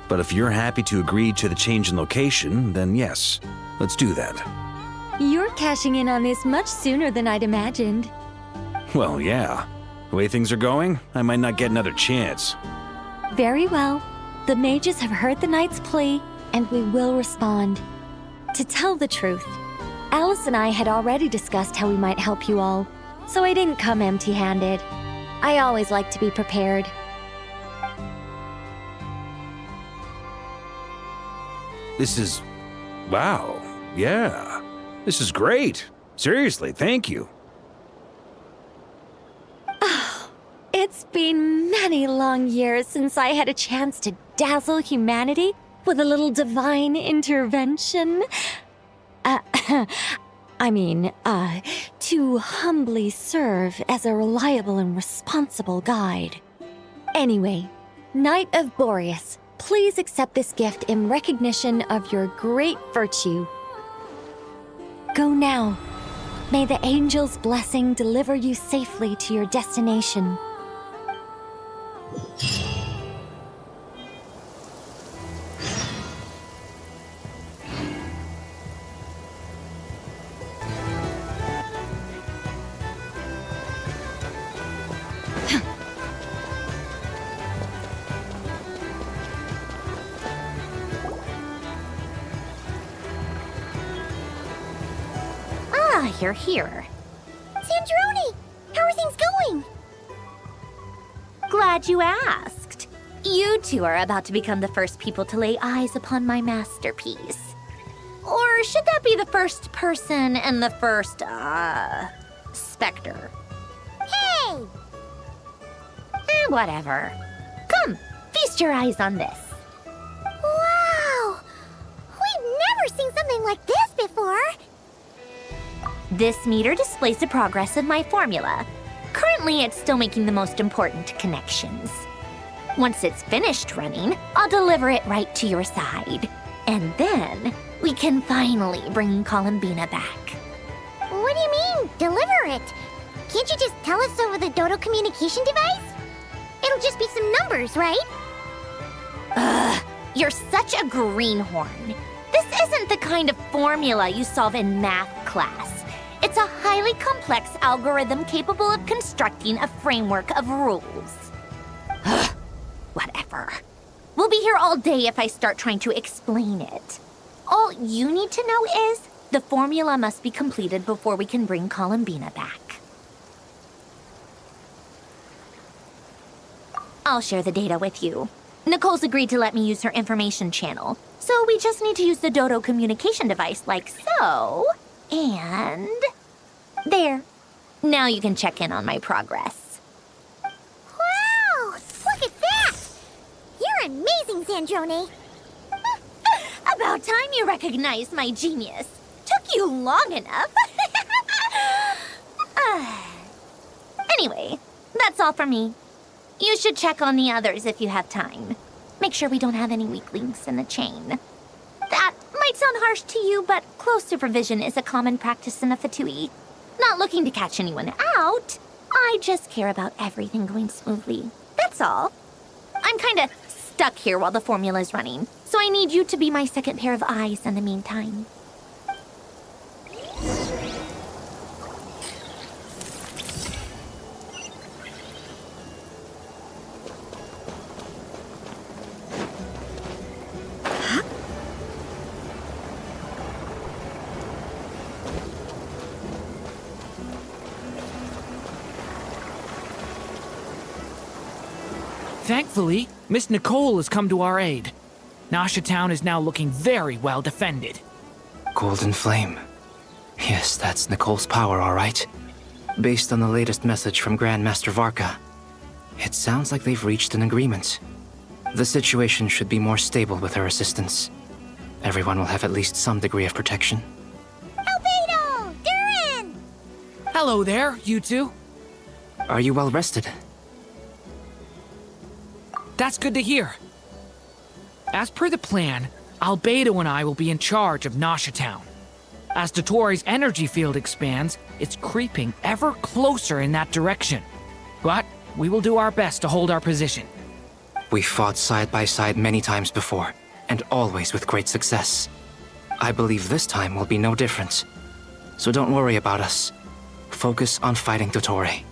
But if you're happy to agree to the change in location, then yes, let's do that. You're cashing in on this much sooner than I'd imagined. Well, yeah. The way things are going, I might not get another chance. Very well. The mages have heard the knight's plea, and we will respond. To tell the truth, Alice and I had already discussed how we might help you all, so I didn't come empty-handed. I always like to be prepared. This is... wow. Yeah. This is great. Seriously, thank you. It's been many long years since I had a chance to dazzle humanity with a little divine intervention. To humbly serve as a reliable and responsible guide. Anyway, Knight of Boreas, please accept this gift in recognition of your great virtue. Go now. May the angel's blessing deliver you safely to your destination. You're here. Sandroni! How are things going? Glad you asked. You two are about to become the first people to lay eyes upon my masterpiece. Or should that be the first person and the first, specter? Hey! Whatever. Come, feast your eyes on this. Wow! We've never seen something like this before! This meter displays the progress of my formula. Currently, it's still making the most important connections. Once it's finished running, I'll deliver it right to your side. And then, we can finally bring Columbina back. What do you mean, deliver it? Can't you just tell us over the Dodo communication device? It'll just be some numbers, right? Ugh, you're such a greenhorn. This isn't the kind of formula you solve in math class. It's a highly complex algorithm capable of constructing a framework of rules. Whatever. We'll be here all day if I start trying to explain it. All you need to know is the formula must be completed before we can bring Columbina back. I'll share the data with you. Nicole's agreed to let me use her information channel, so we just need to use the Dodo communication device like so. And... there. Now you can check in on my progress. Wow! Look at that! You're amazing, Sandrone. About time you recognized my genius. Took you long enough. Anyway, that's all for me. You should check on the others if you have time. Make sure we don't have any weak links in the chain. That might sound harsh to you, but close supervision is a common practice in the Fatui. Not looking to catch anyone out. I just care about everything going smoothly. That's all. I'm kinda stuck here while the formula's running, so I need you to be my second pair of eyes in the meantime. Thankfully, Miss Nicole has come to our aid. Nasha Town is now looking very well defended. Golden Flame. Yes, that's Nicole's power, all right. Based on the latest message from Grandmaster Varka, it sounds like they've reached an agreement. The situation should be more stable with her assistance. Everyone will have at least some degree of protection. Albedo! Durin! Hello there, you two. Are you well rested? That's good to hear. As per the plan, Albedo and I will be in charge of Nasha Town. As Dottoro's energy field expands, it's creeping ever closer in that direction. But we will do our best to hold our position. We fought side by side many times before, and always with great success. I believe this time will be no different. So don't worry about us. Focus on fighting Dottore.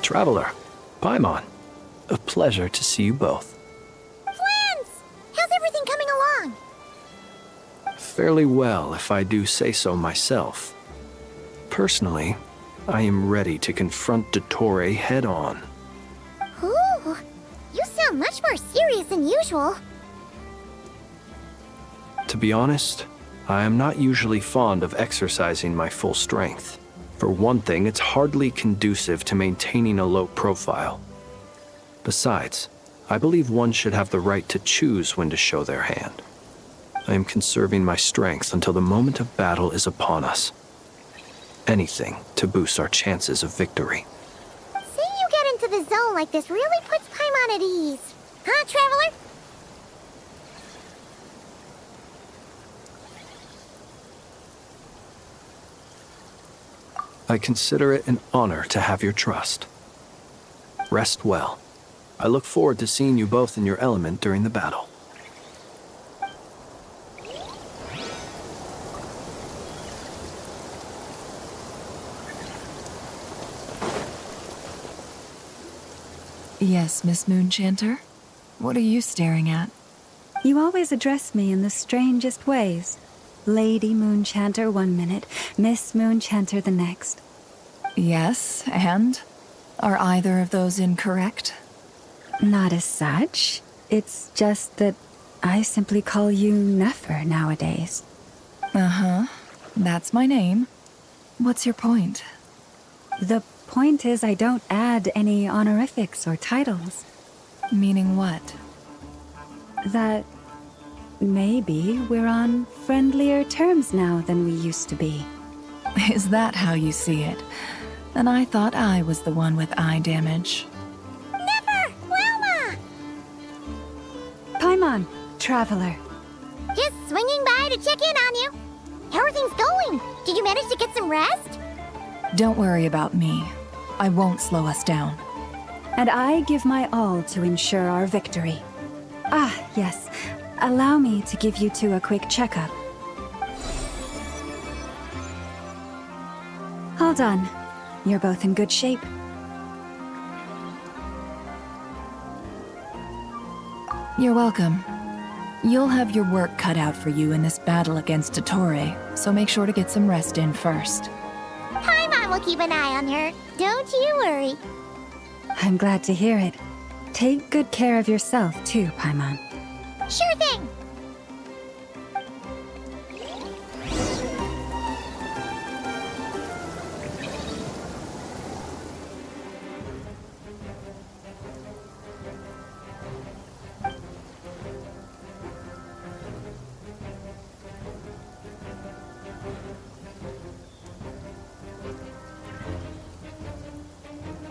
Traveler, Paimon, a pleasure to see you both. Flans! How's everything coming along? Fairly well, if I do say so myself. Personally, I am ready to confront Dottore head-on. Ooh, you sound much more serious than usual. To be honest, I am not usually fond of exercising my full strength. For one thing, it's hardly conducive to maintaining a low profile. Besides, I believe one should have the right to choose when to show their hand. I am conserving my strength until the moment of battle is upon us. Anything to boost our chances of victory. Seeing you get into the zone like this really puts Paimon at ease. Huh, Traveler? I consider it an honor to have your trust. Rest well. I look forward to seeing you both in your element during the battle. Yes, Miss Moonchanter? What are you staring at? You always address me in the strangest ways. Lady Moonchanter 1 minute, Miss Moonchanter the next. Yes, and? Are either of those incorrect? Not as such. It's just that I simply call you Nefer nowadays. Uh-huh. That's my name. What's your point? The point is I don't add any honorifics or titles. Meaning what? That maybe we're on friendlier terms now than we used to be. Is that how you see it? And I thought I was the one with eye damage. Never! Wilma! Paimon, Traveler. Just swinging by to check in on you. How are things going? Did you manage to get some rest? Don't worry about me. I won't slow us down. And I give my all to ensure our victory. Ah, yes. Allow me to give you two a quick checkup. All done. You're both in good shape. You're welcome. You'll have your work cut out for you in this battle against Dottore, so make sure to get some rest in first. Paimon will keep an eye on her. Don't you worry. I'm glad to hear it. Take good care of yourself too, Paimon. Sure thing.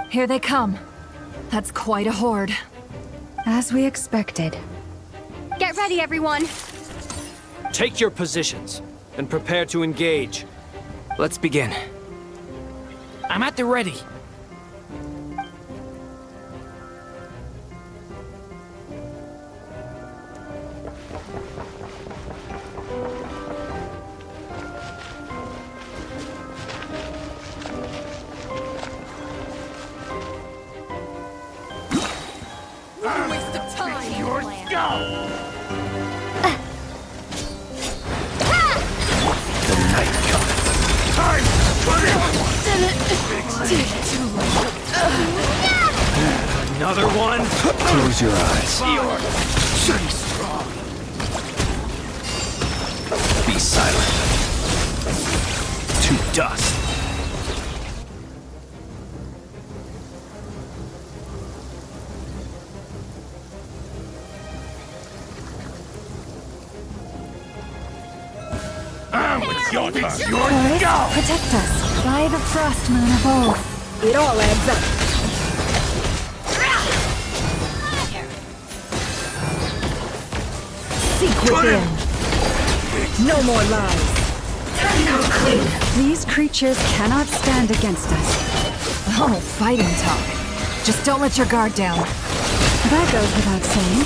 Here they come. That's quite a horde. As we expected. Get ready, everyone! Take your positions and prepare to engage. Let's begin. I'm at the ready. Another one? Close your eyes. Be silent. To dust. Your turn. Forest, protect us. By the frost moon of old. It all adds up. Seek within. No more lies. These creatures cannot stand against us. Oh, fighting talk. Just don't let your guard down. That goes without saying.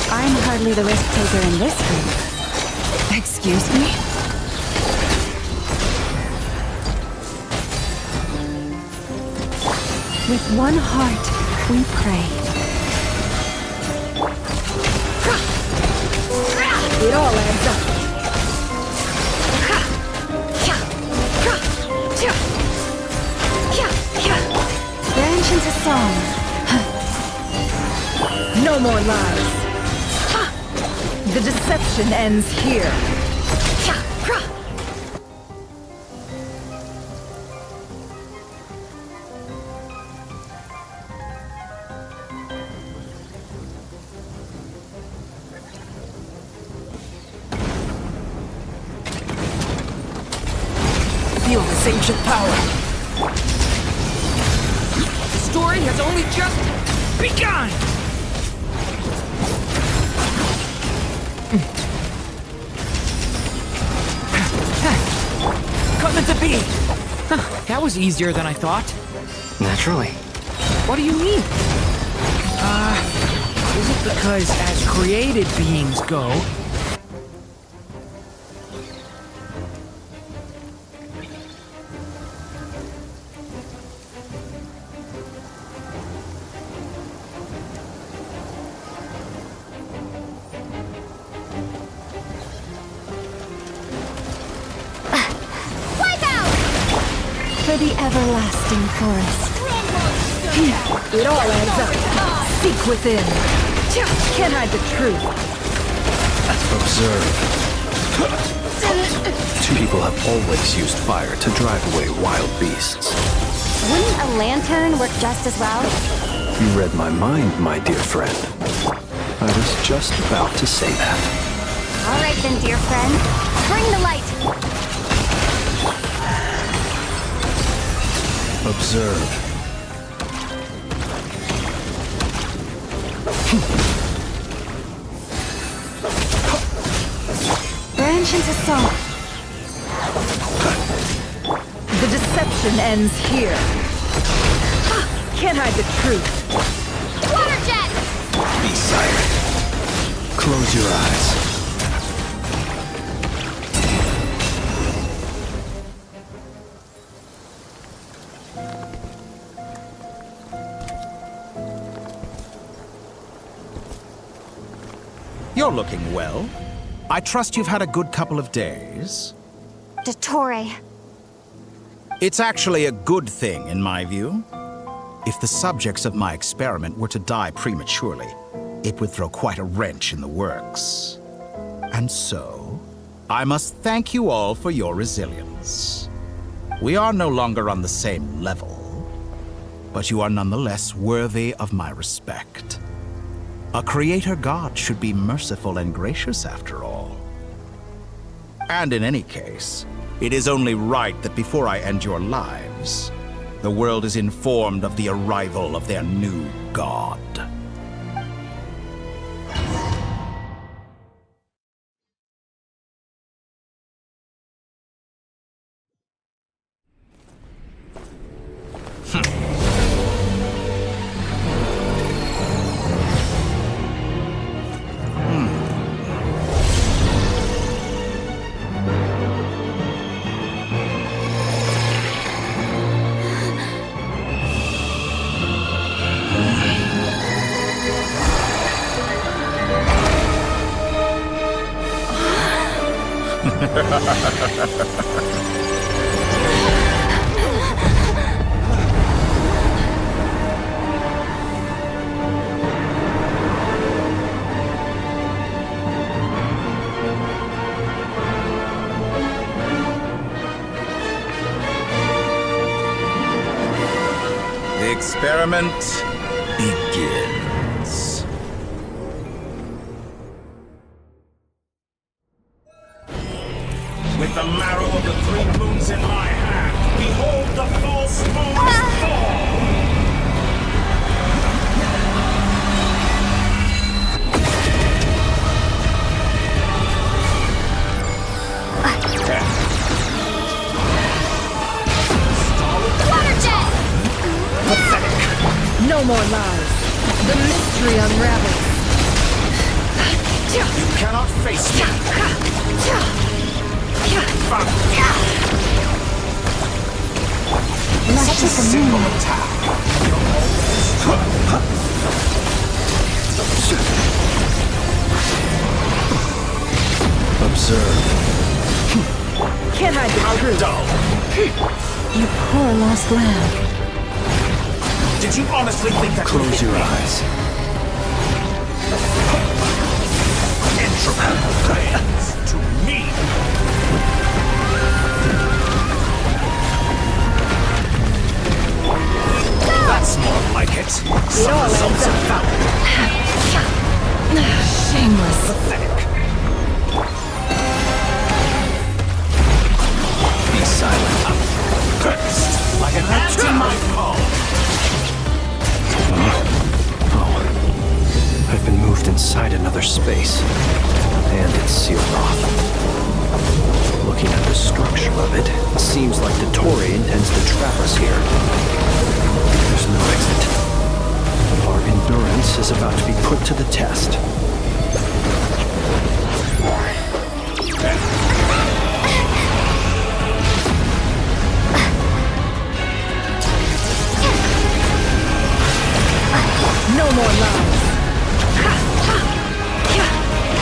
I'm hardly the risk taker in this group. Excuse me? With one heart, we pray. It all adds up. Branch into song. No more lies. The deception ends here. Feel this ancient power. The story has only just begun! Come to be! That was easier than I thought. Naturally. What do you mean? Is it because as created beings go, For the everlasting forest. It all adds up. Seek within. Can't hide the truth. Observe. People have always used fire to drive away wild beasts. Wouldn't a lantern work just as well? You read my mind, my dear friend. I was just about to say that. All right then, dear friend. Bring the light! Observe. Branch into song. The deception ends here. Can't hide the truth. Water jet! Be silent. Close your eyes. You're looking well. I trust you've had a good couple of days. Dottore. It's actually a good thing, in my view. If the subjects of my experiment were to die prematurely, it would throw quite a wrench in the works. And so, I must thank you all for your resilience. We are no longer on the same level, but you are nonetheless worthy of my respect. A creator god should be merciful and gracious after all. And in any case, it is only right that before I end your lives, the world is informed of the arrival of their new god. The experiment begins. With the marrow of the 3 moons in my hand, behold the false moons fall! Water jet! Pathetic! No more lies. The mystery unravels. You cannot face me! Such a simple attack! Observe. Can't hide the truth. Dull! You poor lost lamb. Did you honestly think that? Close your eyes. Entropy plans to me! That's more like it. Some results are valid. Shameless. Pathetic. Be silent. Cursed like an ant in my palm. Oh. I've been moved inside another space. And it's sealed off. Looking at the structure of it, it seems like Dottore intends to trap us here. There's no exit. Our endurance is about to be put to the test. No more lies.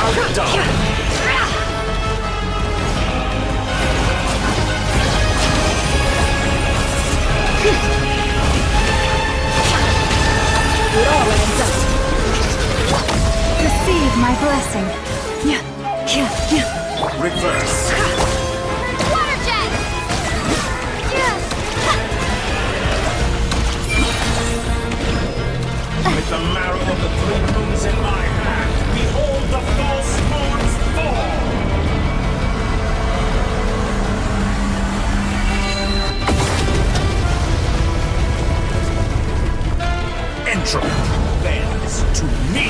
Outdone. It all adds up. Receive my blessing. Yeah. Reverse. Water jet! With the marrow of the 3 moons in my hand, behold the false moons fall! Entropy bends to me!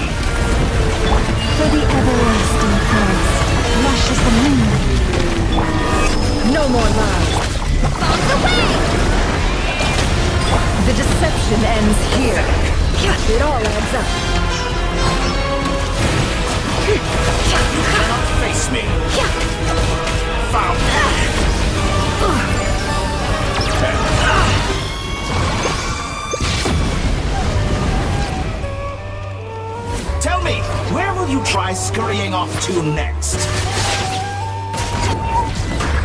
For the everlasting forest, lush as the moonlight. No more lies. Bombs away! guards up. You cannot face me. Found. Tell me, where will you try scurrying off to next?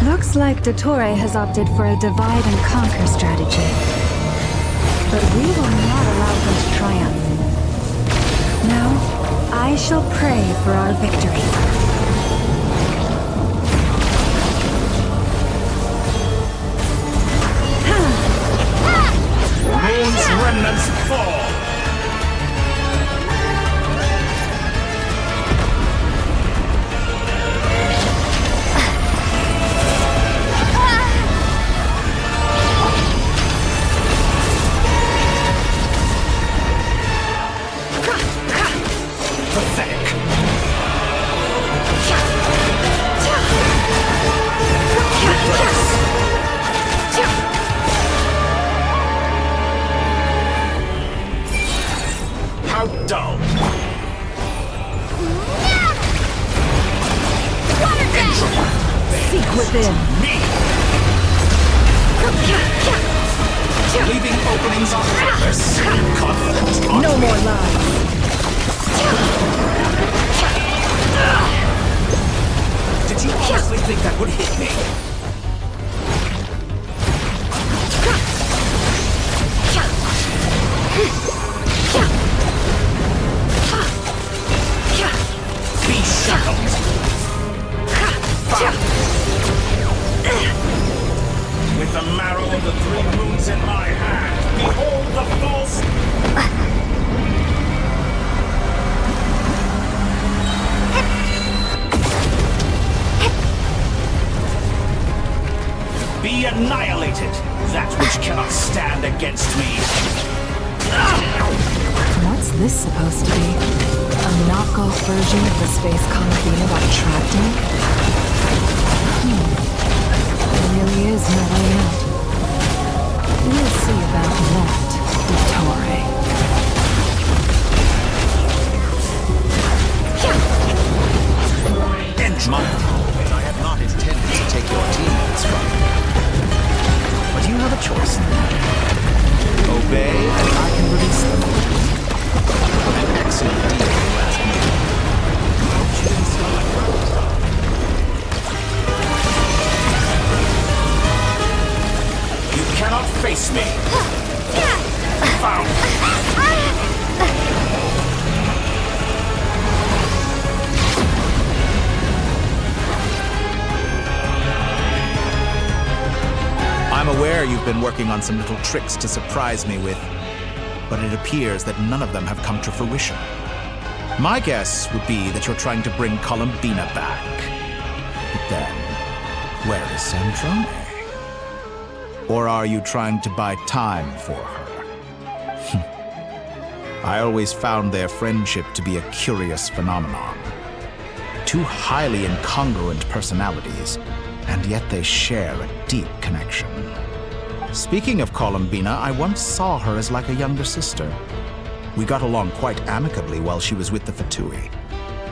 Looks like Dottore has opted for a divide and conquer strategy. But we will not allow him to triumph. No, I shall pray for our victory. Moon's remnants fall. Pathetic. How dull. Seek within. Me. Leaving openings on purpose. Confident. No more lies. Did you honestly think that would hit me? Be shackled. With the marrow of the three moons in my hand, behold the false. Be annihilated, that which cannot stand against me. What's this supposed to be? A knockoff version of the space Columbina that trapped him? There really is no way out. We'll see about that, Dottore. My and I have not intended to take your teammates from you. But you have a choice now. Obey, and I can release them. An excellent deal, you ask me. You cannot face me. Found. I'm aware you've been working on some little tricks to surprise me with, but it appears that none of them have come to fruition. My guess would be that you're trying to bring Columbina back. But then, where is Sandrone? Or are you trying to buy time for her? I always found their friendship to be a curious phenomenon. Two highly incongruent personalities, and yet they share a deep connection. Speaking of Columbina, I once saw her as like a younger sister. We got along quite amicably while she was with the Fatui.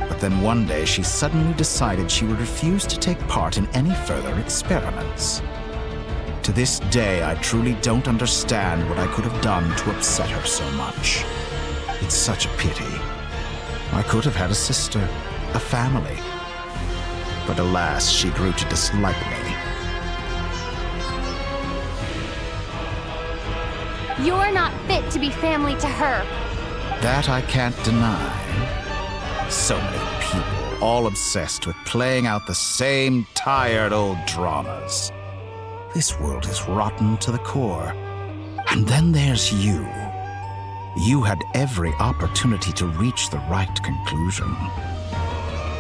But then one day she suddenly decided she would refuse to take part in any further experiments. To this day, I truly don't understand what I could have done to upset her so much. It's such a pity. I could have had a sister, a family. But alas, she grew to dislike me. You're not fit to be family to her. That I can't deny. So many people, all obsessed with playing out the same tired old dramas. This world is rotten to the core. And then there's you. You had every opportunity to reach the right conclusion.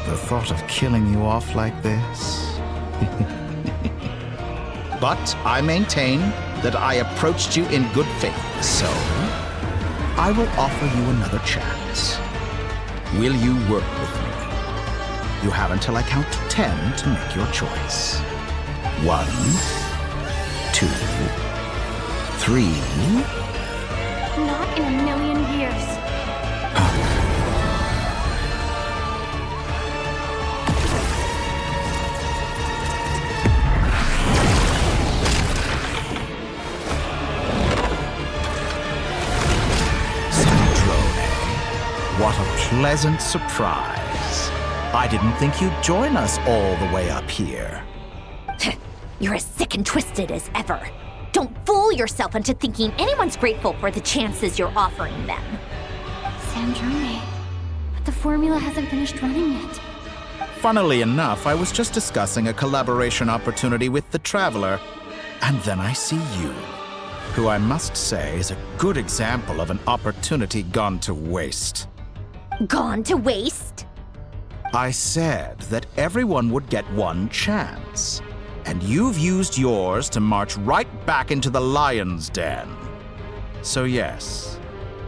The thought of killing you off like this? But I maintain that I approached you in good faith, so I will offer you another chance. Will you work with me? You have until I count to 10 to make your choice. 1, 2, 3. Not in a million years. What a pleasant surprise. I didn't think you'd join us all the way up here. You're as sick and twisted as ever. Don't fool yourself into thinking anyone's grateful for the chances you're offering them. Sandrone, but the formula hasn't finished running yet. Funnily enough, I was just discussing a collaboration opportunity with the Traveler, and then I see you, who I must say is a good example of an opportunity gone to waste. Gone to waste? I said that everyone would get one chance, and you've used yours to march right back into the lion's den. So yes,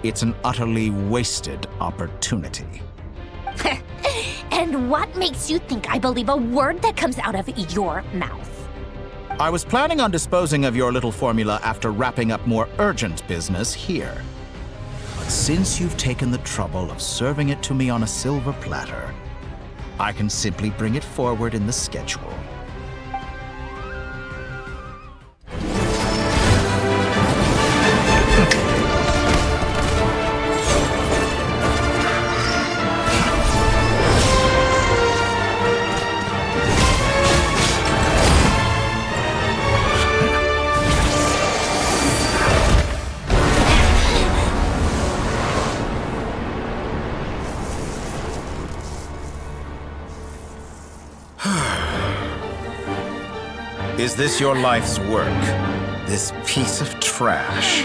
it's an utterly wasted opportunity. And what makes you think I believe a word that comes out of your mouth? I was planning on disposing of your little formula after wrapping up more urgent business here. But since you've taken the trouble of serving it to me on a silver platter, I can simply bring it forward in the schedule. Is this your life's work? This piece of trash?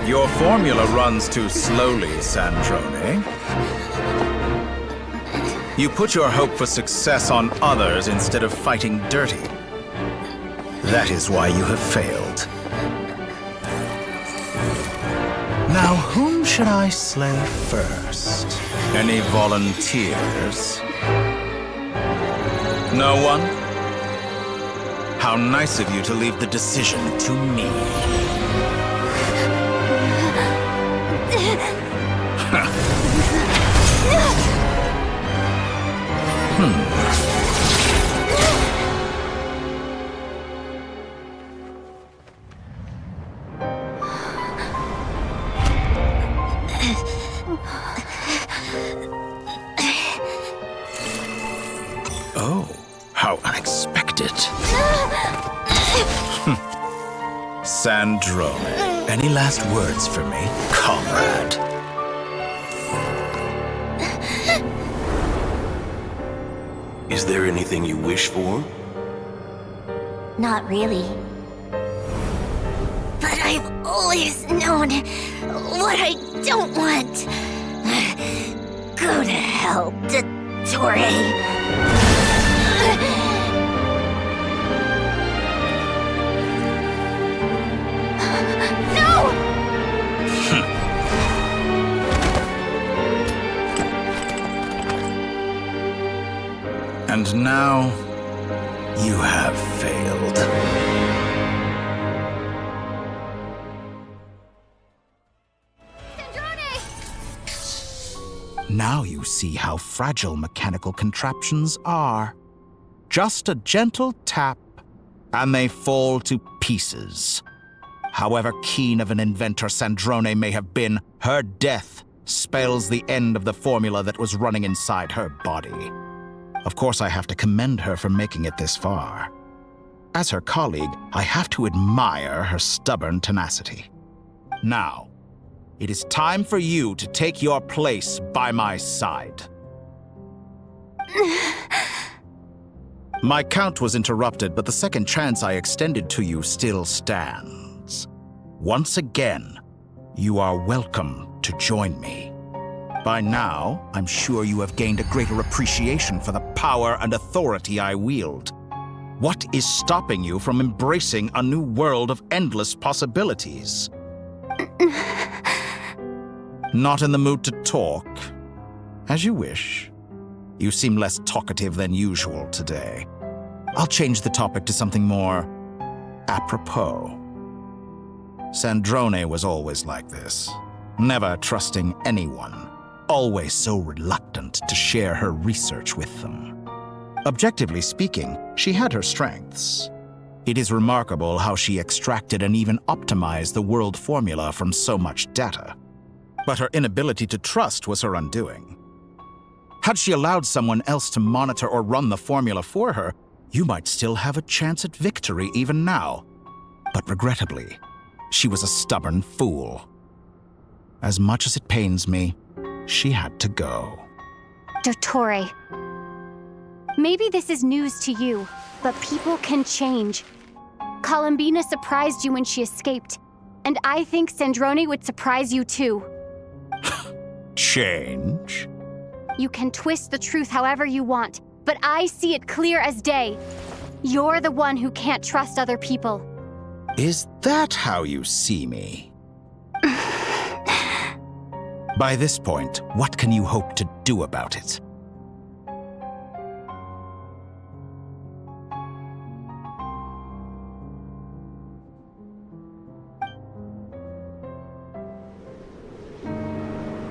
Your formula runs too slowly, Sandrone. You put your hope for success on others instead of fighting dirty. That is why you have failed. Now, whom should I slay first? Any volunteers? No one? How nice of you to leave the decision to me. Oh, how unexpected. Sandrone, any last words for me, comrade? Is there anything you wish for? Not really. But I've always known what I don't want. Go to hell, Dottore. And now, you have failed. Now you see how fragile mechanical contraptions are. Just a gentle tap, and they fall to pieces. However keen of an inventor Sandrone may have been, her death spells the end of the formula that was running inside her body. Of course, I have to commend her for making it this far. As her colleague, I have to admire her stubborn tenacity. Now, it is time for you to take your place by my side. My count was interrupted, but the second chance I extended to you still stands. Once again, you are welcome to join me. By now, I'm sure you have gained a greater appreciation for the power and authority I wield. What is stopping you from embracing a new world of endless possibilities? Not in the mood to talk? As you wish. You seem less talkative than usual today. I'll change the topic to something more apropos. Sandrone was always like this, never trusting anyone, always so reluctant to share her research with them. Objectively speaking, she had her strengths. It is remarkable how she extracted and even optimized the world formula from so much data. But her inability to trust was her undoing. Had she allowed someone else to monitor or run the formula for her, you might still have a chance at victory even now. But regrettably, she was a stubborn fool. As much as it pains me, she had to go. Dottore. Maybe this is news to you, but people can change. Columbina surprised you when she escaped, and I think Sandrone would surprise you too. Change? You can twist the truth however you want, but I see it clear as day. You're the one who can't trust other people. Is that how you see me? By this point, what can you hope to do about it?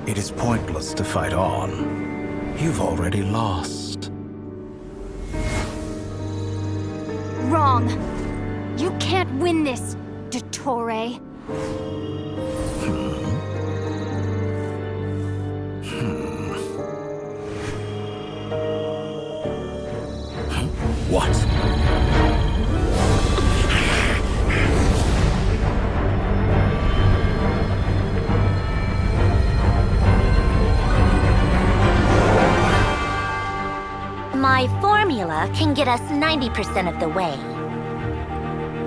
It is pointless to fight on. You've already lost. Wrong. You can't win this, Dottore. What? My formula can get us 90% of the way.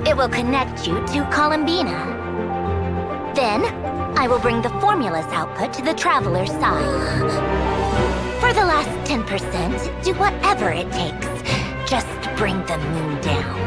It will connect you to Columbina. Then, I will bring the formula's output to the Traveler's side. For the last 10%, do whatever it takes. Just bring the moon down.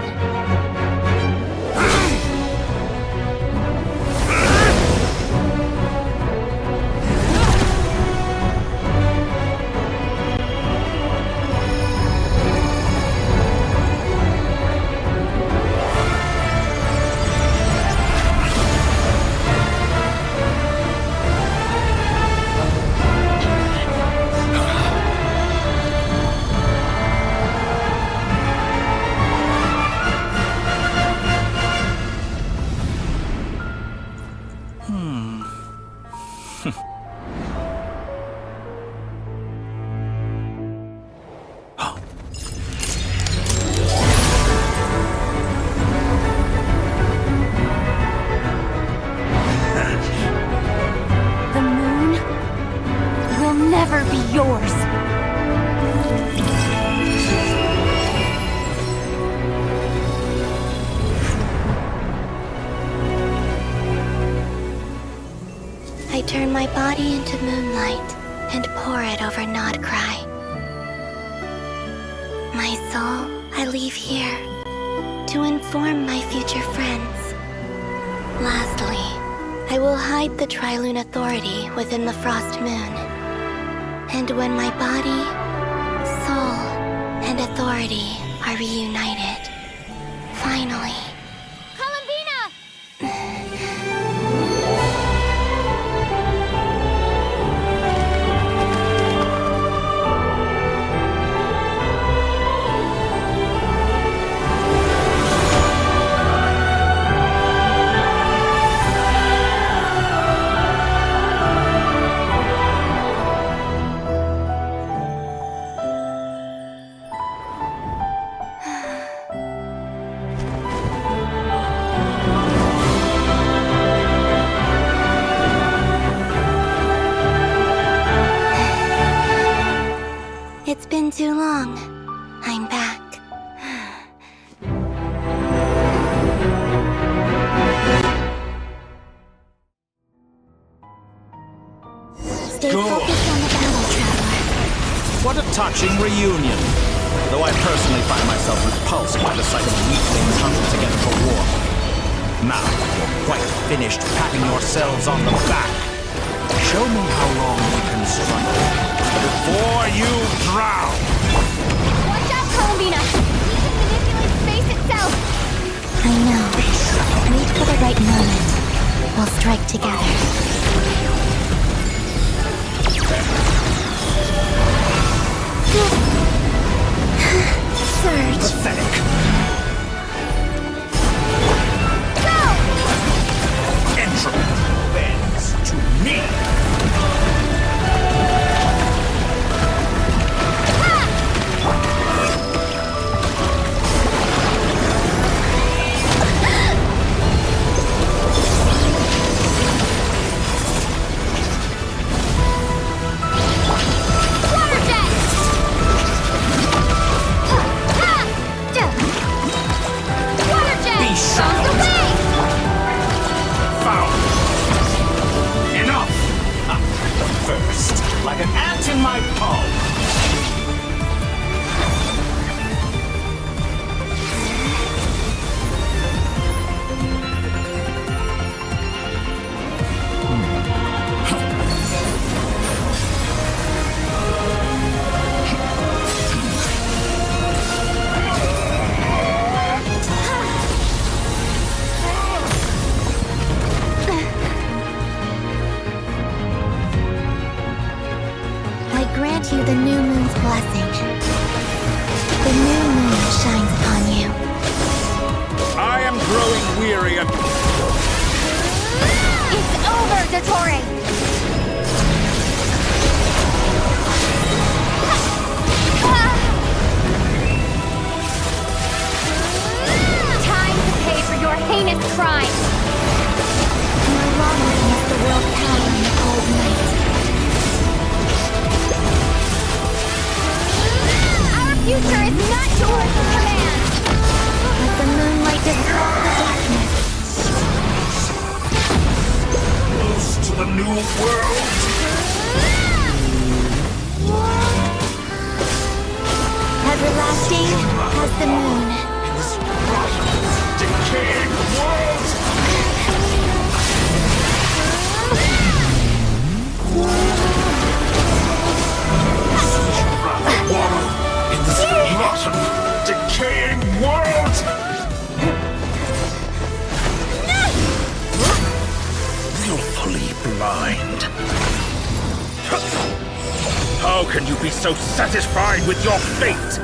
Never be yours. I turn my body into moonlight and pour it over Nod-Krai. My soul, I leave here to inform my future friends. Lastly, I will hide the Trilune Authority within the Frost Moon. And when my body, soul, and authority are reunited, finally... It's been too long. I'm back. Stay focused on the battle, Traveler. What a touching reunion. Though I personally find myself repulsed by the sight of weaklings huddled together for war. Now you're quite finished patting yourselves on the back. Show me how long you can struggle before you drown! Watch out, Columbina! We can manipulate space itself! I know. Wait for the right moment. We'll strike together. Surge. Pathetic. Go! Entropy bends to me. Like an ant in my palm. You the new moon's blessing. The new moon shines upon you. I am growing weary of... It's over, Dottore! Time to pay for your heinous crime! No longer is the world power in the cold night. Future is not yours to command! Let the moonlight dispel the darkness. Close to the new world. Everlasting as the moon. In this rotten, decaying world. In this rotten, decaying world! Willfully blind. How can you be so satisfied with your fate?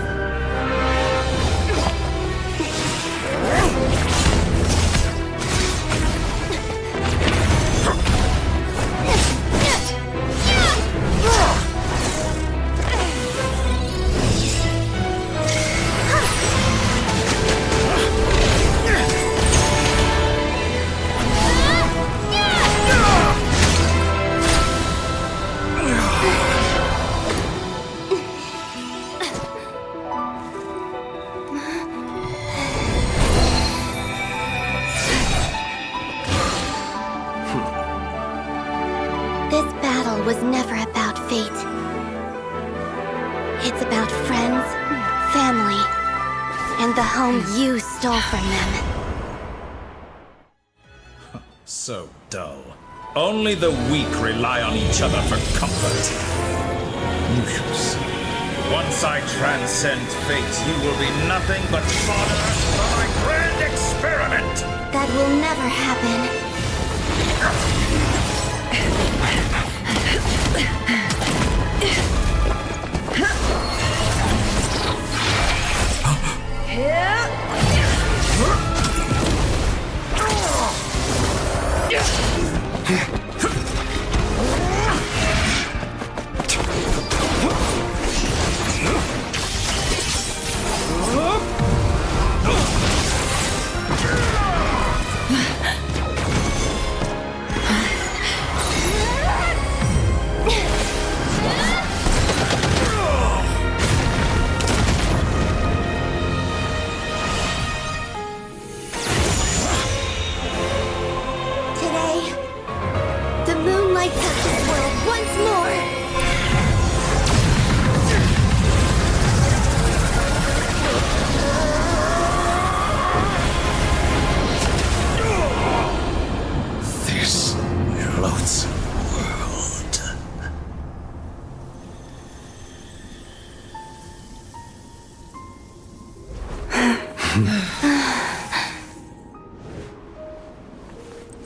Was never about fate. It's about friends, family, and the home you stole from them. So dull. Only the weak rely on each other for comfort. You shall see. Once I transcend fate, you will be nothing but fodder for my grand experiment! That will never happen.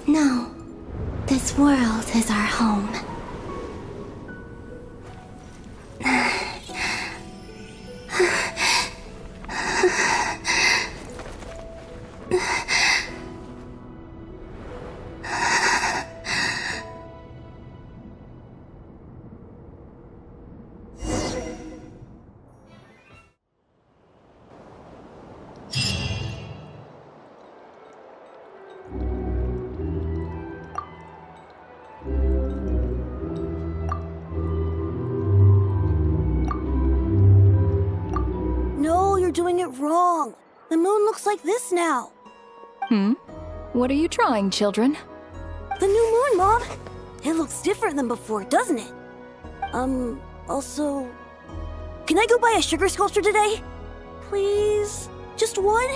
No. This world is our home. No, you're doing it wrong. The moon looks like this now. What are you trying, children? The new moon, Mom. It looks different than before, doesn't it? Also... Can I go buy a sugar sculpture today? Please? Just one?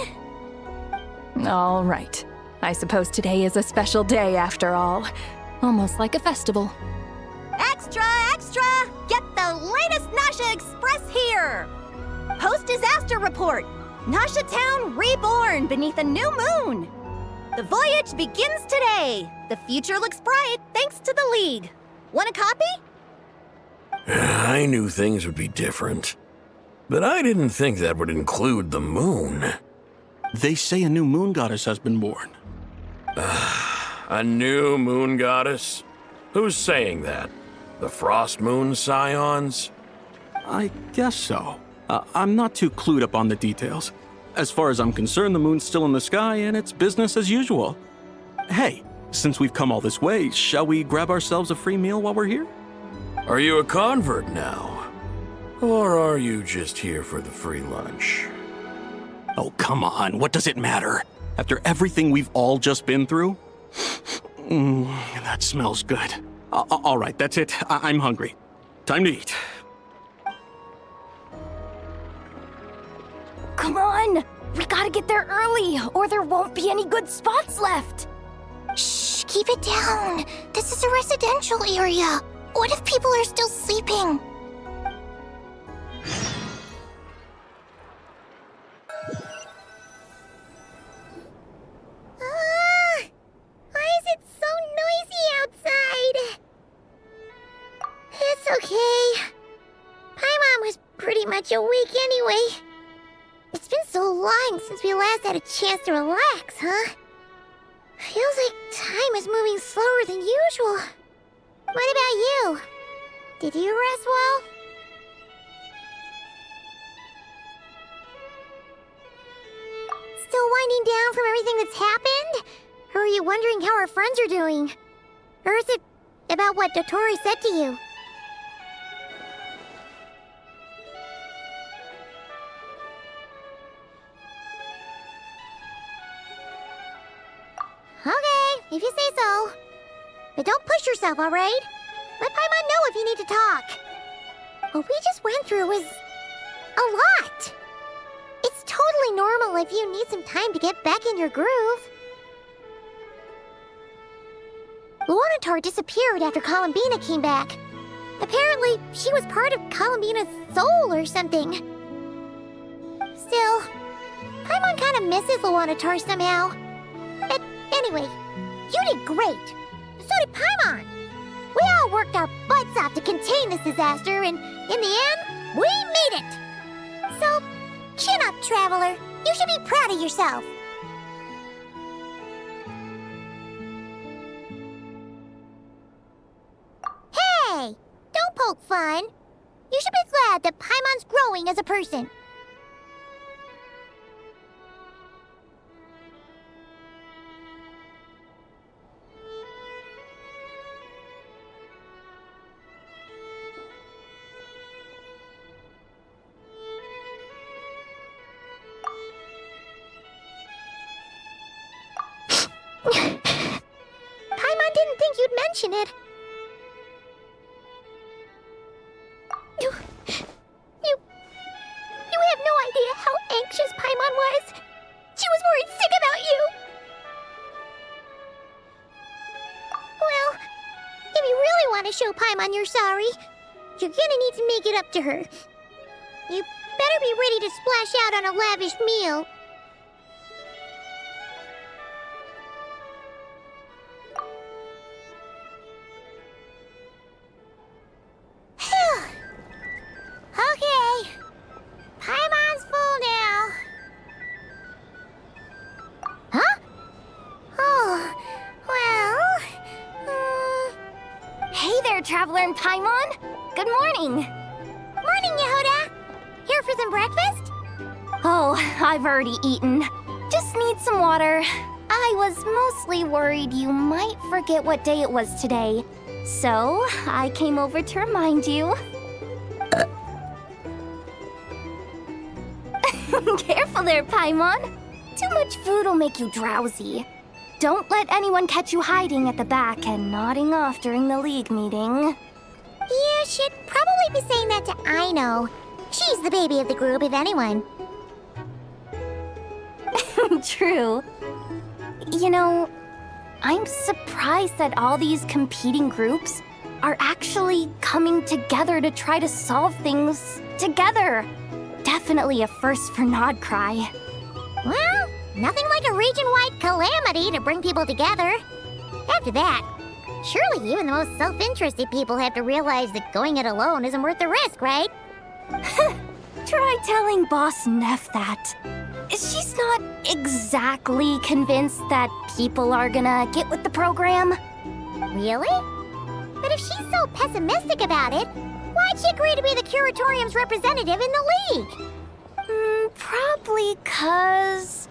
All right. I suppose today is a special day after all. Almost like a festival. Extra, extra! Get the latest Nasha Express here! Post-disaster report! Nasha Town reborn beneath a new moon! The voyage begins today! The future looks bright thanks to the League. Want a copy? I knew things would be different, but I didn't think that would include the moon. They say a new moon goddess has been born. A new moon goddess? Who's saying that? The Frost Moon Scions? I guess so. I'm not too clued up on the details. As far as I'm concerned, the moon's still in the sky and it's business as usual. Hey, since we've come all this way, shall we grab ourselves a free meal while we're here? Are you a convert now? Or are you just here for the free lunch? Oh, come on. What does it matter? After everything we've all just been through? That smells good. All right, that's it. I'm hungry. Time to eat. Come on! We gotta get there early, or there won't be any good spots left! Shh, keep it down. This is a residential area. What if people are still sleeping? Why is it so noisy outside? It's okay. Paimon was pretty much awake anyway. It's been so long since we last had a chance to relax, huh? Feels like time is moving slower than usual. What about you? Did you rest well? Still winding down from everything that's happened? Or are you wondering how our friends are doing? Or is it about what Dotori said to you? Okay, if you say so. But don't push yourself, alright? Let Paimon know if you need to talk. What we just went through was a lot. It's totally normal if you need some time to get back in your groove. Luanatar disappeared after Columbina came back. Apparently, she was part of Columbina's soul or something. Still, Paimon kind of misses Luanatar somehow. But anyway, you did great. So did Paimon. We all worked our butts off to contain this disaster, and in the end, we made it. So, chin up, Traveler. You should be proud of yourself. Hey, don't poke fun. You should be glad that Paimon's growing as a person. Paimon didn't think you'd mention it. You have no idea how anxious Paimon was. She was worried sick about you. Well, if you really want to show Paimon you're sorry, you're gonna need to make it up to her. You better be ready to splash out on a lavish meal. Traveler and Paimon. Good morning. Morning, Yehuda. Here for some breakfast? Oh, I've already eaten. Just need some water. I was mostly worried you might forget what day it was today. So, I came over to remind you. Careful there, Paimon. Too much food will make you drowsy. Don't let anyone catch you hiding at the back and nodding off during the league meeting. You should probably be saying that to Aino. She's the baby of the group, if anyone. True. You know, I'm surprised that all these competing groups are actually coming together to try to solve things together. Definitely a first for Nod-Krai. Well, nothing like a region-wide calamity to bring people together. After that, surely even the most self-interested people have to realize that going it alone isn't worth the risk, right? Try telling Boss Neff that. She's not exactly convinced that people are gonna get with the program. Really? But if she's so pessimistic about it, why'd she agree to be the Curatorium's representative in the league? Probably 'cause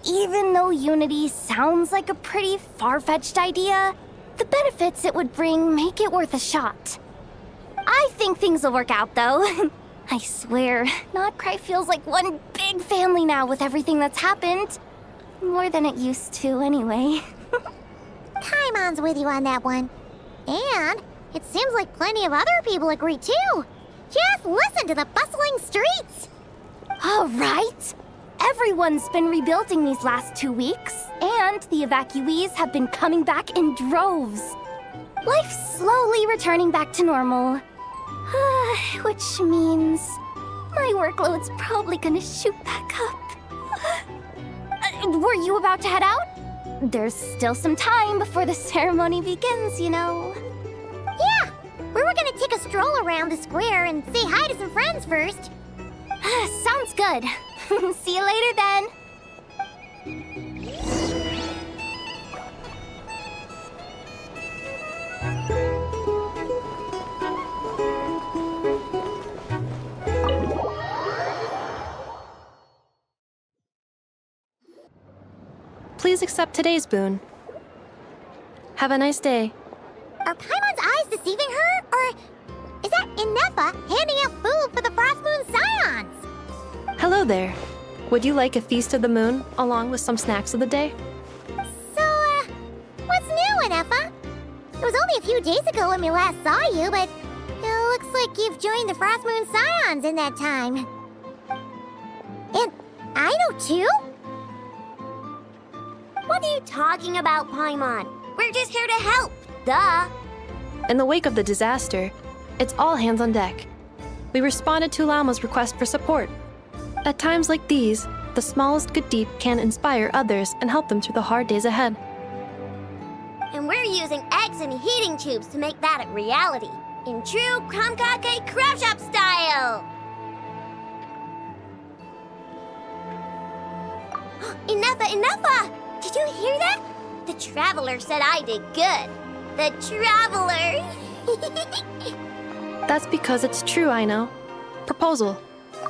even though Unity sounds like a pretty far-fetched idea, the benefits it would bring make it worth a shot. I think things will work out, though. I swear, Nod-Krai feels like one big family now with everything that's happened. More than it used to, anyway. Paimon's with you on that one. And it seems like plenty of other people agree, too. Just listen to the bustling streets. All right. Everyone's been rebuilding these last 2 weeks, and the evacuees have been coming back in droves. Life's slowly returning back to normal. Which means my workload's probably gonna shoot back up. Were you about to head out? There's still some time before the ceremony begins, you know. Yeah, we were gonna take a stroll around the square and say hi to some friends first. Sounds good. See you later then. Please accept today's boon. Have a nice day. Are Paimon's eyes deceiving her? Or is that Inefa handing out food for the Frost Moon Scions? Hello there. Would you like a feast of the moon along with some snacks of the day? So, what's new, Inefa? It was only a few days ago when we last saw you, but it looks like you've joined the Frost Moon Scions in that time. And Aino too? What are you talking about, Paimon? We're just here to help, duh. In the wake of the disaster, it's all hands on deck. We responded to Lama's request for support. At times like these, the smallest good deed can inspire others and help them through the hard days ahead. And we're using eggs and heating tubes to make that a reality, in true Kromkake Crab Shop style! Inefa! Did you hear that? The Traveler said I did good. The Traveler! That's because it's true, I know. Proposal.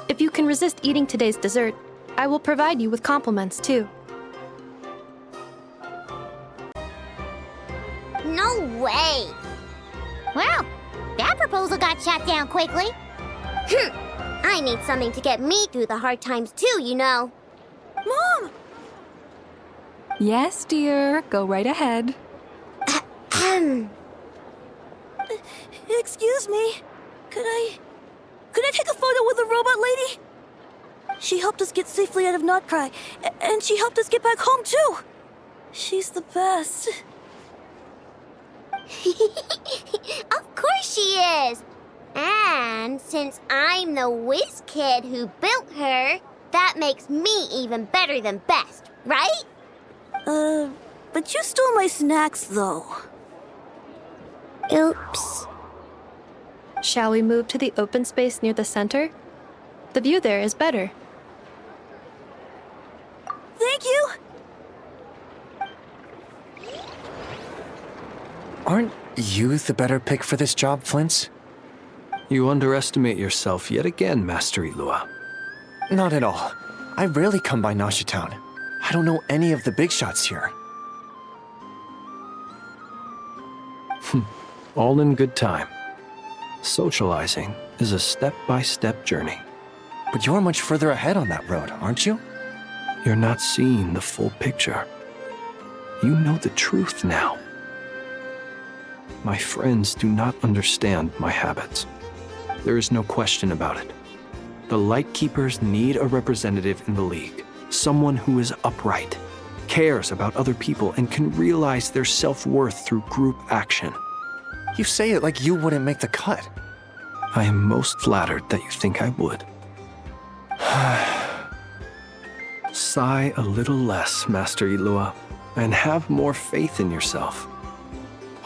If you can resist eating today's dessert, I will provide you with compliments, too. No way! Well, that proposal got shot down quickly. I need something to get me through the hard times too, you know. Mom! Yes, dear. Go right ahead. Excuse me. Could I take a photo with the robot lady? She helped us get safely out of Nod-Krai, and she helped us get back home too. She's the best. Of course she is! And since I'm the whiz kid who built her, that makes me even better than best, right? But you stole my snacks, though. Oops. Shall we move to the open space near the center? The view there is better. Thank you! Aren't you the better pick for this job, Flint? You underestimate yourself yet again, Master Ilua. Not at all. I rarely come by Nasha Town. I don't know any of the big shots here. All in good time. Socializing is a step-by-step journey. But you're much further ahead on that road, aren't you? You're not seeing the full picture. You know the truth now. My friends do not understand my habits. There is no question about it. The Lightkeepers need a representative in the League. Someone who is upright, cares about other people, and can realize their self-worth through group action. You say it like you wouldn't make the cut. I am most flattered that you think I would. Sigh a little less, Master Ilua, and have more faith in yourself.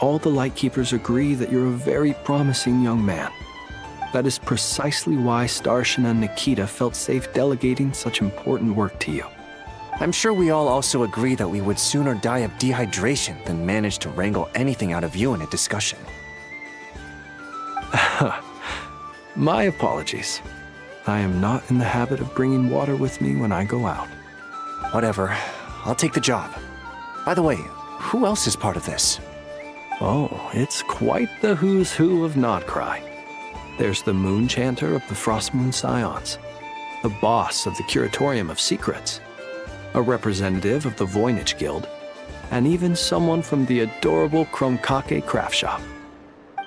All the Lightkeepers agree that you're a very promising young man. That is precisely why Starshin and Nikita felt safe delegating such important work to you. I'm sure we all also agree that we would sooner die of dehydration than manage to wrangle anything out of you in a discussion. My apologies. I am not in the habit of bringing water with me when I go out. Whatever. I'll take the job. By the way, who else is part of this? Oh, it's quite the who's who of Nod-Krai. There's the Moon Chanter of the Frostmoon Scions, the boss of the Curatorium of Secrets, a representative of the Voynich Guild, and even someone from the adorable Kromkake craft shop.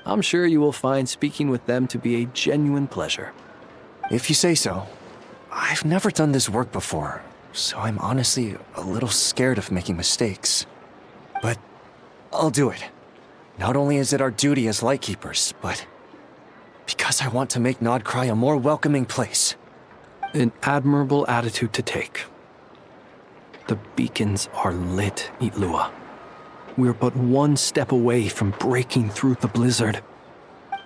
I'm sure you will find speaking with them to be a genuine pleasure. If you say so. I've never done this work before, so I'm honestly a little scared of making mistakes. But I'll do it. Not only is it our duty as Lightkeepers, but because I want to make Nod-Krai a more welcoming place. An admirable attitude to take. The beacons are lit, Ilua. We're but one step away from breaking through the blizzard.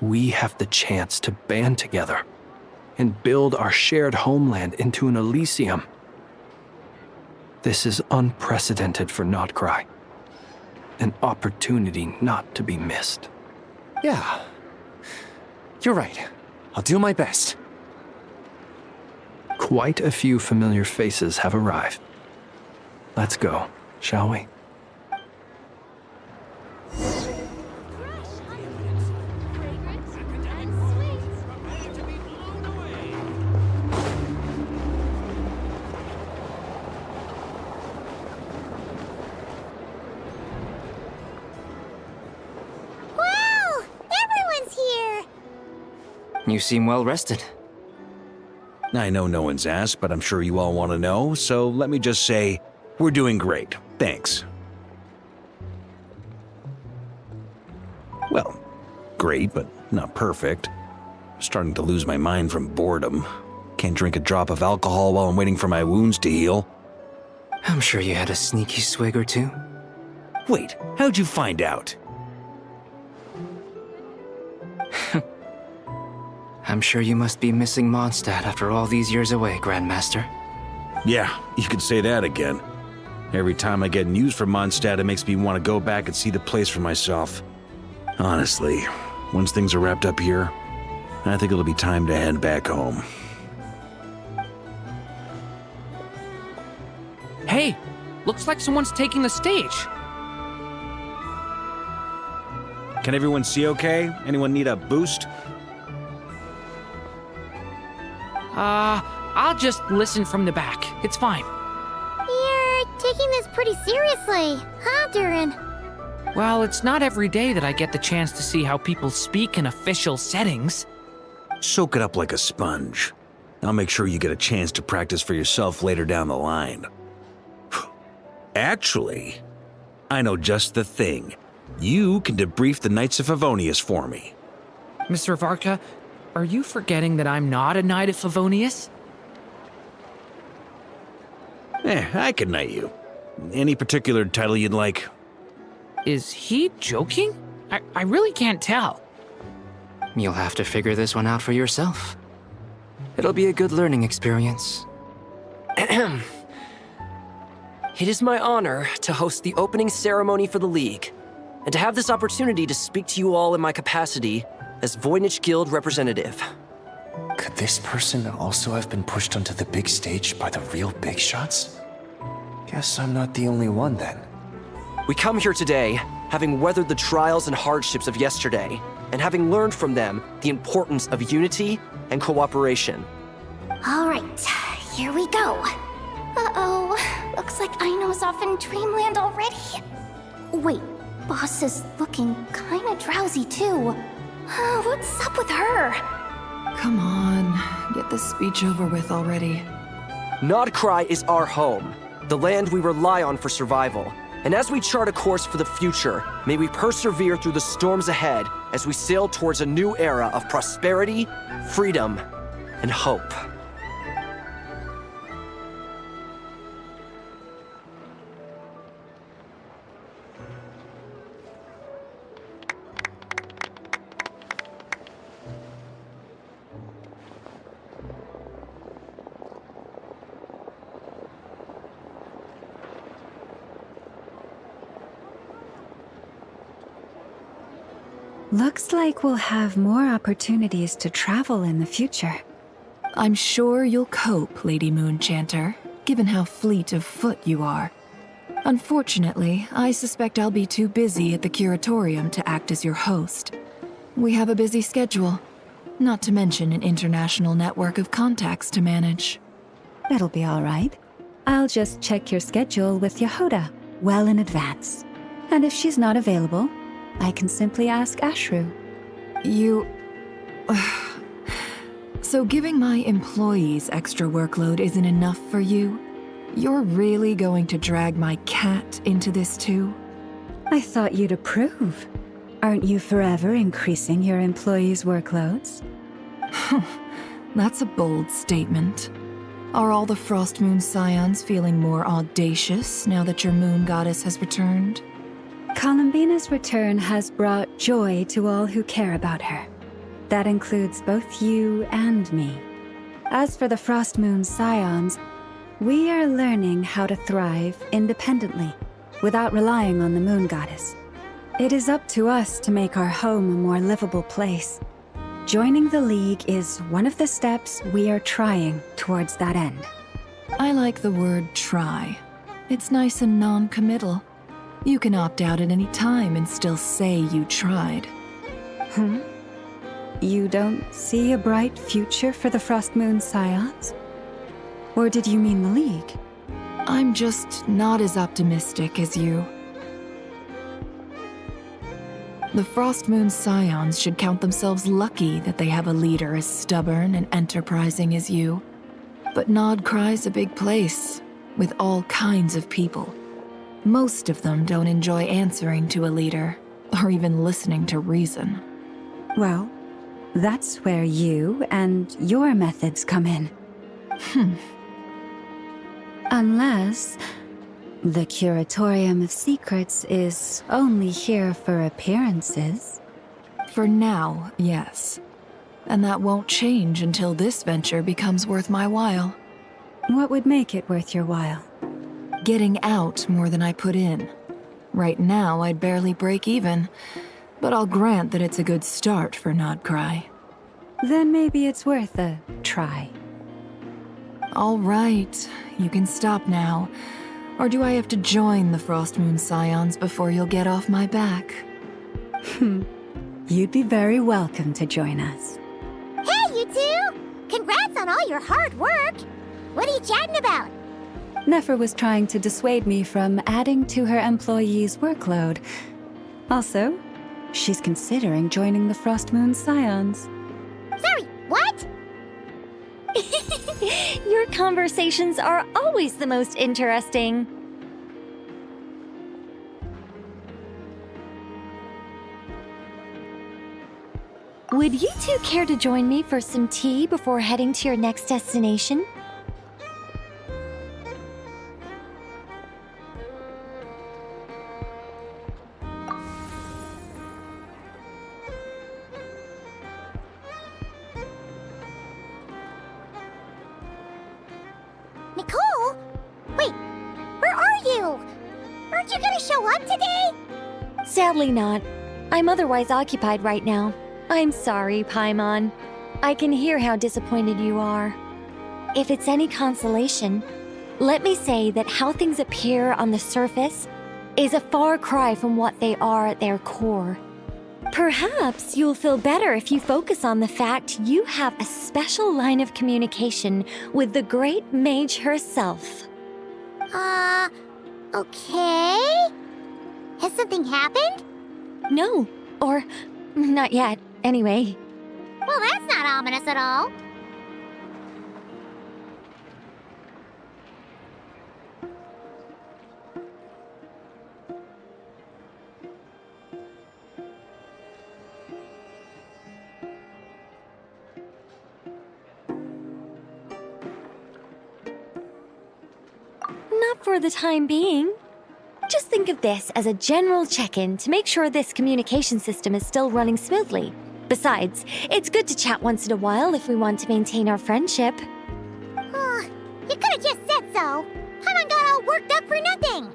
We have the chance to band together and build our shared homeland into an Elysium. This is unprecedented for Nod-Krai. An opportunity not to be missed. Yeah. You're right. I'll do my best. Quite a few familiar faces have arrived. Let's go, shall we? You seem well rested. I know no one's asked, but I'm sure you all want to know, so let me just say, we're doing great. Thanks. Well, great, but not perfect. Starting to lose my mind from boredom. Can't drink a drop of alcohol while I'm waiting for my wounds to heal. I'm sure you had a sneaky swig or two. Wait, how'd you find out? I'm sure you must be missing Mondstadt after all these years away, Grandmaster. Yeah, you could say that again. Every time I get news from Mondstadt, it makes me want to go back and see the place for myself. Honestly, once things are wrapped up here, I think it'll be time to head back home. Hey, looks like someone's taking the stage. Can everyone see okay? Anyone need a boost? I'll just listen from the back. It's fine. You're taking this pretty seriously, huh, Durin? Well, it's not every day that I get the chance to see how people speak in official settings. Soak it up like a sponge. I'll make sure you get a chance to practice for yourself later down the line. Actually, I know just the thing. You can debrief the Knights of Favonius for me. Mr. Varka, are you forgetting that I'm not a Knight of Favonius? I can knight you. Any particular title you'd like? Is he joking? I really can't tell. You'll have to figure this one out for yourself. It'll be a good learning experience. It is my honor to host the opening ceremony for the League. and to have this opportunity to speak to you all in my capacity as Voynich Guild representative. Could this person also have been pushed onto the big stage by the real big shots? Guess I'm not the only one then. We come here today, having weathered the trials and hardships of yesterday, and having learned from them the importance of unity and cooperation. All right, here we go. Uh-oh, looks like Aino's off in dreamland already. Wait, Boss is looking kinda drowsy too. What's up with her? Come on, get this speech over with already. Nod-Krai is our home, the land we rely on for survival. And as we chart a course for the future, may we persevere through the storms ahead as we sail towards a new era of prosperity, freedom, and hope. Looks like we'll have more opportunities to travel in the future. I'm sure you'll cope, Lady Moonchanter, given how fleet of foot you are. Unfortunately, I suspect I'll be too busy at the Curatorium to act as your host. We have a busy schedule, not to mention an international network of contacts to manage. That'll be all right. I'll just check your schedule with Yehoda well in advance. And if she's not available, I can simply ask Ashru. You... So giving my employees extra workload isn't enough for you? You're really going to drag my cat into this too? I thought you'd approve. Aren't you forever increasing your employees' workloads? That's a bold statement. Are all the Frost Moon Scions feeling more audacious now that your moon goddess has returned? Columbina's return has brought joy to all who care about her. That includes both you and me. As for the Frost Moon Scions, we are learning how to thrive independently, without relying on the moon goddess. It is up to us to make our home a more livable place. Joining the League is one of the steps we are trying towards that end. I like the word try. It's nice and non-committal. You can opt out at any time and still say you tried. You don't see a bright future for the Frost Moon Scions? Or did you mean the League? I'm just not as optimistic as you. The Frost Moon Scions should count themselves lucky that they have a leader as stubborn and enterprising as you. But Nod-Krai's a big place, with all kinds of people. Most of them don't enjoy answering to a leader, or even listening to reason. Well, that's where you and your methods come in. Unless the Curatorium of Secrets is only here for appearances. For now, yes. And that won't change until this venture becomes worth my while. What would make it worth your while? Getting out more than I put in. Right now, I'd barely break even, but I'll grant that it's a good start for Nod-Krai. Then maybe it's worth a try. All right, you can stop now. Or do I have to join the Frost Moon Scions before you'll get off my back? You'd be very welcome to join us. Hey, you two! Congrats on all your hard work! What are you chatting about? Nefer was trying to dissuade me from adding to her employees' workload. Also, she's considering joining the Frost Moon Scions. Sorry, what? Your conversations are always the most interesting. Would you two care to join me for some tea before heading to your next destination? Sadly not. I'm otherwise occupied right now. I'm sorry, Paimon. I can hear how disappointed you are. If it's any consolation, let me say that how things appear on the surface is a far cry from what they are at their core. Perhaps you'll feel better if you focus on the fact you have a special line of communication with the great mage herself. Okay? Has something happened? No, or not yet, anyway. Well, that's not ominous at all. Not for the time being. Just think of this as a general check-in to make sure this communication system is still running smoothly. Besides, it's good to chat once in a while if we want to maintain our friendship. You could've just said so. Paimon got all worked up for nothing.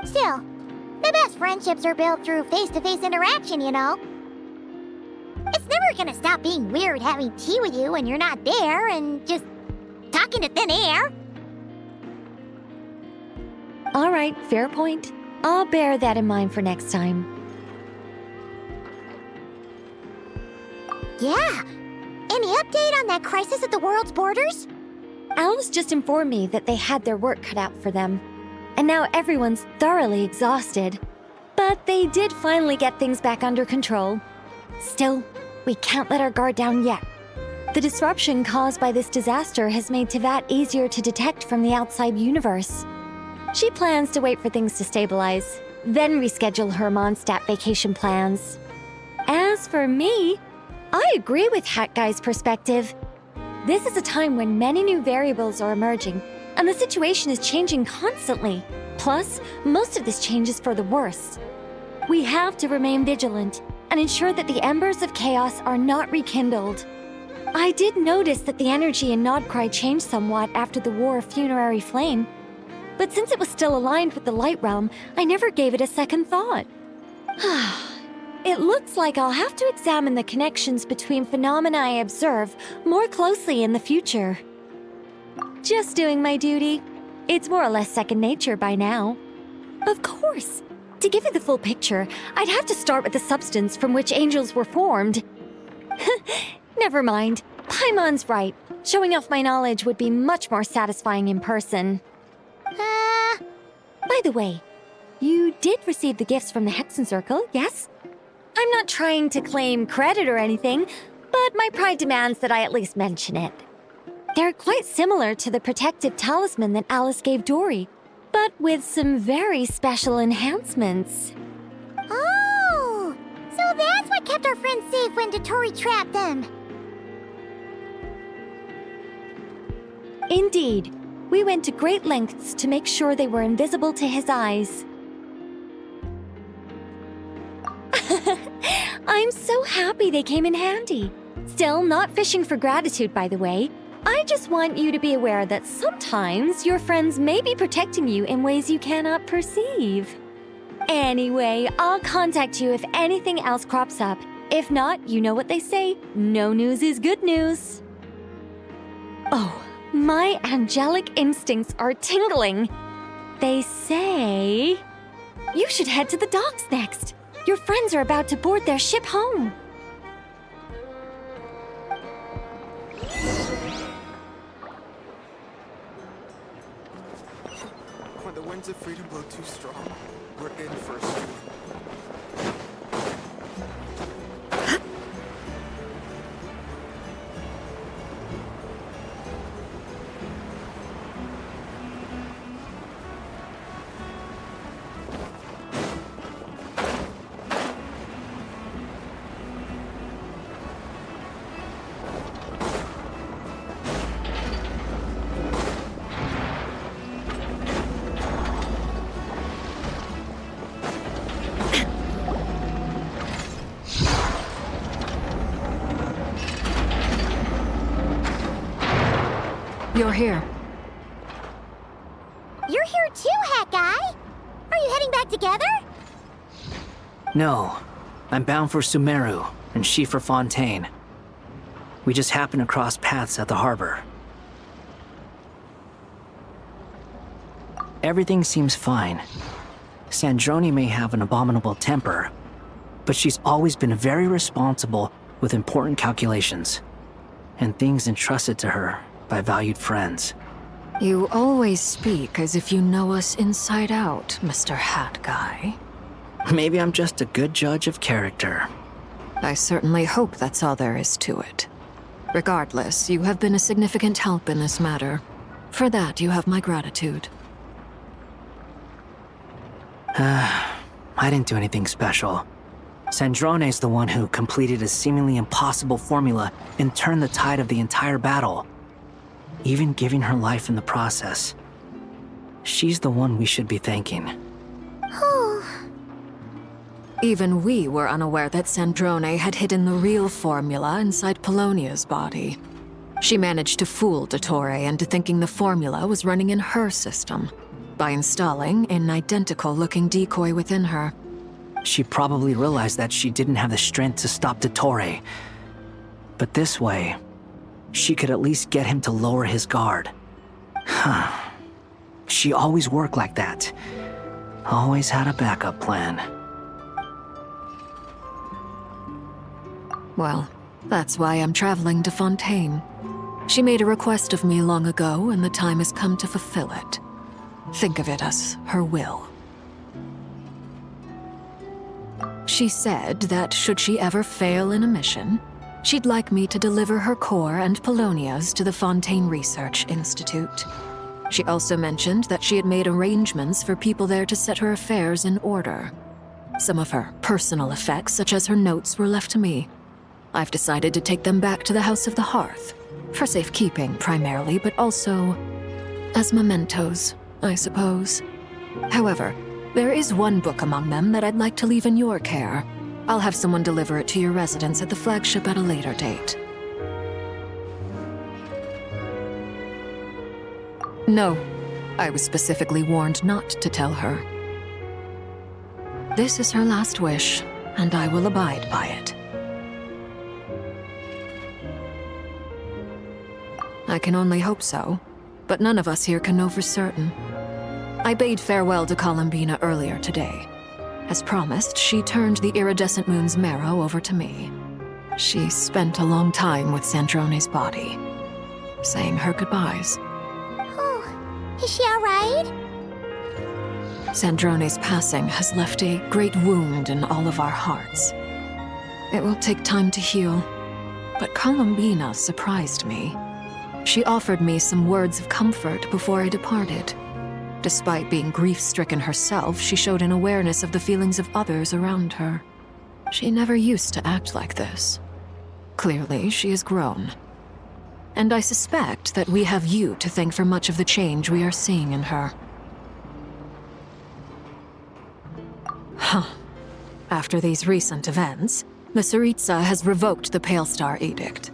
Still, the best friendships are built through face-to-face interaction, you know. It's never gonna stop being weird having tea with you when you're not there and just talking to thin air. All right, fair point. I'll bear that in mind for next time. Yeah. Any update on that crisis at the world's borders? Alice just informed me that they had their work cut out for them. And now everyone's thoroughly exhausted. But they did finally get things back under control. Still, we can't let our guard down yet. The disruption caused by this disaster has made Teyvat easier to detect from the outside universe. She plans to wait for things to stabilize, then reschedule her Mondstadt vacation plans. As for me, I agree with Hat Guy's perspective. This is a time when many new variables are emerging, and the situation is changing constantly. Plus, most of this change is for the worse. We have to remain vigilant and ensure that the embers of chaos are not rekindled. I did notice that the energy in Nod-Krai changed somewhat after the War of Funerary Flame. But since it was still aligned with the Light Realm, I never gave it a second thought. It looks like I'll have to examine the connections between phenomena I observe more closely in the future. Just doing my duty. It's more or less second nature by now. Of course. To give you the full picture, I'd have to start with the substance from which angels were formed. Never mind. Paimon's right. Showing off my knowledge would be much more satisfying in person. By the way, you did receive the gifts from the Hexen Circle, yes? I'm not trying to claim credit or anything, but my pride demands that I at least mention it. They're quite similar to the protective talisman that Alice gave Dory, but with some very special enhancements. Oh! So that's what kept our friends safe when Dotori trapped them. Indeed. We went to great lengths to make sure they were invisible to his eyes. I'm so happy they came in handy. Still, not fishing for gratitude, by the way. I just want you to be aware that sometimes your friends may be protecting you in ways you cannot perceive. Anyway, I'll contact you if anything else crops up. If not, you know what they say, no news is good news. Oh. My angelic instincts are tingling. They say you should head to the docks next. Your friends are about to board their ship home. When the winds of freedom blow too strong, we're in for a storm. You're here. You're here too, Hat Guy! Are you heading back together? No, I'm bound for Sumeru, and she for Fontaine. We just happened to cross paths at the harbor. Everything seems fine. Sandrone may have an abominable temper, but she's always been very responsible with important calculations, and things entrusted to her by valued friends. You always speak as if you know us inside out, Mr. Hat Guy. Maybe I'm just a good judge of character. I certainly hope that's all there is to it. Regardless, you have been a significant help in this matter. For that, you have my gratitude. I didn't do anything special. Sandrone's the one who completed a seemingly impossible formula and turned the tide of the entire battle, even giving her life in the process. She's the one we should be thanking. Even we were unaware that Sandrone had hidden the real formula inside Polonia's body. She managed to fool Dottore into thinking the formula was running in her system by installing an identical-looking decoy within her. She probably realized that she didn't have the strength to stop Dottore. But this way, she could at least get him to lower his guard. She always worked like that. Always had a backup plan. Well, that's why I'm traveling to Fontaine. She made a request of me long ago, and the time has come to fulfill it. Think of it as her will. She said that should she ever fail in a mission, she'd like me to deliver her core and Polonia's to the Fontaine Research Institute. She also mentioned that she had made arrangements for people there to set her affairs in order. Some of her personal effects, such as her notes, were left to me. I've decided to take them back to the House of the Hearth, for safekeeping primarily, but also as mementos, I suppose. However, there is one book among them that I'd like to leave in your care. I'll have someone deliver it to your residence at the flagship at a later date. No, I was specifically warned not to tell her. This is her last wish, and I will abide by it. I can only hope so, but none of us here can know for certain. I bade farewell to Columbina earlier today. As promised, she turned the iridescent moon's marrow over to me. She spent a long time with Sandrone's body, saying her goodbyes. Oh, is she alright? Sandrone's passing has left a great wound in all of our hearts. It will take time to heal, but Columbina surprised me. She offered me some words of comfort before I departed. Despite being grief-stricken herself, she showed an awareness of the feelings of others around her. She never used to act like this. Clearly, she has grown. And I suspect that we have you to thank for much of the change we are seeing in her. After these recent events, the Tsaritsa has revoked the Pale Star Edict.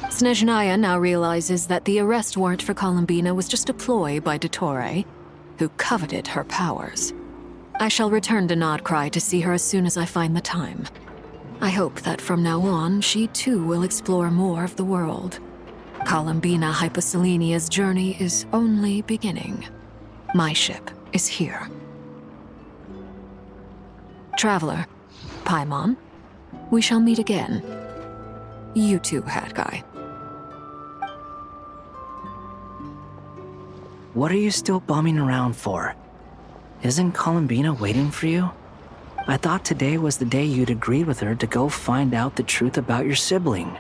Snezhnaya now realizes that the arrest warrant for Columbina was just a ploy by Dottore, who coveted her powers. I shall return to Nod-Krai to see her as soon as I find the time. I hope that from now on, she too will explore more of the world. Columbina Hyposelenia's journey is only beginning. My ship is here. Traveler, Paimon, we shall meet again. You too, Hat Guy. What are you still bumming around for? Isn't Columbina waiting for you? I thought today was the day you'd agreed with her to go find out the truth about your sibling.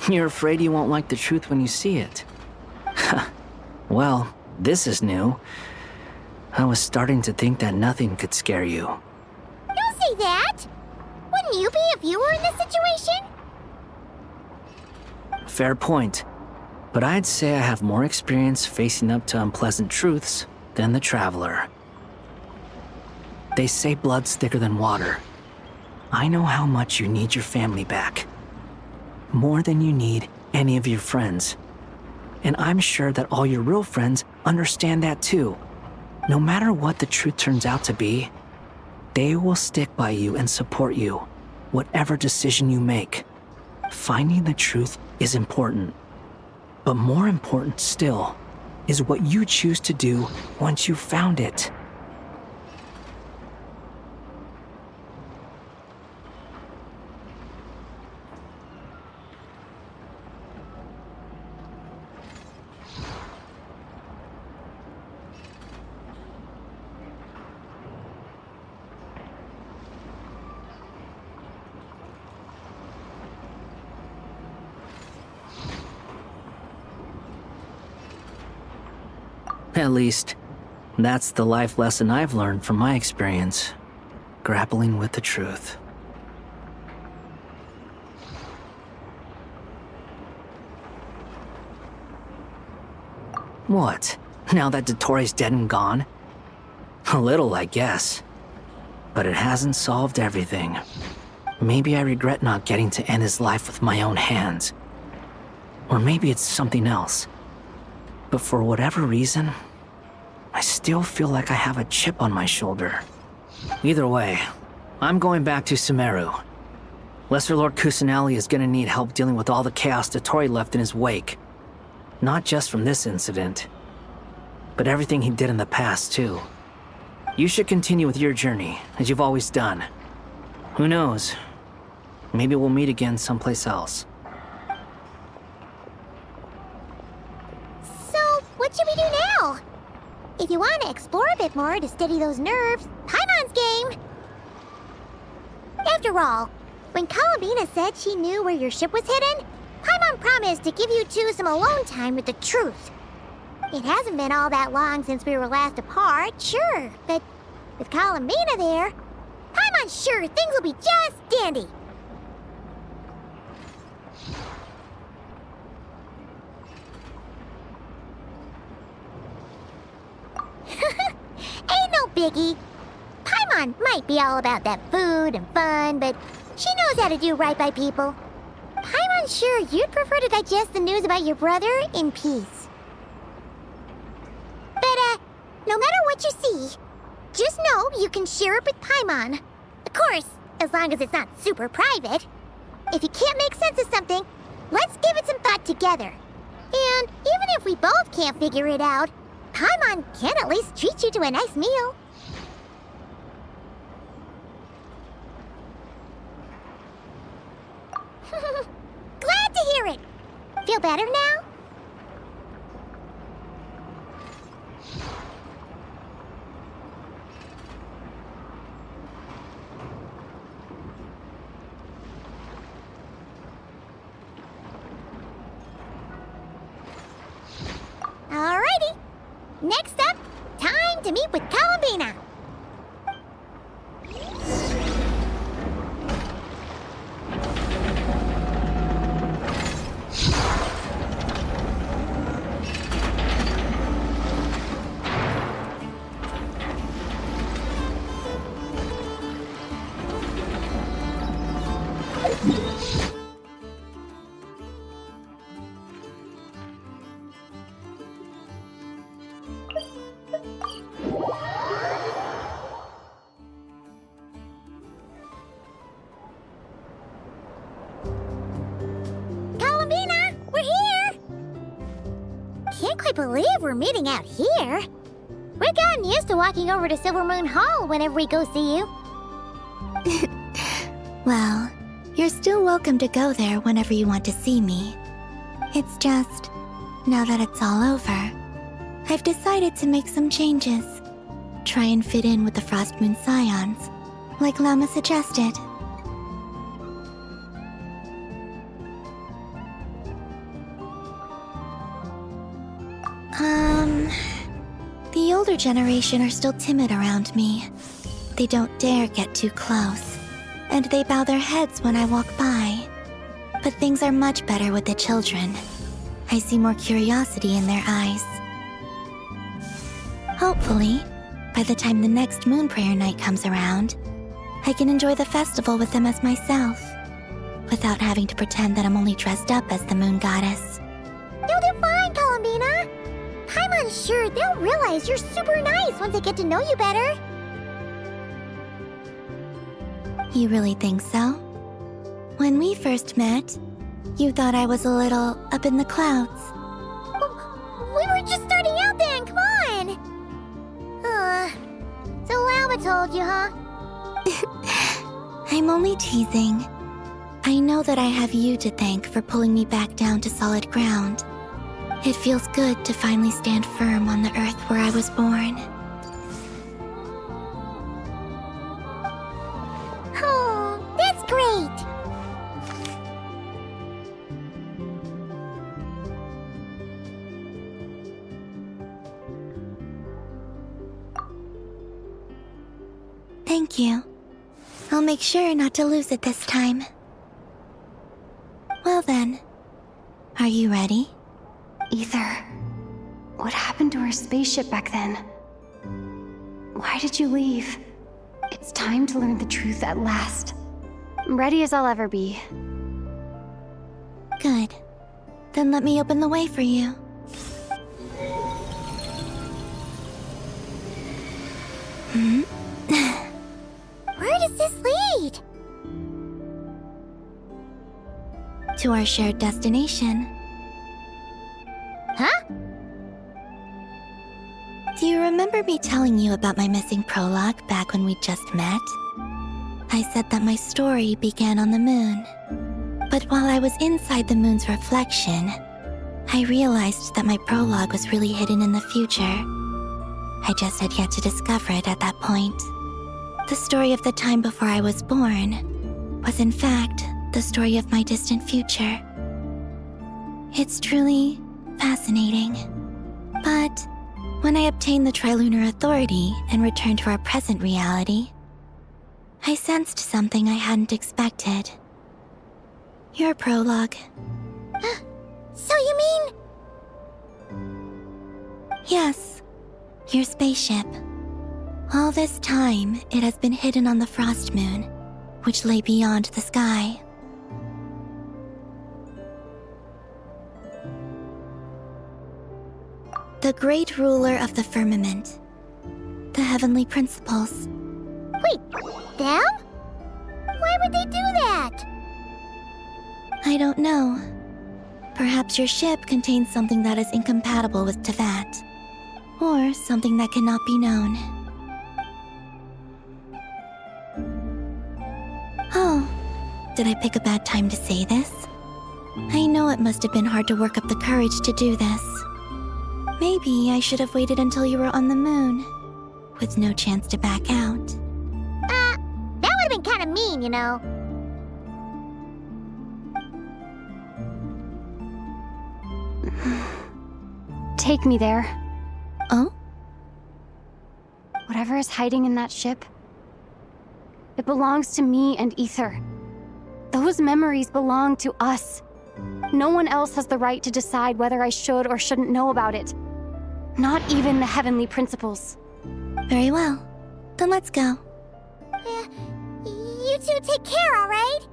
You're afraid you won't like the truth when you see it. Well, this is new. I was starting to think that nothing could scare you. Don't say that! Wouldn't you be if you were in this situation? Fair point. But I'd say I have more experience facing up to unpleasant truths then the Traveler. They say blood's thicker than water. I know how much you need your family back. More than you need any of your friends. And I'm sure that all your real friends understand that too. No matter what the truth turns out to be, they will stick by you and support you, whatever decision you make. Finding the truth is important. But more important still is what you choose to do once you've found it. At least, that's the life lesson I've learned from my experience, grappling with the truth. What? Now that Dottoro's dead and gone? A little, I guess. But it hasn't solved everything. Maybe I regret not getting to end his life with my own hands. Or maybe it's something else. But for whatever reason, I still feel like I have a chip on my shoulder. Either way, I'm going back to Sumeru. Lesser Lord Kusanali is gonna need help dealing with all the chaos Dottori left in his wake. Not just from this incident, but everything he did in the past too. You should continue with your journey, as you've always done. Who knows? Maybe we'll meet again someplace else. What should we do now? If you want to explore a bit more to steady those nerves, Paimon's game! After all, when Columbina said she knew where your ship was hidden, Paimon promised to give you two some alone time with the truth. It hasn't been all that long since we were last apart, sure, but with Columbina there, Paimon's sure things will be just dandy. Ain't no biggie. Paimon might be all about that food and fun, but she knows how to do right by people. Paimon's sure you'd prefer to digest the news about your brother in peace. But, no matter what you see, just know you can share it with Paimon. Of course, as long as it's not super private. If you can't make sense of something, let's give it some thought together. And even if we both can't figure it out, Paimon can at least treat you to a nice meal. Glad to hear it. Feel better now? Alrighty. Next up, time to meet with Columbina. I believe we're meeting out here. We've gotten used to walking over to Silver Moon Hall whenever we go see you. Well, you're still welcome to go there whenever you want to see me. It's just, now that it's all over, I've decided to make some changes. Try and fit in with the Frost Moon Scions, like Lama suggested. The older generation are still timid around me. They don't dare get too close, and they bow their heads when I walk by. But things are much better with the children. I see more curiosity in their eyes. Hopefully, by the time the next moon prayer night comes around, I can enjoy the festival with them as myself, without having to pretend that I'm only dressed up as the moon goddess. You'll do fine, Columbina. I'm unsure they'll realize you're super nice once they get to know you better. You really think so? When we first met, you thought I was a little up in the clouds. We were just starting out then, come on! So Llama told you, huh? I'm only teasing. I know that I have you to thank for pulling me back down to solid ground. It feels good to finally stand firm on the earth where I was born. Oh, that's great! Thank you. I'll make sure not to lose it this time. Well then, are you ready? Ether, what happened to our spaceship back then? Why did you leave? It's time to learn the truth at last. I'm ready as I'll ever be. Good. Then let me open the way for you. Where does this lead? To our shared destination. Huh? Do you remember me telling you about my missing prologue back when we just met? I said that my story began on the moon. But while I was inside the moon's reflection, I realized that my prologue was really hidden in the future. I just had yet to discover it at that point. The story of the time before I was born was in fact the story of my distant future. It's truly fascinating. But when I obtained the Trilunar Authority and returned to our present reality, I sensed something I hadn't expected. Your prologue. So you mean... Yes, your spaceship. All this time, it has been hidden on the Frost Moon, which lay beyond the sky. The great ruler of the firmament. The heavenly principles. Wait, them? Why would they do that? I don't know. Perhaps your ship contains something that is incompatible with Tevat. Or something that cannot be known. Oh, did I pick a bad time to say this? I know it must have been hard to work up the courage to do this. Maybe I should have waited until you were on the moon, with no chance to back out. That would have been kind of mean, you know. Take me there. Oh? Whatever is hiding in that ship, it belongs to me and Ether. Those memories belong to us. No one else has the right to decide whether I should or shouldn't know about it. Not even the heavenly principles. Very well. Then let's go. You two take care, alright?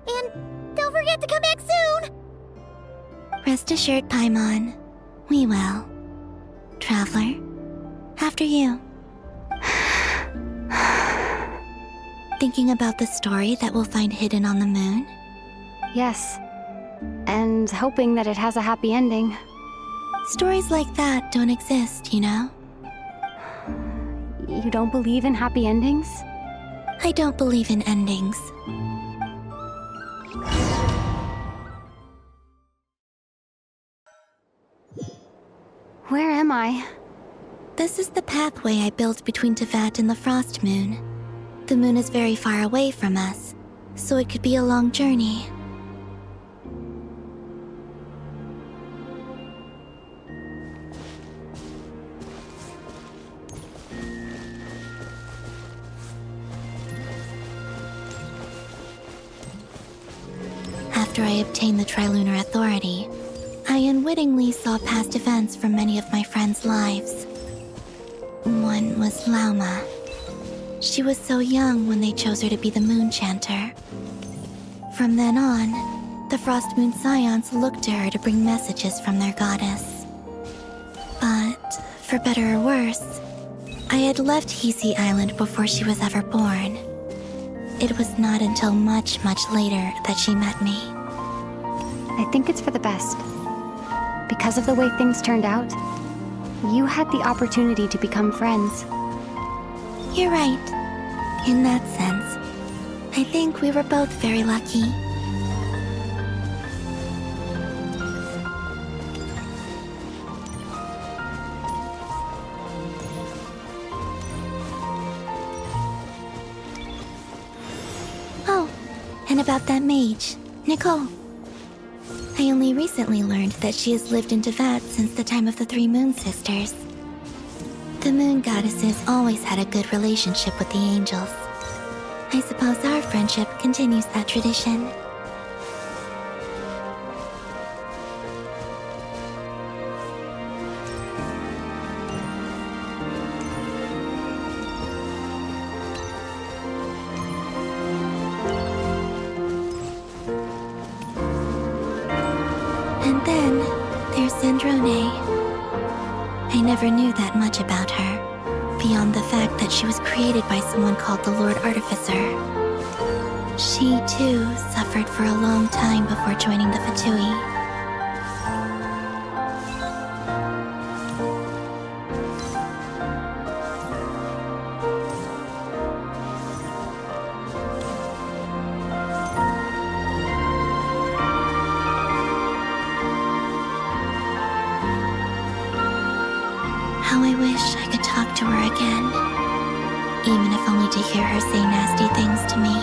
And don't forget to come back soon! Rest assured, Paimon. We will. Traveler, after you. Thinking about the story that we'll find hidden on the moon? Yes. And hoping that it has a happy ending. Stories like that don't exist, you know? You don't believe in happy endings? I don't believe in endings. Where am I? This is the pathway I built between Tevat and the Frost Moon. The moon is very far away from us, so it could be a long journey. After I obtained the Trilunar Authority, I unwittingly saw past events from many of my friends' lives. one was Lauma. She was so young when they chose her to be the Moon Chanter. From then on, the Frost Moon Scions looked to her to bring messages from their goddess. But, for better or worse, I had left Hisi Island before she was ever born. It was not until much, much later that she met me. I think it's for the best. Because of the way things turned out, you had the opportunity to become friends. You're right. In that sense, I think we were both very lucky. Oh, and about that mage, Nicole. I only recently learned that she has lived in Teyvat since the time of the Three Moon Sisters. The Moon Goddesses always had a good relationship with the angels. I suppose our friendship continues that tradition. And then there's Zandrone. I never knew that much about her, beyond the fact that she was created by someone called the Lord Artificer. She, too, suffered for a long time before joining the Fatui. How I wish I could talk to her again, even if only to hear her say nasty things to me.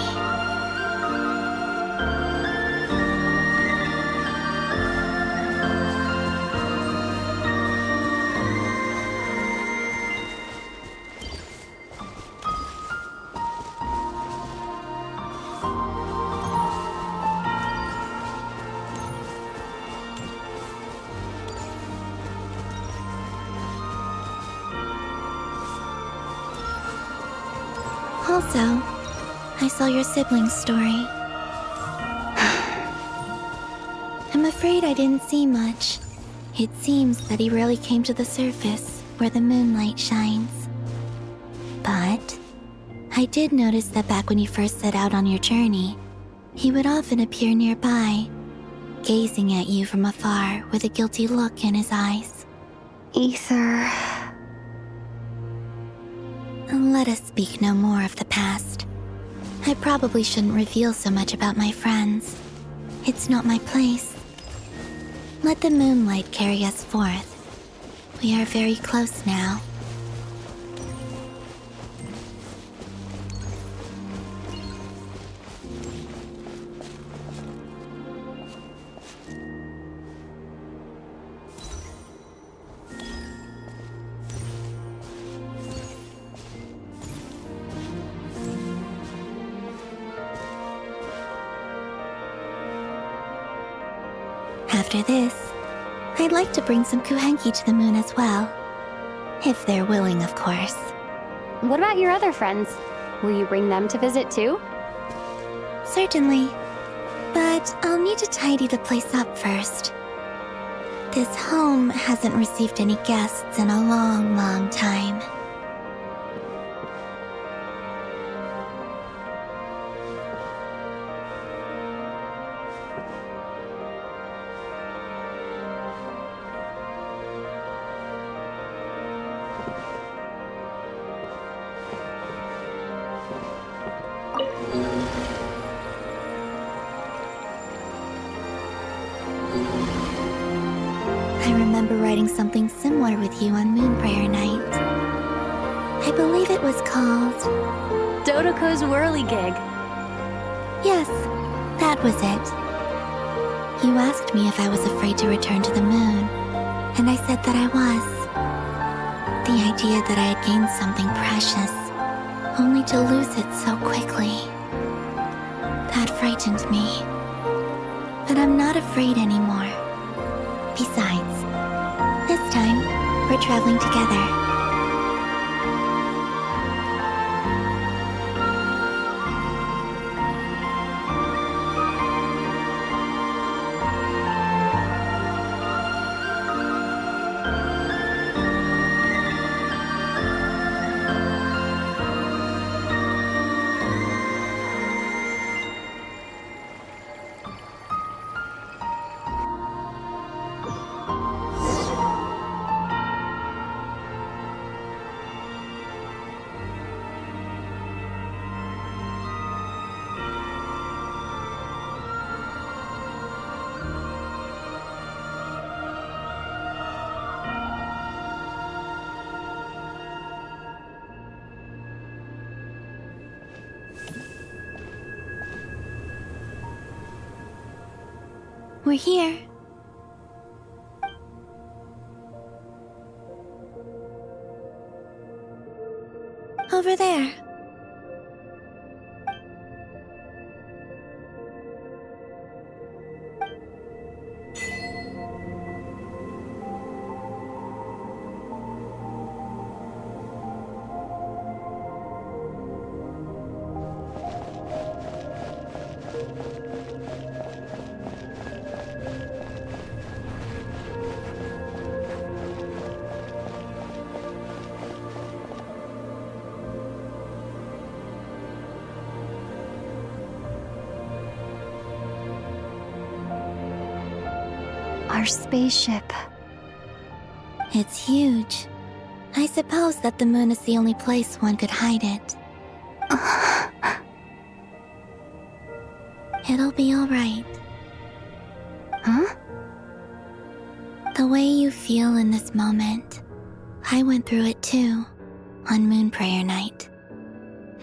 Also, I saw your sibling's story. I'm afraid I didn't see much. It seems that he rarely came to the surface, where the moonlight shines. But I did notice that back when you first set out on your journey, he would often appear nearby, gazing at you from afar with a guilty look in his eyes. Ether... Let us speak no more of the past. I probably shouldn't reveal so much about my friends. It's not my place. Let the moonlight carry us forth. We are very close now. After this, I'd like to bring some Kuhenki to the moon as well. If they're willing, of course. What about your other friends? Will you bring them to visit too? Certainly. But I'll need to tidy the place up first. This home hasn't received any guests in a long, long time. I remember writing something similar with you on Moonprayer Night. I believe it was called... Dodoko's Whirligig. Yes, that was it. You asked me if I was afraid to return to the moon, and I said that I was. The idea that I had gained something precious, only to lose it so quickly. That frightened me. But I'm not afraid anymore. Besides, this time, we're traveling together. We're here. Over there. Our spaceship. It's huge. I suppose that the moon is the only place one could hide it. It'll be alright. Huh? The way you feel in this moment, I went through it too, on Moon Prayer Night.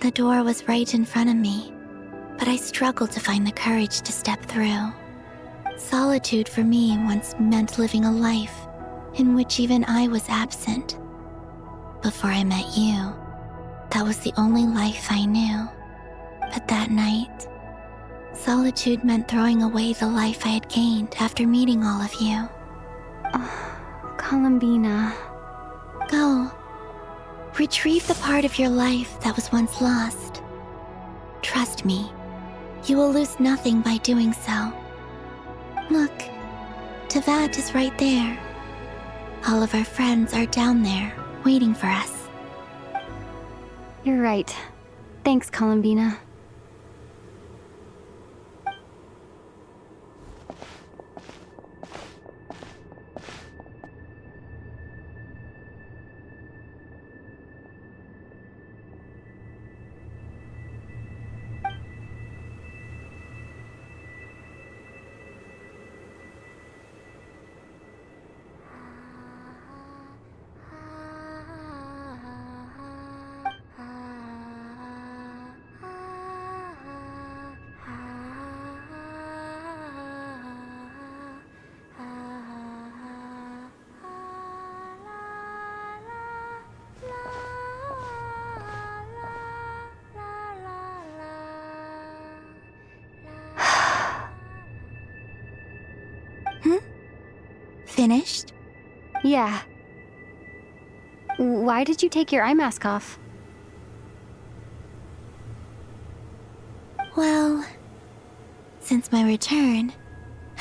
The door was right in front of me, but I struggled to find the courage to step through. Solitude for me once meant living a life in which even I was absent. Before I met you, that was the only life I knew. But that night, solitude meant throwing away the life I had gained after meeting all of you. Columbina. Go. Retrieve the part of your life that was once lost. Trust me, you will lose nothing by doing so. Look, Teyvat is right there. All of our friends are down there, waiting for us. You're right. Thanks, Columbina. Finished? Yeah. Why did you take your eye mask off? Well, since my return,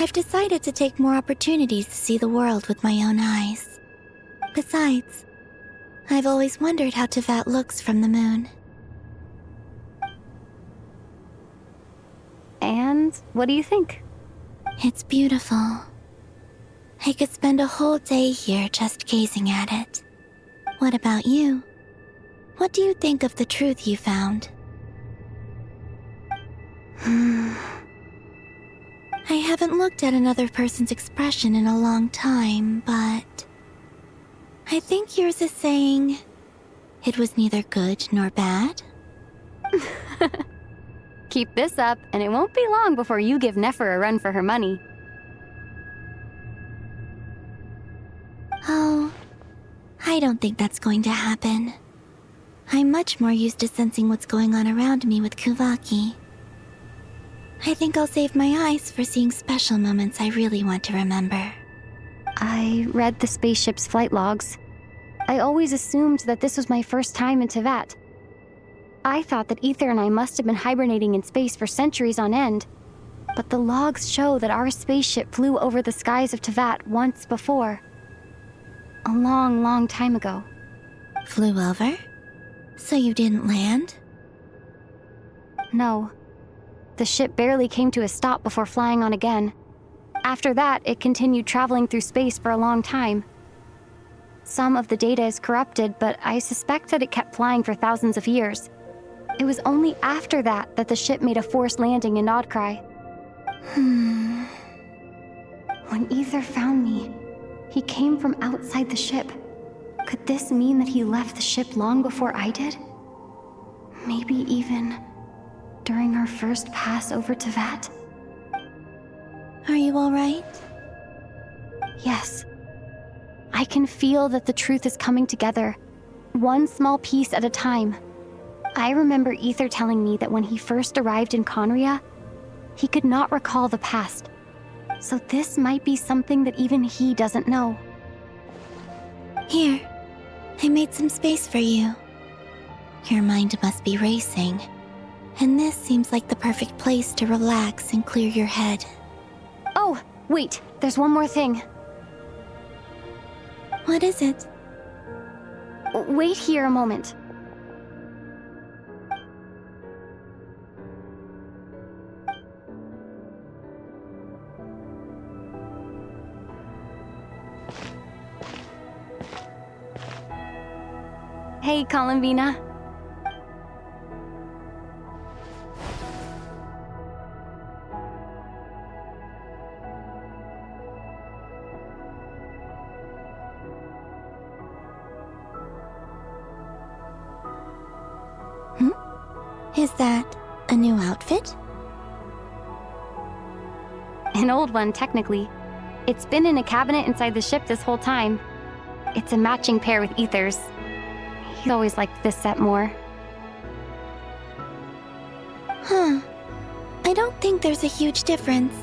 I've decided to take more opportunities to see the world with my own eyes. Besides, I've always wondered how Teyvat looks from the moon. And what do you think? It's beautiful. I could spend a whole day here just gazing at it. What about you? What do you think of the truth you found? I haven't looked at another person's expression in a long time, but I think yours is saying it was neither good nor bad. Keep this up, and it won't be long before you give Nefer a run for her money. Oh, I don't think that's going to happen. I'm much more used to sensing what's going on around me with Kuvaki. I think I'll save my eyes for seeing special moments I really want to remember. I read the spaceship's flight logs. I always assumed that this was my first time in Teyvat. I thought that Ether and I must have been hibernating in space for centuries on end, but the logs show that our spaceship flew over the skies of Teyvat once before. A long, long time ago. Flew over? So you didn't land? No. The ship barely came to a stop before flying on again. After that, it continued traveling through space for a long time. Some of the data is corrupted, but I suspect that it kept flying for thousands of years. It was only after that that the ship made a forced landing in Nod-Krai. When Ether found me, he came from outside the ship. Could this mean that he left the ship long before I did? Maybe even during our first pass over Teyvat? Are you alright? Yes. I can feel that the truth is coming together, one small piece at a time. I remember Ether telling me that when he first arrived in Conria, he could not recall the past. So this might be something that even he doesn't know. Here, I made some space for you. Your mind must be racing, and this seems like the perfect place to relax and clear your head. Oh, wait, there's one more thing. What is it? Wait here a moment. Hey, Columbina. Is that a new outfit? An old one, technically. It's been in a cabinet inside the ship this whole time. It's a matching pair with Ether's. He's always liked this set more. Huh. I don't think there's a huge difference.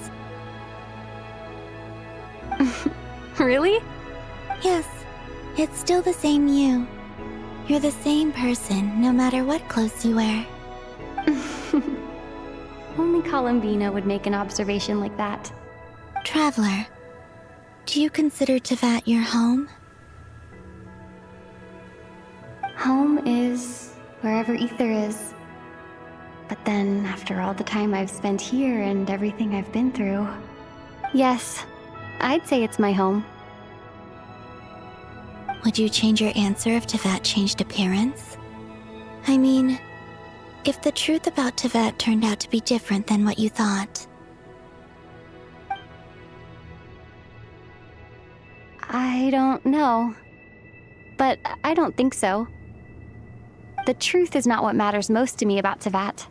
Really? Yes. It's still the same you. You're the same person, no matter what clothes you wear. Only Columbina would make an observation like that. Traveler, do you consider Tevat your home? Home is wherever Ether is. But then, after all the time I've spent here and everything I've been through, yes, I'd say it's my home. Would you change your answer if Tevat changed appearance? I mean, if the truth about Tevat turned out to be different than what you thought. I don't know. But I don't think so. The truth is not what matters most to me about Tevat.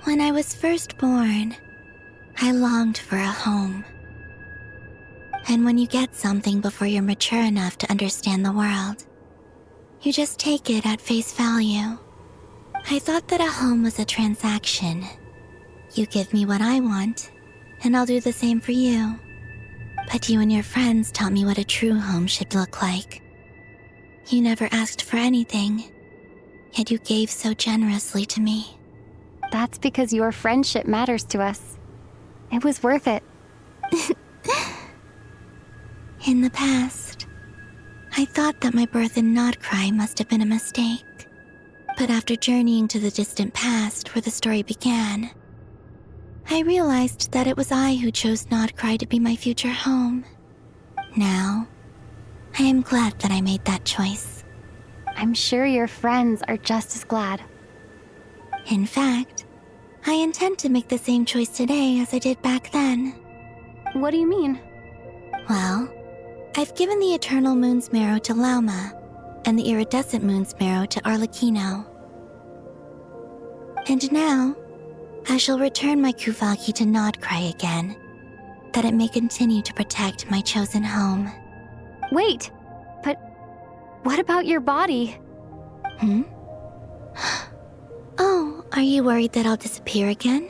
When I was first born, I longed for a home. And when you get something before you're mature enough to understand the world, you just take it at face value. I thought that a home was a transaction. You give me what I want, and I'll do the same for you. But you and your friends taught me what a true home should look like. You never asked for anything, yet you gave so generously to me. That's because your friendship matters to us. It was worth it. In the past, I thought that my birth in Nod-Krai must have been a mistake. But after journeying to the distant past where the story began, I realized that it was I who chose Nod-Krai to be my future home. Now, I am glad that I made that choice. I'm sure your friends are just as glad. In fact, I intend to make the same choice today as I did back then. What do you mean? Well, I've given the Eternal Moon's Marrow to Lauma, and the Iridescent Moon's Marrow to Arlecchino. And now, I shall return my Kuvagi to Nod-Krai again, that it may continue to protect my chosen home. Wait, but what about your body? Oh, are you worried that I'll disappear again?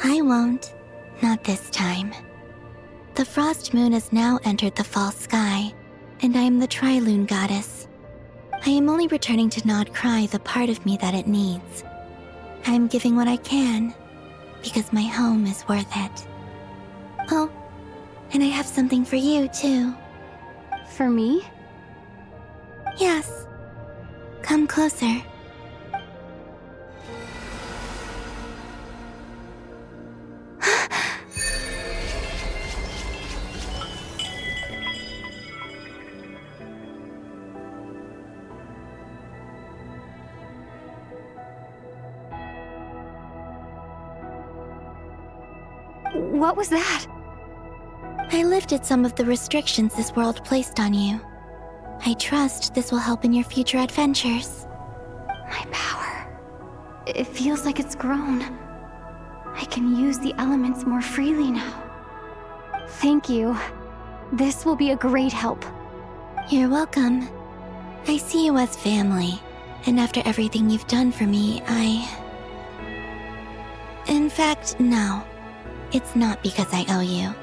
I won't. Not this time. The Frost Moon has now entered the fall sky, and I am the Tri-Lune goddess. I am only returning to Nod-Krai the part of me that it needs. I am giving what I can, because my home is worth it. Oh, and I have something for you, too. For me? Yes. Come closer. What was that? I lifted some of the restrictions this world placed on you. I trust this will help in your future adventures. My power. It feels like it's grown. I can use the elements more freely now. Thank you. This will be a great help. You're welcome. I see you as family, and after everything you've done for me, In fact, no. It's not because I owe you.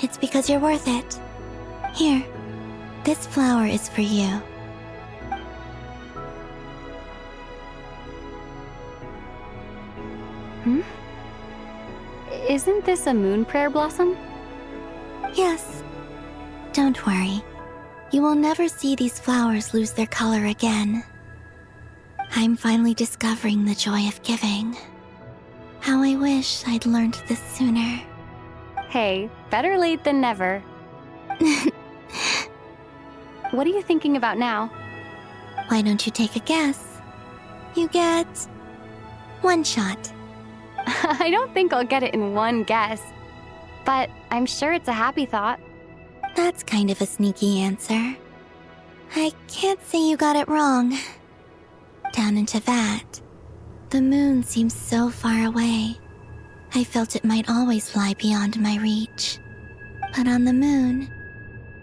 It's because you're worth it. Here, this flower is for you. Isn't this a moon prayer blossom? Yes. Don't worry. You will never see these flowers lose their color again. I'm finally discovering the joy of giving. How I wish I'd learned this sooner. Hey, better late than never. What are you thinking about now? Why don't you take a guess? You get 1 shot. I don't think I'll get it in one guess, but I'm sure it's a happy thought. That's kind of a sneaky answer. I can't say you got it wrong. Down into that, the moon seems so far away. I felt it might always lie beyond my reach. But on the moon,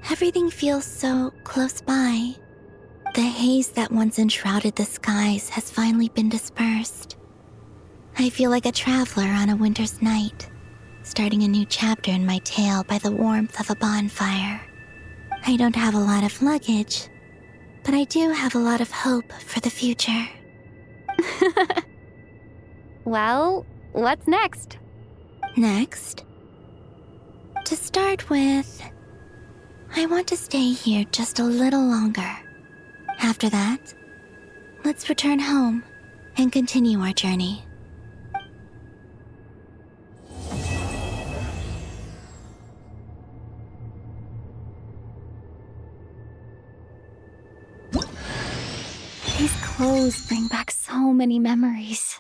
everything feels so close by. The haze that once enshrouded the skies has finally been dispersed. I feel like a traveler on a winter's night, starting a new chapter in my tale by the warmth of a bonfire. I don't have a lot of luggage, but I do have a lot of hope for the future. Well, what's next? Next? To start with, I want to stay here just a little longer. After that, let's return home and continue our journey. These clothes bring back so many memories.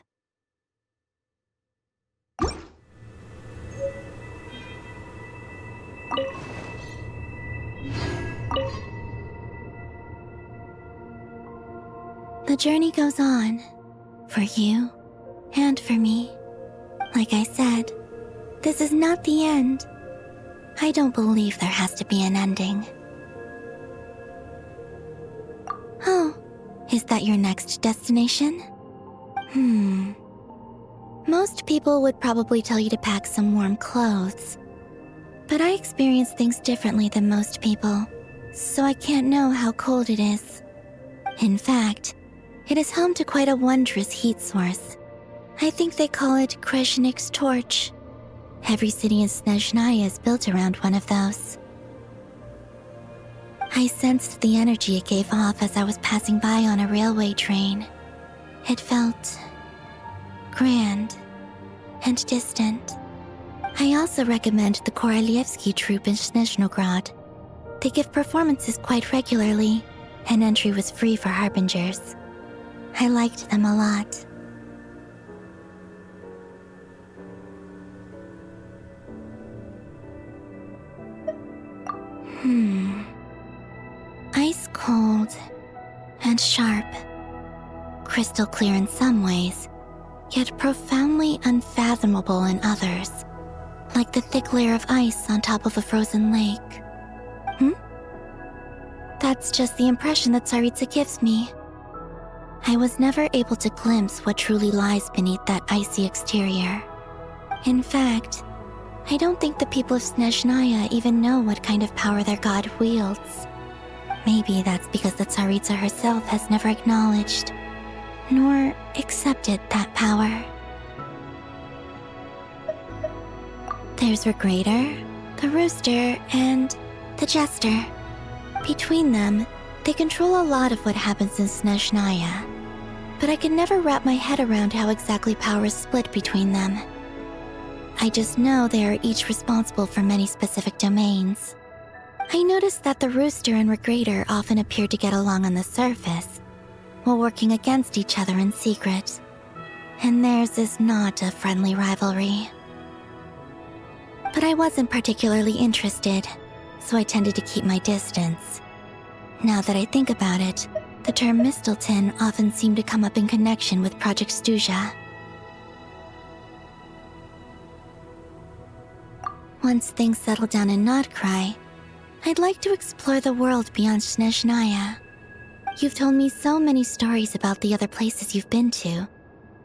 The journey goes on, for you and for me. Like I said, this is not the end. I don't believe there has to be an ending. Oh, is that your next destination? Most people would probably tell you to pack some warm clothes. But I experience things differently than most people, so I can't know how cold it is. In fact, it is home to quite a wondrous heat source. I think they call it Kreshnik's torch. Every city in Snezhnaya is built around one of those. I sensed the energy it gave off as I was passing by on a railway train. It felt grand and distant. I also recommend the Korolievsky troupe in Snezhnograd. They give performances quite regularly, and entry was free for harbingers. I liked them a lot. Ice cold and sharp. Crystal clear in some ways, yet profoundly unfathomable in others. Like the thick layer of ice on top of a frozen lake. That's just the impression that Tsaritsa gives me. I was never able to glimpse what truly lies beneath that icy exterior. In fact, I don't think the people of Snezhnaya even know what kind of power their god wields. Maybe that's because the Tsaritsa herself has never acknowledged, nor accepted that power. There's Regrator, the Rooster, and the Jester. Between them, they control a lot of what happens in Snezhnaya, but I can never wrap my head around how exactly power is split between them. I just know they are each responsible for many specific domains. I noticed that the Rooster and Regrator often appear to get along on the surface, while working against each other in secret. And theirs is not a friendly rivalry. But I wasn't particularly interested, so I tended to keep my distance. Now that I think about it, The term Mistelton often seemed to come up in connection with Project Stuja. Once things settle down in Nod-Krai, I'd like to explore the world beyond Snezhnaya. You've told me so many stories about the other places you've been to,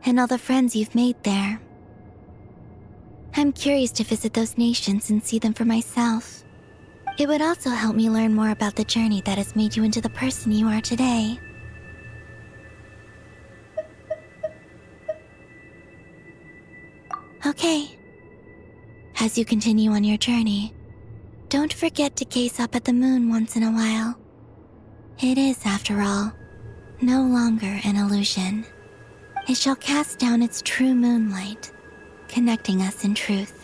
and all the friends you've made there. I'm curious to visit those nations and see them for myself. It would also help me learn more about the journey that has made you into the person you are today. Okay. As you continue on your journey, don't forget to gaze up at the moon once in a while. It is, after all, no longer an illusion. It shall cast down its true moonlight, connecting us in truth.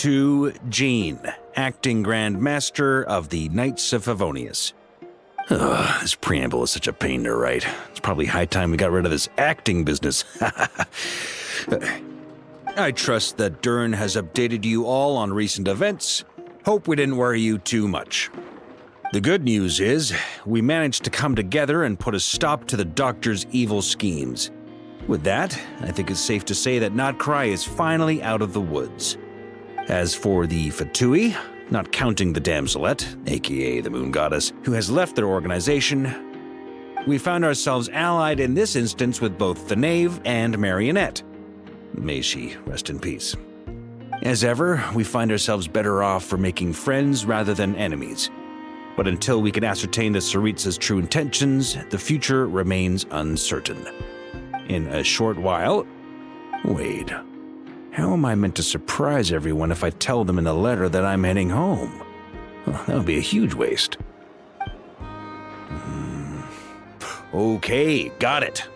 To Jean, acting Grand Master of the Knights of Favonius. Ugh, this preamble is such a pain to write. It's probably high time we got rid of this acting business. I trust that Dern has updated you all on recent events. Hope we didn't worry you too much. The good news is, we managed to come together and put a stop to the Doctor's evil schemes. With that, I think it's safe to say that Nod-Krai is finally out of the woods. As for the Fatui, not counting the Damselette, aka the Moon Goddess, who has left their organization, we found ourselves allied in this instance with both the Knave and Marionette. May she rest in peace. As ever, we find ourselves better off for making friends rather than enemies. But until we can ascertain the Tsaritsa's true intentions, the future remains uncertain. In a short while... Wait... How am I meant to surprise everyone if I tell them in the letter that I'm heading home? Well, that would be a huge waste. Okay, got it.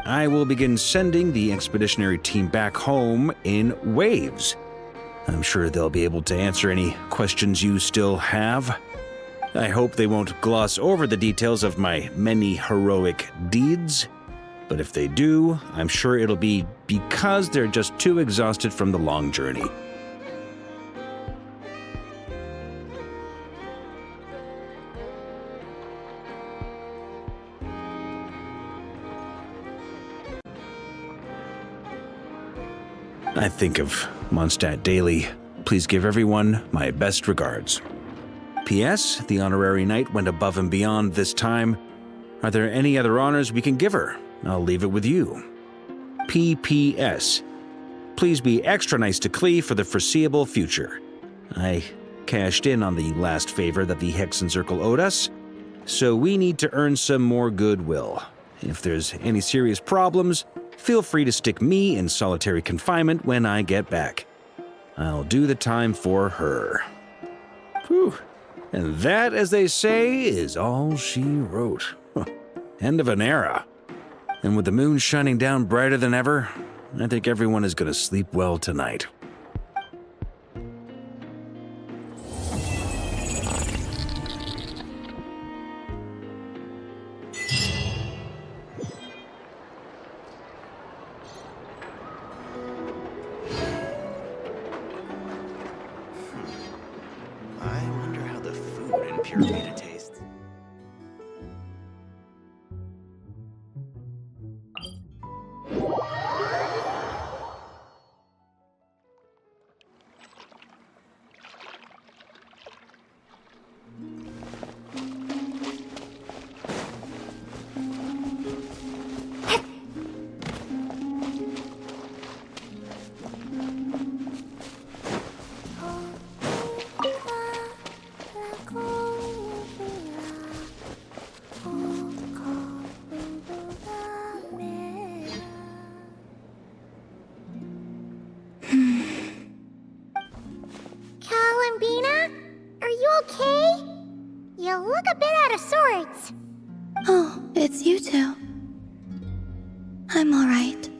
I will begin sending the expeditionary team back home in waves. I'm sure they'll be able to answer any questions you still have. I hope they won't gloss over the details of my many heroic deeds. But if they do, I'm sure it'll be because they're just too exhausted from the long journey. I think of Mondstadt daily. Please give everyone my best regards. P.S. The honorary knight went above and beyond this time. Are there any other honors we can give her? I'll leave it with you. P.P.S. Please be extra nice to Klee for the foreseeable future. I cashed in on the last favor that the Hexen Circle owed us, so we need to earn some more goodwill. If there's any serious problems, feel free to stick me in solitary confinement when I get back. I'll do the time for her. Whew. And that, as they say, is all she wrote. End of an era. And with the moon shining down brighter than ever, I think everyone is going to sleep well tonight. I wonder how the food in Pyramida tastes. You look a bit out of sorts. Oh, it's you two. I'm alright.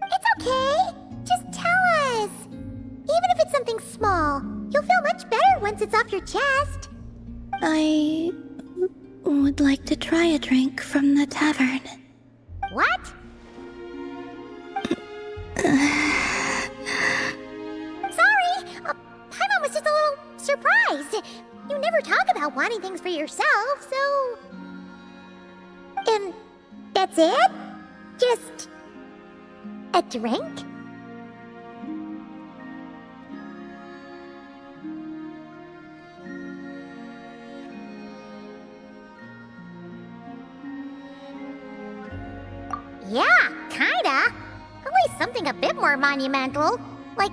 It's okay. Just tell us. Even if it's something small, you'll feel much better once it's off your chest. I would like to try a drink from the tavern. What? Sorry. Paimon was just a little surprised. You never talk about wanting things for yourself, so... And that's it? Just... a drink? Yeah, kinda. At least something a bit more monumental. Like,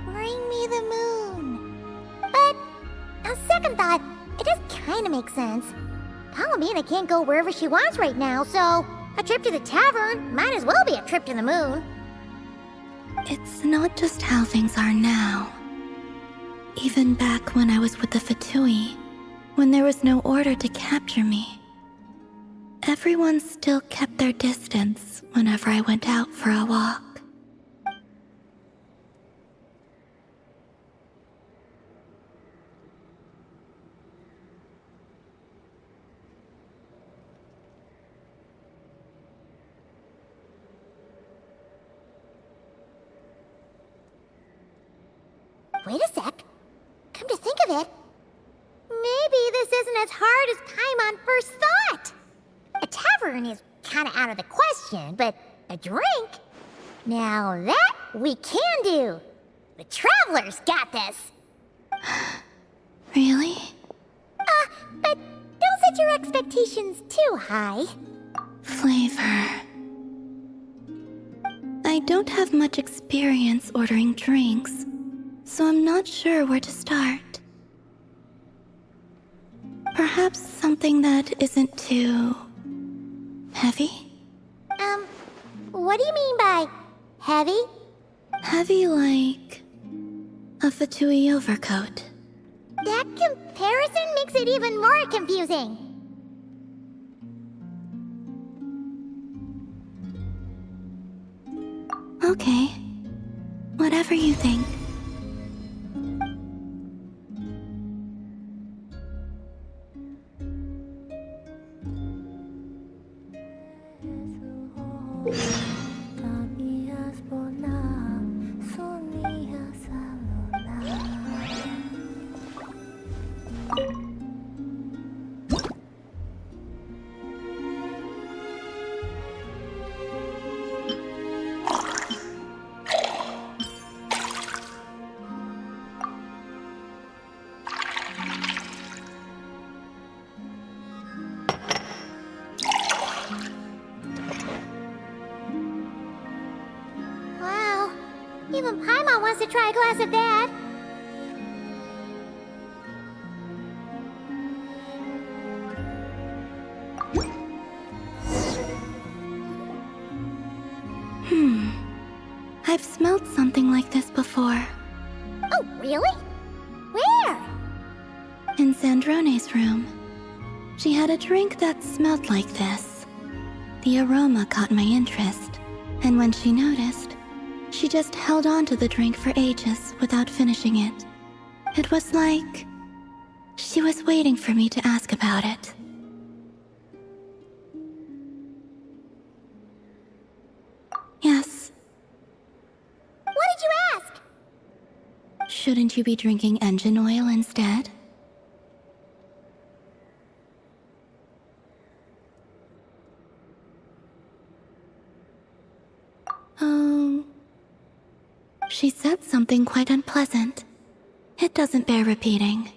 bring me the moon. But, on second thought, it does kinda make sense. Palomina can't go wherever she wants right now, so a trip to the tavern might as well be a trip to the moon. It's not just how things are now. Even back when I was with the Fatui, when there was no order to capture me, everyone still kept their distance whenever I went out for a walk. Wait a sec. Come to think of it, maybe this isn't as hard as Paimon first thought. A tavern is kinda out of the question, but a drink? Now that we can do. The Travelers got this. Really? But don't set your expectations too high. Flavor. I don't have much experience ordering drinks, so I'm not sure where to start. Perhaps something that isn't too... heavy? What do you mean by heavy? Heavy like... a Fatui overcoat. That comparison makes it even more confusing. Okay. Whatever you think. Wow. Even Paimon wants to try a glass of that. I've smelled something like this before. Oh, really? Where? In Sandrone's room. She had a drink that smelled like this. The aroma caught my interest, and when she noticed, she just held on to the drink for ages without finishing it. It was like she was waiting for me to ask about it. Yes. What did you ask? Shouldn't you be drinking engine oil instead? She said something quite unpleasant. It doesn't bear repeating.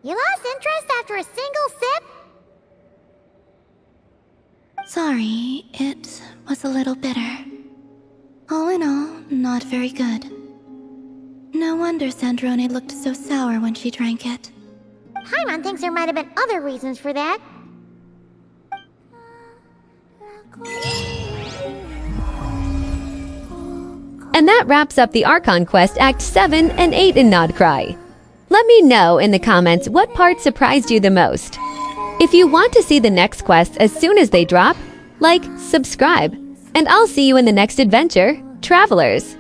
You lost interest after a single sip? Sorry, it was a little bitter. All in all, not very good. No wonder Sandrone looked so sour when she drank it. Paimon thinks there might have been other reasons for that. And that wraps up the Archon Quest Act 7 and 8 in Nod-Krai. Let me know in the comments what part surprised you the most. If you want to see the next quests as soon as they drop, like, subscribe, and I'll see you in the next adventure, travelers!